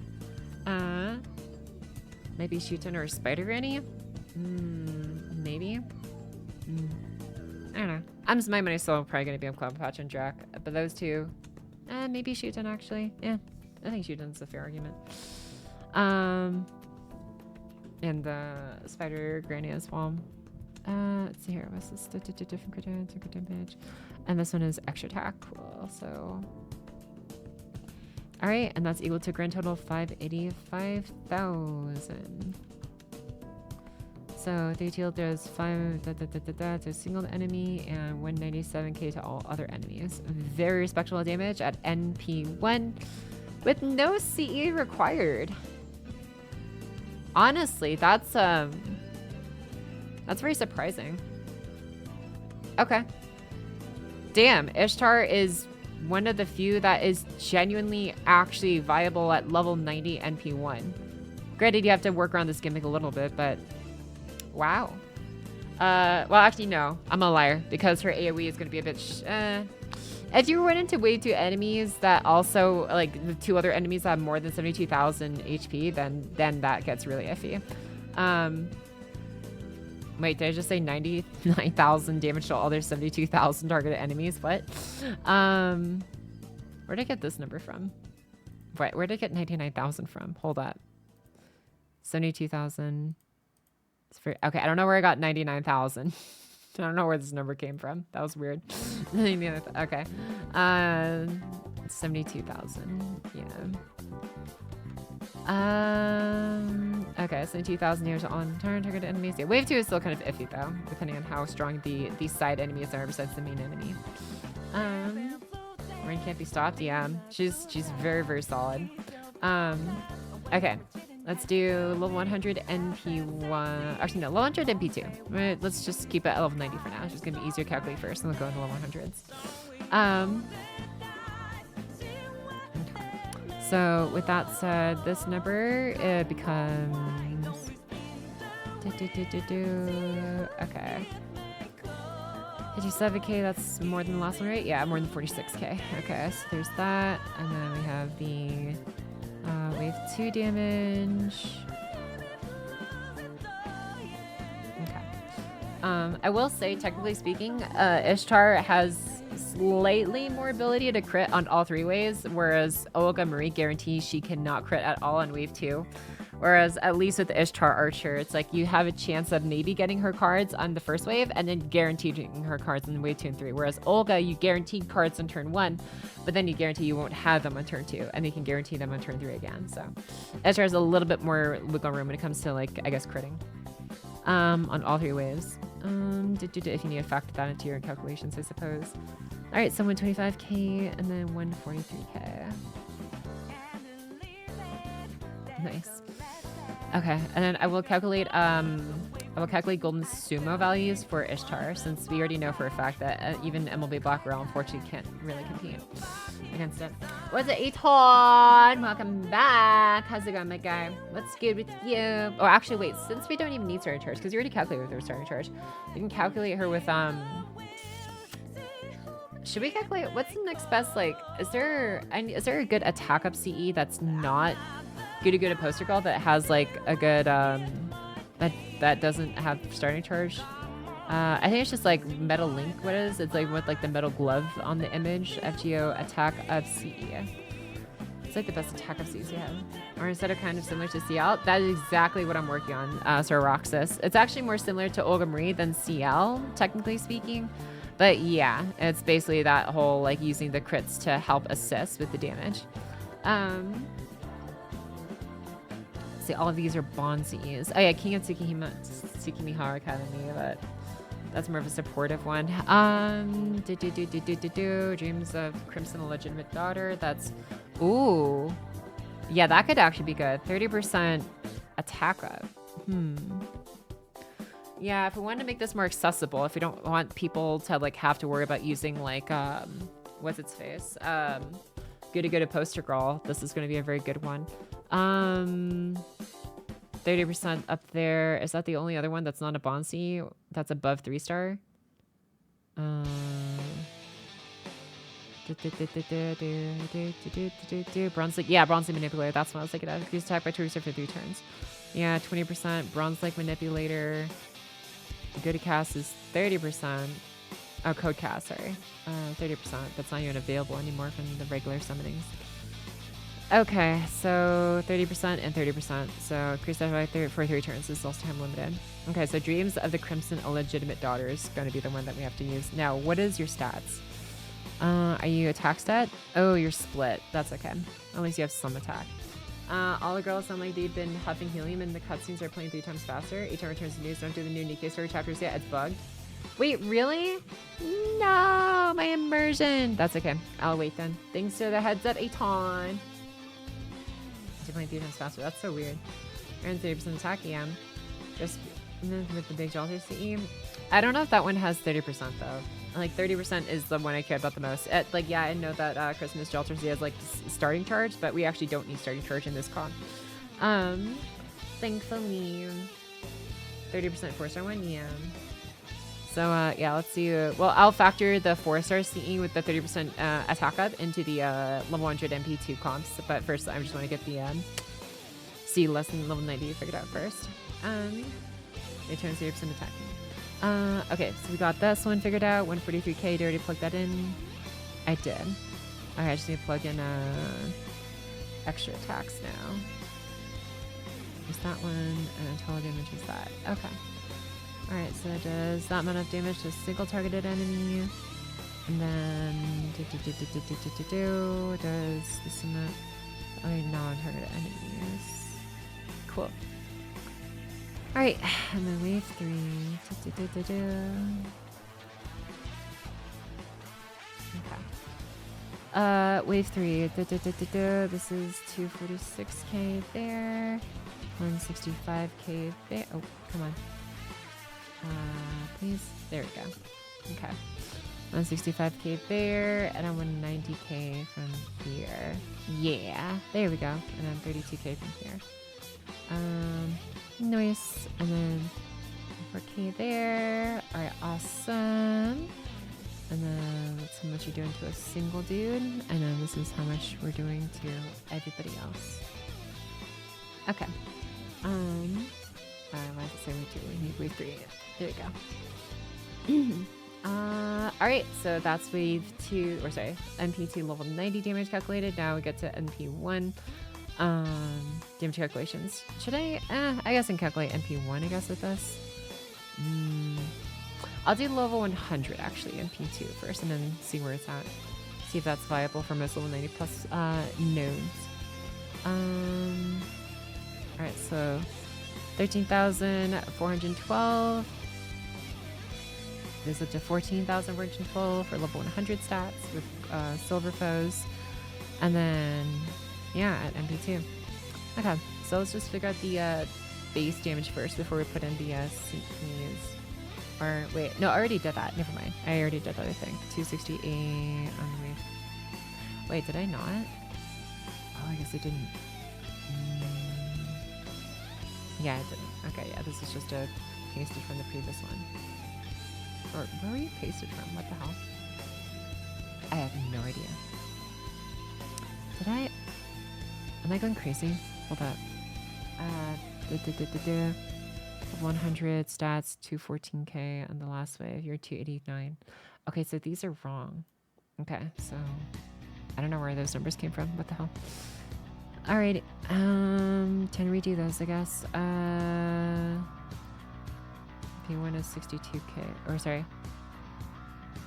Maybe Shuton or Spider Granny? Maybe. I don't know. My money's still probably gonna be on Cleopatra and Drac, but those two, maybe Shuton actually. Yeah, I think Shuton's a fair argument. And the Spider Granny as well. Let's see here. What's this? Different crit damage. And this one is extra attack. Cool. So. Alright, and that's equal to a grand total of 585,000. So 3 teal does 5 to a single enemy and 197k to all other enemies. Very respectable damage at NP1 with no CE required. Honestly, that's very surprising. Okay. Damn, Ishtar is one of the few that is genuinely actually viable at level 90 NP1. Granted, you have to work around this gimmick a little bit, but wow. Well, actually, no. I'm a liar because her AoE is going to be a bit... If you run into wave 2 enemies that also, like, the 2 other enemies that have more than 72,000 HP, then that gets really iffy. Wait, did I just say 99,000 damage to all their 72,000 targeted enemies? What? Where'd I get this number from? Wait, where'd I get 99,000 from? Hold up. 72,000. Okay, I don't know where I got 99,000. I don't know where this number came from. That was weird. Okay. 72,000. Yeah. Okay, so 2,000 years on targeted enemies. Yeah, wave 2 is still kind of iffy though, depending on how strong the side enemies are besides the main enemy. Rain can't be stopped. Yeah, she's very, very solid. Okay, let's do level 100 NP1. Actually, no, level 100 NP2. Right, let's just keep it at level 90 for now. It's just gonna be easier to calculate first, and we'll go into level 100s. So with that said, this number it becomes okay. 57k, that's more than the last one, right? Yeah, more than 46k. Okay, so there's that. And then we have the wave 2 damage. Okay. I will say, technically speaking, Ishtar has slightly more ability to crit on all 3 waves, whereas Olga Marie guarantees she cannot crit at all on wave 2. Whereas at least with the Ishtar Archer, it's like you have a chance of maybe getting her cards on the first wave and then guaranteed getting her cards on wave 2 and 3. Whereas Olga, you guaranteed cards on turn 1, but then you guarantee you won't have them on turn 2, and you can guarantee them on turn 3 again. So Ishtar has a little bit more wiggle room when it comes to, like, I guess, critting on all 3 waves. If you need to factor that into your calculations, I suppose. All right, so 125k and then 143k. Nice. Okay, and then I will calculate golden sumo values for Ishtar, since we already know for a fact that even MLB Black Realm unfortunately can't really compete against it. What's it, Aton? Welcome back. How's it going, my guy? What's good with you? Oh, actually, wait. Since we don't even need starting charge, because you already calculated with her starting charge, you can calculate her with Should we calculate what's the next best? Like, is there a good attack up CE that's not good a poster girl that has like a good that doesn't have starting charge? I think it's just like Metal Link. What is it's like with like the metal glove on the image? FGO attack of CE. It's like the best attack of CE you have. Or instead of kind of similar to CL, that is exactly what I'm working on. Sir Roxas. It's actually more similar to Olga Marie than CL, technically speaking. But yeah, it's basically that whole like using the crits to help assist with the damage. See, all of these are Bonzies. Oh yeah, King of Tsukimihara Academy, but that's more of a supportive one. Dreams of Crimson Illegitimate Daughter. That's, ooh. Yeah, that could actually be good. 30% attack up. Yeah, if we wanted to make this more accessible, if we don't want people to like have to worry about using like, what's its face? Good poster girl. This is going to be a very good one. 30% up there. Is that the only other one that's not a Bonsi that's above 3-star? Bronze Lake. Yeah, Bronze Lake Manipulator. That's what I was thinking of. Use attack by 2 for 3 turns. Yeah, 20%. Bronze Lake Manipulator. Go to cast is 30%. Oh, code cast, sorry. 30%. That's not even available anymore from the regular summonings. Okay, so 30% and 30%. So increase that by for 3 turns. This is also time limited. Okay, so Dreams of the Crimson Illegitimate Daughter is going to be the one that we have to use. Now, what is your stats? Are you attack stat? Oh, you're split. That's okay. At least you have some attack. All the girls sound like they've been huffing helium and the cutscenes are playing 3 times faster. Each time returns to news. Don't do the new Nikkei story chapters yet. It's bugged. Wait, really? No, my immersion. That's okay. I'll wait then. Thanks for the heads up, Aton. Playing 3 times faster. That's so weird. Earn 30% attack, yeah. Just with the big Jalter CE. I don't know if that one has 30% though. Like 30% is the one I care about the most. Like, yeah, I know that Christmas Jalter CE has like starting charge, but we actually don't need starting charge in this comp. Thankfully. 30% 4-star one, yeah. So yeah, let's see. Well, I'll factor the 4-star CE with the 30% attack up into the level 100 MP2 comps. But first, I just want to get the C less than level 90 figured out first. It turns 30% attacking. Okay, so we got this one figured out. 143k. Did I already plug that in? I did. Okay, I just need to plug in extra attacks now. There's that one, and total damage is that. Okay. Alright, so it does that amount of damage to a single targeted enemy. And then it does this amount of non-targeted enemies. Cool. Alright, and then wave 3. Okay. Wave 3. This is 246k there. 165k there. Oh, come on. Please. There we go. Okay. 165k there, and then 190k from here. Yeah, there we go. And then 32k from here. Nice. And then 4k there. All right, awesome. And then that's how much you're doing to a single dude. And then this is how much we're doing to everybody else. Okay. Why does it say wave 2? We need wave 3. There we go. All right, so that's wave 2, or sorry, MP2 level 90 damage calculated. Now we get to MP1 damage calculations. Should I guess I can calculate MP1, I guess, with this. I'll do level 100 actually, MP2 first, and then see where it's at. See if that's viable for most level 90 plus nodes. All right, so 13,412. Goes up to 14,412 for level 100 stats with silver foes. And then, yeah, at MP2. Okay, so let's just figure out the base damage first before we put in the synchronous. Or, wait, no, I already did that. Never mind. I already did the other thing. 268 on wave. Wait, did I not? Oh, I guess I didn't. Yeah, I didn't. Okay, yeah, this is just a pasted from the previous one. Or where were you pasted from? What the hell? I have no idea. Did I? Am I going crazy? Hold up. 100 stats, 214k on the last wave. You're 289. Okay, so these are wrong. Okay, so I don't know where those numbers came from. What the hell? Alright, time to redo those, I guess. MP1 is 62k, or sorry,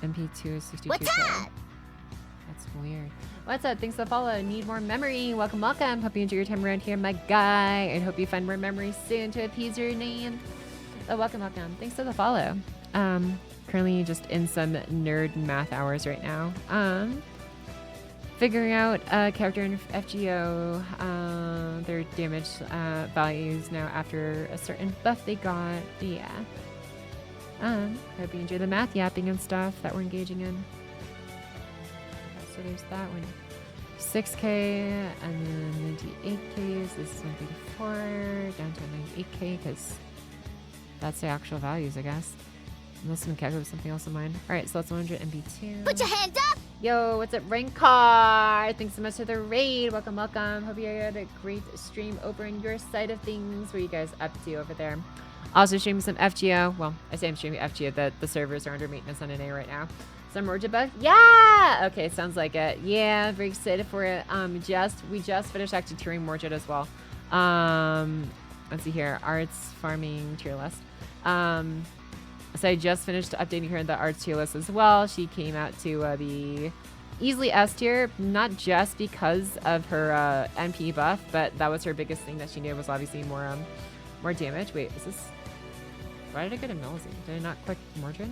MP2 is 62k. What's up? That's weird. What's up? Thanks for the follow. Need more memory. Welcome, welcome. Hope you enjoy your time around here, my guy, and hope you find more memories soon to appease your name. Oh, welcome, welcome. Thanks for the follow. Currently just in some nerd math hours right now. Figuring out character in FGO, their damage values now after a certain buff they got. Yeah. Hope you enjoy the math yapping and stuff that we're engaging in. So there's that one. 6k and then 98k. So this is 134 down to 98k because that's the actual values, I guess. Unless I'm calculating something else in mind. All right, so that's 100 MB2. Put your hands up! Yo, what's up, Rankar? Thanks so much for the raid. Welcome, welcome. Hope you had a great stream over on your side of things. What are you guys up to over there? Also streaming some FGO. Well, I say I'm streaming FGO. The servers are under maintenance on NA right now. Some Orja buff? Yeah! Okay, sounds like it. Yeah, very excited for it. We just finished actually tiering Morjit as well. Let's see here. Arts, farming, tier list. So I just finished updating her in the arts tier list as well. She came out to the easily S tier, not just because of her NP buff, but that was her biggest thing that she did was obviously more damage. Wait, is this? Why did I get a Melzy? Did I not click Mordred?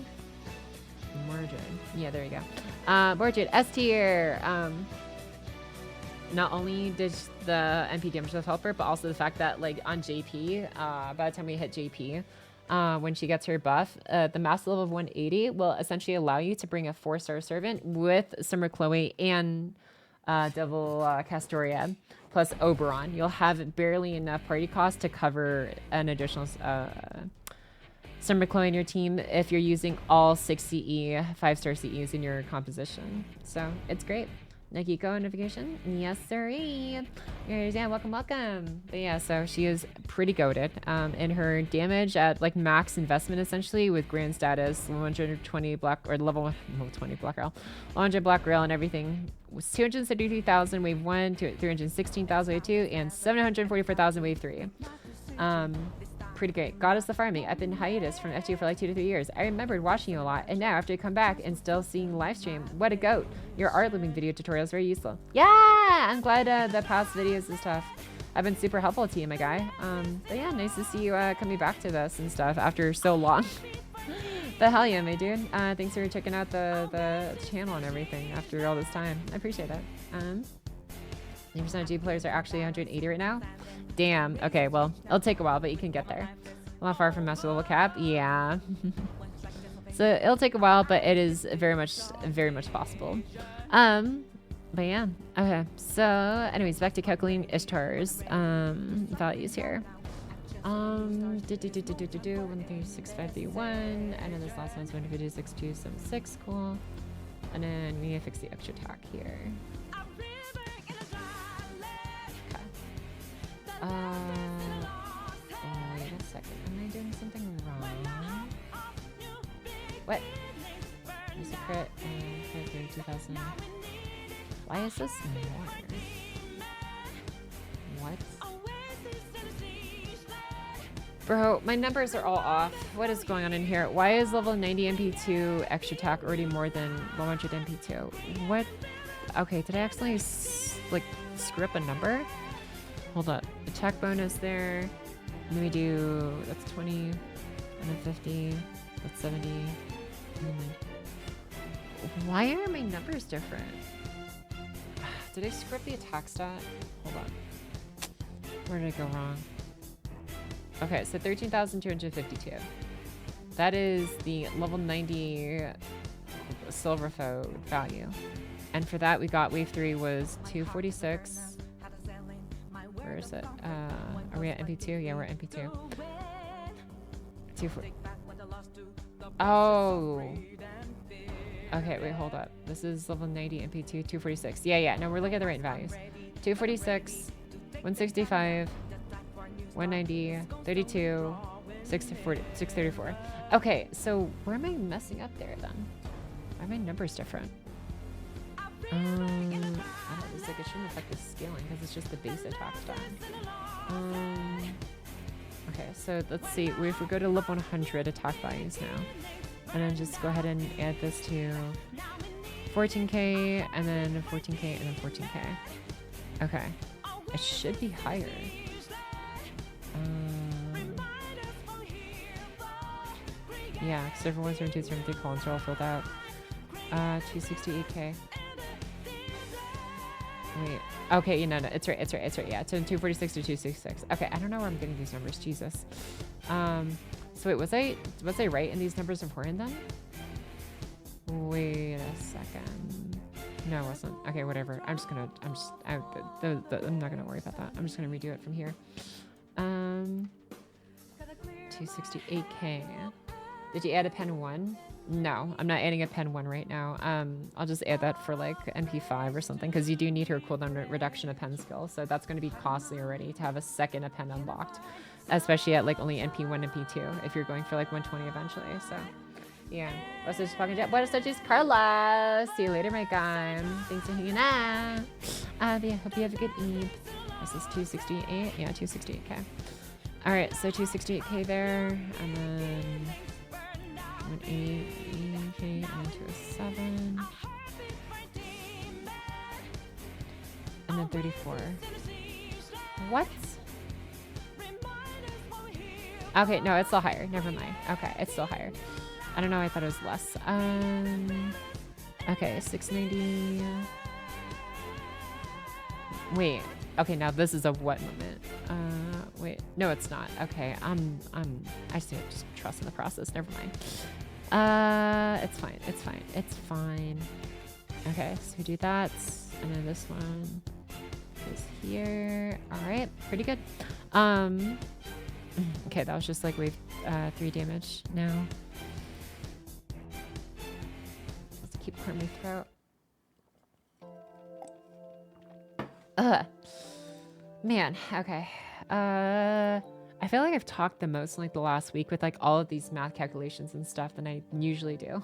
Mordred. Yeah, there you go. Mordred S tier. Not only did the NP damage buff help her, but also the fact that like on JP, by the time we hit JP. When she gets her buff, the master level of 180 will essentially allow you to bring a 4-star servant with Summer Chloe and Devil Castoria plus Oberon. You'll have barely enough party cost to cover an additional Summer Chloe in your team if you're using all 6 CE, 5-star CEs in your composition. So it's great. Nakiko notification? Yes, sirree. Yeah, welcome, welcome. But yeah, so she is pretty goated. And her damage at like max investment essentially with grand status, 120 black or level 20 black rail, 100 black rail and everything was 232,000 wave 1, 316,000 wave 2, and 744,000 wave 3. Pretty great. Goddess the farming. I've been hiatus from FGO for like 2 to 3 years. I remembered watching you a lot, and now after I come back and still seeing live stream, what a goat. Your art living video tutorial is very useful. Yeah, I'm glad the past videos and stuff have been super helpful to you, my guy. But yeah, nice to see you coming back to this and stuff after so long. But hell yeah, my dude. Thanks for checking out the channel and everything after all this time. I appreciate it. 90% of G players are actually 180 right now. Damn. Okay, well, it'll take a while, but you can get there. A lot far from master level cap. Yeah. So it'll take a while, but it is very much possible. But yeah, okay. So anyways, back to calculating Ishtar's values here. 136.531. And then this last one's 156.276. Cool. And then we need to fix the extra tack here. Okay. Wait a second. Am I doing something wrong? What? There's a crit and 2000. Why is this more? What? Bro, my numbers are all off. What is going on in here? Why is level 90 MP2 extra attack already more than 100 MP2? What? Okay, did I accidentally like screw up a number? Hold up. Attack bonus there. And then we do, that's 20, and then 50, that's 70. And then why are my numbers different? Did I screw up the attack stat? Hold on. Where did I go wrong? Okay, so 13,252. That is the level 90 silver foe value. And for that, we got wave 3 was 246. Where is it? Are we at MP2? Yeah, we're at MP2. 240. Oh. Okay, wait, hold up. This is level 90 MP2, 246. Yeah, no, we're looking at the right values. 246, 165, 190, 32, 634. Okay, so where am I messing up there then? Why are my numbers different? I don't know, it's like it shouldn't affect the scaling because it's just the base attack stat. Okay, so let's see. If we go to level 100 attack values now, and then just go ahead and add this to 14k, and then 14k, and then 14k. Okay, it should be higher. Yeah, because everyone's doing 273 columns are all filled out. 268k. Wait. Okay, you know, no, it's right. Yeah, so 246 to 266. Okay, I don't know where I'm getting these numbers. Jesus. So wait, was I right in these numbers beforehand then? Wait a second. No, I wasn't. Okay, whatever. I'm not gonna worry about that. I'm just gonna redo it from here. 268k. Did you add a pen 1? No, I'm not adding a pen 1 right now. I'll just add that for like MP5 or something because you do need her cooldown reduction of pen skill, so that's going to be costly already to have a second pen unlocked, especially at like only MP1 and MP2 if you're going for like 120 eventually. So yeah, what's this fucking jet? What is such as Carla? See you later, my guy. Thanks for hanging out. Yeah, hope you have a good Eve. This is 268. Yeah, 268k. All right, so 268k there, and then 180k, and then 207, and then 34. What? Okay, no, it's still higher. Never mind. Okay, it's still higher. I don't know. I thought it was less. Okay, 690. Wait. Okay, now this is a what moment? Wait, no, it's not. Okay, I just trust in the process. Never mind. It's fine. Okay, so we do that, and then this one is here. All right, pretty good. Okay, that was just like wave 3 damage. Now let's keep clearing my throat. Man, okay. I feel like I've talked the most in like the last week with like all of these math calculations and stuff than I usually do.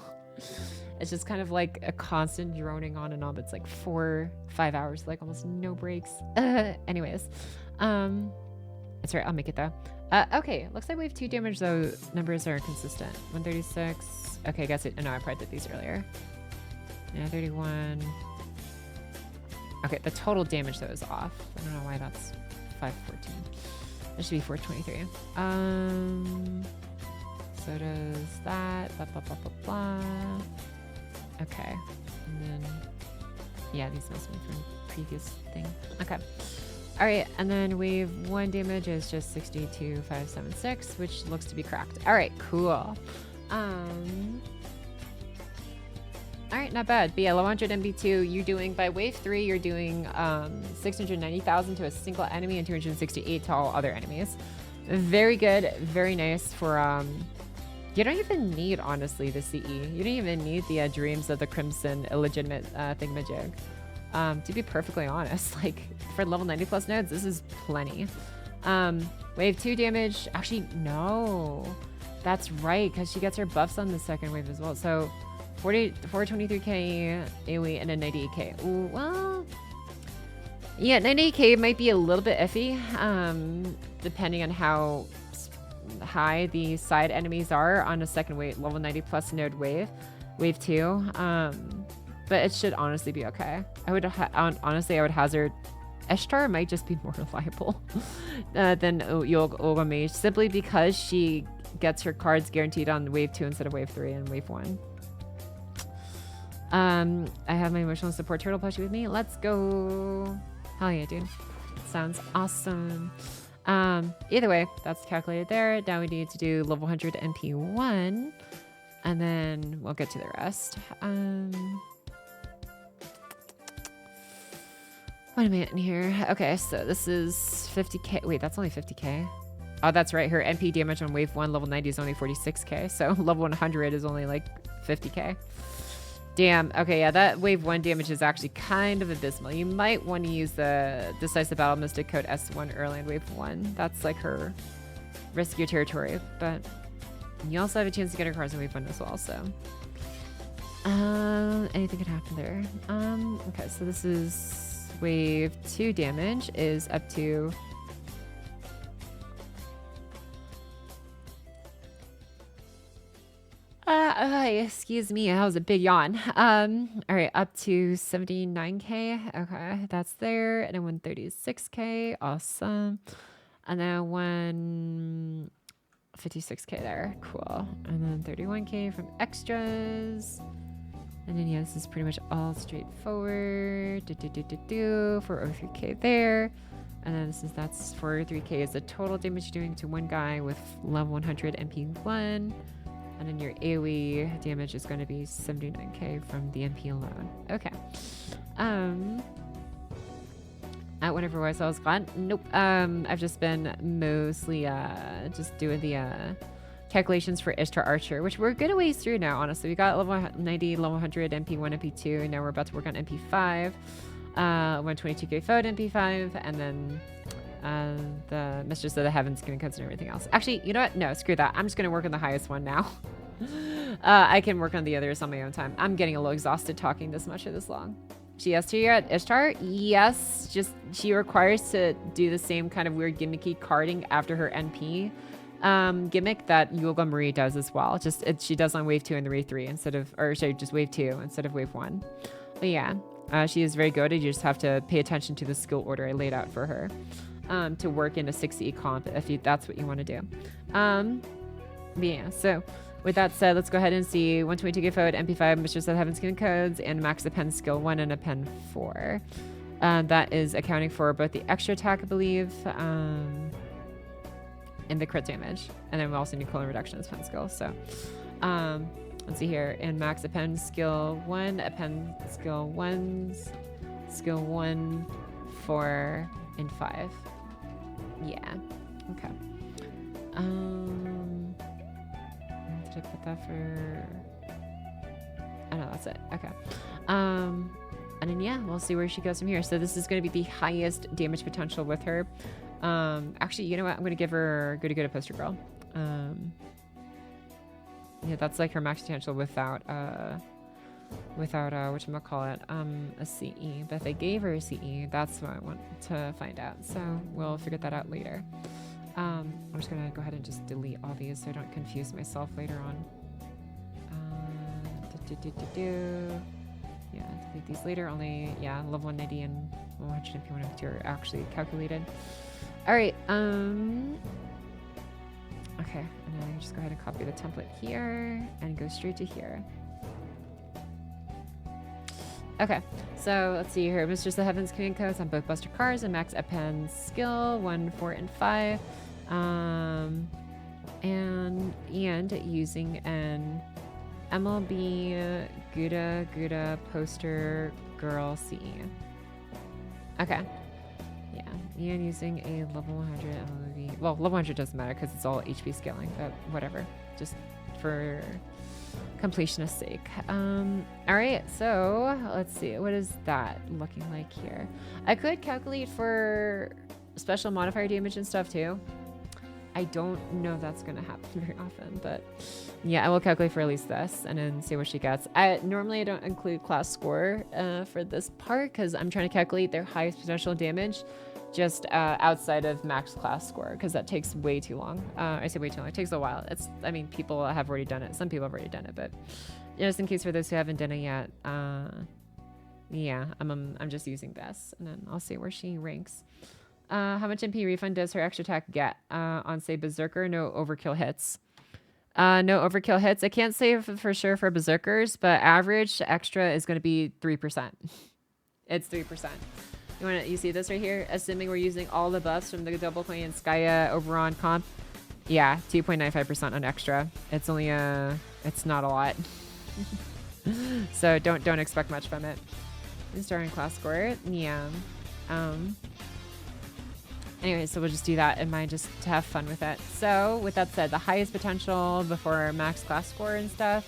It's just kind of like a constant droning on and on, but it's like 4-5 hours, like almost no breaks. Anyways, it's right. I'll make it though. Okay, looks like wave 2 damage though. Numbers are consistent. 136. Okay, I guess it. No, I probably did these earlier. Yeah, 31. Okay, the total damage though is off. I don't know why that's 514. It should be 423. So does that. Blah blah blah blah blah. Okay, and then yeah, these must be from previous thing. Okay. All right, and then wave 1 damage is just 62,576, which looks to be cracked. All right, cool. All right, not bad. But yeah, level 100 MP2, you're doing, by wave 3, you're doing 690,000 to a single enemy and 268 to all other enemies. Very good, very nice for, you don't even need, honestly, the CE. You don't even need the Dreams of the Crimson illegitimate thingamajig. To be perfectly honest, like, for level 90 plus nodes, this is plenty. Wave 2 damage, actually, no. That's right, because she gets her buffs on the second wave as well. So, 423k AoE and a 98k. Ooh, well, yeah, 98k might be a little bit iffy, depending on how high the side enemies are on a second wave, level 90 plus node wave 2. But it should honestly be okay. I would honestly, I would hazard Ishtar might just be more reliable than U-Olga Marie, simply because she gets her cards guaranteed on wave 2 instead of wave 3 and wave 1. I have my emotional support turtle plushie with me. Let's go. Hell yeah, dude. Sounds awesome. Either way, that's calculated there. Now we need to do level 100 MP1, and then we'll get to the rest. What am I in here? Okay, so this is 50k. Wait, that's only 50k. Oh, that's right. Her MP damage on wave 1, level 90 is only 46k. So level 100 is only like 50k. Damn. Okay, yeah, that wave 1 damage is actually kind of abysmal. You might want to use the Decisive Battle Mystic Code S1 early in wave 1. That's like her riskier territory. But you also have a chance to get her cards in wave 1 as well, so. Anything could happen there. Okay, so this is wave 2 damage is up to excuse me, that was a big yawn. All right, up to 79k. Okay, that's there. And then 136k. Awesome. And then 156k there. Cool. And then 31k from extras. And then yeah, this is pretty much all straightforward. 403k there. And then that's 403k is the total damage you're doing to one guy with level 100 MP1. And then your AoE damage is going to be 79k from the MP alone. Okay. At whatever was I was gone. Nope. I've just been mostly just doing the calculations for Ishtar Archer, which we're good a ways through now, honestly. We got level 90, level 100, MP1, MP2, and now we're about to work on MP5. 122k Foed MP5, and then the Mistress of the Heavens Skin Codes and everything else. Actually, you know what? No, screw that. I'm just going to work on the highest one now. I can work on the others on my own time. I'm getting a little exhausted talking this much or this long. She has to at Ishtar? Yes, just she requires to do the same kind of weird gimmicky carding after her NP gimmick that U-Olga Marie does as well. Just she does on wave 2 and the wave 3 instead of, or sorry, just wave 2 instead of wave 1. But yeah, she is very good. You just have to pay attention to the skill order I laid out for her to work in a 6E comp if that's what you want to do. But yeah, so with that said, let's go ahead and see 122 Foed, MP5, Mistress of Heaven Skin Codes, and max a pen skill 1 and a pen 4. That is accounting for both the extra attack, I believe, and the crit damage. And then we also need colon reduction as pen skill. So let's see here. And max a pen skill 1, a pen skill 1s, skill 1, 4, and 5. Yeah. Okay. Did I put that for? Oh no, that's it. Okay. And then yeah, we'll see where she goes from here. So this is going to be the highest damage potential with her. Actually, you know what? I'm going to give her Goody Good Poster Girl. Yeah, that's like her max potential without whatchamacallit, a CE. But if they gave her a CE, that's what I want to find out. So we'll figure that out later. I'm just gonna go ahead and just delete all these so I don't confuse myself later on. Yeah, delete these later. Only, yeah, level 190 and 100 MP 102 are actually calculated. All right. Okay, and then I just go ahead and copy the template here and go straight to here. Okay, so let's see here. Mistress of the Heavens Command Codes on both Buster cards and max Epen skill 1, 4, and 5. And using an MLB Gouda poster girl C. Okay. Yeah, Ian using a level 100 MLB. Well, level 100 doesn't matter because it's all HP scaling, but whatever. Just for completionist's sake. All right, so let's see. What is that looking like here? I could calculate for special modifier damage and stuff too. I don't know if that's going to happen very often, but yeah, I will calculate for at least this and then see what she gets. Normally I don't include class score for this part because I'm trying to calculate their highest potential damage just outside of max class score because that takes way too long. I say way too long. It takes a while. I mean, people have already done it. Some people have already done it, but just in case for those who haven't done it yet, yeah, I'm just using this and then I'll see where she ranks. How much MP refund does her extra attack get? On say Berserker, no overkill hits. No overkill hits. I can't say for sure for Berserkers, but average extra is going to be 3%. It's 3%. You see this right here? Assuming we're using all the buffs from the double coin and Skya Oberon comp. Yeah, 2.95% on extra. It's only it's not a lot. So don't expect much from it. Starting class score. Yeah. Anyway, so we'll just do that in mind just to have fun with it. So with that said, the highest potential before max class score and stuff,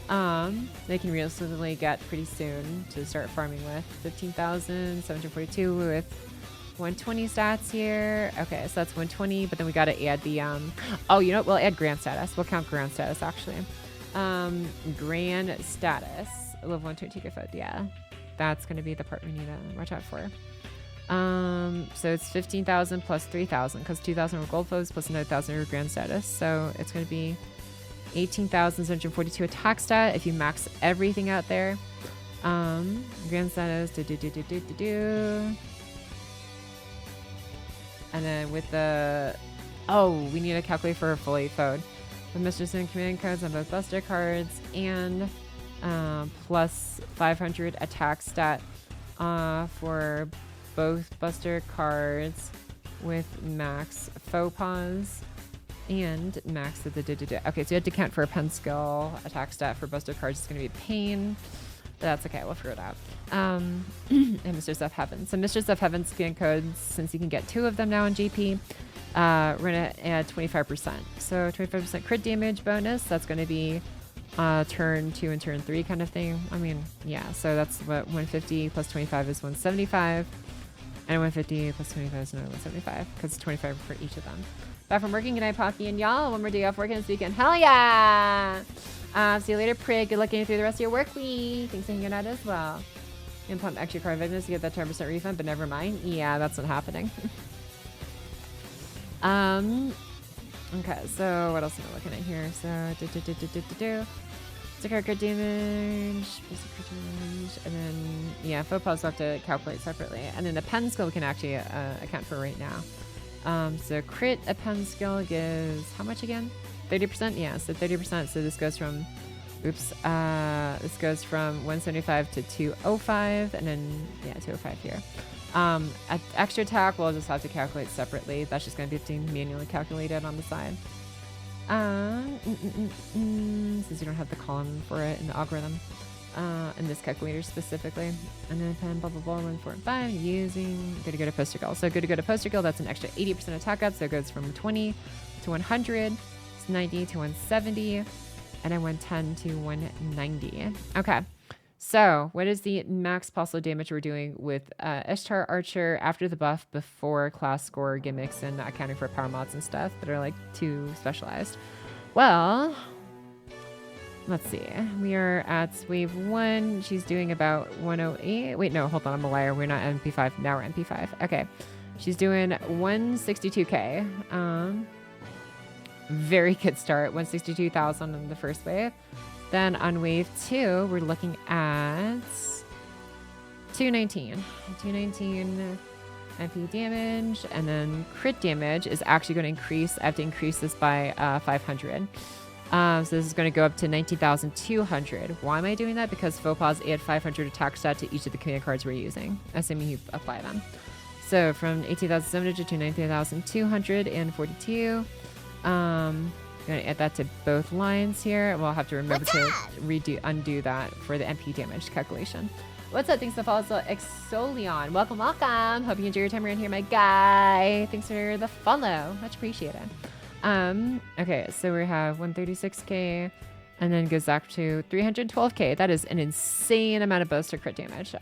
they can realistically get pretty soon to start farming with 15,742 with 120 stats here. Okay, so that's 120, but then we got to add the, oh, you know what? We'll add grand status. We'll count grand status actually. Grand status, level 120 gift food. Yeah, that's going to be the part we need to watch out for. So it's 15,000 plus 3,000 because 2,000 were gold foes plus another 1,000 were grand status. So it's going to be 18,742 attack stat if you max everything out there. Grand status, and then with the, oh, we need to calculate for a full 8 foed. With Mistress and command cards on both buster cards and plus 500 attack stat for both buster cards with max faux pas and max the okay, so you have to count for a pen skill attack stat for buster cards. It's going to be a pain, but that's okay. We'll figure it out. And Mistress of Heaven. So Mistress of Heaven scan codes, since you can get 2 of them now in GP, we're going to add 25%. So 25% crit damage bonus. That's going to be turn 2 and turn 3 kind of thing. I mean, yeah, so that's what 150 plus 25 is 175. And 150 plus 25 is another 175 because it's 25 for each of them. Back from working. Good night, Pocky and y'all. One more day off working this weekend. Hell yeah! See you later, Prig. Good luck getting through the rest of your work week. Thanks for hanging out as well. You can pump extra card business to get that 10% refund, but never mind. Yeah, that's not happening. Okay, so what else am I looking at here? So, Card damage, basic card damage, and then, yeah, faux pas we'll have to calculate separately. And then the pen skill we can actually account for right now. So crit a pen skill gives how much again? 30%? Yeah, so 30%. So this goes from, oops, this goes from 175 to 205, and then, yeah, 205 here. Extra attack, we'll just have to calculate separately. That's just going to be manually calculated on the side. Since you don't have the column for it in the algorithm, in this calculator specifically. And then pen, blah, blah, blah, 1, 4, and 5, using good to go to poster girl. So good to go to poster girl, that's an extra 80% attack up. So it goes from 20 to 100, it's 90 to 170, and then 110 to 190. Okay. So what is the max possible damage we're doing with Ishtar Archer after the buff before class score gimmicks and not accounting for power mods and stuff that are like too specialized? Well, let's see. We are at wave 1. She's doing about 108. Wait, no, hold on. I'm a liar. We're not MP5. Now we're MP5. Okay. She's doing 162k. Very good start. 162,000 on the first wave. Then on wave 2, we're looking at 219. 219 MP damage, and then crit damage is actually going to increase. I have to increase this by 500. So this is going to go up to 19,200. Why am I doing that? Because faux pas add 500 attack stat to each of the command cards we're using, assuming you apply them. So from 18,700 to 19,242. Gonna add that to both lines here. We'll have to remember What's to up? undo that for the MP damage calculation. What's up? Thanks for the follow, Exolion. Welcome, welcome. Hope you enjoy your time around here, my guy. Thanks for the follow. Much appreciated. Okay, so we have 136k, and then goes back to 312k. That is an insane amount of Buster crit damage.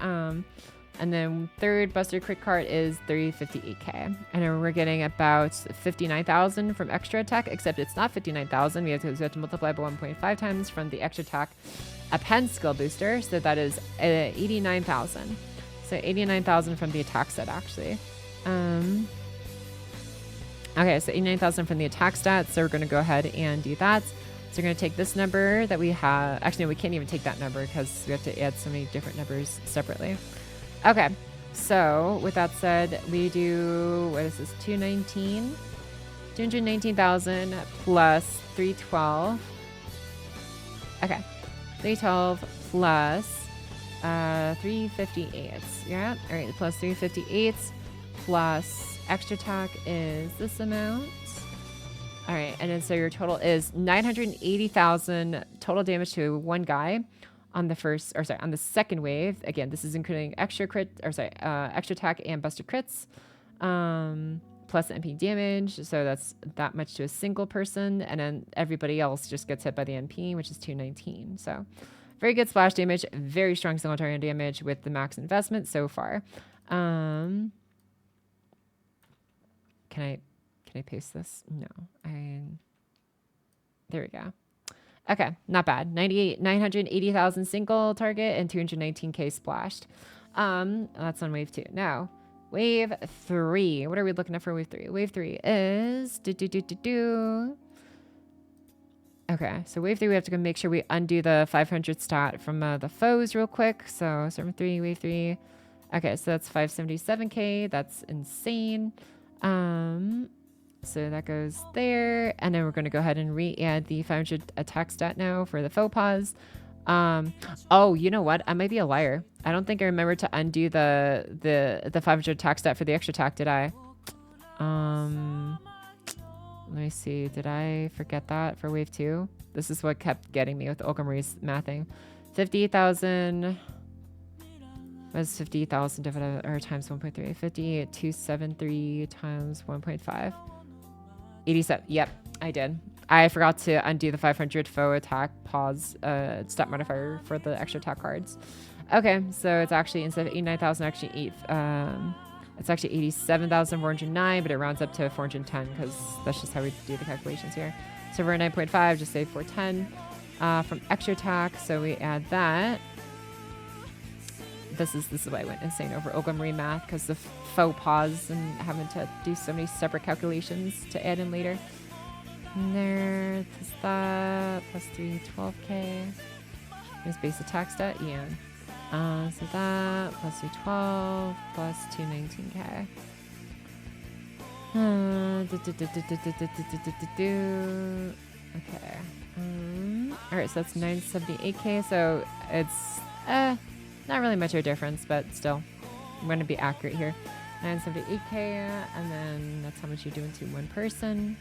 And then third Buster crit card is 358k. And then we're getting about 59,000 from extra attack, except it's not 59,000. We have to multiply by 1.5 times from the extra attack append skill booster. So that is 89,000. So 89,000 from the attack set, actually. Okay, so 89,000 from the attack stats. So we're going to go ahead and do that. So we're going to take this number that we have. Actually, no, we can't even take that number because we have to add so many different numbers separately. Okay, so with that said, we do, what is this, 219,000 plus 312. Okay, 312 plus 358. Yeah, all right, plus 358 plus extra attack is this amount. All right, and then so your total is 980,000 total damage to one guy on the first, or sorry, on the second wave. Again, this is including extra crit, or sorry, extra attack and buster crits, plus MP damage. So that's that much to a single person, and then everybody else just gets hit by the MP, which is 219. So very good splash damage, very strong single target damage with the max investment so far. Can I paste this? No, there we go. Okay, not bad. 980,000 single target and 219k splashed. That's on wave 2. Now, wave 3. What are we looking at for wave 3? Wave 3 is Okay, so wave 3 we have to go make sure we undo the 500 stat from the foes real quick. So server 3, wave 3. Okay, so that's 577k. That's insane. So that goes there, and then we're going to go ahead and re-add the 500 attack stat now for the faux pas. Oh, you know what? I might be a liar. I don't think I remember to undo the 500 attack stat for the extra attack, did I? Let me see. Did I forget that for wave 2? This is what kept getting me with Olga Marie's mathing. 58,000. Was 50,000 divided or times 1.3. 58,273 times 1.5. 87. Yep, I did. I forgot to undo the 500 faux attack pause stat modifier for the extra attack cards. Okay, so it's actually instead of 89,000, actually it's actually 87,409, but it rounds up to 410 because that's just how we do the calculations here. So we're at 9.5, just say 410 from extra attack. So we add that. This is why I went insane over Olga Marie math, because the faux pause and having to do so many separate calculations to add in later. And there, plus that, plus 312k. Is base attack stat, yeah. So that, plus 312, plus 219k. Okay. Alright, so that's 978k, so it's, not really much of a difference, but still, I'm going to be accurate here. 978k, and then that's how much you're doing to one person.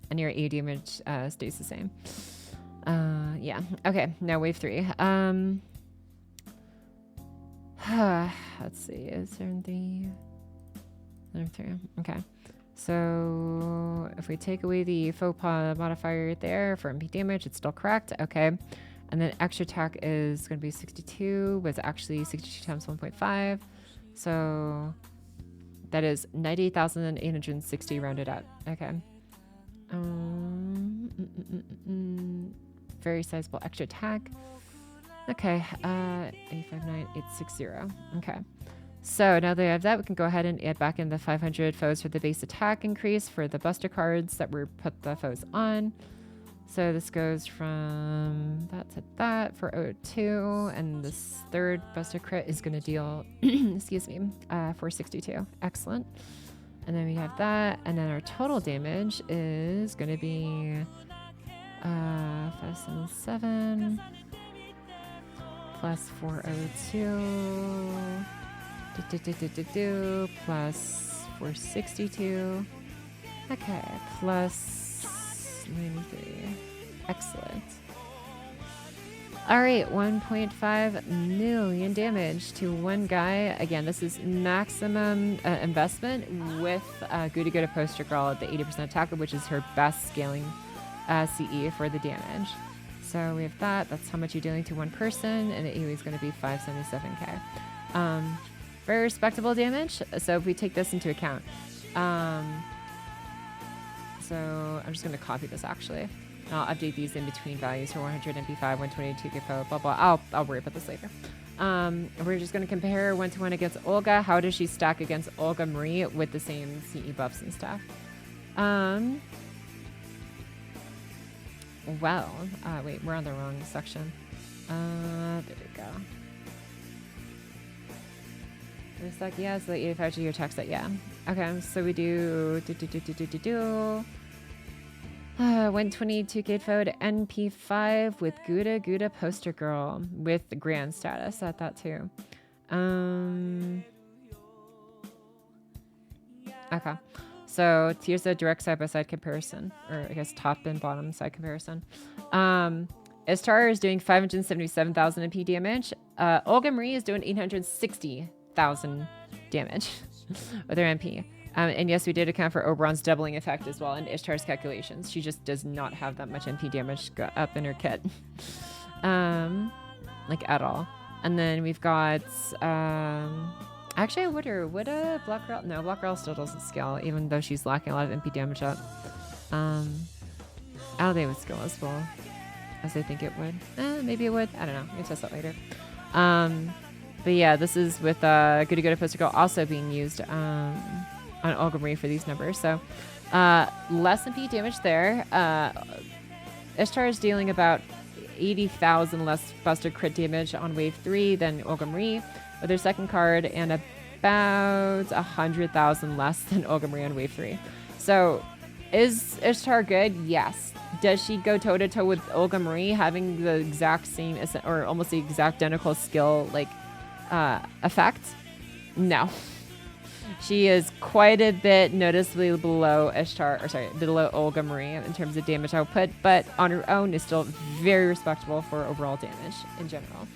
And your A damage stays the same. Yeah. Okay, now wave 3. Let's see. Is there the... Wave 3. Okay. So if we take away the faux pas modifier there for MP damage, it's still correct. Okay. And then extra attack is going to be 62, but it's actually 62 times 1.5. So that is 98,860 rounded up. Okay. Very sizable extra attack. Okay. 859860. Okay. So now that we have that, we can go ahead and add back in the 500 foes for the base attack increase for the buster cards that we put the foes on. So this goes from that to that for 02, and this third buster crit is going to deal, excuse me, 462. Excellent. And then we have that, and then our total damage is going to be 577 plus 402 plus 462 Okay, plus 93. Excellent. All right, 1.5 million damage to one guy. Again, this is maximum investment with Gouda Gouda Poster Girl at the 80% attacker, which is her best scaling CE for the damage. So we have that. That's how much you're dealing to one person, and the AoE is going to be 577k. Very respectable damage. So if we take this into account, so I'm just going to copy this actually. I'll update these in between values for 100 MP5, 122 KFO, blah, blah. I'll worry about this later. We're just going to compare 1-to-1 against Olga. How does she stack against Olga Marie with the same CE buffs and stuff? Well, wait, we're on the wrong section. There we go. It's like, yeah, so the 85 to your text that, yeah. Okay, so we do 122 KFO NP5 with Gouda Gouda Poster Girl with the grand status at that too. Okay. So here's a direct side-by-side comparison, or I guess top and bottom side comparison. Ishtar is doing 577,000 MP damage. Olga Marie is doing 860,000 damage with her MP. And yes, we did account for Oberon's doubling effect as well in Ishtar's calculations. She just does not have that much MP damage up in her kit. Like at all. And then we've got... actually, I wonder, would a Black Girl... No, Black Girl still doesn't scale, even though she's lacking a lot of MP damage up. I don't think it would scale as well as I think it would. Maybe it would. I don't know. We can test that later. But yeah, this is with Gouda Gouda Poster Girl also being used on Olga Marie for these numbers. So less MP damage there. Ishtar is dealing about 80,000 less busted crit damage on wave 3 than Olga Marie with her second card, and about 100,000 less than Olga Marie on wave 3. So is Ishtar good? Yes. Does she go toe to toe with Olga Marie having the exact same or almost the exact identical skill like effect? No. She is quite a bit noticeably below below Olga Marie in terms of damage output, but on her own is still very respectable for overall damage in general.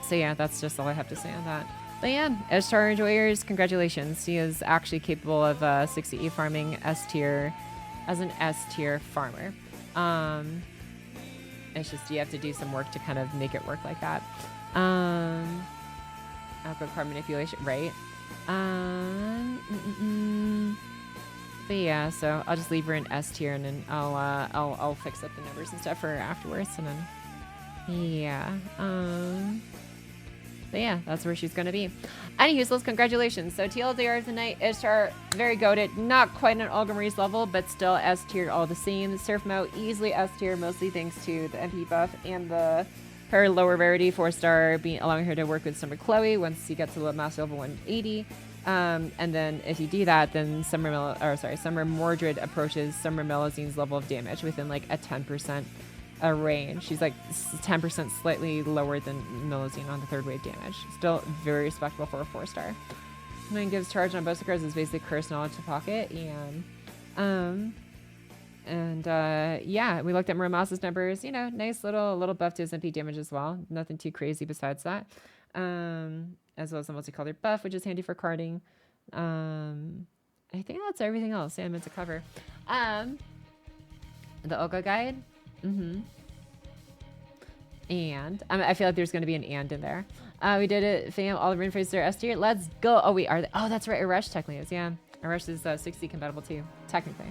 So yeah, that's just all I have to say on that. But yeah, Ishtar enjoyers, congratulations. She is actually capable of 60E farming S tier as an S tier farmer. It's just you have to do some work to kind of make it work like that. Alpha card manipulation, right? But yeah, so I'll just leave her in S tier, and then I'll fix up the numbers and stuff for her afterwards, and then yeah. But yeah, that's where she's gonna be. Any useless, congratulations. So TLDR tonight, Ishtar, very goated, not quite on Olga Marie's level, but still S tier all the same. Surf Mo, easily S tier, mostly thanks to the MP buff and her lower rarity 4-star allowing her to work with Summer Chloe once you get to the master level 180. And then if you do that, then Summer Mordred approaches Summer Melusine's level of damage within like a 10% range. She's like 10% slightly lower than Melusine on the third wave damage. Still very respectable for a 4-star. And then gives charge on both cards is basically curse knowledge to pocket, and yeah, we looked at Muramas's numbers, you know, nice little buff to his MP damage as well. Nothing too crazy besides that. As well as the multicolored buff, which is handy for carding. I think that's everything else I meant to cover. The Olga guide. And I feel like there's going to be an and in there. We did it, fam. All the rune phrases are S tier. Let's go. Oh, wait, are they? Oh, that's right. Arash technically is. Yeah. Arash is 60 compatible too, technically.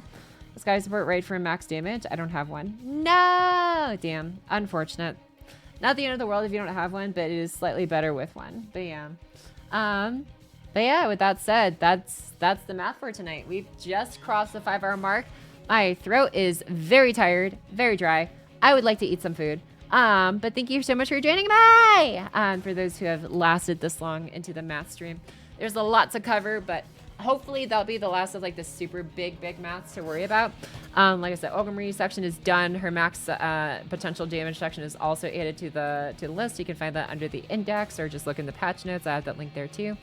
Sky support right for max damage. I don't have one. No! Damn. Unfortunate. Not the end of the world if you don't have one, but it is slightly better with one. But yeah. With that said, that's the math for tonight. We've just crossed the 5-hour mark. My throat is very tired, very dry. I would like to eat some food. But thank you so much for joining me! For those who have lasted this long into the math stream. There's a lot to cover, but hopefully that'll be the last of like the super big maths to worry about. Like I said, Olga Marie's section is done. Her max potential damage section is also added to the list. You can find that under the index or just look in the patch notes. I have that link there too.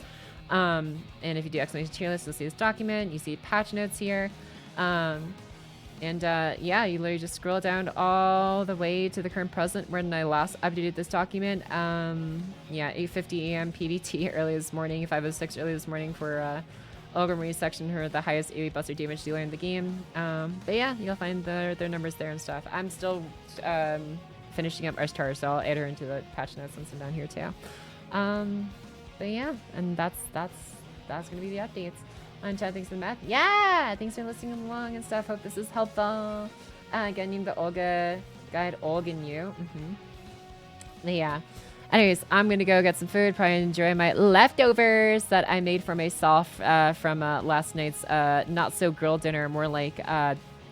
And if you do exclamation tier list, you'll see this document. You see patch notes here. Yeah, you literally just scroll down all the way to the current present when I last updated this document. Yeah, 8:50 a.m. PDT early this morning, 5:06 early this morning for U-Olga Marie section, her the highest AoE buster damage dealer in the game. But yeah, you'll find their numbers there and stuff. I'm still finishing up Ashtar, so I'll add her into the patch notes once I'm down here too. But yeah, and that's gonna be the updates. On chat, thanks for the math. Yeah, thanks for listening along and stuff. Hope this is helpful. Getting the Olga guide, Olga and you. But yeah. Anyways, I'm gonna go get some food. Probably enjoy my leftovers that I made for myself from last night's not so girl dinner, more like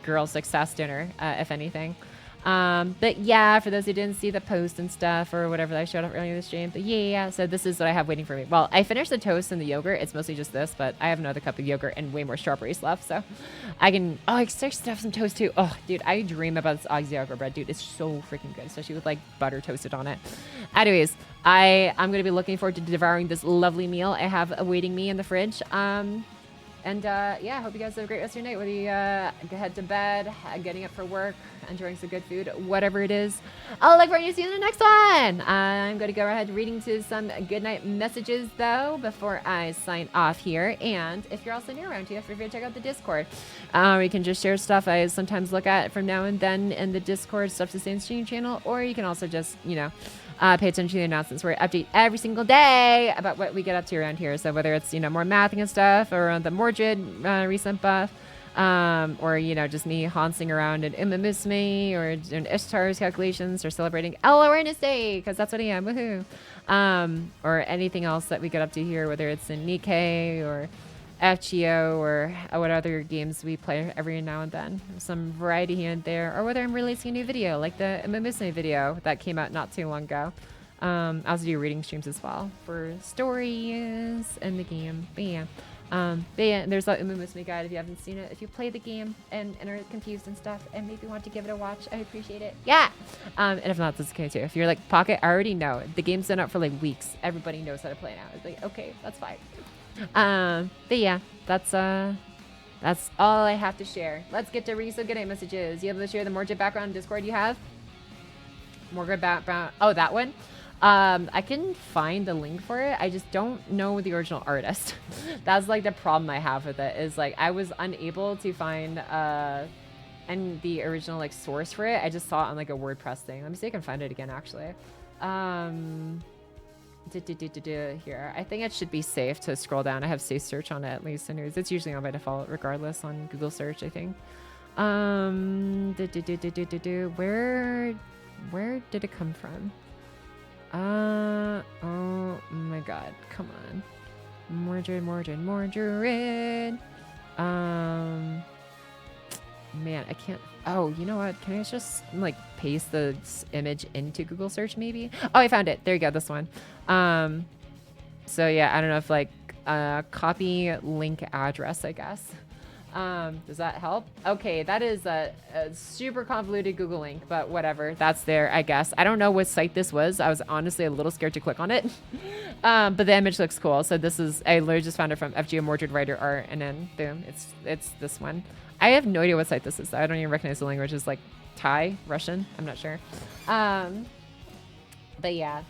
girl success dinner, if anything. But yeah, for those who didn't see the post and stuff or whatever that I showed up earlier in the stream, but yeah, so this is what I have waiting for me. Well, I finished the toast and the yogurt. It's mostly just this, but I have another cup of yogurt and way more strawberries left, so I can, I start to have some toast too. Oh, dude, I dream about this Ox yogurt bread, dude. It's so freaking good, especially with like butter toasted on it. Anyways, I'm going to be looking forward to devouring this lovely meal I have awaiting me in the fridge. Yeah, I hope you guys have a great rest of your night. Whether you head to bed, getting up for work, enjoying some good food, whatever it is. I'll look forward to seeing you in the next one. I'm going to go ahead reading to some goodnight messages, though, before I sign off here. And if you're also new around here, feel free to check out the Discord. We can just share stuff I sometimes look at from now and then in the Discord, stuff to say in stream channel, or you can also just, you know, pay attention to the announcements where I update every single day about what we get up to around here. So whether it's, you know, more mathing and stuff, or the Mordred recent buff, or, you know, just me haunting around in Musume, or doing Ishtar's calculations, or celebrating El Awareness Day, because that's what I am, woohoo. Or anything else that we get up to here, whether it's in Nikkei, or FGO, or what other games we play every now and then. Some variety here and there, or whether I'm releasing a new video, like the Musume video that came out not too long ago. I also do reading streams as well for stories in the game. But yeah, there's a Musume guide if you haven't seen it. If you play the game and are confused and stuff, and maybe want to give it a watch, I appreciate it. Yeah. And if not, that's okay too. If you're like, Pocket, I already know the game's been out for like weeks. Everybody knows how to play now. It's like, okay, that's fine. But yeah, that's all I have to share. Let's get to reading some goodnight messages. You able to share the Mordred background Discord you have? Mordred background. Oh, that one. I can find the link for it. I just don't know the original artist. That's like the problem I have with it, is like I was unable to find and the original like source for it. I just saw it on like a WordPress thing. Let me see if I can find it again actually. Here, I think it should be safe to scroll down. I have safe search on it at least. Anyways, it's usually on by default regardless on Google search, I think. Where did it come from? Oh my god, come on. Mordred. Man, I can't. Oh, you know what? Can I just like paste the image into Google search maybe? Oh, I found it. There you go. This one. So yeah, I don't know if like copy link address, I guess. Does that help? Okay, that is a super convoluted Google link, but whatever. That's there, I guess. I don't know what site this was. I was honestly a little scared to click on it. But the image looks cool. So this is, I literally just found it from FGO Mordred Writer Art, and then boom, it's this one. I have no idea what site this is. I don't even recognize the language. It's like Thai, Russian. I'm not sure. But yeah,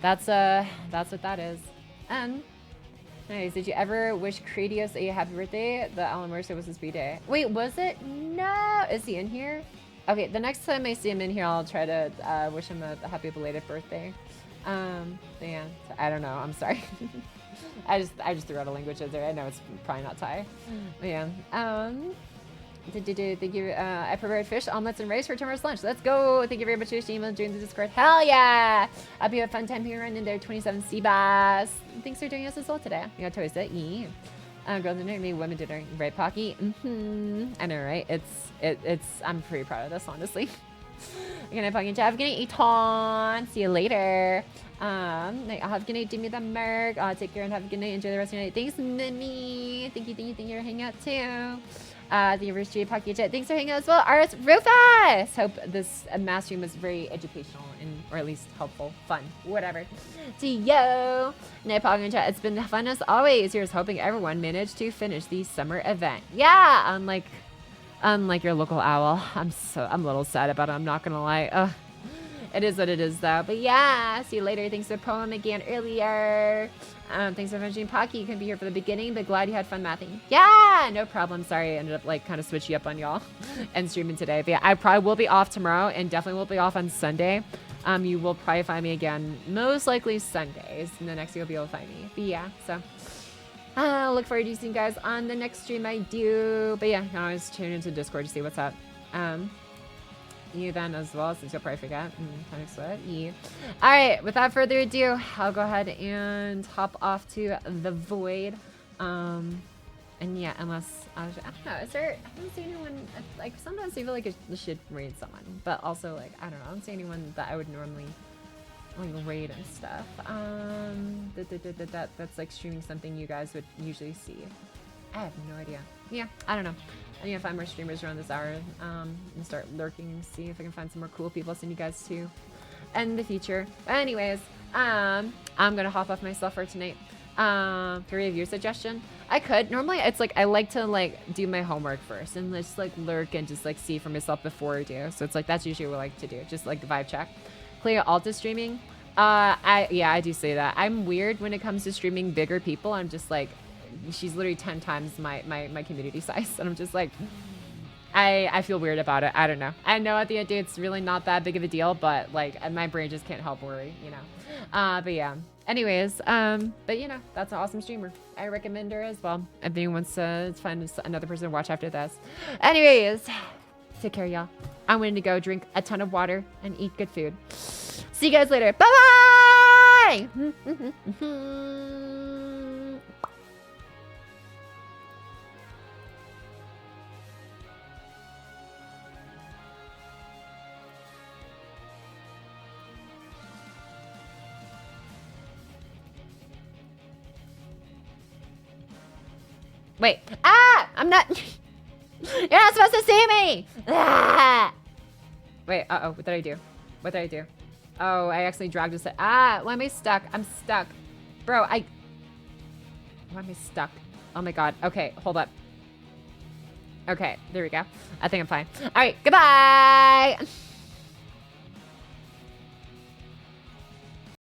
that's what that is. Nice. Did you ever wish Cradius a happy birthday? The Alan Mercer was his B-day. Wait, was it? No. Is he in here? Okay, the next time I see him in here, I'll try to wish him a happy belated birthday. But yeah, I don't know. I'm sorry. I just threw out a language in there. I know it's probably not Thai. But yeah. Thank you. I prepared fish, omelets, and rice for tomorrow's lunch. Let's go. Thank you very much for your email and joining the Discord. Hell yeah. I hope you have a fun time here running there. 27 Seabass. Thanks for joining us as well today. You got toast it. Yeah. Girl dinner, me, women dinner. Right, Pocky? I know, right? It's, I'm pretty proud of this, honestly. Good night, Pocky and Jeff. Good night, Eton. See you later. I'll have a good night. Do me the merc. Take care and have a good night. Enjoy the rest of your night. Thanks, Mimi. Thank you for hanging out too. The University of Pocky Chat. Thanks for hanging out as well. Aris Rufus. Hope this mass stream was very educational and, or at least helpful, fun, whatever. To yo. Night Pocky Chat. It's been fun as always. Here's hoping everyone managed to finish the summer event. Yeah, unlike your local owl. I'm a little sad about it. I'm not gonna lie. Ugh. It is what it is, though. But yeah, see you later. Thanks for the poem again earlier. Thanks for mentioning Pocky. You couldn't be here for the beginning, but glad you had fun mathing. Yeah, no problem. Sorry, I ended up like kind of switching up on y'all and streaming today. But yeah, I probably will be off tomorrow and definitely will be off on Sunday. You will probably find me again, most likely Sundays. And the next day you'll be able to find me. But yeah, so look forward to seeing you guys on the next stream I do. But yeah, you can always tune into Discord to see what's up. You then as well, since you'll probably forget. Kind of sweat. Yeah. All right, without further ado, I'll go ahead and hop off to the void. And yeah, unless I don't know, is there? I don't see anyone. Like sometimes I feel like I should raid someone, but also like I don't know. I don't see anyone that I would normally like raid and stuff. That's like streaming something you guys would usually see. I have no idea. Yeah, I don't know. I need to find more streamers around this hour and start lurking and see if I can find some more cool people to send you guys to in the future. But anyways, I'm gonna hop off myself for tonight. To review your suggestion, I could normally it's like I like to like do my homework first and just like lurk and just like see for myself before I do. So it's like that's usually what I like to do, just like vibe check. Clear Alta streaming. I do say that. I'm weird when it comes to streaming bigger people. I'm just like, she's literally 10 times my community size, and I'm just like, I feel weird about it. I don't know. I know at the end of the day it's really not that big of a deal, but like my brain just can't help worry, you know. But yeah. Anyways, but you know, that's an awesome streamer. I recommend her as well. If anyone wants to find another person to watch after this. Anyways, take care, y'all. I'm going to go drink a ton of water and eat good food. See you guys later. Bye bye. Wait. Ah! I'm not... You're not supposed to see me! Ah! Wait, uh-oh. What did I do? What did I do? Oh, I actually dragged us... Ah! Why am I stuck? I'm stuck. Bro, Why am I stuck? Oh my god. Okay, hold up. Okay, there we go. I think I'm fine. Alright, goodbye!